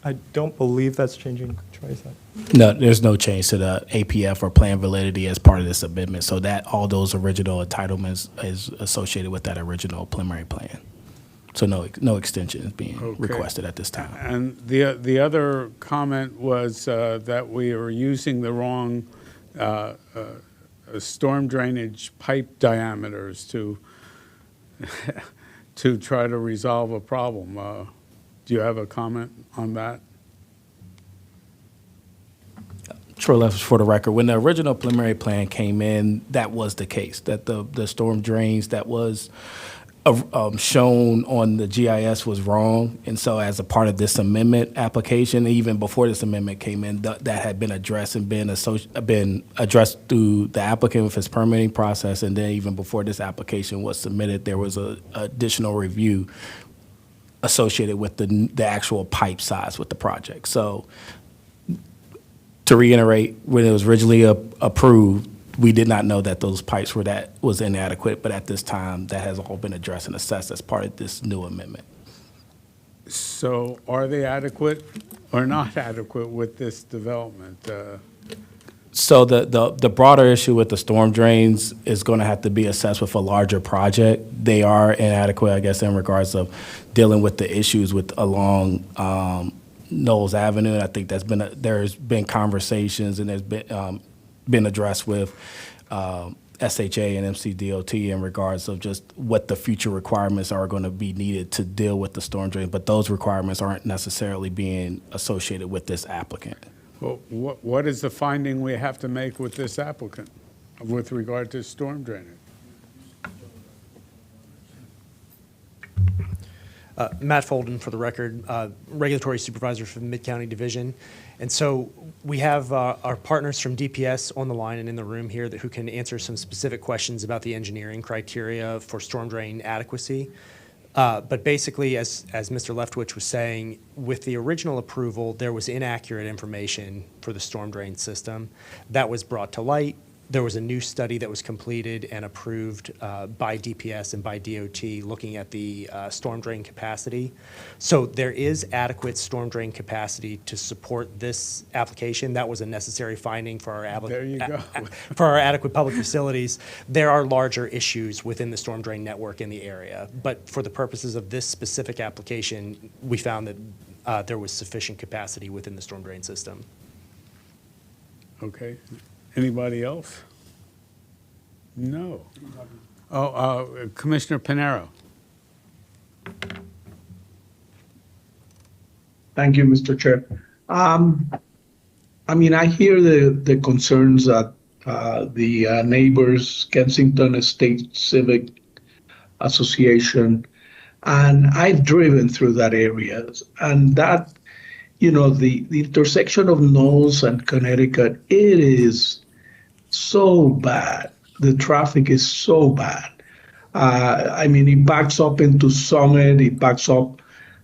I don't believe that's changing. Troy, is that? No, there's no change to the APF or plan validity as part of this amendment. So that all those original entitlements is associated with that original preliminary plan. So no extension is being Okay. requested at this time. And the other comment was that we are using the wrong storm drainage pipe diameters to to try to resolve a problem. Do you have a comment on that? Troy Left, for the record, when the original preliminary plan came in, that was the case, that the storm drains that was shown on the GIS was wrong. And so as a part of this amendment application, even before this amendment came in, that had been addressed and been addressed through the applicant with his permitting process. And then even before this application was submitted, there was a additional review associated with the actual pipe size with the project. So to reiterate, when it was originally approved, we did not know that those pipes was inadequate, but at this time, that has all been addressed and assessed as part of this new amendment. So are they adequate or not adequate with this development? So the broader issue with the storm drains is going to have to be assessed with a larger project. They are inadequate, I guess, in regards of dealing with the issues along Knowles Avenue. And I think there's been conversations and there's been addressed with SHA and MCDOT in regards of just what the future requirements are going to be needed to deal with the storm drain. But those requirements aren't necessarily being associated with this applicant. Well, what is the finding we have to make with this applicant with regard to storm drainage? Matt Folden, for the record, Regulatory Supervisor for the Mid-County Division. And so we have our partners from DPS on the line and in the room here who can answer some specific questions about the engineering criteria for storm drain adequacy. But basically, as Mr. Leftwich was saying, with the original approval, there was inaccurate information for the storm drain system. That was brought to light. There was a new study that was completed and approved by DPS and by DOT looking at the storm drain capacity. So there is adequate storm drain capacity to support this application. That was a necessary finding for our for our adequate public facilities. There are larger issues within the storm drain network in the area. But for the purposes of this specific application, we found that there was sufficient capacity within the storm drain system. Okay. Anybody else? No. Oh, Commissioner Pinero. Thank you, Mr. Chair. I mean, I hear the concerns that the neighbors, Kensington State Civic Association, and I've driven through that area, and that, you know, the intersection of Knowles and Connecticut, it is so bad. The traffic is so bad. I mean, it backs up into Summit, it backs up,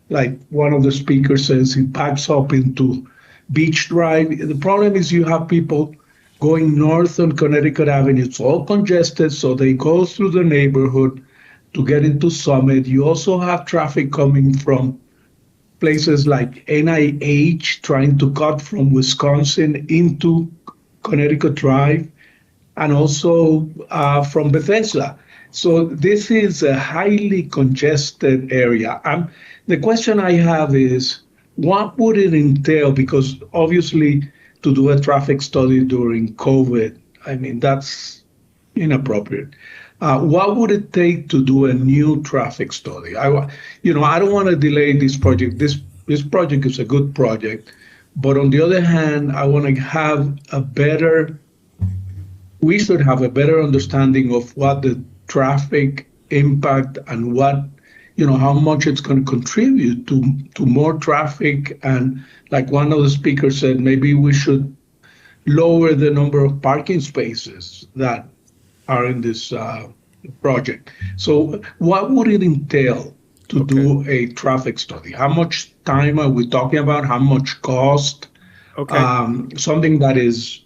like one of the speakers says, it backs up into Beach Drive. The problem is you have people going north on Connecticut Avenue. It's all congested, so they go through the neighborhood to get into Summit. You also have traffic coming from places like NIH trying to cut from Wisconsin into Connecticut Drive, and also from Bethesda. So this is a highly congested area. The question I have is, what would it entail? Because obviously to do a traffic study during COVID, I mean, that's inappropriate. What would it take to do a new traffic study? I don't want to delay this project. This project is a good project, but on the other hand, I want to have we should have a better understanding of what the traffic impact and what, how much it's going to contribute to more traffic. And like one of the speakers said, maybe we should lower the number of parking spaces that are in this project. So what would it entail to do a traffic study? How much time are we talking about? How much cost? Okay. Something that is,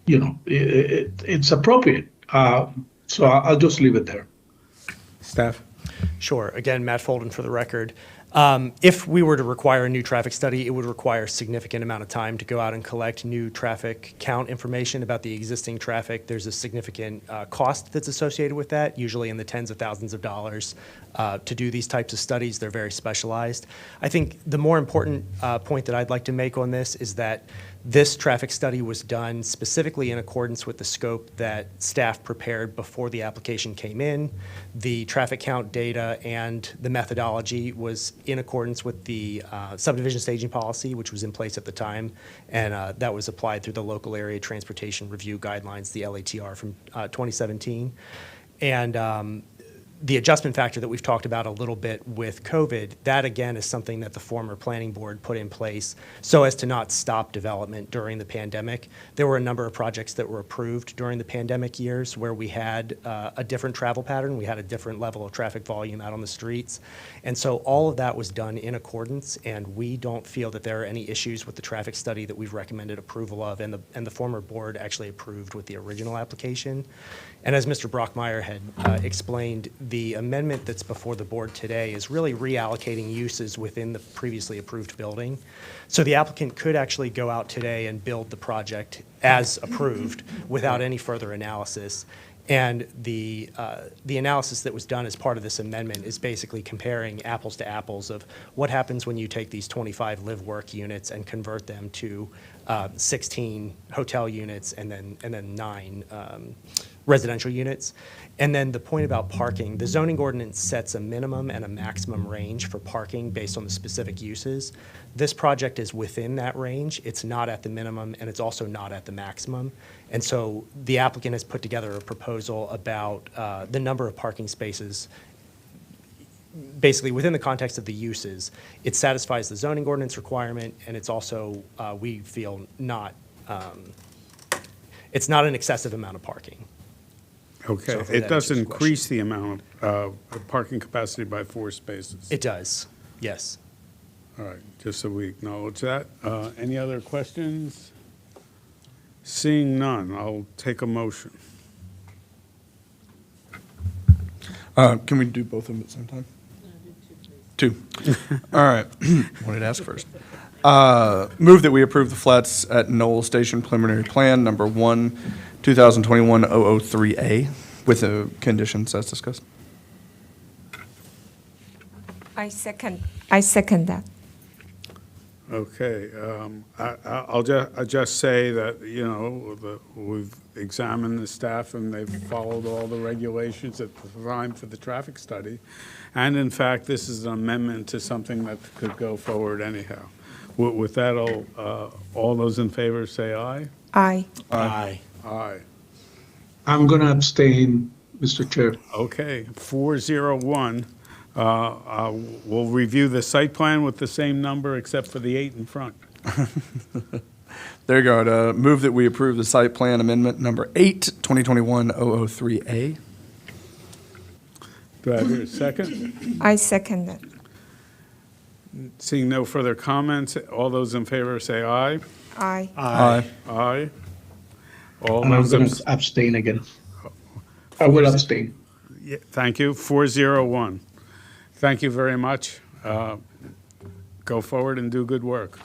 it's appropriate. So I'll just leave it there. Staff? Sure. Again, Matt Folden for the record. If we were to require a new traffic study, it would require a significant amount of time to go out and collect new traffic count information about the existing traffic. There's a significant cost that's associated with that, usually in the tens of thousands of dollars to do these types of studies. They're very specialized. I think the more important point that I'd like to make on this is that this traffic study was done specifically in accordance with the scope that staff prepared before the application came in. The traffic count data and the methodology was in accordance with the subdivision staging policy, which was in place at the time, and that was applied through the local area transportation review guidelines, the LATR from 2017. And the adjustment factor that we've talked about a little bit with COVID, that again is something that the former planning board put in place so as to not stop development during the pandemic. There were a number of projects that were approved during the pandemic years where we had a different travel pattern. We had a different level of traffic volume out on the streets. And so all of that was done in accordance, and we don't feel that there are any issues with the traffic study that we've recommended approval of, and the former board actually approved with the original application. And as Mr. Brockmeyer had explained, the amendment that's before the board today is really reallocating uses within the previously approved building. So the applicant could actually go out today and build the project as approved without any further analysis. And the analysis that was done as part of this amendment is basically comparing apples to apples of what happens when you take these 25 live-work units and convert them to 16 hotel units and then 9 residential units. And then the point about parking, the zoning ordinance sets a minimum and a maximum range for parking based on the specific uses. This project is within that range. It's not at the minimum, and it's also not at the maximum. And so the applicant has put together a proposal about the number of parking spaces basically within the context of the uses. It satisfies the zoning ordinance requirement, and it's also, we feel, it's not an excessive amount of parking. Okay, So hopefully it that does answers your increase the amount of parking capacity by 4 spaces. It does, yes. All right, just so we acknowledge that. Any other questions? Seeing none, I'll take a motion. Can we do both of them at the same time? Two. All right. Wanted to ask first. Move that we approve the flats at Knoll Station preliminary plan, number 1, 2021-003A, with the conditions as discussed. I second that. Okay, I'll just say that, you know, we've examined the staff and they've followed all the regulations at the time for the traffic study. And in fact, this is an amendment to something that could go forward anyhow. With that, all those in favor say aye. Aye. Aye. Aye. I'm going to abstain, Mr. Chair. Okay, 401. We'll review the site plan with the same number except for the 8 in front. There you go. Move that we approve the site plan amendment number 8, 2021-003A. Do I hear a second? I second that. Seeing no further comments, all those in favor say aye. Aye. Aye. Aye. All And I'm those going to abstain again. I will abstain. Yeah, thank you. 401. Thank you very much. Go forward and do good work.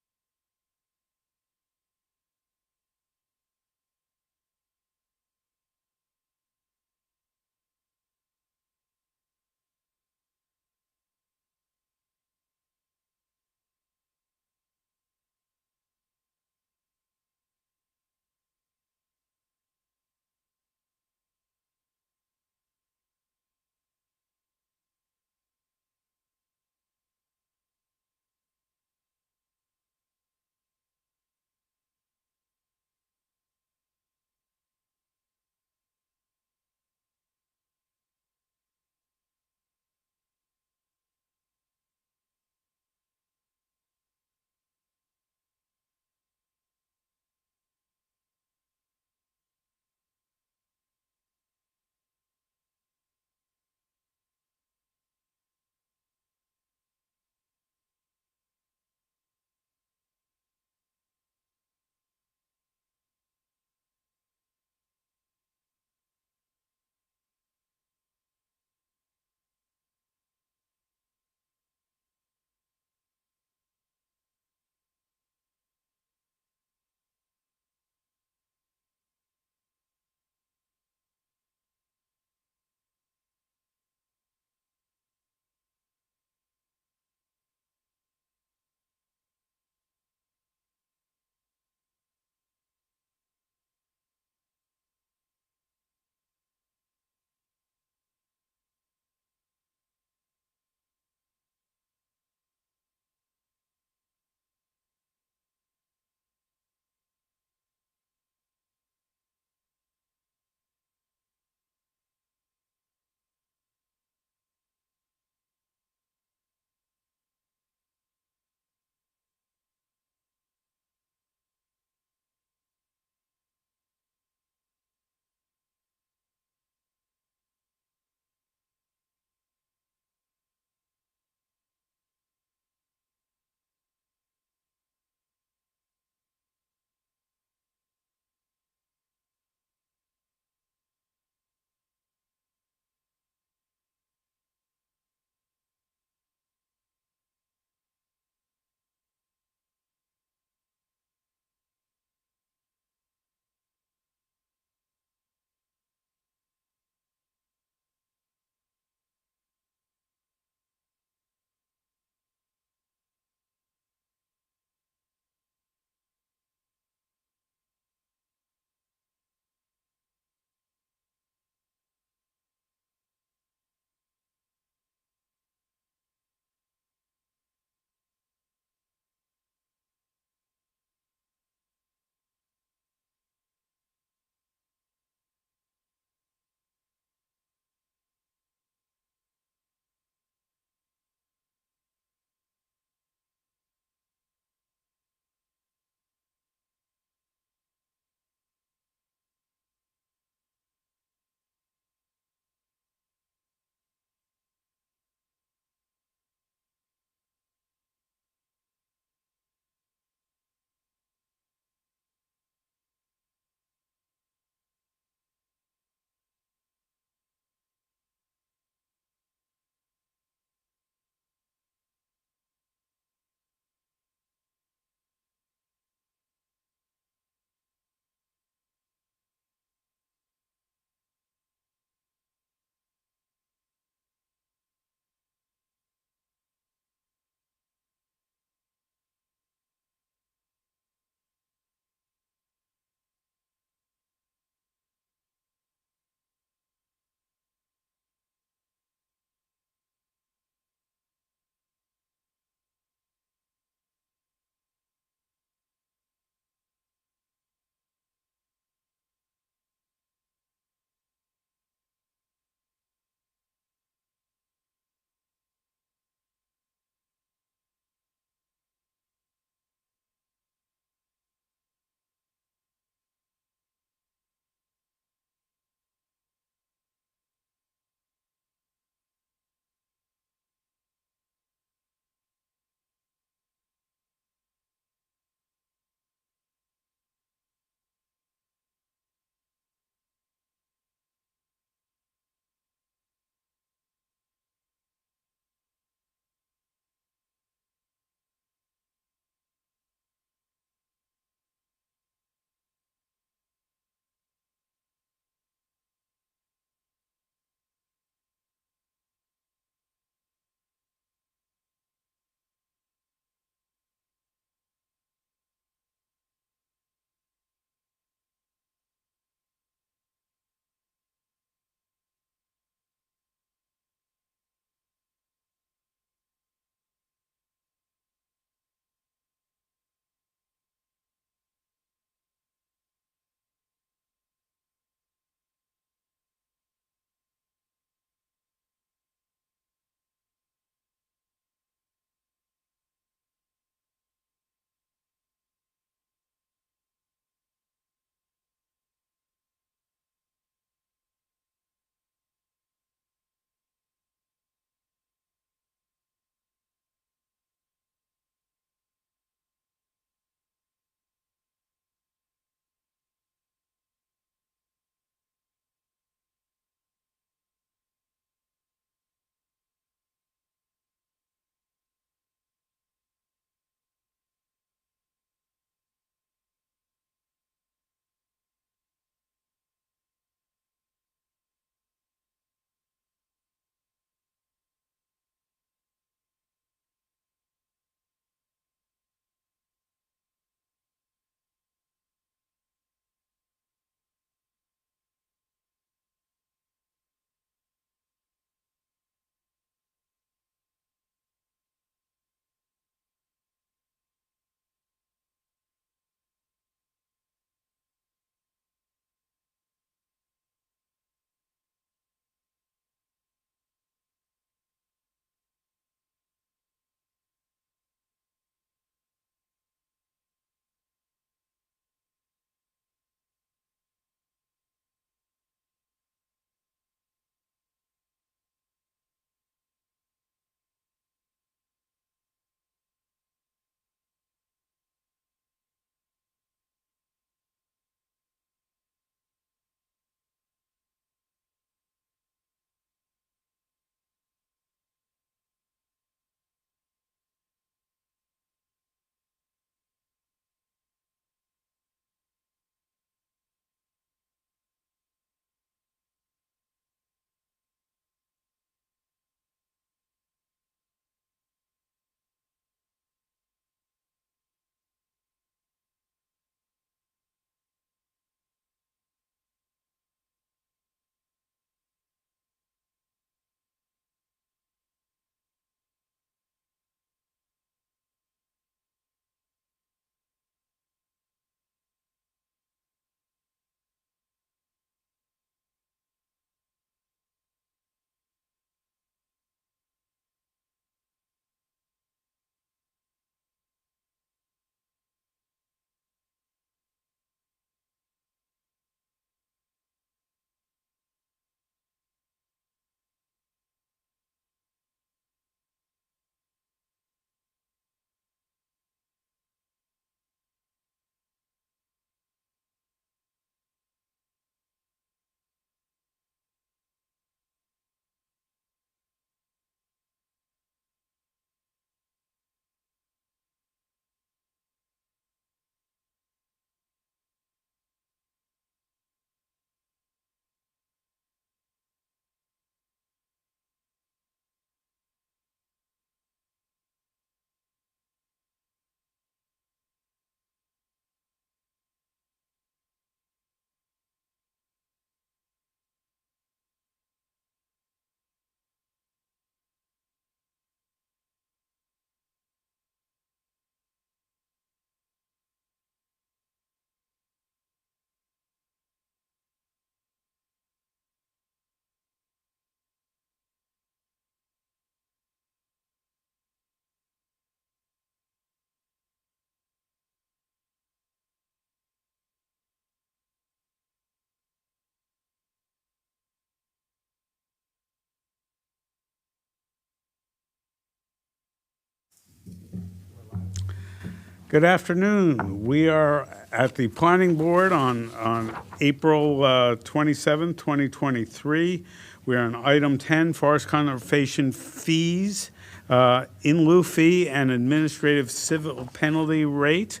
Good afternoon. We are at the Planning Board on April 27, 2023. We are on item 10, Forest Conservation Fees, in lieu fee and administrative civil penalty rate.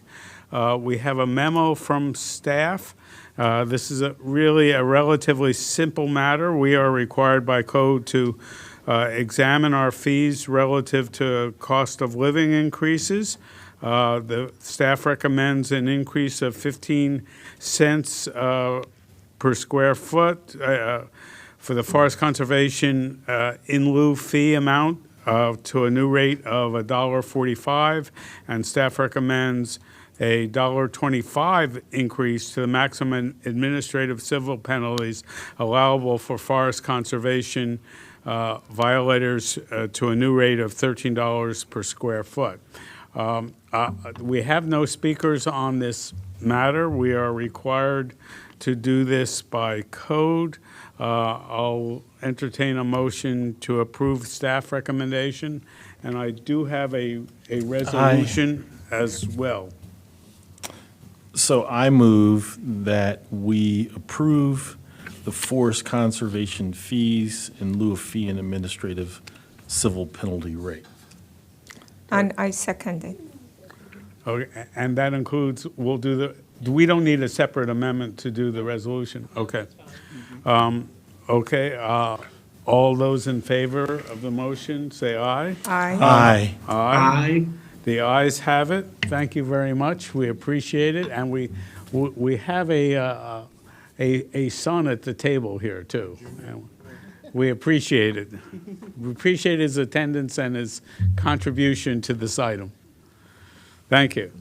We have a memo from staff. This is really a relatively simple matter. We are required by code to examine our fees relative to cost of living increases. The staff recommends an increase of 15 cents per square foot for the forest conservation in lieu fee amount to a new rate of $1.45, and staff recommends a $1.25 increase to the maximum administrative civil penalties allowable for forest conservation violators to a new rate of $13 per square foot. We have no speakers on this matter. We are required to do this by code. I'll entertain a motion to approve staff recommendation, and I do have a resolution as well. So I move that we approve the forest conservation fees in lieu of fee and administrative civil penalty rate. And I second it. Okay, and that includes, we don't need a separate amendment to do the resolution? Okay. Okay, all those in favor of the motion, say aye. Aye. Aye. Aye. The ayes have it. Thank you very much. We appreciate it, and we have a son at the table here, too. We appreciate it. We appreciate his attendance and his contribution to this item. Thank you.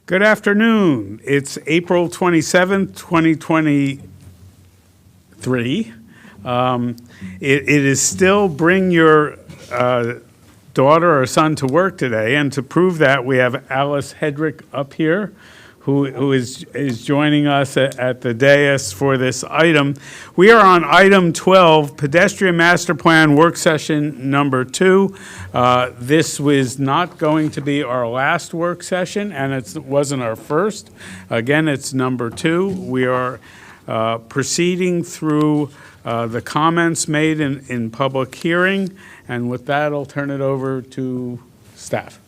Good afternoon. It's April 27th, 2023. It is still bring your daughter or son to work today, and to prove that, we have Alice Hedrick up here, who is joining us at the dais for this item. We are on item 12, Pedestrian Master Plan Work Session number 2. This was not going to be our last work session, and it wasn't our first. Again, it's number 2. We are proceeding through the comments made in public hearing, and with that, I'll turn it over to staff.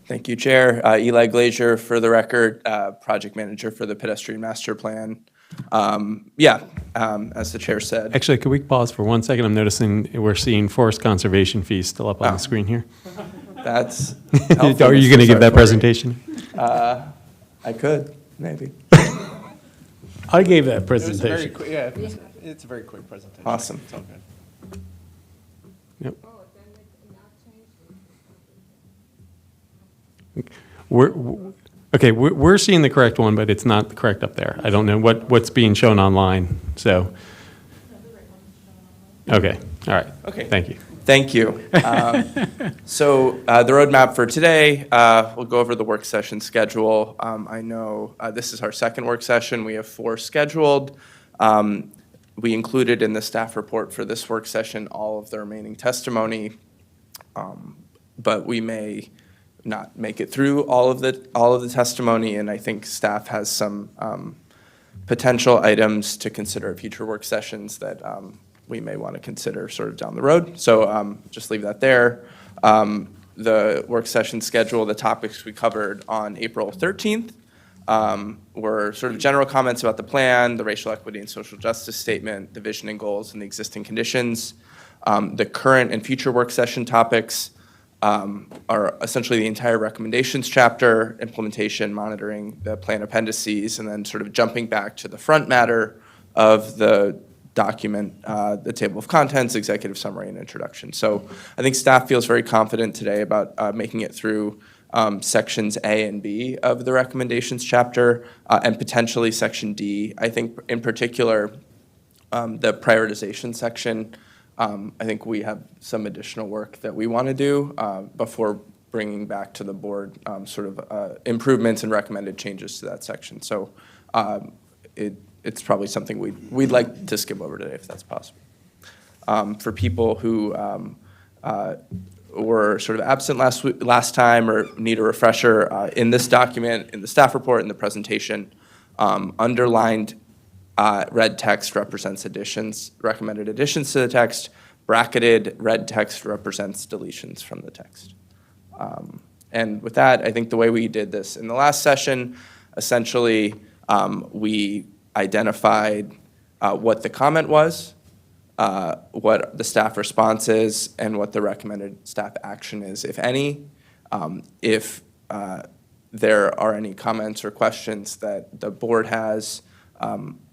Thank you, Chair. Eli Glazier, for the record, Project Manager for the Pedestrian Master Plan. As the Chair said. Actually, could we pause for 1 second? I'm noticing we're seeing forest conservation fees still up on the screen here. That's Are you going to give that presentation? I could, maybe. I gave that presentation. It's a very quick presentation. Awesome. It's all good. Yep. We're seeing the correct one, but it's not correct up there. I don't know what's being shown online, so. Okay, all right. Okay. Thank you. Thank you. So the roadmap for today, we'll go over the work session schedule. I know this is our second work session. We have 4 scheduled. We included in the staff report for this work session all of the remaining testimony, but we may not make it through all of the testimony, and I think staff has some potential items to consider at future work sessions that we may want to consider sort of down the road. So just leave that there. The work session schedule, the topics we covered on April 13th were sort of general comments about the plan, the racial equity and social justice statement, the vision and goals, and the existing conditions. The current and future work session topics are essentially the entire recommendations chapter, implementation, monitoring, the plan appendices, and then sort of jumping back to the front matter of the document, the table of contents, executive summary, and introduction. So I think staff feels very confident today about making it through sections A and B of the recommendations chapter, and potentially section D. I think in particular, the prioritization section, I think we have some additional work that we want to do before bringing back to the board sort of improvements and recommended changes to that section. So it's probably something we'd like to skip over today if that's possible. For people who were sort of absent last time or need a refresher, in this document, in the staff report, in the presentation, underlined red text represents additions, recommended additions to the text. Bracketed red text represents deletions from the text. And with that, I think the way we did this in the last session, essentially, we identified what the comment was, what the staff response is, and what the recommended staff action is, if any. If there are any comments or questions that the board has,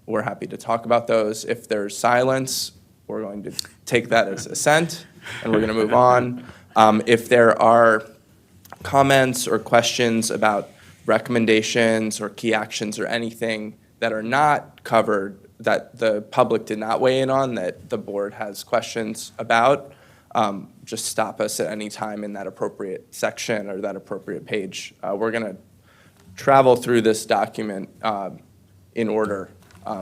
we're happy to talk about those. If there's silence, we're going to take that as assent, and we're going to move on. If there are comments or questions about recommendations or key actions or anything that are not covered, that the public did not weigh in on, that the board has questions about, just stop us at any time in that appropriate section or that appropriate page. We're going to travel through this document in order.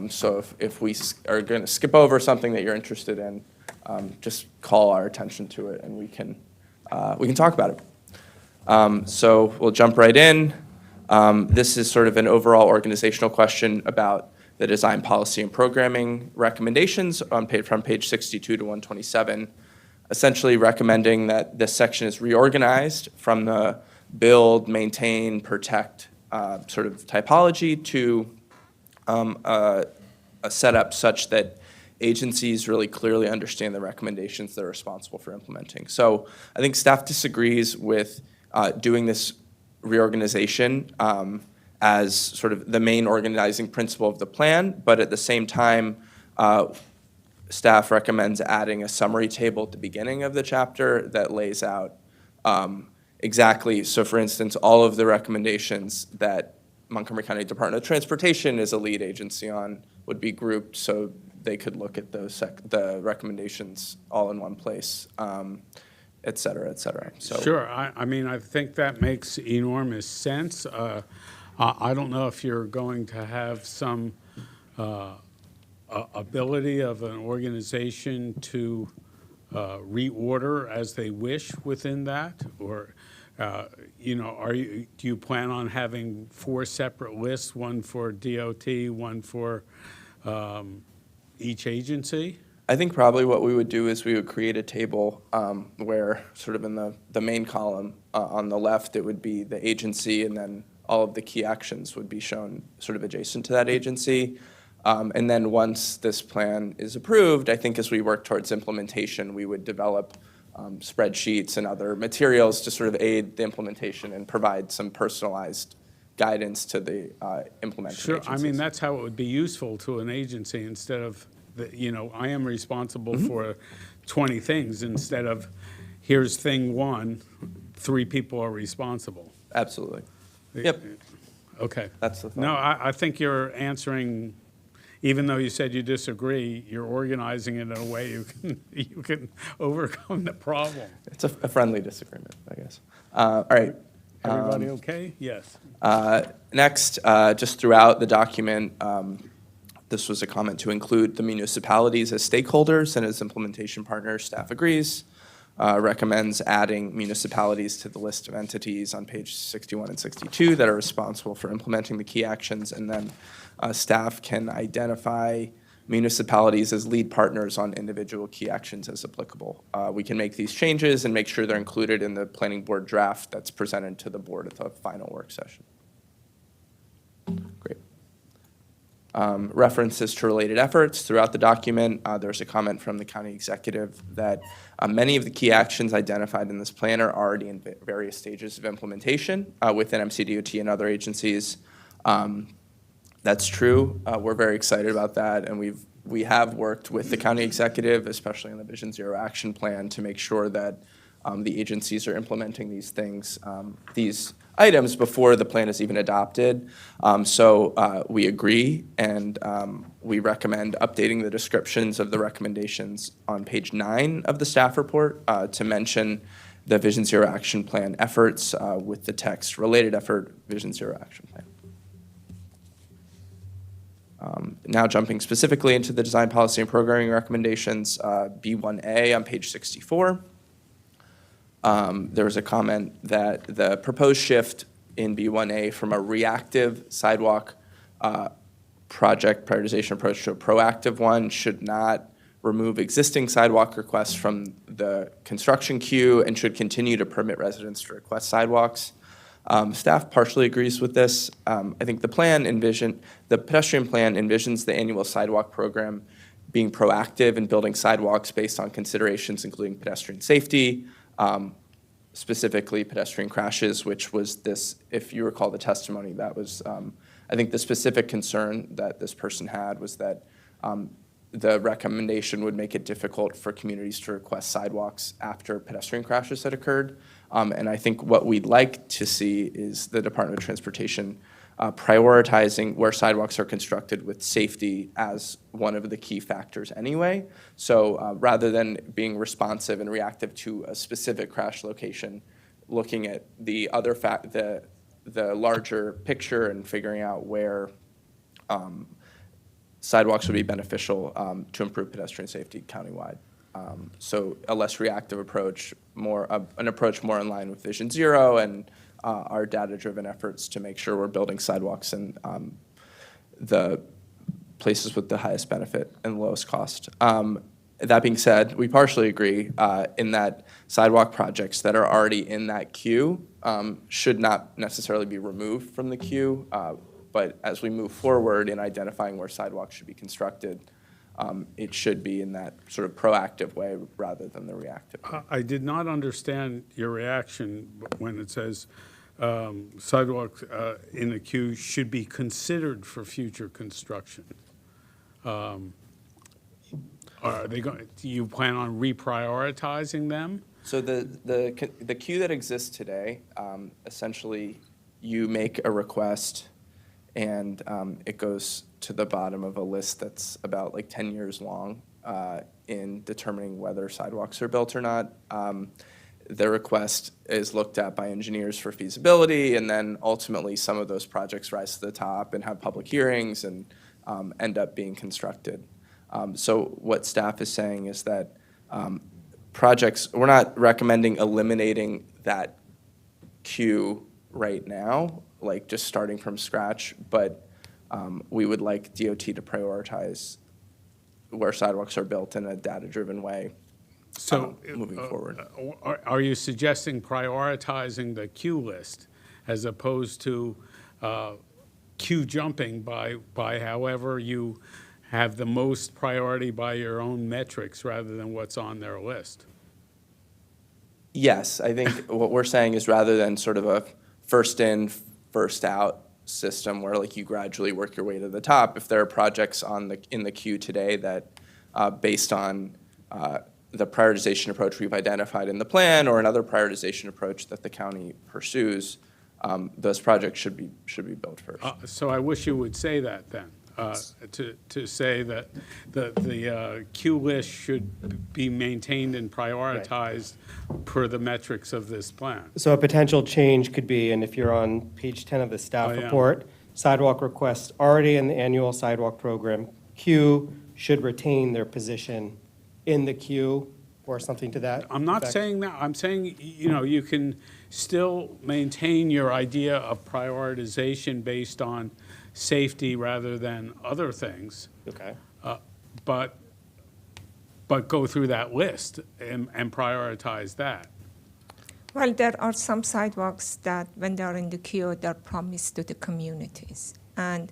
So if we are going to skip over something that you're interested in, just call our attention to it, and we can talk about it. So we'll jump right in. This is sort of an overall organizational question about the design policy and programming recommendations from page 62 to 127, essentially recommending that this section is reorganized from the build, maintain, protect sort of typology to a setup such that agencies really clearly understand the recommendations they're responsible for implementing. So I think staff disagrees with doing this reorganization as sort of the main organizing principle of the plan, but at the same time, staff recommends adding a summary table at the beginning of the chapter that lays out exactly. So for instance, all of the recommendations that Montgomery County Department of Transportation is a lead agency on would be grouped so they could look at those the recommendations all in one place, et cetera, et cetera. So Sure, I mean, I think that makes enormous sense. I don't know if you're going to have some ability of an organization to reorder as they wish within that, or you know, do you plan on having 4 separate lists, one for DOT, one for each agency? I think probably what we would do is we would create a table where sort of in the main column on the left, it would be the agency, and then all of the key actions would be shown sort of adjacent to that agency. And then once this plan is approved, I think as we work towards implementation, we would develop spreadsheets and other materials to sort of aid the implementation and provide some personalized guidance to the implementing Sure, agencies. I mean, that's how it would be useful to an agency instead of, you know, I am responsible for 20 things instead of, here's thing 1, 3 people are responsible. Absolutely. Yep. Okay. That's the thought. No, I think you're answering, even though you said you disagree, you're organizing it in a way you can overcome the problem. It's a friendly disagreement, I guess. All right. Everybody okay? Yes. Next, just throughout the document, this was a comment to include the municipalities as stakeholders and as implementation partners. Staff agrees. Recommends adding municipalities to the list of entities on page 61 and 62 that are responsible for implementing the key actions, and then staff can identify municipalities as lead partners on individual key actions as applicable. We can make these changes and make sure they're included in the planning board draft that's presented to the board at the final work session. Great. References to related efforts throughout the document. There's a comment from the county executive that many of the key actions identified in this plan are already in various stages of implementation within MCDOT and other agencies. That's true. We're very excited about that, and we have worked with the county executive, especially in the Vision Zero action plan, to make sure that the agencies are implementing these things, these items before the plan is even adopted. So we agree, and we recommend updating the descriptions of the recommendations on page 9 of the staff report to mention the Vision Zero action plan efforts with the text related effort Vision Zero action plan. Now jumping specifically into the design policy and programming recommendations, B1A on page 64. There was a comment that the proposed shift in B1A from a reactive sidewalk project prioritization approach to a proactive one should not remove existing sidewalk requests from the construction queue and should continue to permit residents to request sidewalks. Staff partially agrees with this. I think the pedestrian plan envisions the annual sidewalk program being proactive in building sidewalks based on considerations including pedestrian safety, specifically pedestrian crashes, which was this, if you recall the testimony, that was, I think the specific concern that this person had was that the recommendation would make it difficult for communities to request sidewalks after pedestrian crashes had occurred. And I think what we'd like to see is the Department of Transportation prioritizing where sidewalks are constructed with safety as one of the key factors anyway. So rather than being responsive and reactive to a specific crash location, looking at the other the larger picture and figuring out where sidewalks would be beneficial to improve pedestrian safety countywide. So a less reactive approach, an approach more in line with Vision Zero and our data-driven efforts to make sure we're building sidewalks in the places with the highest benefit and lowest cost. That being said, we partially agree in that sidewalk projects that are already in that queue should not necessarily be removed from the queue, but as we move forward in identifying where sidewalks should be constructed, it should be in that sort of proactive way rather than the reactive way. I did not understand your reaction when it says sidewalks in the queue should be considered for future construction. Are they going, do you plan on reprioritizing them? So the queue that exists today, essentially, you make a request, and it goes to the bottom of a list that's about like 10 years long in determining whether sidewalks are built or not. The request is looked at by engineers for feasibility, and then ultimately some of those projects rise to the top and have public hearings and end up being constructed. So what staff is saying is that projects, we're not recommending eliminating that queue right now, like just starting from scratch, but we would like DOT to prioritize where sidewalks are built in a data-driven way. So, moving forward. Are you suggesting prioritizing the queue list as opposed to queue jumping by however you have the most priority by your own metrics rather than what's on their list? Yes, I think what we're saying is rather than sort of a first in, first out system where like you gradually work your way to the top, if there are projects in the queue today that based on the prioritization approach we've identified in the plan or another prioritization approach that the county pursues, those projects should be built first. So I wish you would say that then, to say that the queue list should be maintained and prioritized per the metrics of this plan. So a potential change could be, and if you're on page 10 of the staff I am. report, sidewalk requests already in the annual sidewalk program, queue should retain their position in the queue or something to that I'm not effect? saying that. I'm saying, you know, you can still maintain your idea of prioritization based on safety rather than other things. Okay. But go through that list and prioritize that. Well, there are some sidewalks that, when they're in the queue, they're promised to the communities. And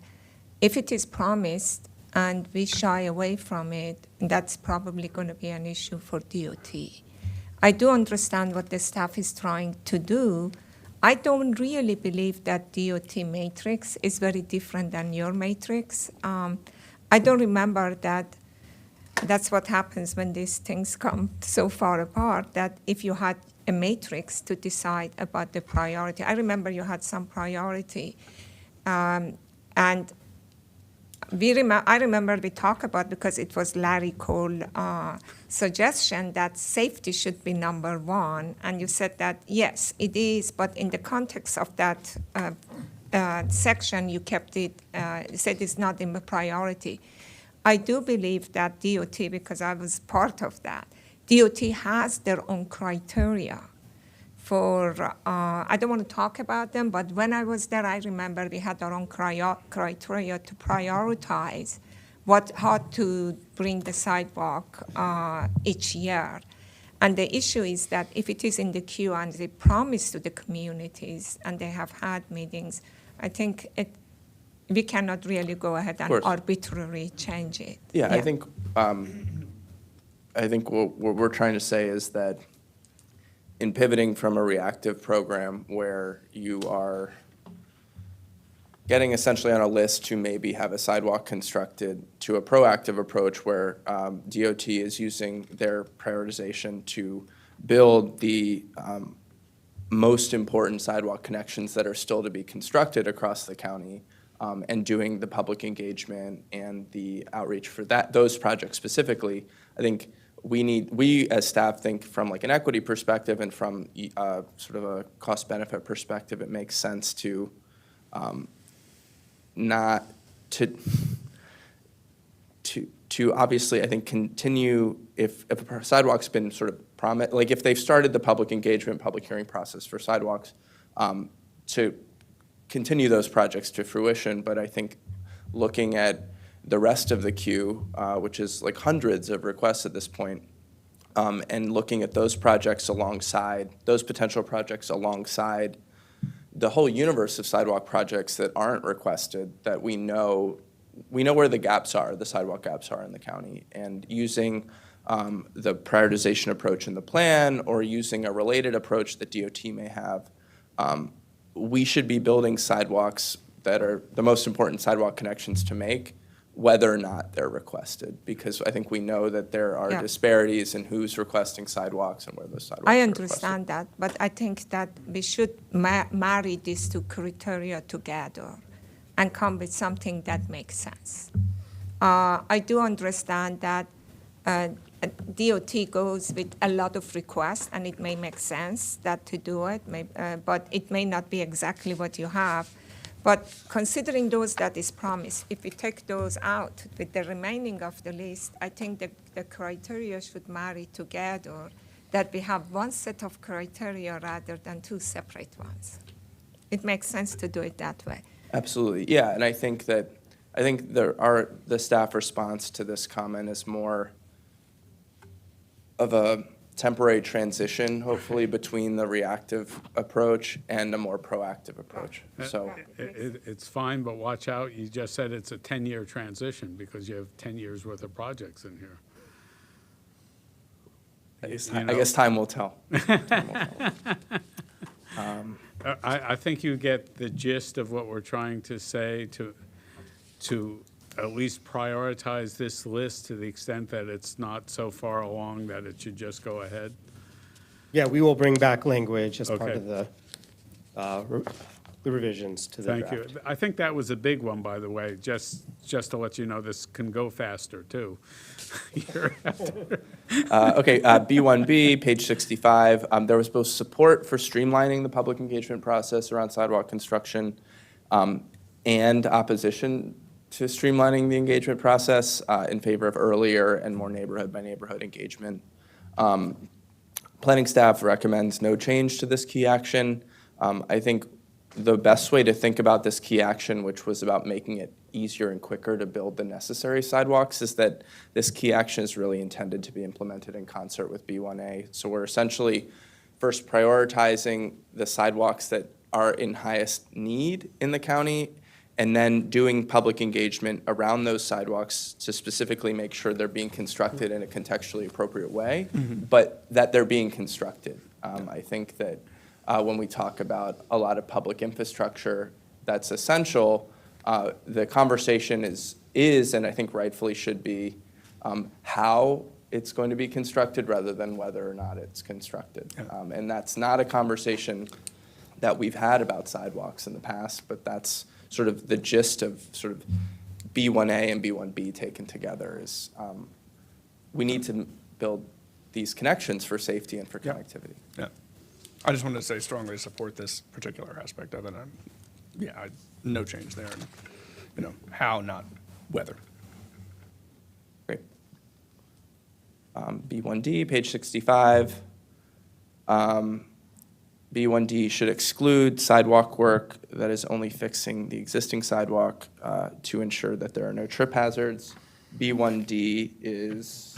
if it is promised and we shy away from it, that's probably going to be an issue for DOT. I do understand what the staff is trying to do. I don't really believe that DOT matrix is very different than your matrix. I don't remember that. That's what happens when these things come so far apart, that if you had a matrix to decide about the priority. I remember you had some priority. And I remember we talked about, because it was Larry Cole suggestion that safety should be number one. And you said that, yes, it is, but in the context of that section, you kept it, you said it's not in the priority. I do believe that DOT, because I was part of that, DOT has their own criteria for, I don't want to talk about them, but when I was there, I remember we had our own criteria to prioritize how to bring the sidewalk each year. And the issue is that if it is in the queue and they promise to the communities and they have had meetings, I think we cannot really go ahead and arbitrarily change it. Yeah, I think what we're trying to say is that in pivoting from a reactive program where you are getting essentially on a list to maybe have a sidewalk constructed to a proactive approach where DOT is using their prioritization to build the most important sidewalk connections that are still to be constructed across the county, and doing the public engagement and the outreach for those projects specifically. I think we as staff think from like an equity perspective and from sort of a cost benefit perspective, it makes sense to not to obviously, I think, continue if a sidewalk's been sort of promised, like if they've started the public engagement, public hearing process for sidewalks, to continue those projects to fruition. But I think looking at the rest of the queue, which is like hundreds of requests at this point, and looking at those projects alongside, those potential projects alongside the whole universe of sidewalk projects that aren't requested, that we know where the gaps are, the sidewalk gaps are in the county, and using the prioritization approach in the plan or using a related approach that DOT may have, we should be building sidewalks that are the most important sidewalk connections to make whether or not they're requested, because I think we know that there are Yeah. disparities in who's requesting sidewalks and where those sidewalks I are requested. understand that, but I think that we should marry these two criteria together and come with something that makes sense. I do understand that DOT goes with a lot of requests, and it may make sense that to do it, but it may not be exactly what you have. But considering those that is promised, if we take those out with the remaining of the list, I think the criteria should marry together, that we have one set of criteria rather than two separate ones. It makes sense to do it that way. Absolutely, yeah, and I think the staff response to this comment is more of a temporary transition, hopefully, between the reactive approach and a more proactive approach. So It's fine, but watch out, you just said it's a 10-year transition because you have 10 years worth of projects in here. I guess time will tell. I think you get the gist of what we're trying to say, to at least prioritize this list to the extent that it's not so far along that it should just go ahead. Yeah, we will bring back language as part Okay. of the revisions to the Thank draft. you. I think that was a big one, by the way, just to let you know, this can go faster, too. Year after. Okay, B1B, page 65, there was both support for streamlining the public engagement process around sidewalk construction and opposition to streamlining the engagement process in favor of earlier and more neighborhood-by-neighborhood engagement. Planning staff recommends no change to this key action. I think the best way to think about this key action, which was about making it easier and quicker to build the necessary sidewalks, is that this key action is really intended to be implemented in concert with B1A. So we're essentially first prioritizing the sidewalks that are in highest need in the county, and then doing public engagement around those sidewalks to specifically make sure they're being constructed in a contextually appropriate way, but that they're being constructed. I think that when we talk about a lot of public infrastructure that's essential, the conversation is, and I think rightfully should be, how it's going to be constructed rather than whether or not it's constructed. And that's not a conversation that we've had about sidewalks in the past, but that's sort of the gist of sort of B1A and B1B taken together is we need to build these connections for safety and for connectivity. Yeah. I just wanted to say strongly support this particular aspect of it. No change there. And, how, not whether. Great. B1D, page 65. B1D should exclude sidewalk work that is only fixing the existing sidewalk to ensure that there are no trip hazards. B1D is,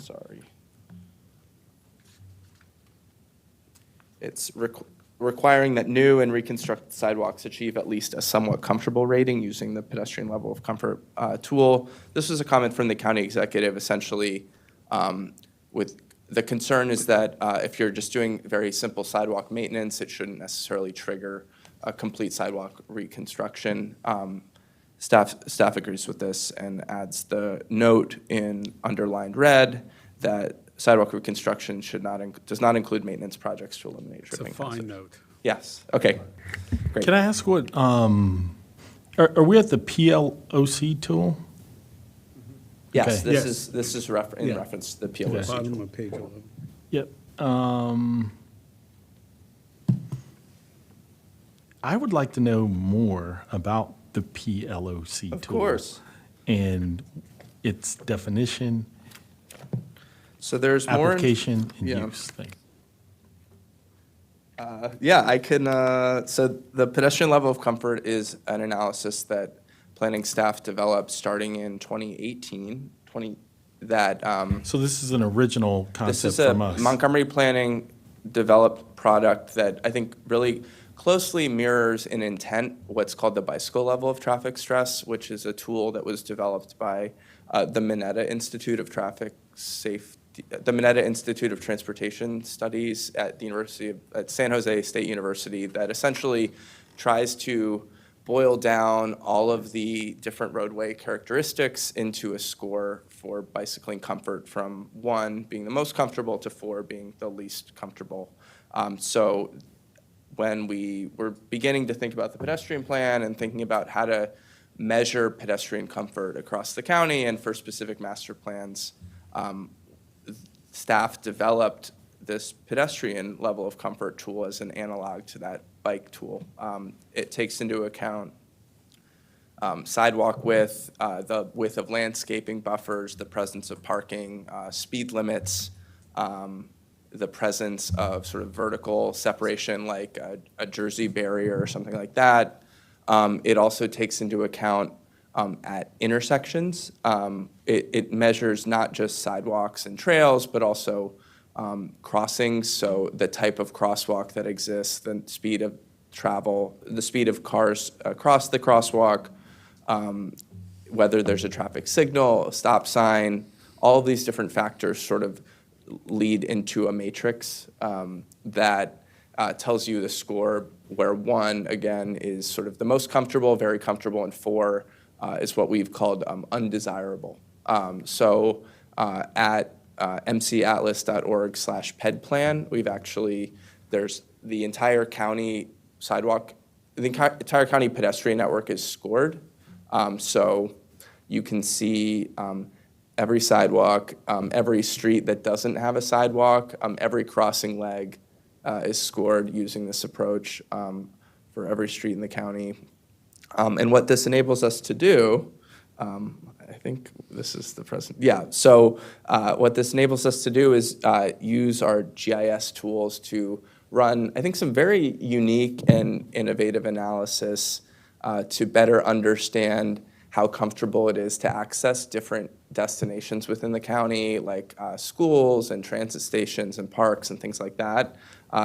it's requiring that new and reconstructed sidewalks achieve at least a somewhat comfortable rating using the pedestrian level of comfort tool. This was a comment from the county executive, essentially with the concern is that if you're just doing very simple sidewalk maintenance, it shouldn't necessarily trigger a complete sidewalk reconstruction. Staff agrees with this and adds the note in underlined red that sidewalk reconstruction does not include maintenance projects to eliminate tripping. It's a fine note. Yes, okay, great. Can I ask what, are we at the PLOC tool? Yes, Okay. this is in reference to the PLOC. Bottom of page 11. Yep. I would like to know more about the PLOC tool. Of course. And its definition, So there's more. application, and yeah. use. Thanks. I can, so the pedestrian level of comfort is an analysis that planning staff developed starting in 2018, So this is an original concept from us. This is a Montgomery Planning developed product that I think really closely mirrors in intent what's called the bicycle level of traffic stress, which is a tool that was developed by the Mineta Institute of Transportation Studies at the at San Jose State University that essentially tries to boil down all of the different roadway characteristics into a score for bicycling comfort, from 1 being the most comfortable to 4 being the least comfortable. So when we were beginning to think about the pedestrian plan and thinking about how to measure pedestrian comfort across the county and for specific master plans, staff developed this pedestrian level of comfort tool as an analog to that bike tool. It takes into account sidewalk width, the width of landscaping buffers, the presence of parking, speed limits, the presence of sort of vertical separation like a Jersey barrier or something like that. It also takes into account at intersections. It measures not just sidewalks and trails, but also crossings, so the type of crosswalk that exists, the speed of travel, the speed of cars across the crosswalk, whether there's a traffic signal, a stop sign, all of these different factors sort of lead into a matrix that tells you the score, where 1, again, is sort of the most comfortable, very comfortable, and 4 is what we've called undesirable. So at mcatlas.org/pedplan, we've actually, there's the entire county sidewalk, the entire county pedestrian network is scored. So you can see every sidewalk, every street that doesn't have a sidewalk, every crossing leg is scored using this approach for every street in the county. And what this enables us to do, I think this is the present, yeah. So what this enables us to do is use our GIS tools to run, I think, some very unique and innovative analysis to better understand how comfortable it is to access different destinations within the county, like schools and transit stations and parks and things like that.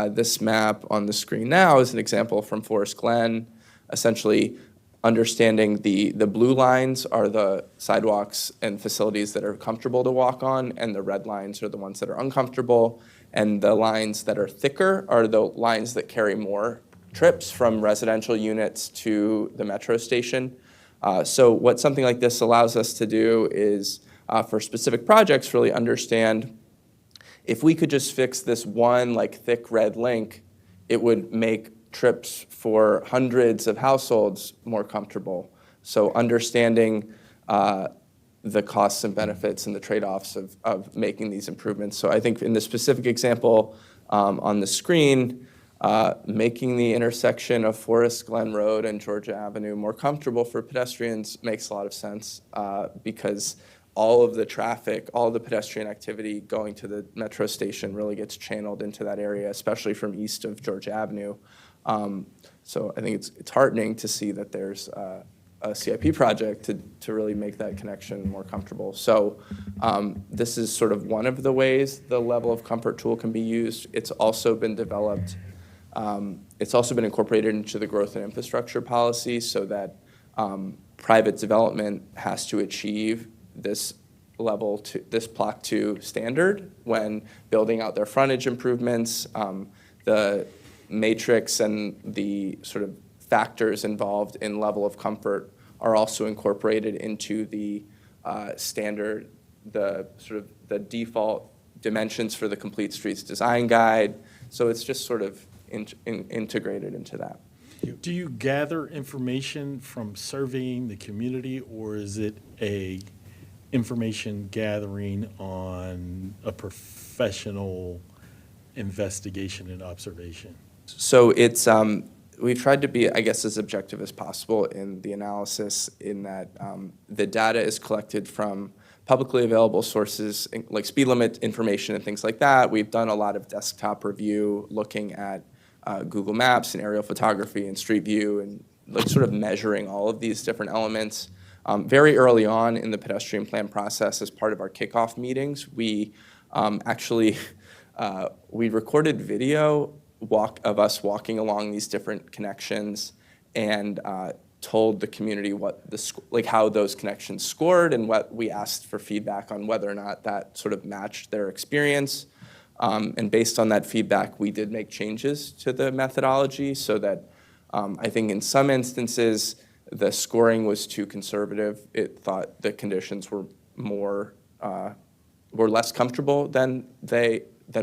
This map on the screen now is an example from Forest Glen, essentially understanding the blue lines are the sidewalks and facilities that are comfortable to walk on, and the red lines are the ones that are uncomfortable, and the lines that are thicker are the lines that carry more trips from residential units to the metro station. So what something like this allows us to do is, for specific projects, really understand if we could just fix this one thick red link, it would make trips for hundreds of households more comfortable. So understanding the costs and benefits and the trade-offs of making these improvements. So I think in the specific example on the screen, making the intersection of Forest Glen Road and Georgia Avenue more comfortable for pedestrians makes a lot of sense because all of the traffic, all the pedestrian activity going to the metro station really gets channeled into that area, especially from east of Georgia Avenue. So I think it's heartening to see that there's a CIP project to really make that connection more comfortable. So this is sort of one of the ways the level of comfort tool can be used. It's also been developed, it's also been incorporated into the growth and infrastructure policy so that private development has to achieve this level, this Block 2 standard when building out their frontage improvements. The matrix and the sort of factors involved in level of comfort are also incorporated into the standard, the sort of the default dimensions for the Complete Streets Design Guide. So it's just sort of integrated into that. Do you gather information from surveying the community, or is it a information gathering on a professional investigation and observation? So it's, we've tried to be, I guess, as objective as possible in the analysis in that the data is collected from publicly available sources like speed limit information and things like that. We've done a lot of desktop review looking at Google Maps and aerial photography and Street View and sort of measuring all of these different elements. Very early on in the pedestrian plan process, as part of our kickoff meetings, we actually we recorded video of us walking along these different connections and told the community what how those connections scored and what we asked for feedback on whether or not that sort of matched their experience. And based on that feedback, we did make changes to the methodology so that I think in some instances, the scoring was too conservative. It thought the conditions were were less comfortable than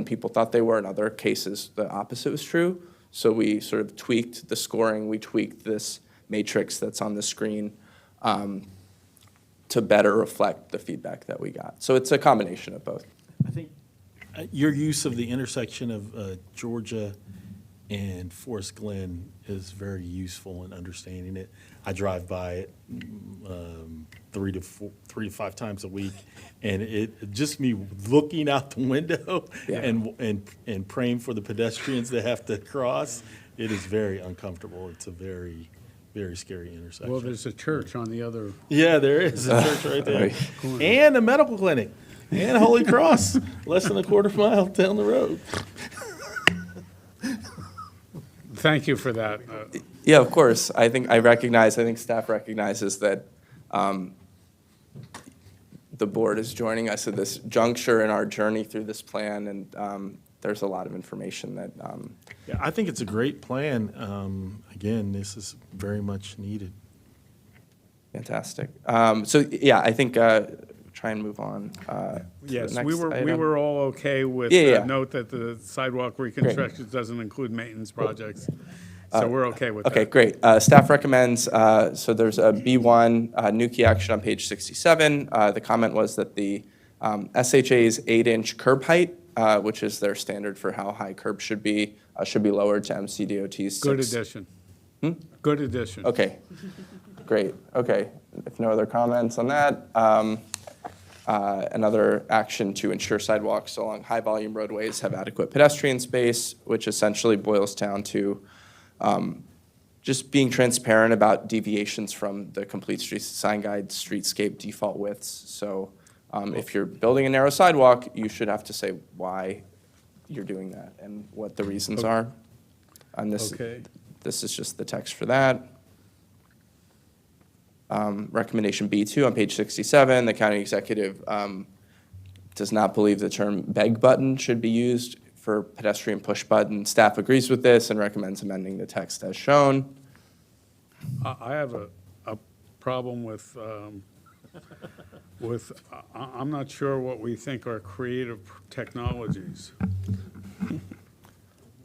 people thought they were. In other cases, the opposite was true. So we sort of tweaked the scoring. We tweaked this matrix that's on the screen to better reflect the feedback that we got. So it's a combination of both. I think your use of the intersection of Georgia and Forest Glen is very useful in understanding it. I drive by it 3 to 5 times a week, and it just me looking out the window and praying for the pedestrians that have to cross. It is very uncomfortable. It's a very, very scary intersection. Well, there's a church on the other. Yeah, there is a church right there, and a medical clinic, and a Holy Cross, less than a quarter mile down the road. Thank you for that. Yeah, of course. I think staff recognizes that the board is joining us at this juncture in our journey through this plan, and there's a lot of information that. Yeah, I think it's a great plan. Again, this is very much needed. Fantastic. So yeah, I think try and move on. Yes, to the we next were item. all okay with Yeah. note that the sidewalk reconstruction doesn't include maintenance projects. So we're okay with that. Okay, great. Staff recommends, so there's a B1 new key action on page 67. The comment was that the SHA's 8-inch curb height, which is their standard for how high curbs should be lowered to MCDOT's 6. Good addition. Good addition. Okay, great. Okay, if no other comments on that. Another action to ensure sidewalks along high-volume roadways have adequate pedestrian space, which essentially boils down to just being transparent about deviations from the Complete Streets Design Guide streetscape default widths. So if you're building a narrow sidewalk, you should have to say why you're doing that and what the reasons are. And this is just the text for that. Recommendation B2 on page 67, the county executive does not believe the term beg button should be used for pedestrian push button. Staff agrees with this and recommends amending the text as shown. I have a problem with, I'm not sure what we think are creative technologies.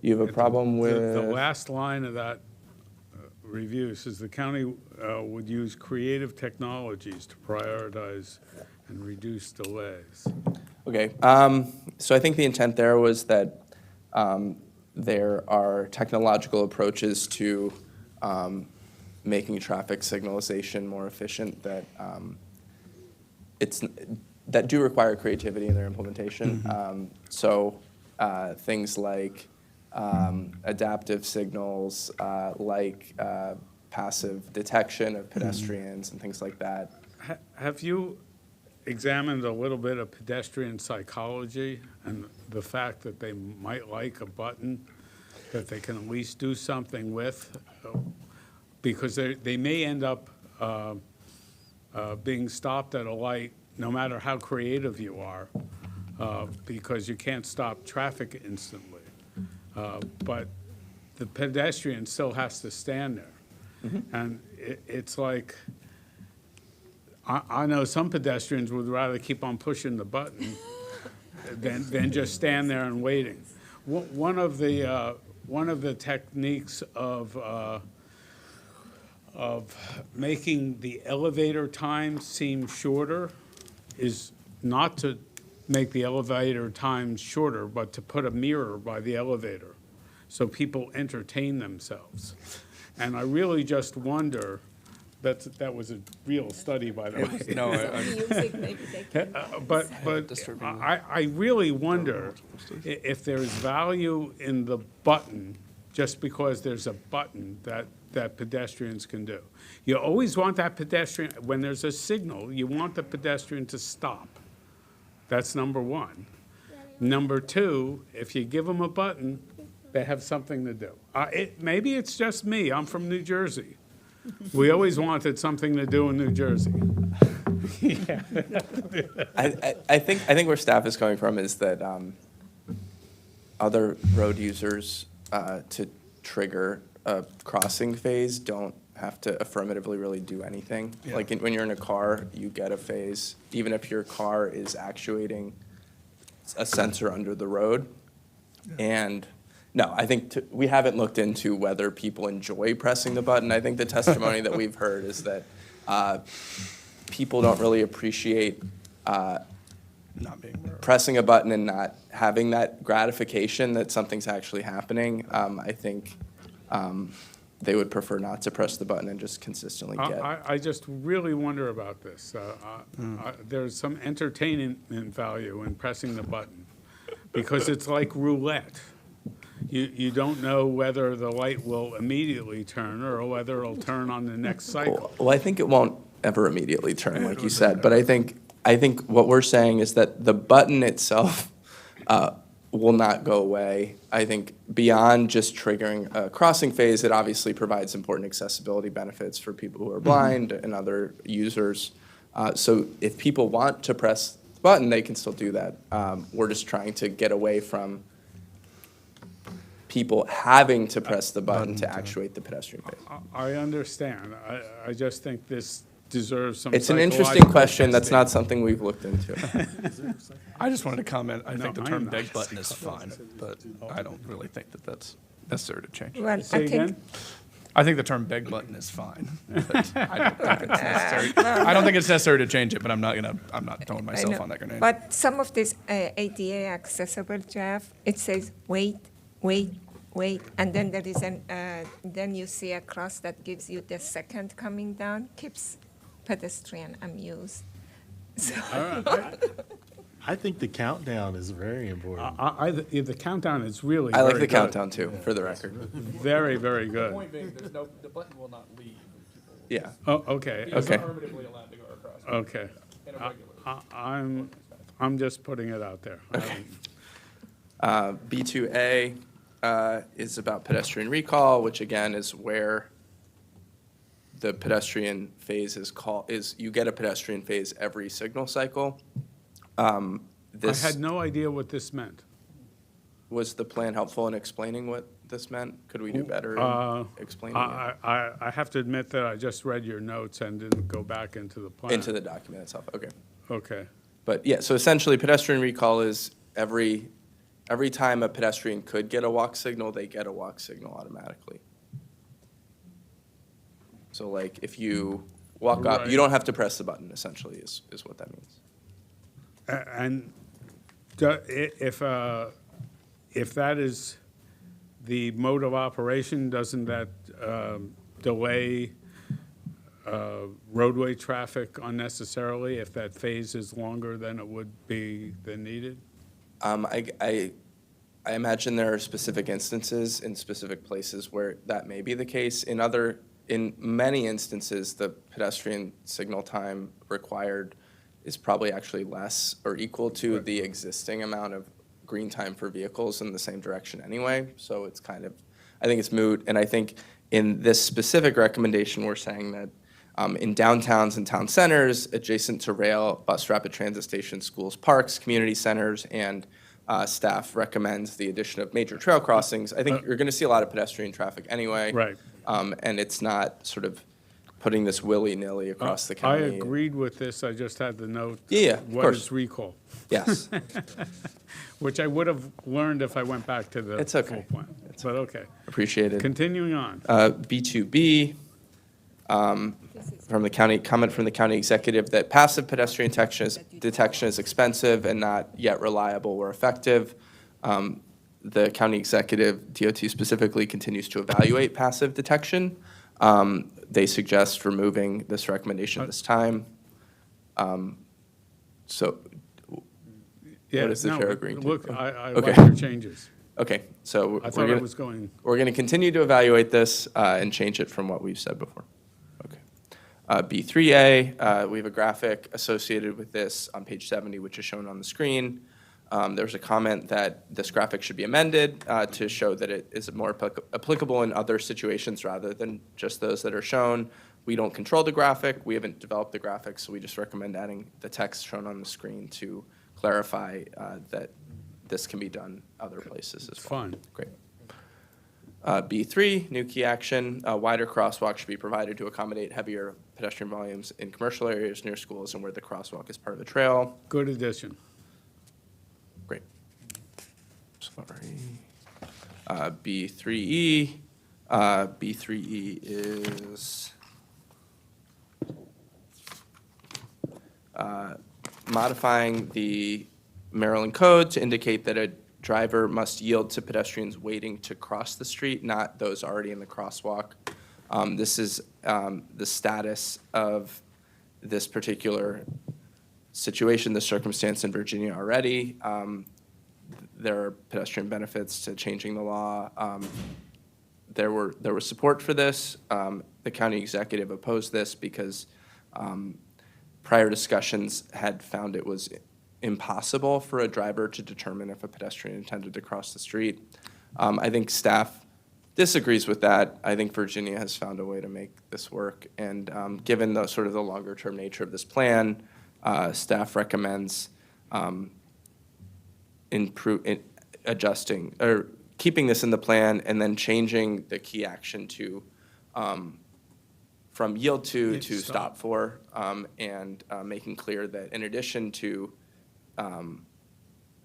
You have a problem with? The last line of that review says the county would use creative technologies to prioritize and reduce delays. Okay, so I think the intent there was that there are technological approaches to making traffic signalization more efficient that that do require creativity in their implementation. So things like adaptive signals, like passive detection of pedestrians and things like that. Have you examined a little bit of pedestrian psychology and the fact that they might like a button that they can at least do something with? Because they may end up being stopped at a light no matter how creative you are, because you can't stop traffic instantly. But the pedestrian still has to stand there. And it's like, I know some pedestrians would rather keep on pushing the button than just stand there and waiting. One of the techniques of making the elevator time seem shorter is not to make the elevator time shorter, but to put a mirror by the elevator so people entertain themselves. And I really just wonder, that was a real study, by the way. No, But I really wonder if there's value in the button just because there's a button that pedestrians can do. You always want that pedestrian, when there's a signal, you want the pedestrian to stop. That's number one. Number two, if you give them a button, they have something to do. Maybe it's just me. I'm from New Jersey. We always wanted something to do in New Jersey. Yeah. I think where staff is coming from is that other road users to trigger a crossing phase don't have to affirmatively really do anything. Yeah. Like when you're in a car, you get a phase, even if your car is actuating a sensor under the road. And no, I think we haven't looked into whether people enjoy pressing the button. I think the testimony that we've heard is that people don't really appreciate Not being there. pressing a button and not having that gratification that something's actually happening. I think they would prefer not to press the button and just consistently get. I just really wonder about this. There's some entertainment value in pressing the button because it's like roulette. You don't know whether the light will immediately turn or whether it'll turn on the next cycle. Well, I think it won't ever immediately turn, like you said, but I think what we're saying is that the button itself will not go away. I think beyond just triggering a crossing phase, it obviously provides important accessibility benefits for people who are blind and other users. So if people want to press the button, they can still do that. We're just trying to get away from people having to press the button to actuate the pedestrian phase. I understand. I just think this deserves some It's an interesting psychological question. That's testing. not something we've looked into. I just wanted to comment, I think the No, term I'm beg not. button is fine, but I don't really think that that's necessary to change. Well, Say I think again? I think the term beg button is fine, but I don't think it's necessary. I don't think it's necessary to change it, but I'm not throwing I myself know. on that grenade. But some of this ADA accessible, Jeff, it says wait, wait, wait, and then there is then you see a cross that gives you the second coming down, keeps pedestrian amused. So I think the countdown is very important. The countdown is really I like very the good. countdown too, for the record. Very, very good. being, the button will not leave. Yeah. Oh, okay. Okay. Permanently allowed to go across. Okay. I'm just putting it out there. B2A is about pedestrian recall, which again is where the pedestrian phase is you get a pedestrian phase every signal cycle. I This had no idea what this meant. was the plan helpful in explaining what this meant? Could we do better in explaining it? I have to admit that I just read your notes and didn't go back into the plan. Into the document itself, okay. Okay. But yeah, so essentially pedestrian recall is every time a pedestrian could get a walk signal, they get a walk signal automatically. So like if you walk up, Right. you don't have to press the button essentially is what that means. And if that is the mode of operation, doesn't that delay roadway traffic unnecessarily if that phase is longer than it would be than needed? I imagine there are specific instances in specific places where that may be the case. In many instances, the pedestrian signal time required is probably actually less or equal to the existing amount of green time for vehicles in the same direction anyway. So it's kind of, I think it's moot. And I think in this specific recommendation, we're saying that in downtowns and town centers, adjacent to rail, bus, rapid transit stations, schools, parks, community centers, and staff recommends the addition of major trail crossings. I think you're going to see a lot of pedestrian traffic anyway. Right. And it's not sort of putting this willy-nilly across the I county. agreed with this, I just had the note. Yeah, of What course. is recall? Yes. Which I would have learned if I went back to the It's okay. full plan. But okay. Appreciate it. Continuing on. B2B, from the county, comment from the county executive that passive pedestrian detection is expensive and not yet reliable or effective. The county executive, DOT specifically, continues to evaluate passive detection. They suggest removing this recommendation this time. So Yeah, what is the no, chair agreeing to? Look, I Okay. like your changes. Okay, so I thought I was going. we're going to continue to evaluate this and change it from what we've said before. Okay. B3A, we have a graphic associated with this on page 70, which is shown on the screen. There's a comment that this graphic should be amended to show that it is more applicable in other situations rather than just those that are shown. We don't control the graphic. We haven't developed the graphic, so we just recommend adding the text shown on the screen to clarify that this can be done other places as well. Fine. Great. B3, new key action, a wider crosswalk should be provided to accommodate heavier pedestrian volumes in commercial areas near schools and where the crosswalk is part of the trail. Good addition. Great. Sorry. B3E. B3E is modifying the Maryland code to indicate that a driver must yield to pedestrians waiting to cross the street, not those already in the crosswalk. This is the status of this particular situation, the circumstance in Virginia already. There are pedestrian benefits to changing the law. There was support for this. The county executive opposed this because prior discussions had found it was impossible for a driver to determine if a pedestrian intended to cross the street. I think staff disagrees with that. I think Virginia has found a way to make this work. And given the sort of the longer term nature of this plan, staff recommends adjusting or keeping this in the plan and then changing the key action to from yield to stop for, and making clear that in addition to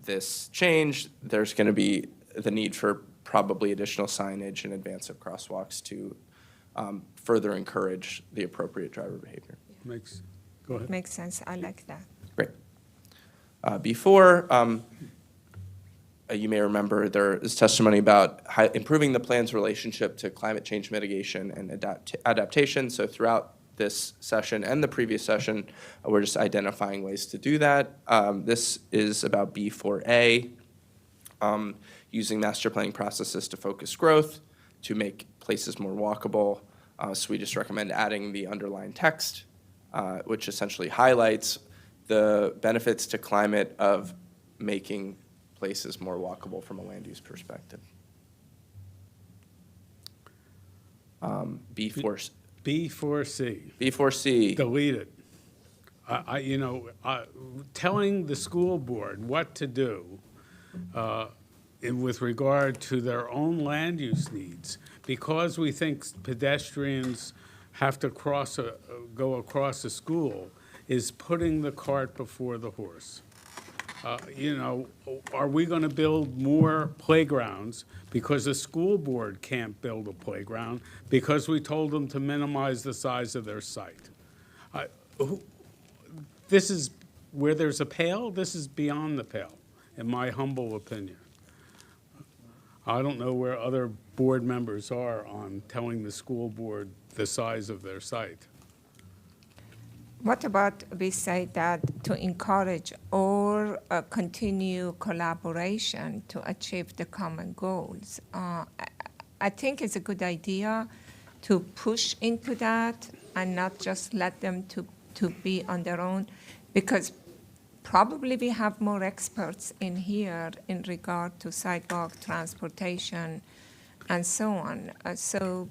this change, there's going to be the need for probably additional signage in advance of crosswalks to further encourage the appropriate driver behavior. Go ahead. Makes sense. I like that. Great. Before, you may remember there is testimony about improving the plan's relationship to climate change mitigation and adaptation. So throughout this session and the previous session, we're just identifying ways to do that. This is about B4A, using master planning processes to focus growth, to make places more walkable. So we just recommend adding the underlined text, which essentially highlights the benefits to climate of making places more walkable from a land use perspective. B4C. B4C. Delete it. Telling the school board what to do with regard to their own land use needs, because we think pedestrians have to go across a school, is putting the cart before the horse. Are we going to build more playgrounds because the school board can't build a playground because we told them to minimize the size of their site? This is where there's a pale. This is beyond the pale, in my humble opinion. I don't know where other board members are on telling the school board the size of their site. What about we say that to encourage or continue collaboration to achieve the common goals? I think it's a good idea to push into that and not just let them to be on their own, because probably we have more experts in here in regard to sidewalk, transportation, and so on. So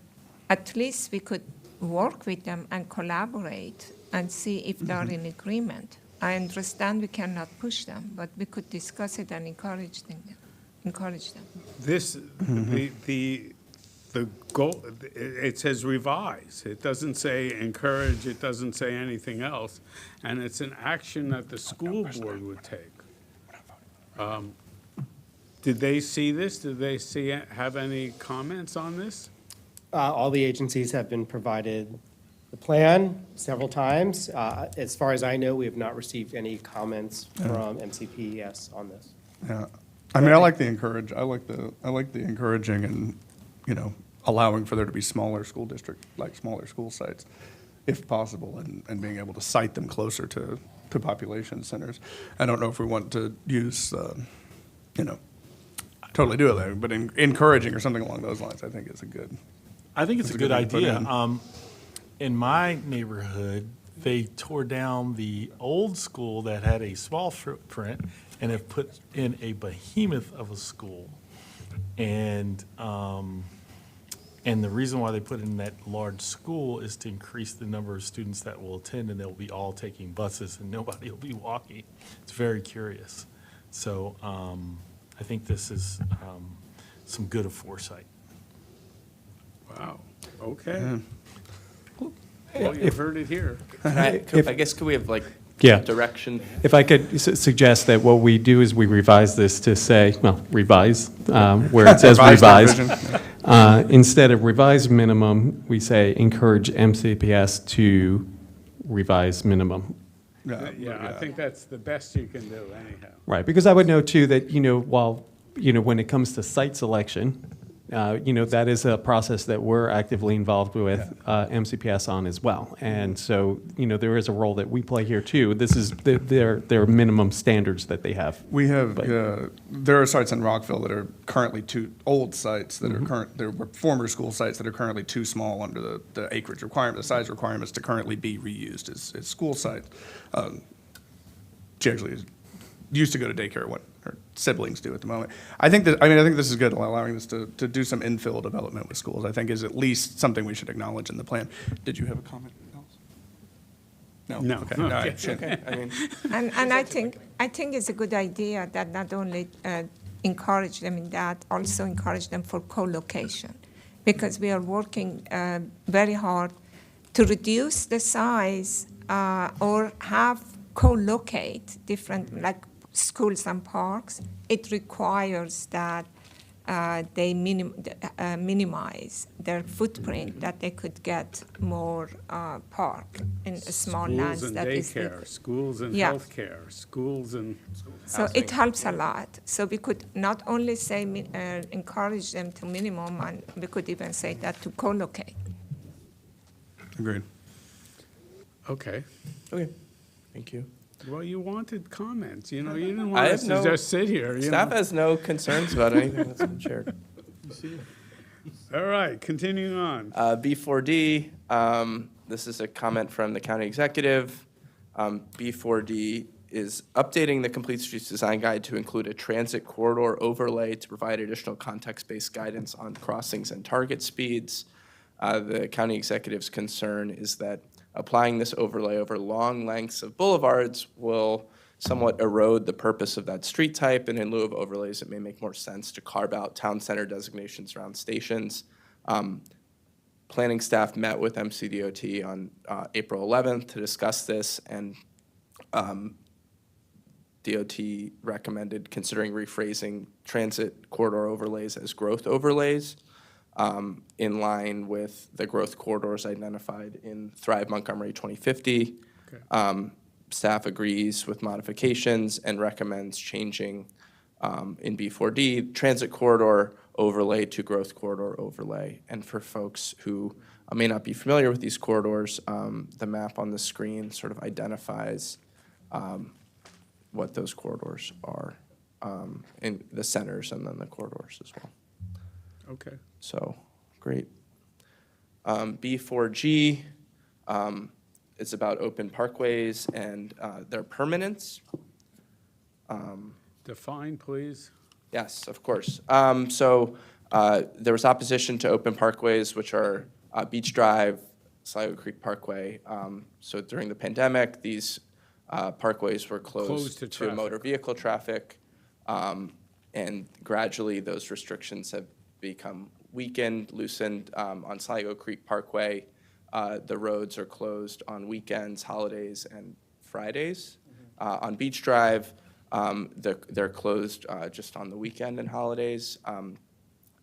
at least we could work with them and collaborate and see if they're in agreement. I understand we cannot push them, but we could discuss it and encourage them. This, the goal, it says revise. It doesn't say encourage, it doesn't say anything else. And it's an action that the school board would take. Did they see this? Did they have any comments on this? All the agencies have been provided the plan several times. As far as I know, we have not received any comments from MCPES on this. Yeah, I mean, I like the encouraging and, allowing for there to be smaller school smaller school sites, if possible, and being able to site them closer to population centers. I don't know if we want to use, totally do it there, but encouraging or something along those lines, I think is a good. I think it's a good thing to put idea. in. In my neighborhood, they tore down the old school that had a small footprint and have put in a behemoth of a school. And the reason why they put in that large school is to increase the number of students that will attend, and they'll be all taking buses and nobody will be walking. It's very curious. So I think this is some good foresight. Wow, okay. Well, you've heard it here. I guess could we have like Yeah. direction? If I could suggest that what we do is we revise this to say, well, revise, where it says Revised revise. Instead of revised minimum, we say encourage MCPS to revise minimum. Yeah, I think that's the best you can do anyhow. Right, because I would know too that, while, when it comes to site selection, that is a process that we're actively involved with MCPS on as well. And so, there is a role that we play here too. This is their minimum standards that they have. We have, there are sites in Rockville that are currently old sites that are there were former school sites that are currently too small under the acreage requirement, the size requirements to currently be reused as school sites. She actually used to go to daycare, what her siblings do at the moment. I think this is good, allowing us to do some infill development with schools, I think is at least something we should acknowledge in the plan. Did you have a comment else? No? No. Okay. All right. Okay, I mean, And I think it's a good idea that not only encourage them in that, also encourage them for co-location, because we are working very hard to reduce the size or have co-locate different, like schools and parks. It requires that they minimize their footprint, that they could get more park in small lands. Schools and Yeah. healthcare, schools and So it helps a lot. So we could not only say encourage them to minimum, and we could even say that to co-locate. Agreed. Okay. okay, thank you. Well, you wanted comments, you didn't I want have us to no- just sit here, Staff has no concerns about anything that's been shared. All right, continuing on. B4D, this is a comment from the county executive. B4D is updating the Complete Streets Design Guide to include a transit corridor overlay to provide additional context-based guidance on crossings and target speeds. The county executive's concern is that applying this overlay over long lengths of boulevards will somewhat erode the purpose of that street type, and in lieu of overlays, it may make more sense to carve out town center designations around stations. Planning staff met with MCDOT on April 11th to discuss this, and DOT recommended considering rephrasing transit corridor overlays as growth overlays, in line with the growth corridors identified in Thrive Montgomery 2050. Okay. Staff agrees with modifications and recommends changing in B4D transit corridor overlay to growth corridor overlay. And for folks who may not be familiar with these corridors, the map on the screen sort of identifies what those corridors are in the centers and then the corridors as well. Okay. So, great. B4G, it's about open parkways and their permanence. Define, please. Yes, of course. So there was opposition to open parkways, which are Beach Drive, Sligo Creek Parkway. So during the pandemic, these parkways were closed to traffic. motor vehicle traffic. And gradually, those restrictions have become weakened, loosened. On Sligo Creek Parkway, the roads are closed on weekends, holidays, and Fridays. On Beach Drive, they're closed just on the weekend and holidays.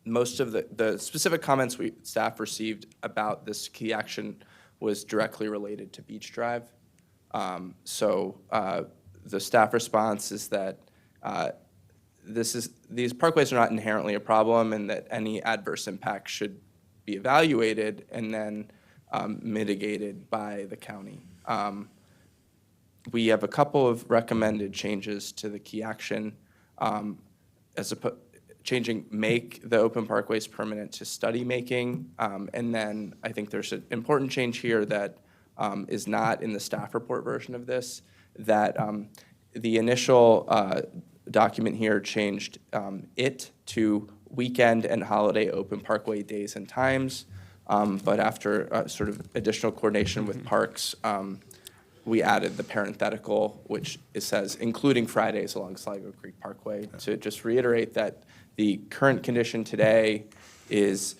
Most of the specific comments staff received about this key action was directly related to Beach Drive. So the staff response is that these parkways are not inherently a problem, and that any adverse impact should be evaluated and then mitigated by the county. We have a couple of recommended changes to the key action, changing make the open parkways permanent to study making, and then I think there's an important change here that is not in the staff report version of this, that the initial document here changed it to weekend and holiday open parkway days and times, but after sort of additional coordination with parks, we added the parenthetical, which it says, including Fridays along Sligo Creek Parkway, to just reiterate that the current condition today is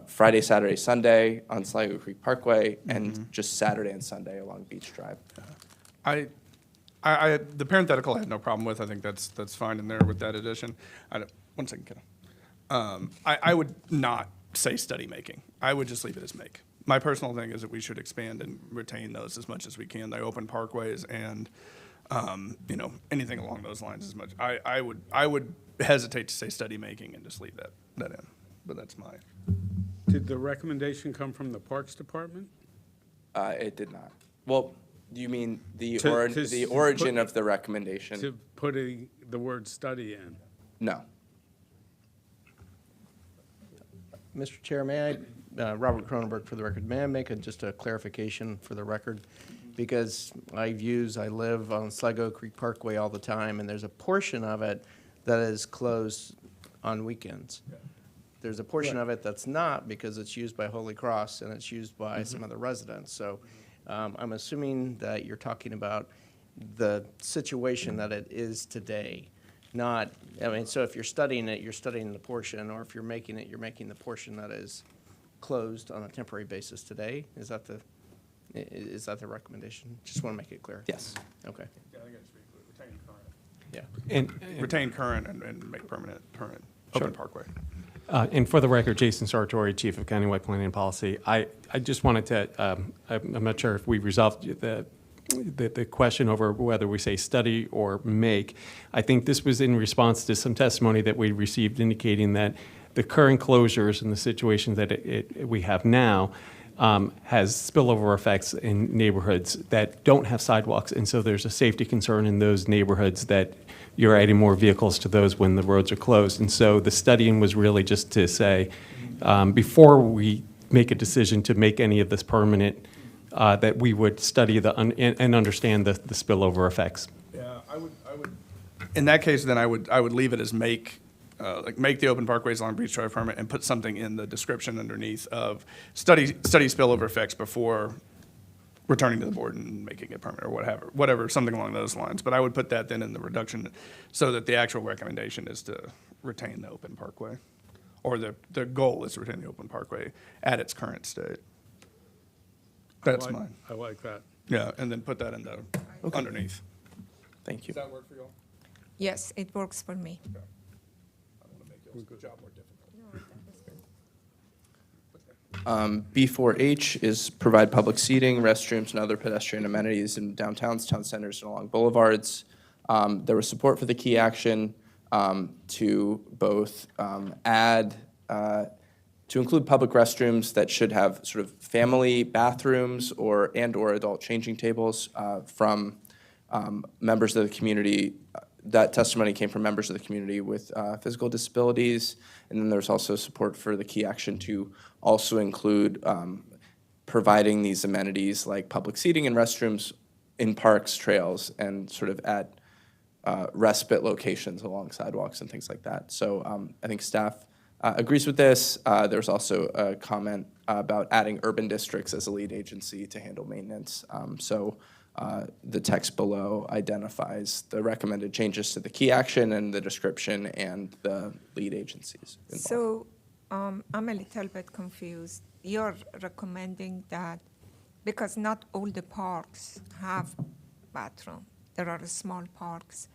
Friday, Saturday, Sunday on Sligo Creek Parkway, and just Saturday and Sunday along Beach Drive. The parenthetical I had no problem with. I think that's fine in there with that addition. One second, Ken. I would not say study making. I would just leave it as make. My personal thing is that we should expand and retain those as much as we can, the open parkways and, anything along those lines as much. I would hesitate to say study making and just leave that in, but that's my. Did the recommendation come from the Parks Department? It did not. Well, do you mean the To origin put- of the recommendation? To put the word study in? No. Mr. Chair, may I, Robert Cronenberg for the record, may I make just a clarification for the record? Because I live on Sligo Creek Parkway all the time, and there's a portion of it that is closed on weekends. There's a portion of it that's not because it's used by Holy Cross and it's used by some other residents. So I'm assuming that you're talking about the situation that it is today. Not, so if you're studying it, you're studying the portion, or if you're making it, you're making the portion that is closed on a temporary basis today. Is that the recommendation? Just want to make it clear. Yes. Okay. Yeah, I think it's retain current. Yeah. And retain current and make permanent current open parkway. And for the record, Jason Sartori, Chief of Countywide Planning and Policy. I just wanted to, I'm not sure if we resolved the question over whether we say study or make. I think this was in response to some testimony that we received indicating that the current closures and the situations that we have now has spillover effects in neighborhoods that don't have sidewalks. And so there's a safety concern in those neighborhoods that you're adding more vehicles to those when the roads are closed. And so the studying was really just to say, before we make a decision to make any of this permanent, that we would study and understand the spillover effects. Yeah, I would. In that case, then I would leave it as make the open parkways along Beach Drive permanent and put something in the description underneath of study spillover effects before returning to the board and making it permanent or whatever, something along those lines. But I would put that then in the reduction so that the actual recommendation is to retain the open parkway, or the goal is to retain the open parkway at its current state. That's mine. I like that. Yeah, and then put that in the underneath. Thank you. Does that work for you all? Yes, it works for me. I don't want to make your job more difficult. B4H is provide public seating, restrooms, and other pedestrian amenities in downtowns, town centers, and along boulevards. There was support for the key action to both to include public restrooms that should have sort of family bathrooms or adult changing tables from members of the community. That testimony came from members of the community with physical disabilities. And then there's also support for the key action to also include providing these amenities like public seating and restrooms in parks, trails, and sort of at respite locations along sidewalks and things like that. So I think staff agrees with this. There's also a comment about adding urban districts as a lead agency to handle maintenance. The text below identifies the recommended changes to the key action and the description and the lead agencies involved. So I'm a little bit confused. You're recommending that because not all the parks have bathroom. There are small parks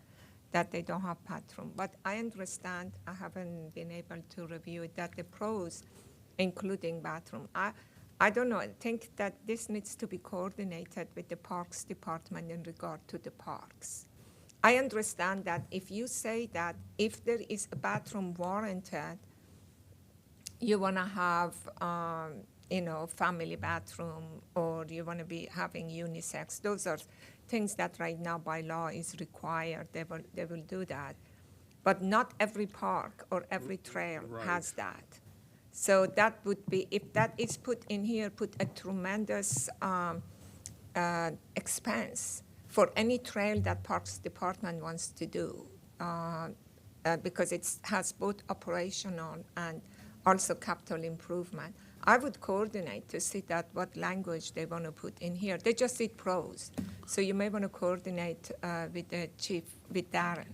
that they don't have bathroom. But I understand, I haven't been able to review it, that the pros, including bathroom. I don't know, I think that this needs to be coordinated with the Parks Department in regard to the parks. I understand that if you say that if there is a bathroom warranted, you want to have, family bathroom, or you want to be having unisex. Those are things that right now by law is required. They will do that. But not every park or every trail has that. So that would be, if that is put in here, put a tremendous expense for any trail that Parks Department wants to do, because it has both operational and also capital improvement. I would coordinate to see that what language they want to put in here. They just said pros, so you may want to coordinate with the chief, with Darren.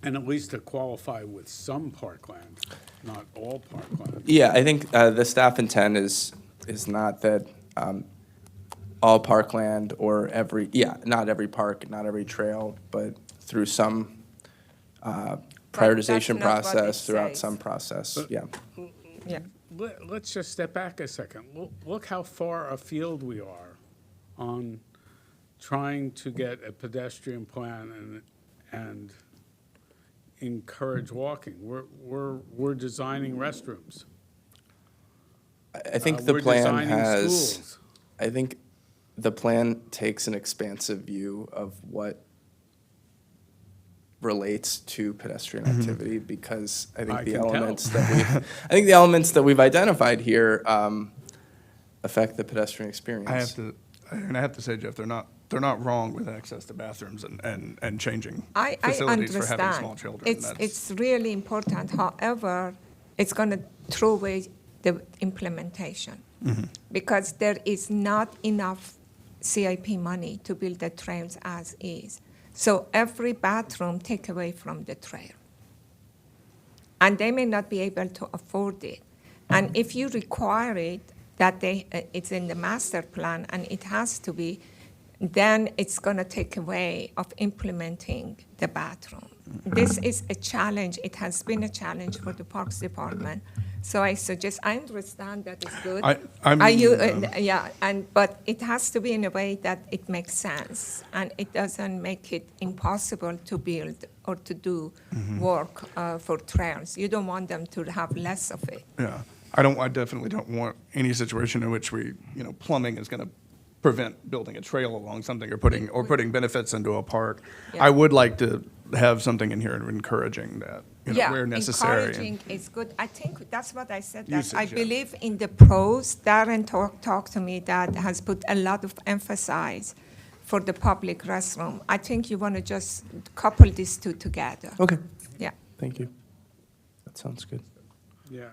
And at least to qualify with some parkland, not all parkland. Yeah, I think the staff intent is not that all parkland or not every park, not every trail, but through some prioritization not what it process, throughout says. some process, yeah. Yeah. Let's just step back a second. Look how far afield we are on trying to get a pedestrian plan and encourage walking. We're designing restrooms. I think the We're plan designing has, schools. I think the plan takes an expansive view of what relates to pedestrian activity, because I think I the can tell. elements that we've identified here affect the pedestrian experience. I have to say, Jeff, they're not wrong with access to bathrooms and changing I facilities for having understand. small children. It's really important. However, it's going to throw away the implementation because there is not enough CIP money to build the trails as is. So every bathroom take away from the trail. And they may not be able to afford it. And if you require it, that it's in the master plan and it has to be, then it's going to take away of implementing the bathroom. This is a challenge. It has been a challenge for the Parks Department. So I suggest, I understand that it's good. But it has to be in a way that it makes sense and it doesn't make it impossible to build or to do work for trails. You don't want them to have less of it. Yeah, I definitely don't want any situation in which plumbing is going to prevent building a trail along something or putting benefits into a park. Yeah. I would like to have something in here encouraging that, where necessary. Encouraging is good. I think that's what I said. Usage, I yeah. believe in the pros. Darren talked to me that has put a lot of emphasis for the public restroom. I think you want to just couple these two together. Okay. Yeah. Thank you. That sounds good. Yeah,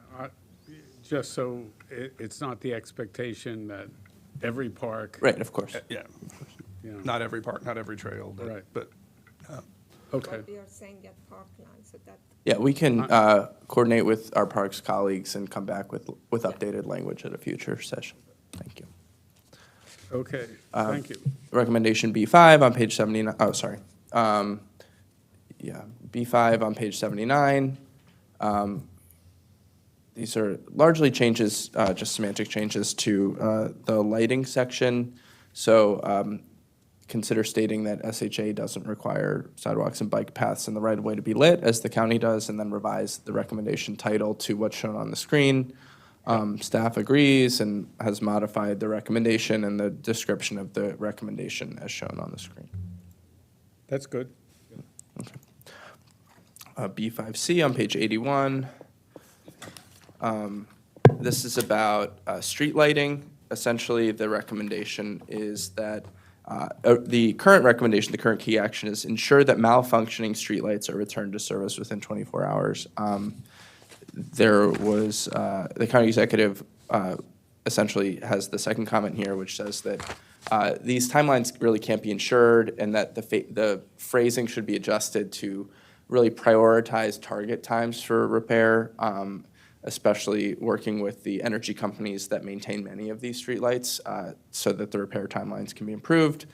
just so it's not the expectation that every park. Right, of course. Yeah, you know, not every park, not every trail, Right. but Okay. But we are saying that parkland, so that. Yeah, we can coordinate with our parks colleagues and come back with updated language at a future session. Thank you. Okay, thank you. Recommendation B5 on page 79, oh, sorry. B5 on page 79. These are largely changes, just semantic changes to the lighting section. So consider stating that SHA doesn't require sidewalks and bike paths in the right of way to be lit, as the county does, and then revise the recommendation title to what's shown on the screen. Staff agrees and has modified the recommendation and the description of the recommendation as shown on the screen. That's good. B5C on page 81. This is about street lighting. Essentially, the recommendation is that the current recommendation, the current key action is ensure that malfunctioning streetlights are returned to service within 24 hours. There was, the county executive essentially has the second comment here, which says that these timelines really can't be ensured and that the phrasing should be adjusted to really prioritize target times for repair, especially working with the energy companies that maintain many of these streetlights so that the repair timelines can be improved.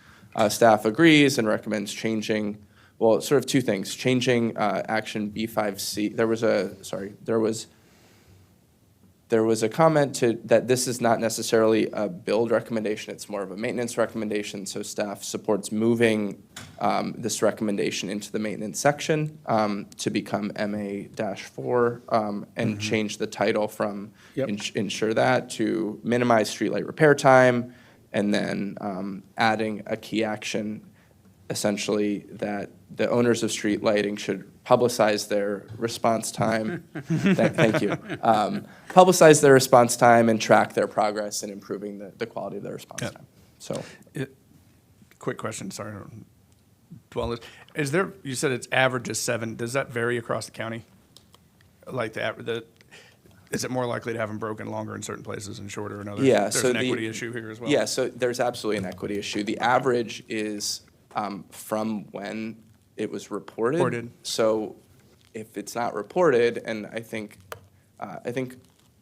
Staff agrees and recommends changing, well, sort of two things, changing action B5C. There was a comment that this is not necessarily a build recommendation, it's more of a maintenance recommendation, so staff supports moving this recommendation into the maintenance section to become MA-4 and change the title from ensure that to minimize streetlight repair time, and then adding a key action, essentially that the owners of street lighting should publicize their response time. Thank you. Publicize their response time and track their progress in improving the quality of their response time. So, quick question, sorry. Dwell, is there, you said it's average is 7, does that vary across the county? Like is it more likely to have them broken longer in certain places and shorter in others? Yeah, There's so an equity issue here as well? Yeah, so there's absolutely an equity issue. The average is from when it was reported. Reported. So if it's not reported, and I think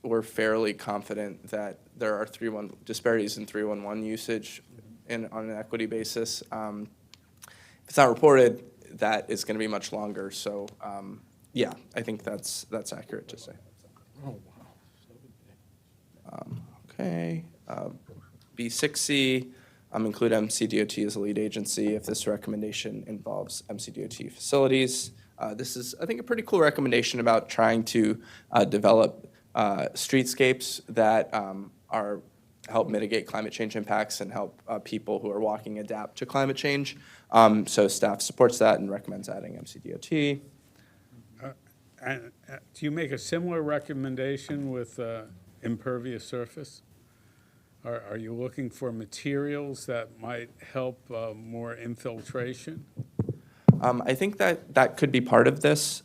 we're fairly confident that there are disparities in 311 usage on an equity basis. If it's not reported, that is going to be much longer. So yeah, I think that's accurate to say. Oh, wow. Okay. B6C, include MCDOT as a lead agency if this recommendation involves MCDOT facilities. This is, I think, a pretty cool recommendation about trying to develop streetscapes that help mitigate climate change impacts and help people who are walking adapt to climate change. So staff supports that and recommends adding MCDOT. And do you make a similar recommendation with impervious surface? Are you looking for materials that might help more infiltration? I think that could be part of this,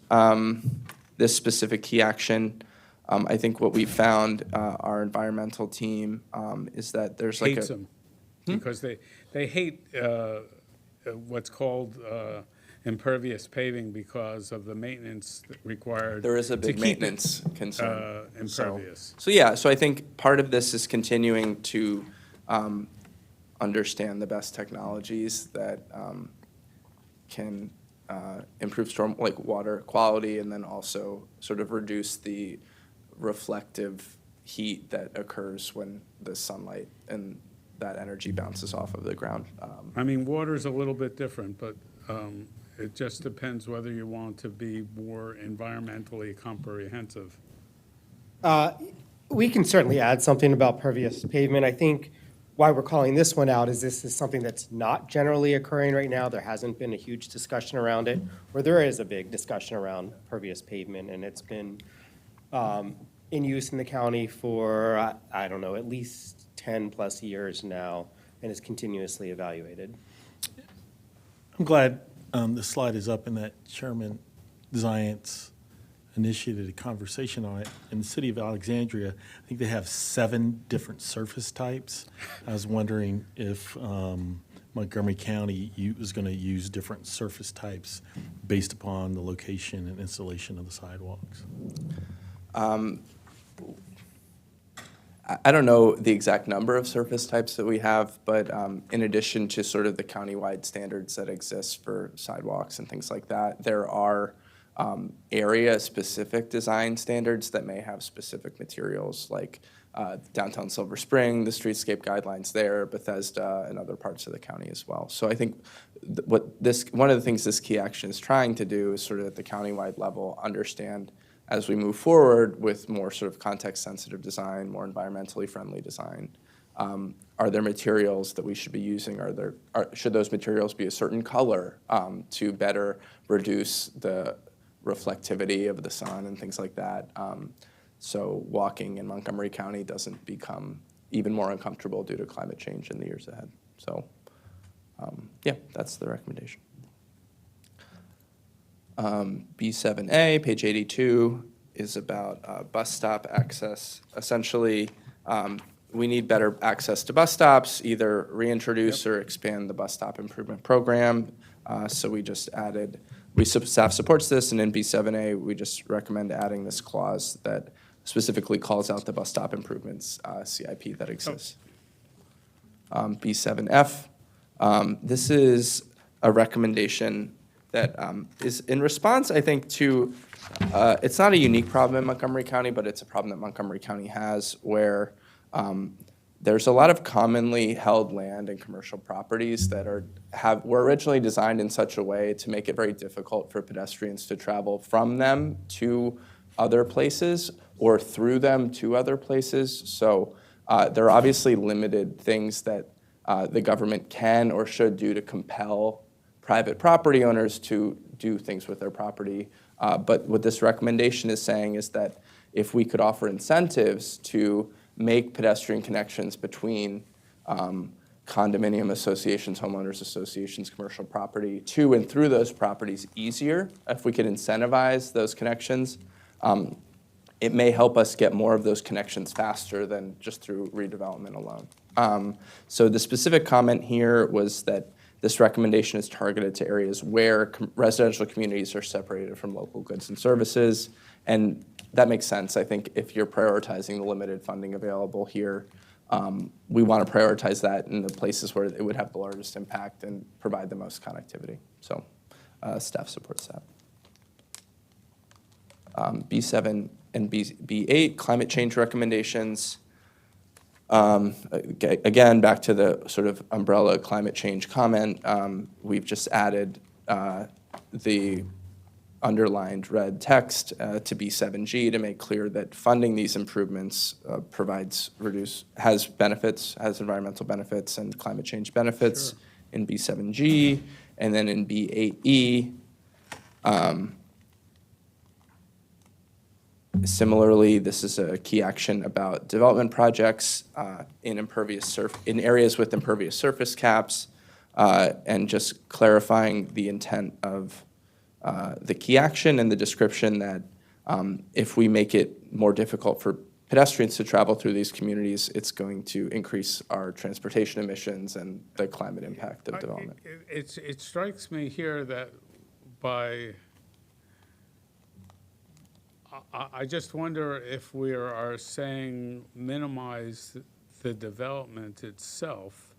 this specific key action. I think what we found, our environmental team, is that there's like Hates them because they hate what's called impervious paving because of the maintenance required. There is a big to keep maintenance concern. impervious. So yeah, so I think part of this is continuing to understand the best technologies that can improve water quality, and then also sort of reduce the reflective heat that occurs when the sunlight and that energy bounces off of the ground. I mean, water's a little bit different, but it just depends whether you want to be more environmentally comprehensive. We can certainly add something about pervious pavement. I think why we're calling this one out is this is something that's not generally occurring right now. There hasn't been a huge discussion around it, where there is a big discussion around pervious pavement, and it's been in use in the county for, I don't know, at least 10-plus years now, and is continuously evaluated. I'm glad the slide is up and that Chairman Zients initiated a conversation on it. In the city of Alexandria, I think they have 7 different surface types. I was wondering if Montgomery County is going to use different surface types based upon the location and installation of the sidewalks. I don't know the exact number of surface types that we have, but in addition to sort of the countywide standards that exist for sidewalks and things like that, there are area-specific design standards that may have specific materials, like downtown Silver Spring, the streetscape guidelines there, Bethesda, and other parts of the county as well. So I think one of the things this key action is trying to do is sort of at the countywide level understand, as we move forward with more sort of context-sensitive design, more environmentally friendly design, are there materials that we should be using? Should those materials be a certain color to better reduce the reflectivity of the sun and things like that? So walking in Montgomery County doesn't become even more uncomfortable due to climate change in the years ahead. So yeah, that's the recommendation. B7A, page 82, is about bus stop access. Essentially, we need better access to bus stops, either reintroduce or expand the bus stop improvement program. So we just added, staff supports this, and in B7A, we just recommend adding this clause that specifically calls out the bus stop improvements CIP that exists. B7F, this is a recommendation that is in response, I think, to, it's not a unique problem in Montgomery County, but it's a problem that Montgomery County has where there's a lot of commonly held land and commercial properties that were originally designed in such a way to make it very difficult for pedestrians to travel from them to other places or through them to other places. So there are obviously limited things that the government can or should do to compel private property owners to do things with their property. But what this recommendation is saying is that if we could offer incentives to make pedestrian connections between condominium associations, homeowners associations, commercial property, to and through those properties easier, if we could incentivize those connections, it may help us get more of those connections faster than just through redevelopment alone. So the specific comment here was that This recommendation is targeted to areas where residential communities are separated from local goods and services. And that makes sense. I think if you're prioritizing the limited funding available here, we want to prioritize that in the places where it would have the largest impact and provide the most connectivity. So staff supports that. B7 and B8, climate change recommendations. Again, back to the sort of umbrella climate change comment, we've just added the underlined red text to B7G to make clear that funding these improvements has environmental benefits and climate change benefits in B7G, and then in B8E. Similarly, this is a key action about development projects in areas with impervious surface caps, and just clarifying the intent of the key action and the description that if we make it more difficult for pedestrians to travel through these communities, it's going to increase our transportation emissions and the climate impact of development. It strikes me here that I just wonder if we are saying minimize the development itself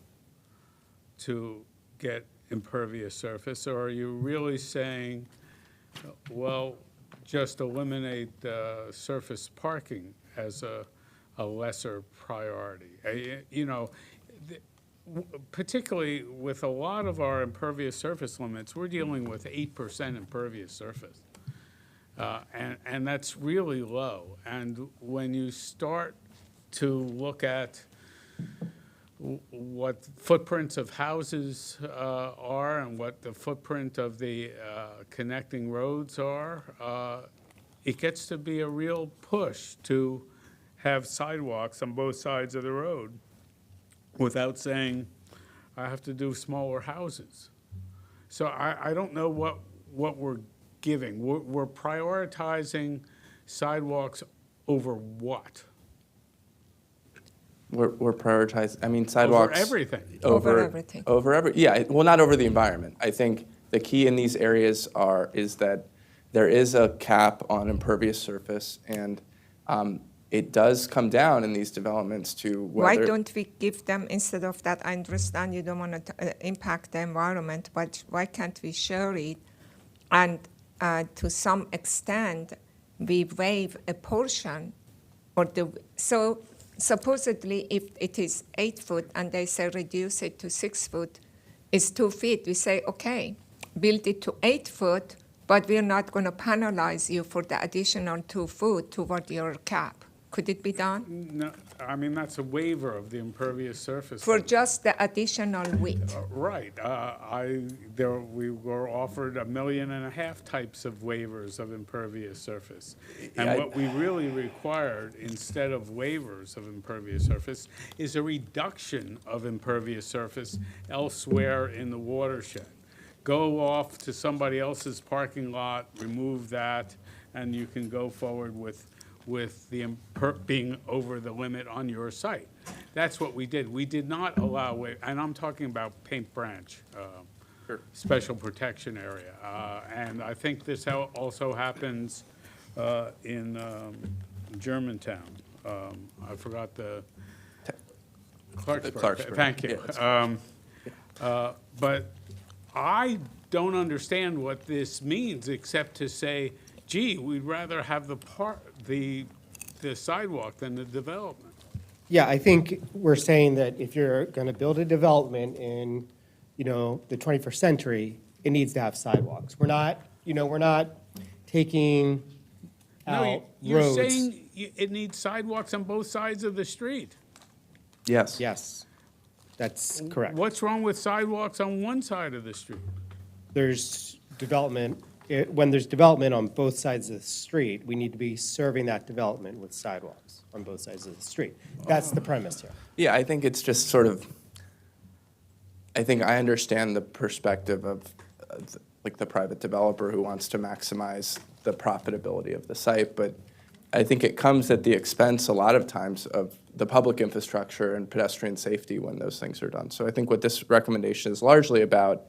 to get impervious surface, or are you really saying, well, just eliminate surface parking as a lesser priority? Particularly with a lot of our impervious surface limits, we're dealing with 8% impervious surface. And that's really low. And when you start to look at what footprints of houses are and what the footprint of the connecting roads are, it gets to be a real push to have sidewalks on both sides of the road without saying, I have to do smaller houses. So I don't know what we're giving. We're prioritizing sidewalks over what? We're prioritizing, sidewalks. Over everything. Over everything. Well, not over the environment. I think the key in these areas is that there is a cap on impervious surface, and it does come down in these developments to whether. Why don't we give them, instead of that, I understand you don't want to impact the environment, but why can't we share it? And to some extent, we waive a portion, so supposedly if it is 8 foot and they say reduce it to 6 foot, it's 2 feet. We say, okay, build it to 8 foot, but we're not going to penalize you for the additional 2 foot toward your cap. Could it be done? No, I mean, that's a waiver of the impervious surface. For just the additional width. Right. We were offered 1.5 million types of waivers of impervious surface. And what we really required, instead of waivers of impervious surface, is a reduction of impervious surface elsewhere in the watershed. Go off to somebody else's parking lot, remove that, and you can go forward with the being over the limit on your site. That's what we did. We did not allow, and I'm talking about Paint Branch, special protection area. And I think this also happens in Germantown. I forgot the Clarksburg. Thank you. But I don't understand what this means except to say, gee, we'd rather have the sidewalk than the development. Yeah, I think we're saying that if you're going to build a development in, the 21st century, it needs to have sidewalks. We're not taking out roads. You're saying it needs sidewalks on both sides of the street. Yes. Yes, that's correct. What's wrong with sidewalks on one side of the street? There's development. When there's development on both sides of the street, we need to be serving that development with sidewalks on both sides of the street. That's the premise here. Yeah, I think it's just I think I understand the perspective of the private developer who wants to maximize the profitability of the site, but I think it comes at the expense a lot of times of the public infrastructure and pedestrian safety when those things are done. So I think what this recommendation is largely about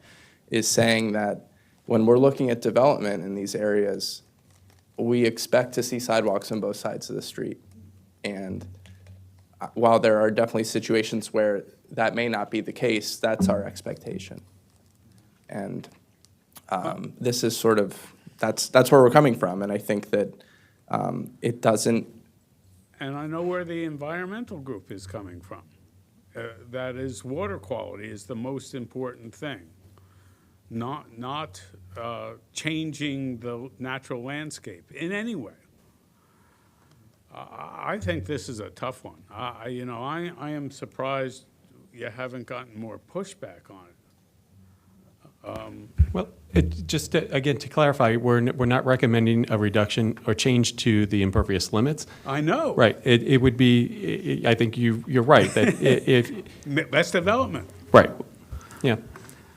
is saying that when we're looking at development in these areas, we expect to see sidewalks on both sides of the street. And while there are definitely situations where that may not be the case, that's our expectation. And this is sort of, that's where we're coming from. And I think that it doesn't. And I know where the environmental group is coming from. That is, water quality is the most important thing, not changing the natural landscape in any way. I think this is a tough one. I am surprised you haven't gotten more pushback on it. Well, just again, to clarify, we're not recommending a reduction or change to the impervious limits. I know. Right. It would be, I think you're right, that if. Less development. Right. Yeah.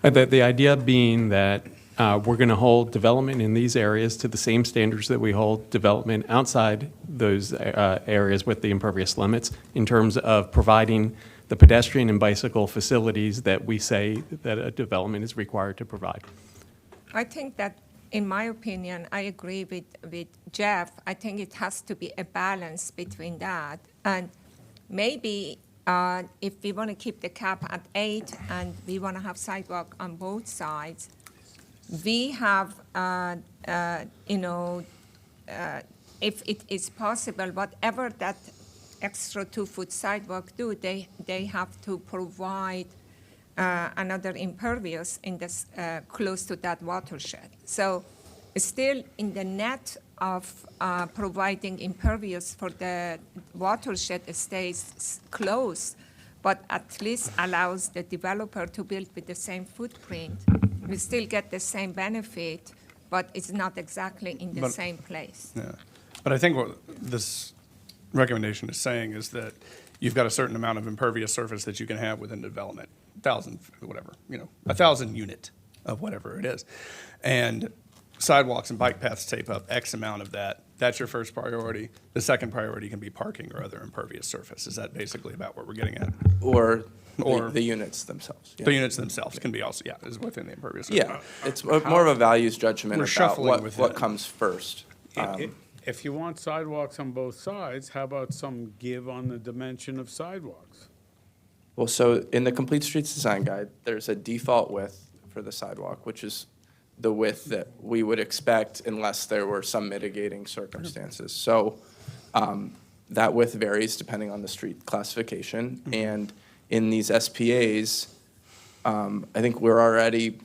The idea being that we're going to hold development in these areas to the same standards that we hold development outside those areas with the impervious limits in terms of providing the pedestrian and bicycle facilities that we say that a development is required to provide. I think that, in my opinion, I agree with Jeff. I think it has to be a balance between that. And maybe if we want to keep the cap at 8 and we want to have sidewalk on both sides, we have, if it is possible, whatever that extra 2-foot sidewalk do, they have to provide another impervious in this close to that watershed. So still in the net of providing impervious for the watershed stays close, but at least allows the developer to build with the same footprint. We still get the same benefit, but it's not exactly in the same place. Yeah. But I think what this recommendation is saying is that you've got a certain amount of impervious surface that you can have within development, 1,000, whatever, 1,000 unit of whatever it is. And sidewalks and bike paths take up X amount of that. That's your first priority. The second priority can be parking or other impervious surface. Is that basically about what we're getting at? Or the units themselves. The units themselves can be also, is within the impervious surface. Yeah, it's more of a values judgment We're about shuffling what comes first. If you want sidewalks on both sides, how about some give on the dimension of sidewalks? Well, so in the Complete Streets Design Guide, there's a default width for the sidewalk, which is the width that we would expect unless there were some mitigating circumstances. So that width varies depending on the street classification. And in these SPAs, I think we're already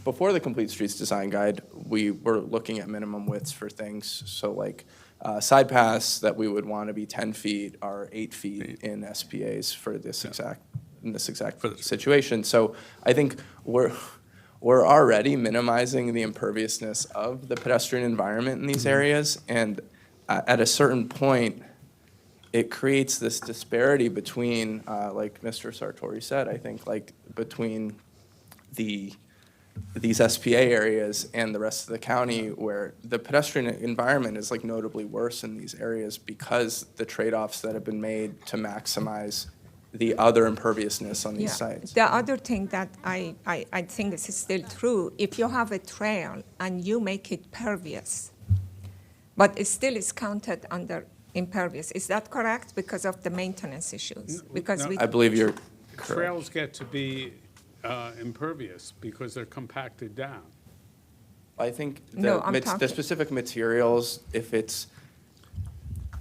before the Complete Streets Design Guide, we were looking at minimum widths for things. So like side paths that we would want to be 10 feet are 8 feet in SPAs for this exact situation. So I think we're already minimizing the imperviousness of the pedestrian environment in these areas. And at a certain point, it creates this disparity between, like Mr. Sartori said, I think, like between these SPA areas and the rest of the county, where the pedestrian environment is like notably worse in these areas because the trade-offs that have been made to maximize the other imperviousness on these sites. The other thing that I think is still true, if you have a trail and you make it pervious, but it still is counted under impervious, is that correct? Because of the maintenance issues? Because I believe you're correct. Trails get to be impervious because they're compacted down. I think I'm the specific materials, if it's,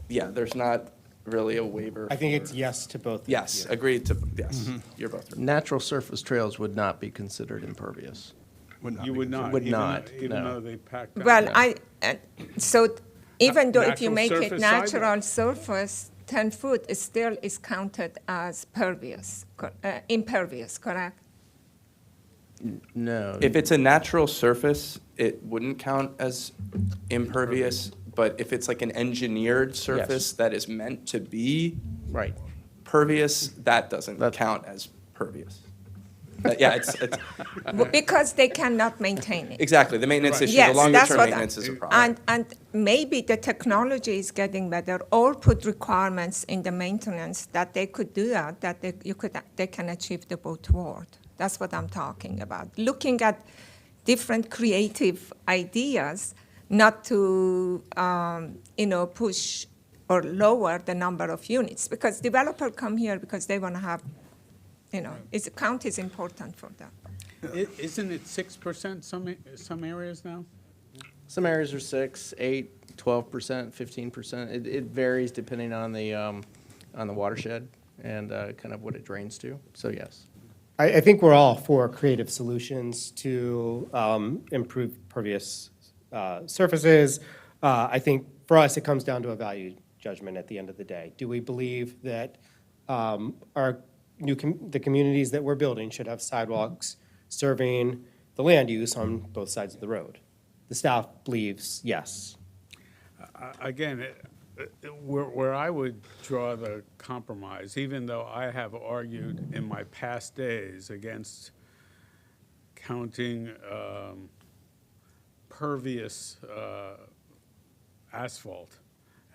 there's not really a waiver. I think it's yes to both. Yes, agreed to, yes, you're both right. Natural surface trails would not be considered impervious. You would not. Would even not, though- Even no. though they pack down. Well, so even though if you Natural make it surface natural surface, 10 foot, it still is counted as impervious, correct? No. If it's a natural surface, it wouldn't count as impervious, but if it's like an engineered surface that is meant to be Right. pervious, that doesn't count as pervious. Yeah, it's Because they cannot maintain it. exactly the maintenance issue. Yes, the longer that's term what maintenance is a problem. And maybe the technology is getting better, or put requirements in the maintenance that they could do that they can achieve the both world. That's what I'm talking about. Looking at different creative ideas, not to push or lower the number of units, because developers come here because they want to have, count is important for them. Isn't it 6% some areas now? Some areas are 6, 8, 12%, 15%. It varies depending on the watershed and kind of what it drains to. So yes. I think we're all for creative solutions to improve pervious surfaces. I think for us, it comes down to a value judgment at the end of the day. Do we believe that the communities that we're building should have sidewalks serving the land use on both sides of the road? The staff believes yes. Again, where I would draw the compromise, even though I have argued in my past days against counting pervious asphalt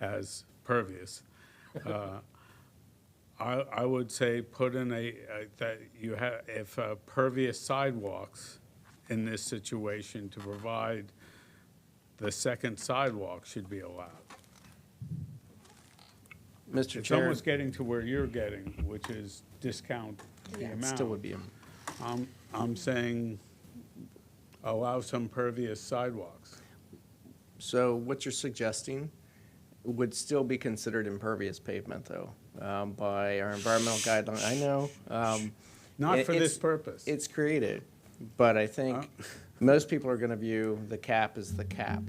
as pervious, I would say put in that you have, if pervious sidewalks in this situation to provide the second sidewalk should be allowed. Mr. It's Chair. almost getting to where you're getting, which is discount the Yeah, it amount. still would be I'm saying allow some pervious sidewalks. So what you're suggesting would still be considered impervious pavement, though, by our environmental guideline. I know. Not for this it's- purpose. It's created, but I think most people are going to view the cap as the cap.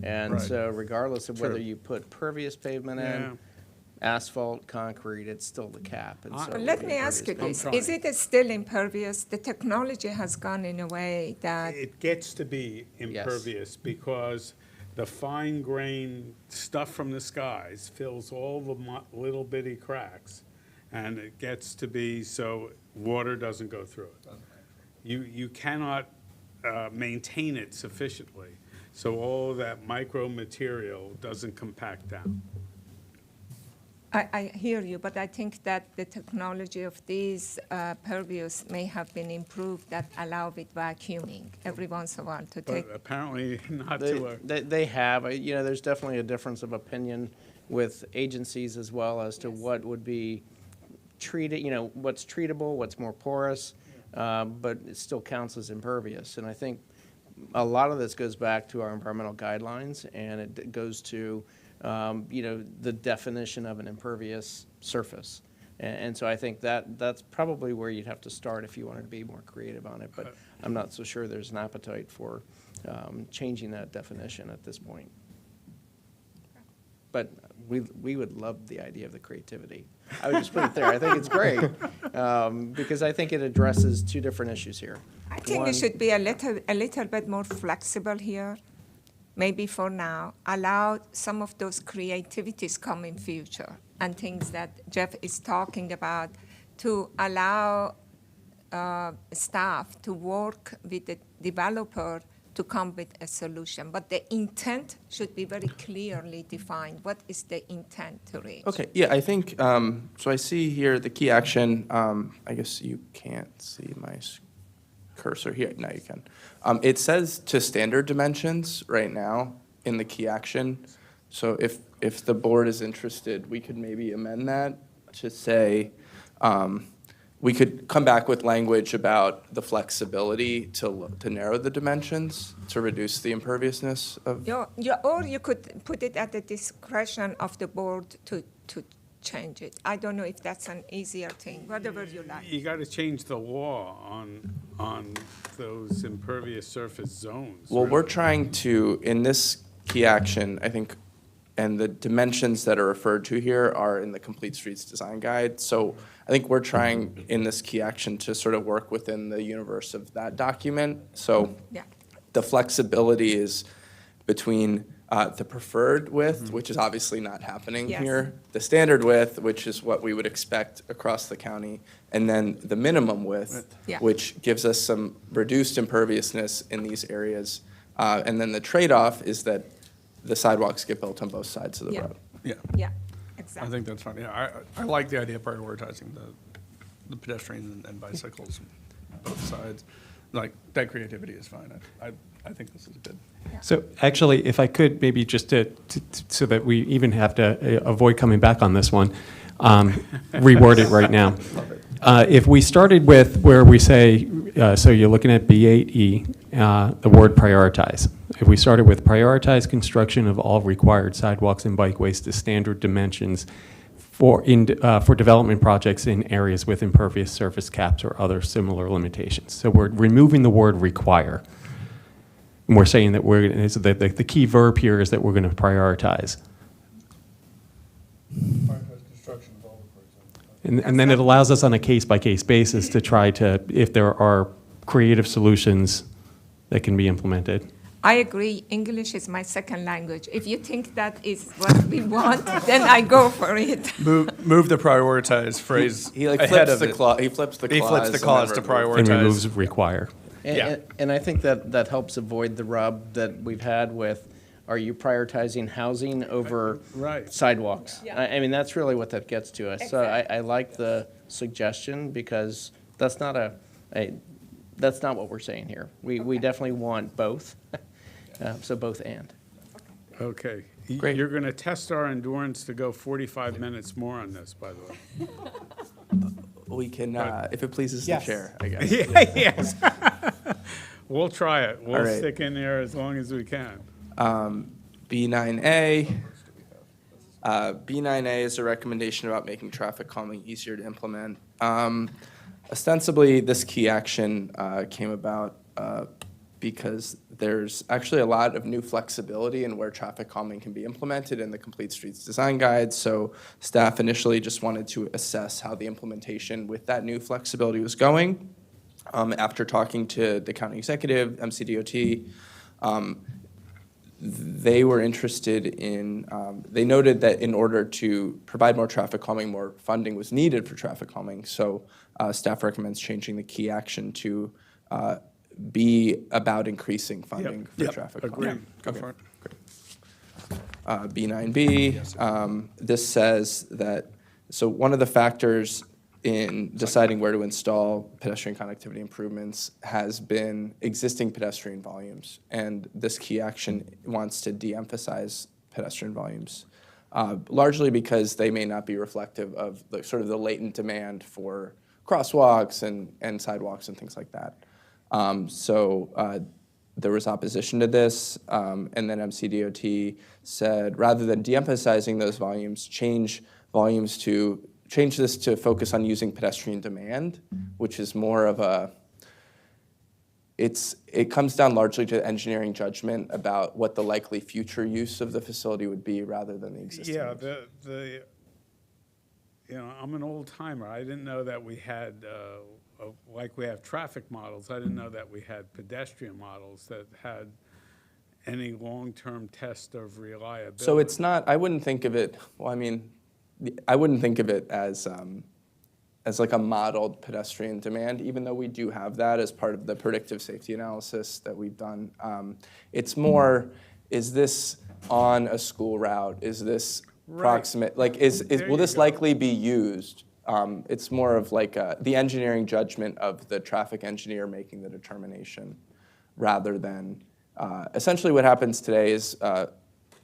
And Right. so regardless of whether True. you put pervious pavement Yeah. in, asphalt, concrete, it's still the cap. And so it But would let be me ask you impervious this, pavement. is it still impervious? The technology has gone in a way that, It gets to be impervious because the fine grain stuff from the skies fills all the little bitty cracks, and it gets to be so water doesn't go through it. You cannot maintain it sufficiently, so all that micro material doesn't compact down. I hear you, but I think that the technology of these pervious may have been improved that allow with vacuuming every once in a while to take. But apparently not They, to a. they have, there's definitely a difference of opinion with agencies as well as to what would be treated, what's treatable, what's more porous, but it still counts as impervious. And I think a lot of this goes back to our environmental guidelines, and it goes to, the definition of an impervious surface. And so I think that's probably where you'd have to start if you wanted to be more creative on it. But I'm not so sure there's an appetite for changing that definition at this point. But we would love the idea of the creativity. I would just put it there. I think it's great because I think it addresses two different issues here. I think One- it should be a little bit more flexible here. Maybe for now, allow some of those creativities come in future and things that Jeff is talking about to allow staff to work with the developer to come with a solution. But the intent should be very clearly defined. What is the intent to reach? Okay, yeah, I think, so I see here the key action, I guess you can't see my cursor here, now you can. It says to standard dimensions right now in the key action. So if the board is interested, we could maybe amend that to say, we could come back with language about the flexibility to narrow the dimensions, to reduce the imperviousness of. Or you could put it at the discretion of the board to change it. I don't know if that's an easier thing, whatever you like. You got to change the law on those impervious surface zones. Well, really. we're trying to, in this key action, I think, and the dimensions that are referred to here are in the Complete Streets Design Guide. So I think we're trying in this key action to sort of work within the universe of that document. So Yeah. the flexibility is between the preferred width, which is obviously not happening Yes. here, the standard width, which is what we would expect across the county, and then the minimum width, Yeah. which gives us some reduced imperviousness in these areas. And then the trade-off is that the sidewalks get built on both sides of the Yeah. road. Yeah, Yeah, I exactly. think that's fine. Yeah, I like the idea of prioritizing the pedestrians and bicycles, both sides. Like, that creativity is fine. I think this is good. So actually, if I could, maybe just so that we even have to avoid coming back on this one, reword it right now. If we started with where we say, so you're looking at B8E, the word prioritize. If we started with prioritize construction of all required sidewalks and bikeways to standard dimensions for development projects in areas with impervious surface caps or other similar limitations. So we're removing the word require. And we're saying that the key verb here is that we're going to prioritize. And then it allows us on a case-by-case basis to try to, if there are creative solutions that can be implemented. I agree, English is my second language. If you think that is what we want, then I go for it. Move the prioritize phrase He like ahead flips of the it. clause. He flips the clause. He flips the and clause then to removes. And prioritize. removes require. And I think that helps avoid the rub that we've had with, are you prioritizing housing over Right. sidewalks? Yeah. I mean, that's really what that gets to us. So I like the suggestion because that's not that's not what we're saying here. We definitely want both, so both and. Okay. Great. You're going to test our endurance to go 45 minutes more on this, by the way. We can, if it pleases the Yes. chair, I guess. Yes. We'll try it. We'll All right. stick in there as long as we can. B9A. B9A is a recommendation about making traffic calming easier to implement. Ostensibly, this key action came about because there's actually a lot of new flexibility in where traffic calming can be implemented in the Complete Streets Design Guide. So staff initially just wanted to assess how the implementation with that new flexibility was going. After talking to the county executive, MCDOT, they were interested in, they noted that in order to provide more traffic calming, more funding was needed for traffic calming. So staff recommends changing the key action to be about increasing funding for traffic calming. Agreed. Go for it. B9B, this says that, so one of the factors in deciding where to install pedestrian connectivity improvements has been existing pedestrian volumes. And this key action wants to de-emphasize pedestrian volumes, largely because they may not be reflective of the sort of the latent demand for crosswalks and sidewalks and things like that. So there was opposition to this, and then MCDOT said, rather than de-emphasizing those volumes, change this to focus on using pedestrian demand, which is more of a, it comes down largely to engineering judgment about what the likely future use of the facility would be rather than the existing Yeah, use. I'm an old timer. I didn't know that we had, like we have traffic models, I didn't know that we had pedestrian models that had any long-term test of reliability. So it's not, I wouldn't think of it, well, I mean, I wouldn't think of it as like a modeled pedestrian demand, even though we do have that as part of the predictive safety analysis that we've done. It's more, is this on a school route? Is this proximate? Like, will this likely be used? It's more of like the engineering judgment of the traffic engineer making the determination, rather than, essentially what happens today is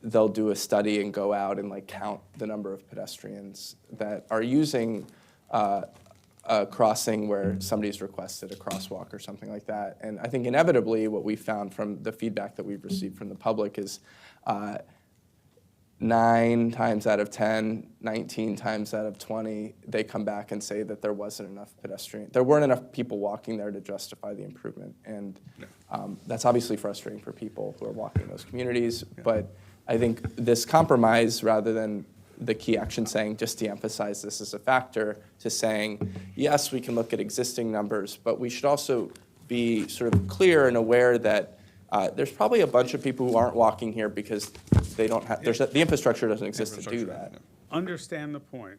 they'll do a study and go out and like count the number of pedestrians that are using a crossing where somebody's requested a crosswalk or something like that. And I think inevitably what we found from the feedback that we've received from the public is 9 times out of 10, 19 times out of 20, they come back and say that there wasn't enough there weren't enough people walking there to justify the improvement. And that's obviously frustrating for people who are walking in those communities. But I think this compromise, rather than the key action saying just de-emphasize this as a factor, to saying, yes, we can look at existing numbers, but we should also be sort of clear and aware that There's probably a bunch of people who aren't walking here because they don't have, the infrastructure doesn't exist to do that. Understand the point.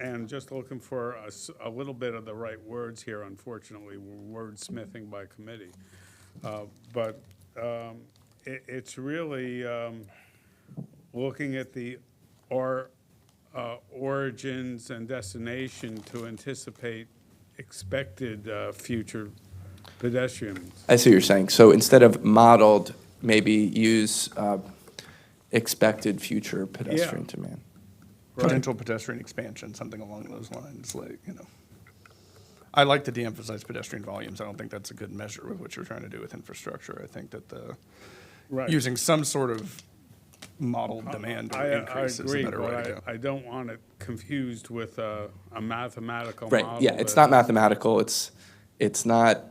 And just looking for a little bit of the right words here, unfortunately, we're wordsmithing by committee. But it's really looking at the origins and destination to anticipate expected future pedestrians. I see what you're saying. So instead of modeled, maybe use expected future pedestrian demand. Potential pedestrian expansion, something along those lines, like, I like to de-emphasize pedestrian volumes. I don't think that's a good measure with what you're trying to do with infrastructure. I think that using some sort of modeled demand increase is a better way to go. I don't want it confused with a mathematical Right, model. yeah, it's not mathematical, it's not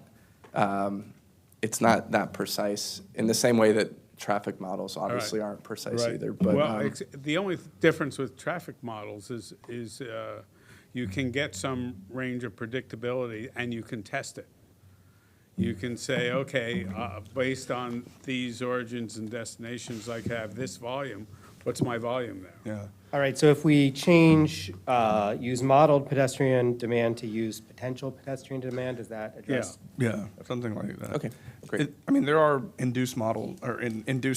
that precise, in the same way that traffic models obviously aren't precise either. But Well, the only difference with traffic models is you can get some range of predictability and you can test it. You can say, okay, based on these origins and destinations, I have this volume, what's my volume there? Yeah. All right, so if we change, use modeled pedestrian demand to use potential pedestrian demand, does that address? Yeah, something like that. Okay, great. I mean, there are induced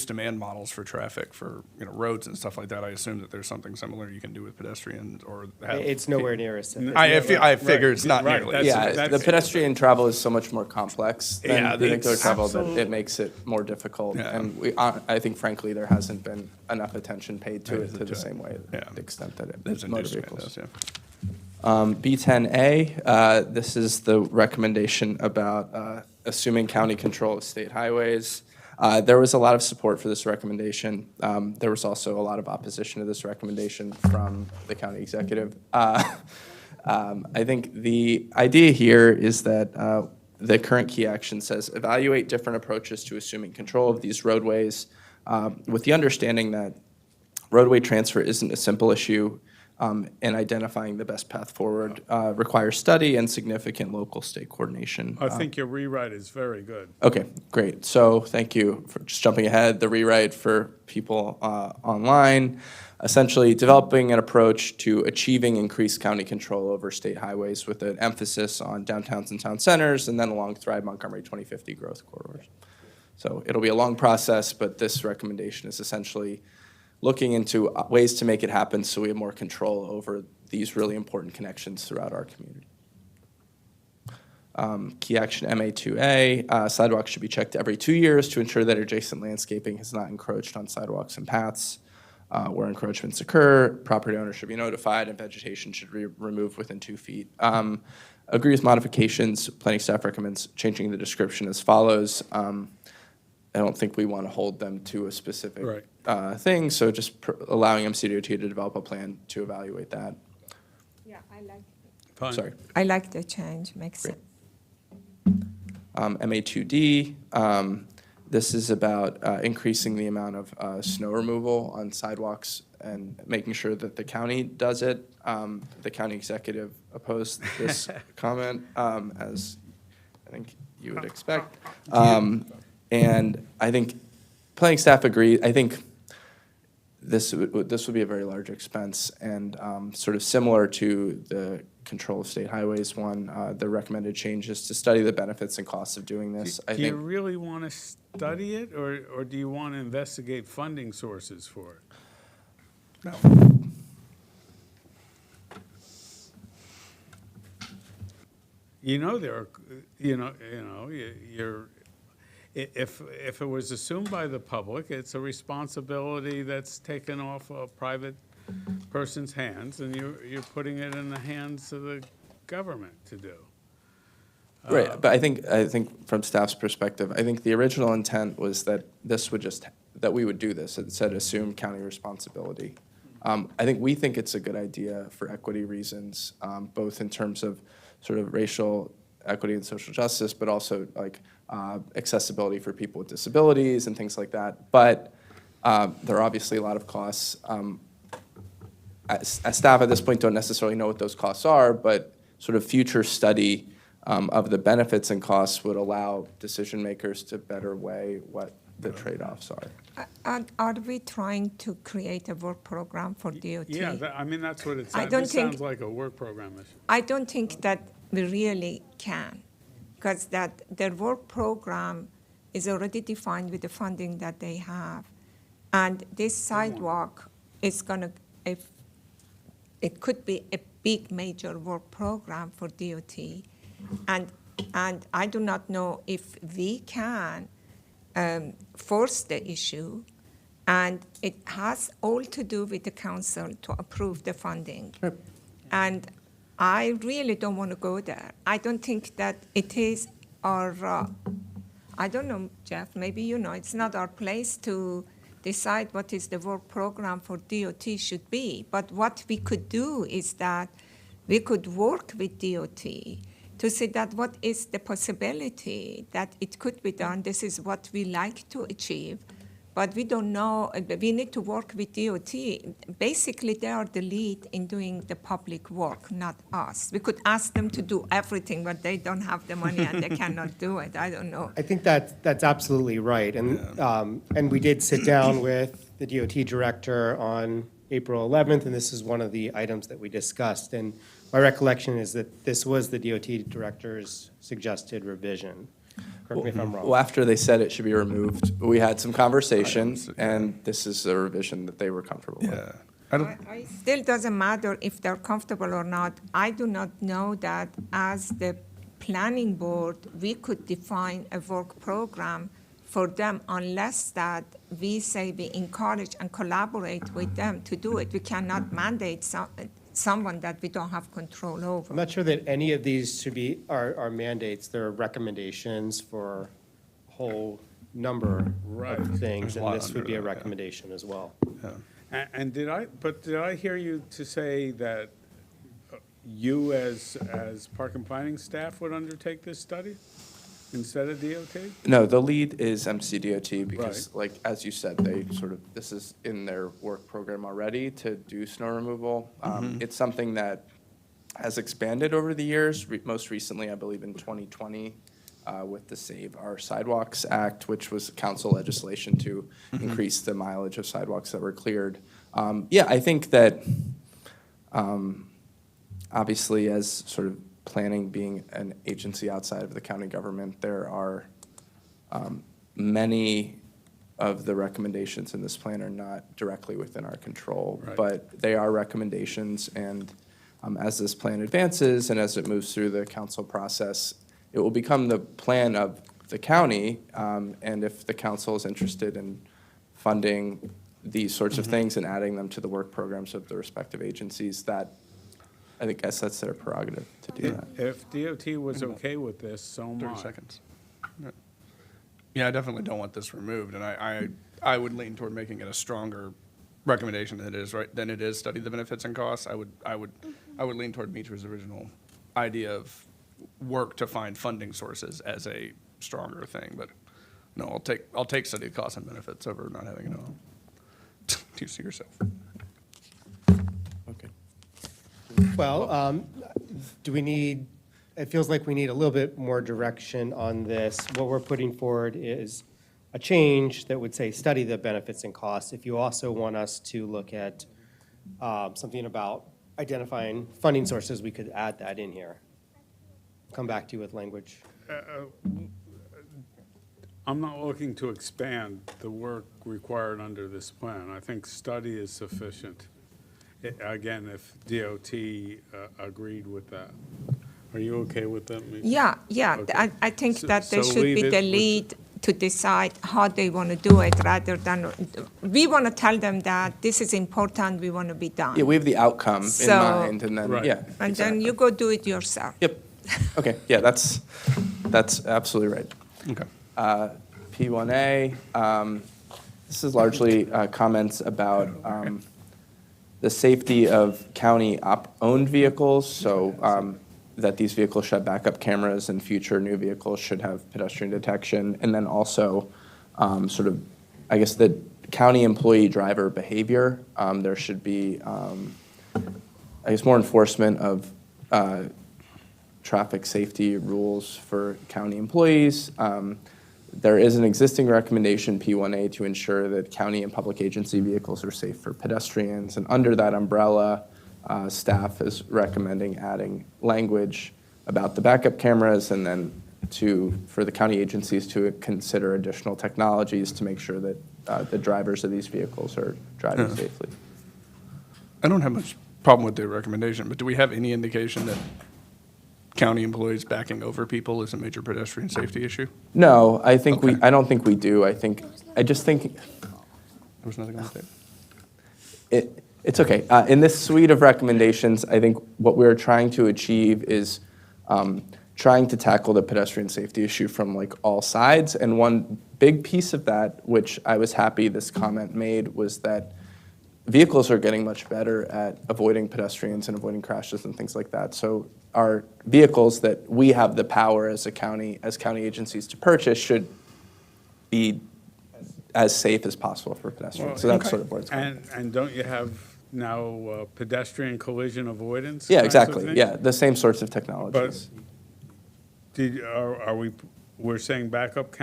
demand models for traffic for, roads and stuff like that. I assume that there's something similar you can do with pedestrians or have. It's nowhere near as. I figure it's not nearly. The pedestrian travel is so much more complex than vehicular travel that absolutely. it makes it more difficult. Yeah. And I think frankly, there hasn't been enough attention paid to it to the same way, the extent that There's it motor induced demand, vehicles. yeah. B10A, this is the recommendation about assuming county control of state highways. There was a lot of support for this recommendation. There was also a lot of opposition to this recommendation from the county executive. I think the idea here is that the current key action says evaluate different approaches to assuming control of these roadways with the understanding that roadway transfer isn't a simple issue, and identifying the best path forward requires study and significant local state coordination. I think your rewrite is very good. Okay, great. So thank you for just jumping ahead. The rewrite for people online, essentially developing an approach to achieving increased county control over state highways with an emphasis on downtowns and town centers, and then along Thrive Montgomery 2050 growth corridors. So it'll be a long process, but this recommendation is essentially looking into ways to make it happen so we have more control over these really important connections throughout our community. Key action MA2A, sidewalks should be checked every 2 years to ensure that adjacent landscaping has not encroached on sidewalks and paths. Where encroachments occur, property owners should be notified and vegetation should be removed within 2 feet. Agree with modifications. Planning staff recommends changing the description as follows. I don't think we want to hold them to a specific thing, so just allowing MCDOT to develop a plan to evaluate that. Yeah, I like it. Fine. Sorry. I like the change, makes Great. sense. MA2D, this is about increasing the amount of snow removal on sidewalks and making sure that the county does it. The county executive opposed this comment, as I think you would expect. And I think planning staff agree. I think this would be a very large expense and sort of similar to the control of state highways one. The recommended change is to study the benefits and costs of doing this. Do you really want to study it, or do you want to investigate funding sources for it? No. If it was assumed by the public, it's a responsibility that's taken off a private person's hands, and you're putting it in the hands of the government to do. Right, but I think from staff's perspective, I think the original intent was that that we would do this. It said assume county responsibility. I think we think it's a good idea for equity reasons, both in terms of sort of racial equity and social justice, but also like accessibility for people with disabilities and things like that. But there are obviously a lot of costs. As staff at this point don't necessarily know what those costs are, but sort of future study of the benefits and costs would allow decision makers to better weigh what the trade-offs are. Are we trying to create a work program for DOT? Yeah, I mean, that's what it I sounds, don't this think- sounds like a work program issue. I don't think that we really can, because that their work program is already defined with the funding that they have. And this sidewalk is gonna, if, it could be a big major work program for DOT. And I do not know if we can force the issue, and it has all to do with the council to approve the funding. And I really don't want to go there. I don't think that it is our, I don't know, Jeff, maybe you know, it's not our place to decide what is the work program for DOT should be. But what we could do is that we could work with DOT to see that what is the possibility that it could be done. This is what we like to achieve, but we don't know. We need to work with DOT. Basically, they are the lead in doing the public work, not us. We could ask them to do everything, but they don't have the money and they cannot do it. I don't know. I think that's absolutely right. And we did sit down with the DOT director on April 11th, and this is one of the items that we discussed. And my recollection is that this was the DOT director's suggested revision. Correct me if I'm wrong. Well, after they said it should be removed, we had some conversations, and this is a revision that they were comfortable with. I still doesn't matter if they're comfortable or not. I do not know that as the planning board, we could define a work program for them unless that we say we encourage and collaborate with them to do it. We cannot mandate someone that we don't have control over. I'm not sure that any of these should be our mandates. They're recommendations for a whole number of things, There's a and lot this would under be a that, yeah. recommendation as well. And did I hear you to say that you as park and planning staff would undertake this study instead of DOT? No, the lead is MCDOT because, like, as you said, they sort of, this is in their work program already to do snow removal. It's something that has expanded over the years, most recently, I believe, in 2020 with the Save Our Sidewalks Act, which was council legislation to increase the mileage of sidewalks that were cleared. Yeah, I think that obviously as sort of planning being an agency outside of the county government, there are many of the recommendations in this plan are not directly within our control, but they are recommendations, and as this plan advances and as it moves through the council process, it will become the plan of the county, and if the council is interested in funding these sorts of things and adding them to the work programs of the respective agencies, that I guess that's their prerogative to do that. If DOT was okay with this, so am 30 I. seconds. Yeah, I definitely don't want this removed, and I would lean toward making it a stronger recommendation than it is study the benefits and costs. I would lean toward Mitra's original idea of work to find funding sources as a stronger thing, but no, I'll take study the costs and benefits over not having it all. You see yourself. Okay. Well, do we need, it feels like we need a little bit more direction on this. What we're putting forward is a change that would say, study the benefits and costs. If you also want us to look at something about identifying funding sources, we could add that in here. Come back to you with language. I'm not looking to expand the work required under this plan. I think study is sufficient. Again, if DOT agreed with that. Are you okay with that, Mika? Yeah. Okay. I think that they So should leave be it the with- lead to decide how they want to do it rather than, we want to tell them that this is important, we want to be done. Yeah, we have the outcome in So- mind, and then, yeah. And then you go do it yourself. Yep. Okay, yeah, that's absolutely right. Okay. P1A, this is largely comments about the safety of county-owned vehicles, so that these vehicles should have backup cameras and future new vehicles should have pedestrian detection, and then also sort of, I guess, the county employee driver behavior. There should be, I guess, more enforcement of traffic safety rules for county employees. There is an existing recommendation, P1A, to ensure that county and public agency vehicles are safe for pedestrians. And under that umbrella, staff is recommending adding language about the backup cameras, and then for the county agencies to consider additional technologies to make sure that the drivers of these vehicles are driving safely. I don't have much problem with the recommendation, but do we have any indication that county employees backing over people is a major pedestrian safety issue? No, I don't think we do. I just think There was nothing on the tape. it's okay. In this suite of recommendations, I think what we're trying to achieve is trying to tackle the pedestrian safety issue from like all sides. And one big piece of that, which I was happy this comment made, was that vehicles are getting much better at avoiding pedestrians and avoiding crashes and things like that. So our vehicles that we have the power as county agencies to purchase should be as safe as possible for pedestrians. So that's sort of where it's going. And don't you have now pedestrian collision avoidance? Yeah, kinds of exactly. things? Yeah, the same sorts of technologies. But we're saying backup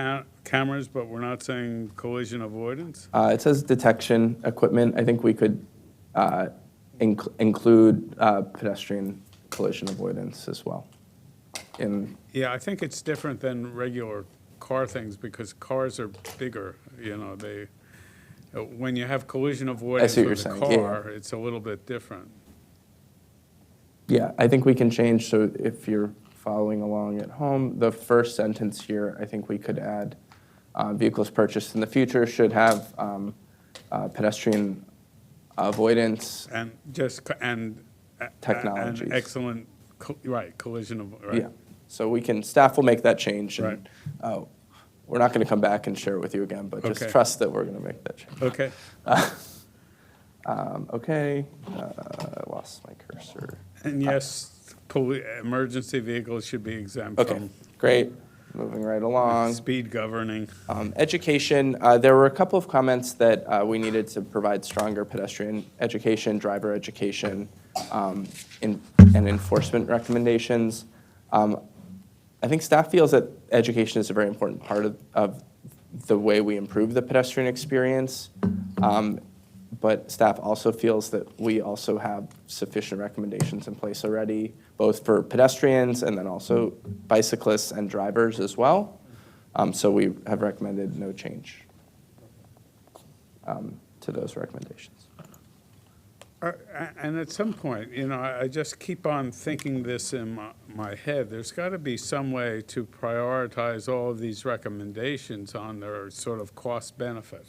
cameras, but we're not saying collision avoidance? It says detection equipment. I think we could include pedestrian collision avoidance as well. Yeah, I think it's different than regular car things because cars are bigger, when you have collision avoidance what with you're a saying, car, it's a little bit different. Yeah, I think we can change, so if you're following along at home, the first sentence here, I think we could add, vehicles purchased in the future should have pedestrian avoidance. And technologies. And excellent, collision, right. Yeah, so staff will make that change, and we're not going to come back and share it with you again, but just trust that we're going to make that change. Okay. Okay, I lost my cursor. And yes, emergency vehicles should be exempt Okay, from great. Moving right along. speed governing. Education, there were a couple of comments that we needed to provide stronger pedestrian education, driver education, and enforcement recommendations. I think staff feels that education is a very important part of the way we improve the pedestrian experience. But staff also feels that we also have sufficient recommendations in place already, both for pedestrians and then also bicyclists and drivers as well. So we have recommended no change to those recommendations. And at some point, I just keep on thinking this in my head. There's got to be some way to prioritize all of these recommendations on their sort of cost benefit.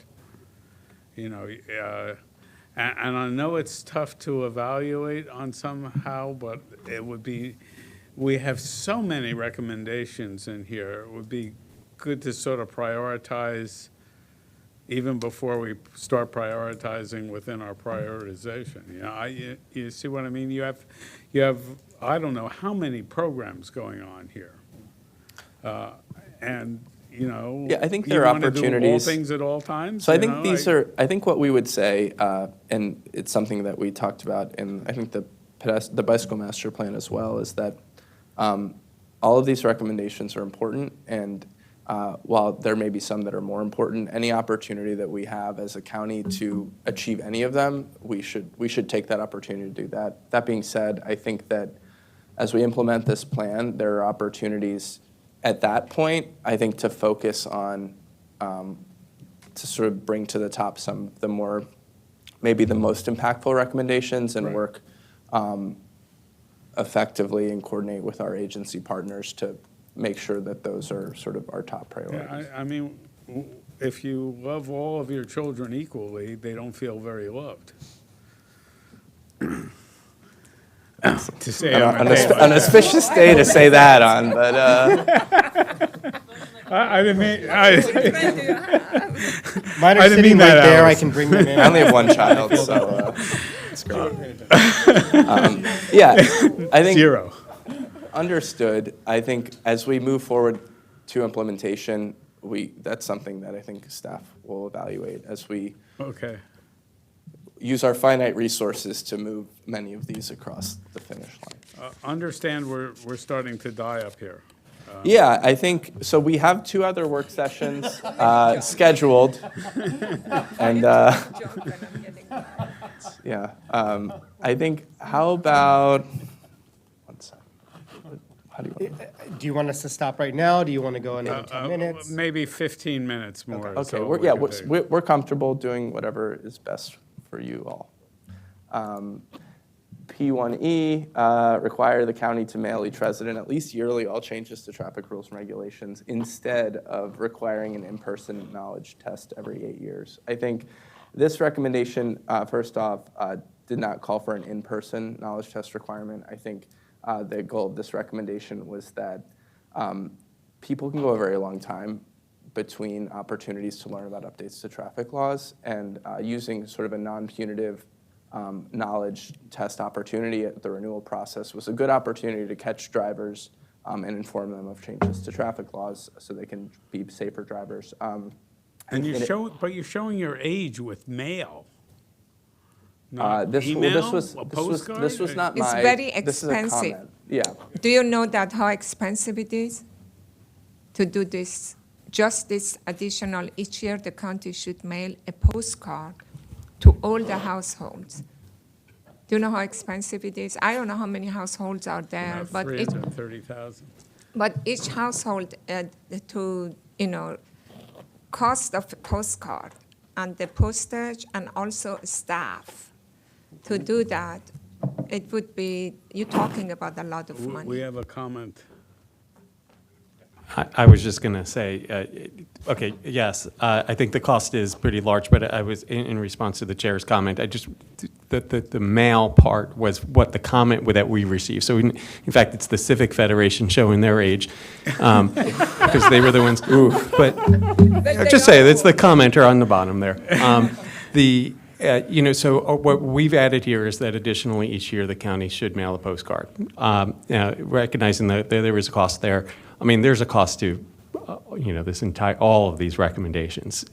And I know it's tough to evaluate on somehow, but it would be, we have so many recommendations in here. It would be good to sort of prioritize even before we start prioritizing within our prioritization. You see what I mean? You have I don't know how many programs going on here. Yeah, I think there are opportunities. You want to do all things at all times? So I think I think what we would say, and it's something that we talked about in, I think, the bicycle master plan as well, is that all of these recommendations are important, and while there may be some that are more important, any opportunity that we have as a county to achieve any of them, we should take that opportunity to do that. That being said, I think that as we implement this plan, there are opportunities at that point, I think, to focus on, to sort of bring to the top some of the more, maybe the most impactful recommendations and work effectively and coordinate with our agency partners to make sure that those are sort of our top priorities. Yeah, I mean, if you love all of your children equally, they don't feel very loved. To say an auspicious day to say that on, but I didn't mean. Mine are sitting right there. I can bring them in. I only have one child, so it's great. Yeah, I think 0. Understood. I think as we move forward to implementation, that's something that I think staff will evaluate as we. Okay. use our finite resources to move many of these across the finish line. Understand we're starting to die up here. Yeah, I think, so we have 2 other work sessions scheduled. And, yeah, I think, how about, one second. How do you want Do you want us to stop right now? Do you want to go another 10 minutes? Maybe 15 minutes more. Okay, so we're, we yeah, could take- we're comfortable doing whatever is best for you all. P1E, require the county to mail each resident at least yearly all changes to traffic rules and regulations instead of requiring an in-person knowledge test every 8 years. I think this recommendation, first off, did not call for an in-person knowledge test requirement. I think the goal of this recommendation was that people can go a very long time between opportunities to learn about updates to traffic laws, and using sort of a non-punitive knowledge test opportunity at the renewal process was a good opportunity to catch drivers and inform them of changes to traffic laws so they can be safer drivers. And you're showing your age with mail. Not email, a postcard? This was not It's my. very This is a expensive. comment. Yeah. Do you know that how expensive it is to do this? Just this additional, each year the county should mail a postcard to all the households. Do you know how expensive it is? I don't know how many households are there, but it, 330,000. but each household cost of a postcard and the postage and also staff to do that, it would be, you're talking about a lot of money. We have a comment. I was just going to say, okay, yes, I think the cost is pretty large, but I was, in response to the chair's comment, the mail part was what the comment that we received. So in fact, it's the Civic Federation showing their age, because they were the ones, but just say, it's the commenter on the bottom there. So what we've added here is that additionally each year the county should mail a postcard. Recognizing that there is a cost there. I mean, there's a cost to, all of these recommendations.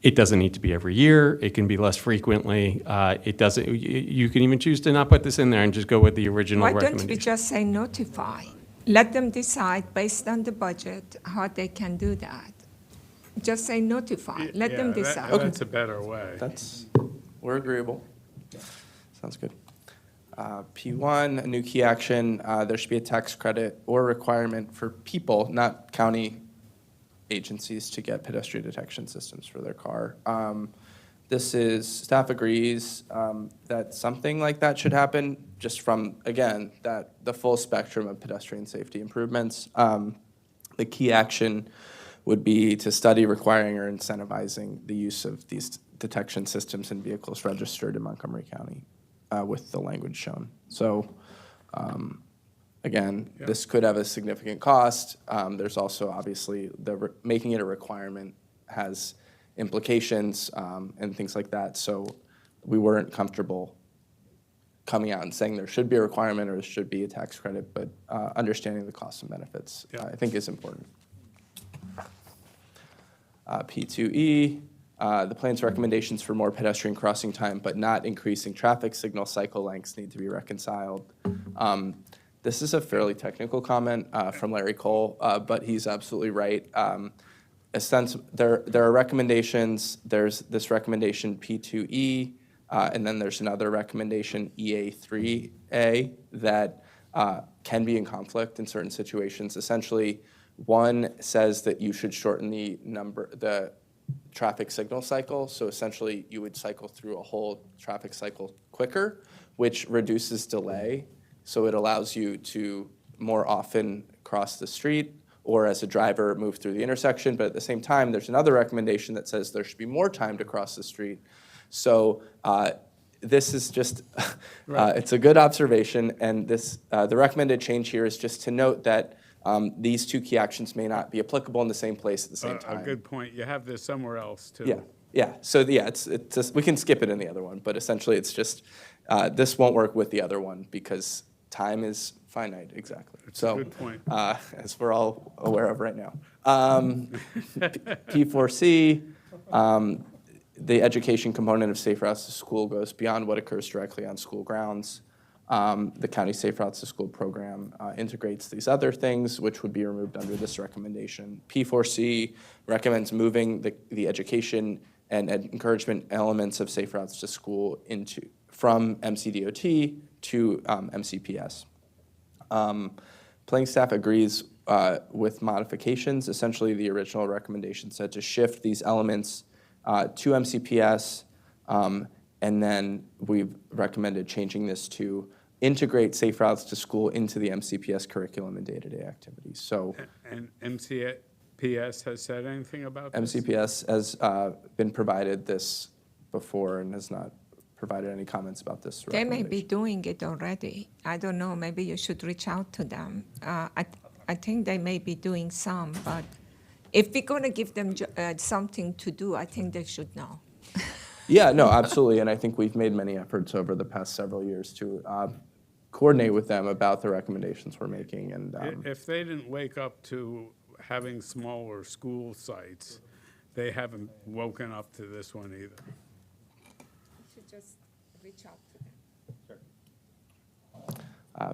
It doesn't need to be every year. It can be less frequently. It doesn't. You can even choose to not put this in there and just go with the original Why recommendation. don't we just say notify? Let them decide based on the budget how they can do that. Just say notify. Let them decide. That's a better way. We're agreeable. Sounds good. P1, a new key action, there should be a tax credit or requirement for people, not county agencies, to get pedestrian detection systems for their car. Staff agrees that something like that should happen, just from, again, the full spectrum of pedestrian safety improvements. The key action would be to study requiring or incentivizing the use of these detection systems in vehicles registered in Montgomery County with the language shown. So again, this could have a significant cost. There's also obviously making it a requirement has implications and things like that. So we weren't comfortable coming out and saying there should be a requirement or there should be a tax credit, but understanding the costs and benefits, I think, is important. P2E, the plan's recommendations for more pedestrian crossing time but not increasing traffic signal cycle lengths need to be reconciled. This is a fairly technical comment from Larry Cole, but he's absolutely right. There are recommendations. There's this recommendation P2E, and then there's another recommendation EA3A that can be in conflict in certain situations. Essentially, one says that you should shorten the traffic signal cycle. So essentially, you would cycle through a whole traffic cycle quicker, which reduces delay. So it allows you to more often cross the street or as a driver move through the intersection. But at the same time, there's another recommendation that says there should be more time to cross the street. So this is just, it's a good observation. And the recommended change here is just to note that these two key actions may not be applicable in the same place at the same time. A good point. You have this somewhere else, too. Yeah. So it's just, we can skip it in the other one, but essentially it's just, this won't work with the other one because time is finite, exactly. That's a good point. As we're all aware of right now. P4C, the education component of Safe Routes to School goes beyond what occurs directly on school grounds. The county Safe Routes to School program integrates these other things, which would be removed under this recommendation. P4C recommends moving the education and encouragement elements of Safe Routes to School from MCDOT to MCPS. Planning staff agrees with modifications. Essentially, the original recommendation said to shift these elements to MCPS, and then we've recommended changing this to integrate Safe Routes to School into the MCPS curriculum and day-to-day activities. So, And MCPS has said anything about this? MCPS has been provided this before and has not provided any comments about this They may be recommendation. doing it already. I don't know, maybe you should reach out to them. I think they may be doing some, but if we're going to give them something to do, I think they should know. Yeah, no, absolutely, and I think we've made many efforts over the past several years to coordinate with them about the recommendations we're making, and If they didn't wake up to having smaller school sites, they haven't woken up to this one either. You should just reach out to them.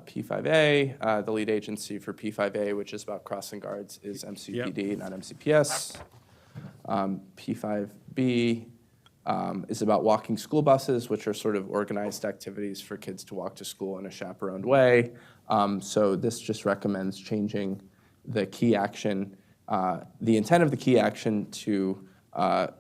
P5A, the lead agency for P5A, which is about crossing guards, is MCPD, not MCPS. P5B is about walking school buses, which are sort of organized activities for kids to walk to school in a chaperoned way. So this just recommends changing the key action, the intent of the key action to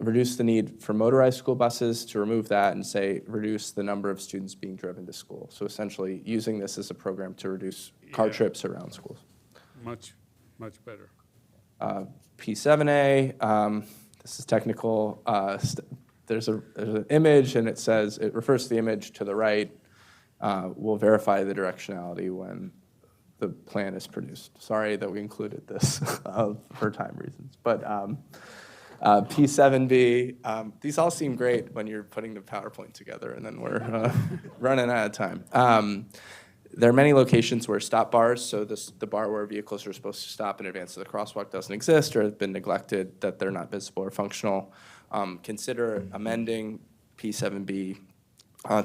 reduce the need for motorized school buses, to remove that and say reduce the number of students being driven to school. So essentially using this as a program to reduce car trips around schools. Much better. P7A, this is technical. There's an image and it refers to the image to the right. We'll verify the directionality when the plan is produced. Sorry that we included this for time reasons. But P7B, these all seem great when you're putting the PowerPoint together and then we're running out of time. There are many locations where stop bars, so the bar where vehicles are supposed to stop in advance of the crosswalk doesn't exist or have been neglected, that they're not visible or functional. Consider amending P7B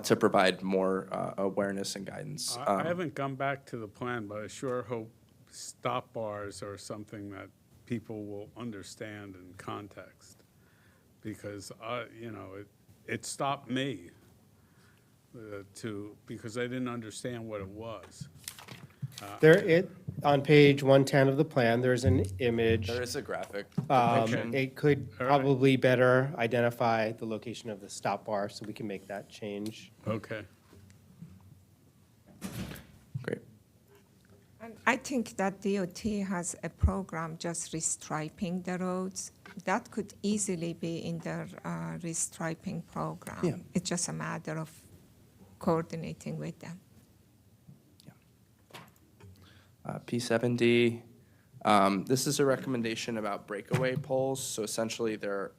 to provide more awareness and guidance. I haven't gone back to the plan, but I sure hope stop bars are something that people will understand in context. Because, it stopped me because I didn't understand what it was. On page 110 of the plan, there's an image. There is a graphic Um, depiction. It could probably better identify the location of the stop bar, so we can make that change. Okay. Great. And I think that DOT has a program just restriping the roads. That could easily be in their restriping program. Yeah. It's just a matter of coordinating with them. P7D, this is a recommendation about breakaway poles. So essentially they're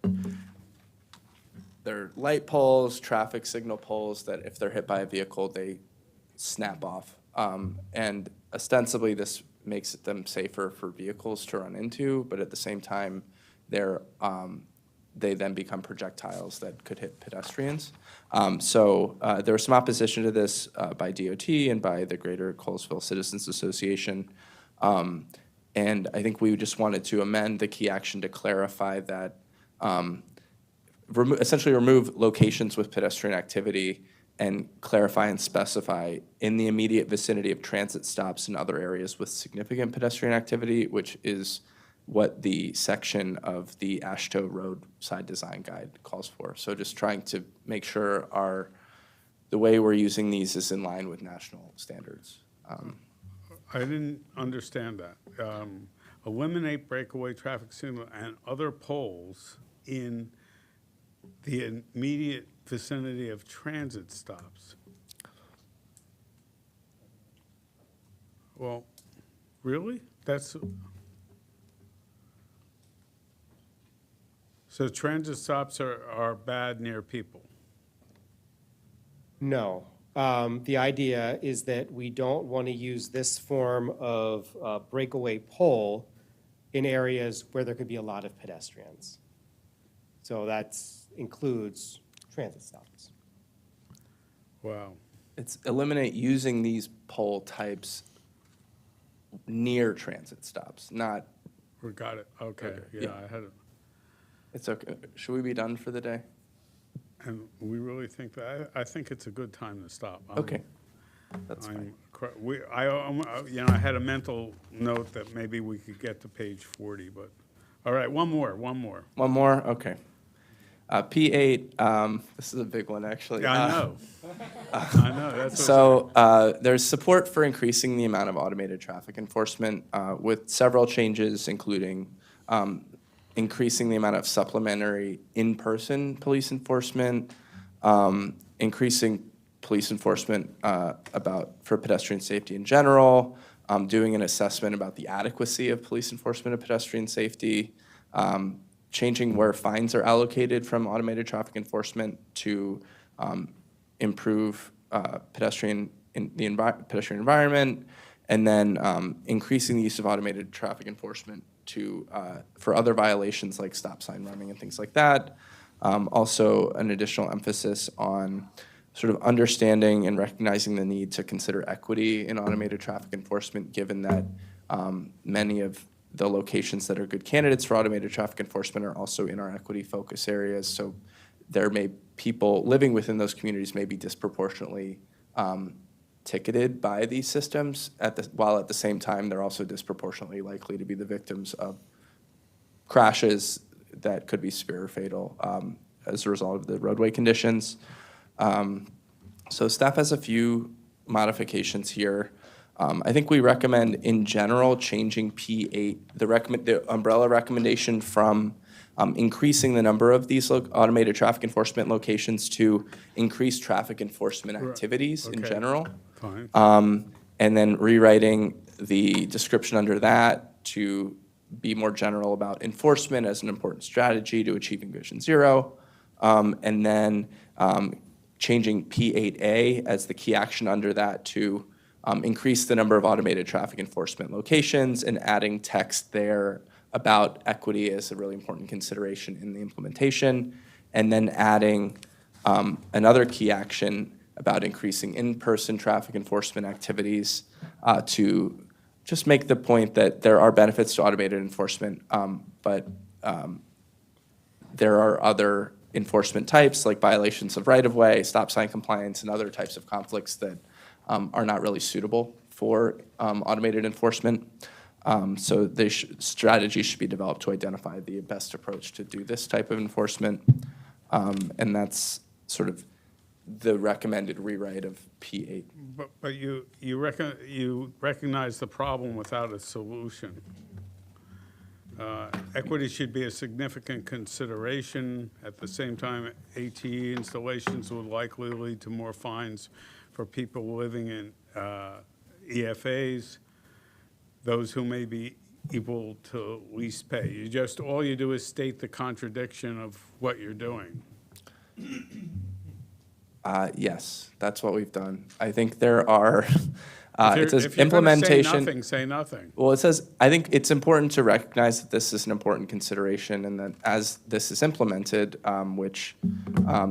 light poles, traffic signal poles that if they're hit by a vehicle, they snap off. And ostensibly this makes them safer for vehicles to run into, but at the same time, they then become projectiles that could hit pedestrians. So there was some opposition to this by DOT and by the Greater Colesville Citizens Association. And I think we just wanted to amend the key action to clarify that, essentially remove locations with pedestrian activity and clarify and specify in the immediate vicinity of transit stops and other areas with significant pedestrian activity, which is what the section of the Ashto Roadside Design Guide calls for. So just trying to make sure the way we're using these is in line with national standards. I didn't understand that. Eliminate breakaway traffic signal and other poles in the immediate vicinity of transit stops. Well, really? So transit stops are bad near people? No. The idea is that we don't want to use this form of breakaway pole in areas where there could be a lot of pedestrians. So that includes transit stops. Wow. It's eliminate using these pole types near transit stops, not, We got it. Okay, Okay, yeah, I had it. it's okay. Should we be done for the day? And we really think that, I think it's a good time to stop. Okay, that's fine. I had a mental note that maybe we could get to page 40, but, all right, one more. One more? Okay. P8, this is a big one, actually. Yeah, I know. I know, that's what So there's support for increasing the amount of automated traffic enforcement with several changes, including increasing the amount of supplementary in-person police enforcement, increasing police enforcement for pedestrian safety in general, doing an assessment about the adequacy of police enforcement of pedestrian safety, changing where fines are allocated from automated traffic enforcement to improve pedestrian environment, and then increasing the use of automated traffic enforcement for other violations like stop sign running and things like that. Also, an additional emphasis on sort of understanding and recognizing the need to consider equity in automated traffic enforcement, given that many of the locations that are good candidates for automated traffic enforcement are also in our equity focus areas. So people living within those communities may be disproportionately ticketed by these systems, while at the same time they're also disproportionately likely to be the victims of crashes that could be severe or fatal as a result of the roadway conditions. So staff has a few modifications here. I think we recommend, in general, changing P8, the umbrella recommendation from increasing the number of these automated traffic enforcement locations to increase traffic enforcement activities in Okay. general. Fine. And then rewriting the description under that to be more general about enforcement as an important strategy to achieving Vision Zero. And then changing P8A as the key action under that to increase the number of automated traffic enforcement locations and adding text there about equity as a really important consideration in the implementation. And then adding another key action about increasing in-person traffic enforcement activities to just make the point that there are benefits to automated enforcement, but there are other enforcement types like violations of right-of-way, stop sign compliance, and other types of conflicts that are not really suitable for automated enforcement. So strategies should be developed to identify the best approach to do this type of enforcement. And that's sort of the recommended rewrite of P8. But you recognize the problem without a solution. Equity should be a significant consideration. At the same time, ATE installations would likely lead to more fines for people living in EFAs, those who may be able to least pay. All you do is state the contradiction of what you're doing. Yes, that's what we've done. I think there are, it says If you're gonna implementation. say nothing. Well, it says, I think it's important to recognize that this is an important consideration and that as this is implemented, which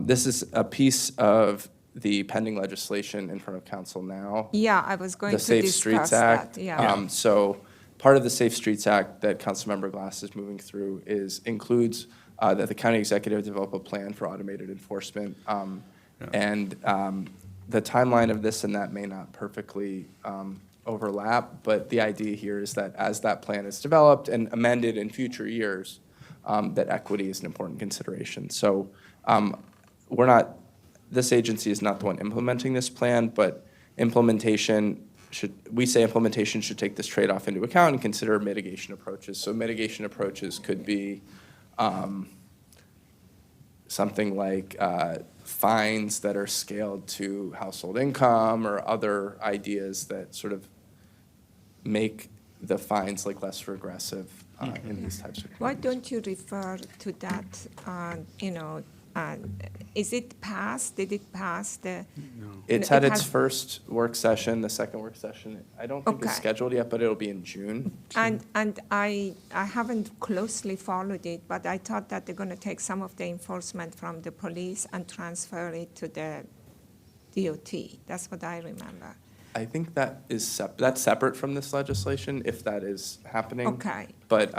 this is a piece of the pending legislation in front of council now. Yeah, I was going The to Safe discuss Streets that, Act. yeah. So part of the Safe Streets Act that Councilmember Glass is moving through includes that the county executive develop a plan for automated enforcement. And the timeline of this and that may not perfectly overlap, but the idea here is that as that plan is developed and amended in future years, that equity is an important consideration. So this agency is not the one implementing this plan, but implementation should take this trade-off into account and consider mitigation approaches. So mitigation approaches could be something like fines that are scaled to household income or other ideas that sort of make the fines like less regressive in these types of. Why don't you refer to that, Is it passed? Did it pass the? It's it had its has- first work session, the second work session. I don't think it's Okay. scheduled yet, but it'll be in June. And I haven't closely followed it, but I thought that they're going to take some of the enforcement from the police and transfer it to the DOT. That's what I remember. I think that is that's separate from this legislation, if that is happening. Okay. But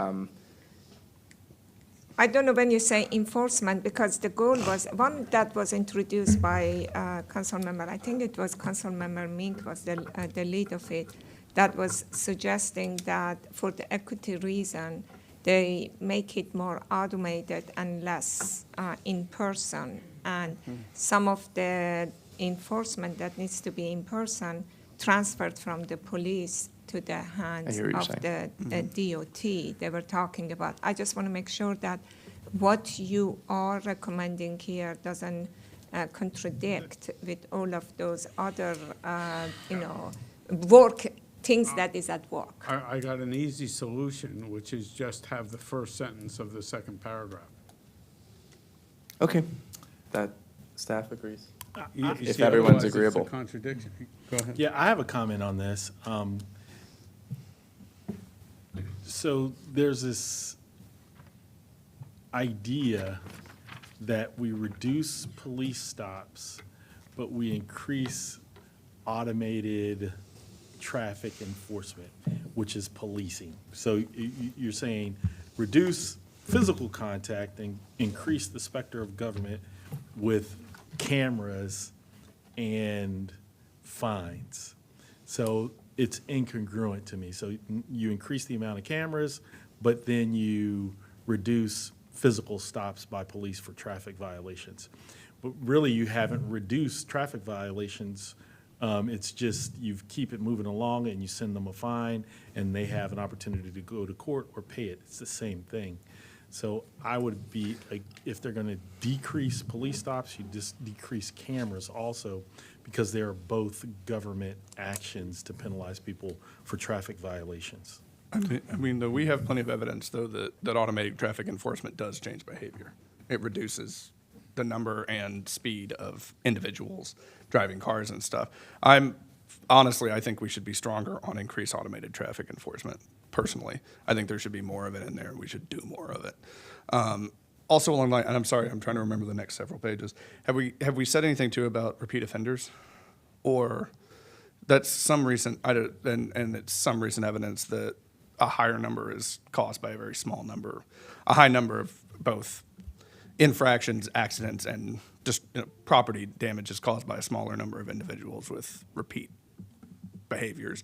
I don't know when you say enforcement, because the goal was, one that was introduced by council member, I think it was council member Mink was the lead of it, that was suggesting that for the equity reason, they make it more automated and less in person. And some of the enforcement that needs to be in person transferred from the police to the hands hear what you're of saying. the DOT they were talking about. I just want to make sure that what you are recommending here doesn't contradict with all of those other, things that is at work. I got an easy solution, which is just have the first sentence of the second paragraph. okay, that staff agrees. You If see, everyone's otherwise it's a agreeable. contradiction. Go ahead. Yeah, I have a comment on this. So there's this idea that we reduce police stops, but we increase automated traffic enforcement, which is policing. So you're saying reduce physical contact and increase the specter of government with cameras and fines. So it's incongruent to me. So you increase the amount of cameras, but then you reduce physical stops by police for traffic violations. But really, you haven't reduced traffic violations. It's just you keep it moving along and you send them a fine and they have an opportunity to go to court or pay it. It's the same thing. So I would be, like, if they're going to decrease police stops, you just decrease cameras also, because they are both government actions to penalize people for traffic violations. I mean, though, we have plenty of evidence, though, that automated traffic enforcement does change behavior. It reduces the number and speed of individuals driving cars and stuff. Honestly, I think we should be stronger on increased automated traffic enforcement, personally. I think there should be more of it in there, and we should do more of it. Also along the line, and I'm sorry, I'm trying to remember the next several pages. Have we said anything, too, about repeat offenders? Or that's some recent, and it's some recent evidence that a higher number is caused by a very small number, a high number of both infractions, accidents, and just property damage is caused by a smaller number of individuals with repeat behaviors.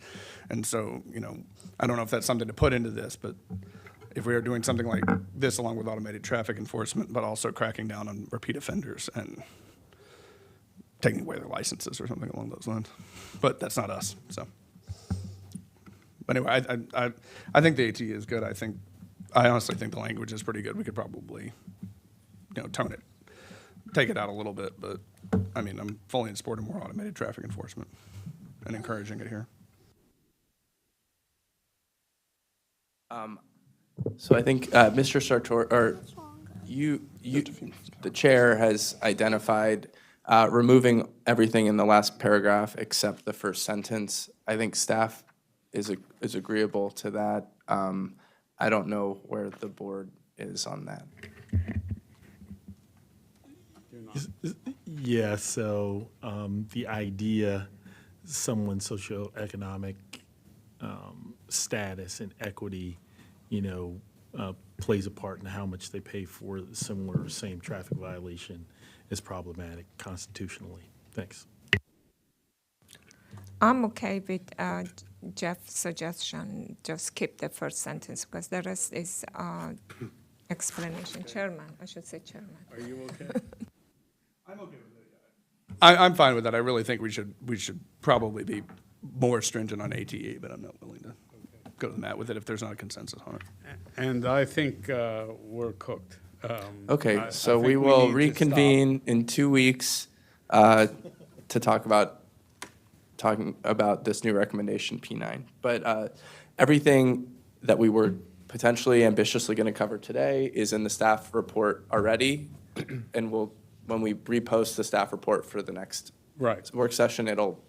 And so, I don't know if that's something to put into this, but if we are doing something like this along with automated traffic enforcement, but also cracking down on repeat offenders and taking away their licenses or something along those lines. But that's not us, so. But anyway, I think the AT is good. I honestly think the language is pretty good. We could probably, tone it, take it out a little bit, but I mean, I'm fully in support of more automated traffic enforcement and encouraging it here. So I think Mr. Sartor, or the chair has identified removing everything in the last paragraph except the first sentence. I think staff is agreeable to that. I don't know where the board is on that. Yeah, so the idea, someone's socioeconomic status and equity, plays a part in how much they pay for the similar or same traffic violation is problematic constitutionally. Thanks. I'm okay with Jeff's suggestion, just skip the first sentence, because the rest is explanation. Chairman, I should say chairman. Are you okay? I'm okay with it. I'm fine with that. I really think we should probably be more stringent on ATE, but I'm not willing to go to the mat with it if there's not a consensus on it. And I think we're cooked. Okay, so we think will need to reconvene in 2 weeks to talk about this new recommendation, P9. But everything that we were potentially ambitiously going to cover today is in the staff report already, and we'll when we repost the staff report for the next Right. work session, it'll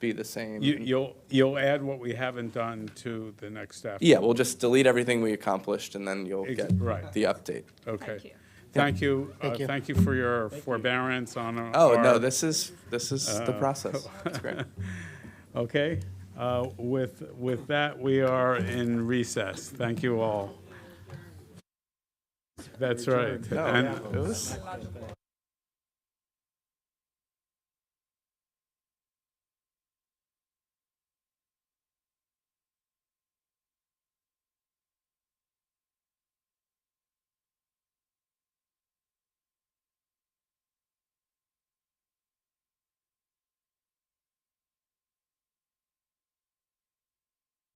be the same. You'll add what we haven't done to the next staff. Yeah, we'll just delete everything we accomplished, and then you'll get right. the update. Okay. Thank you. Thank you for your forbearance on our. Oh, no, this is the process. That's great. Okay. With that, we are in recess. Thank you all. That's right. No, And- it was.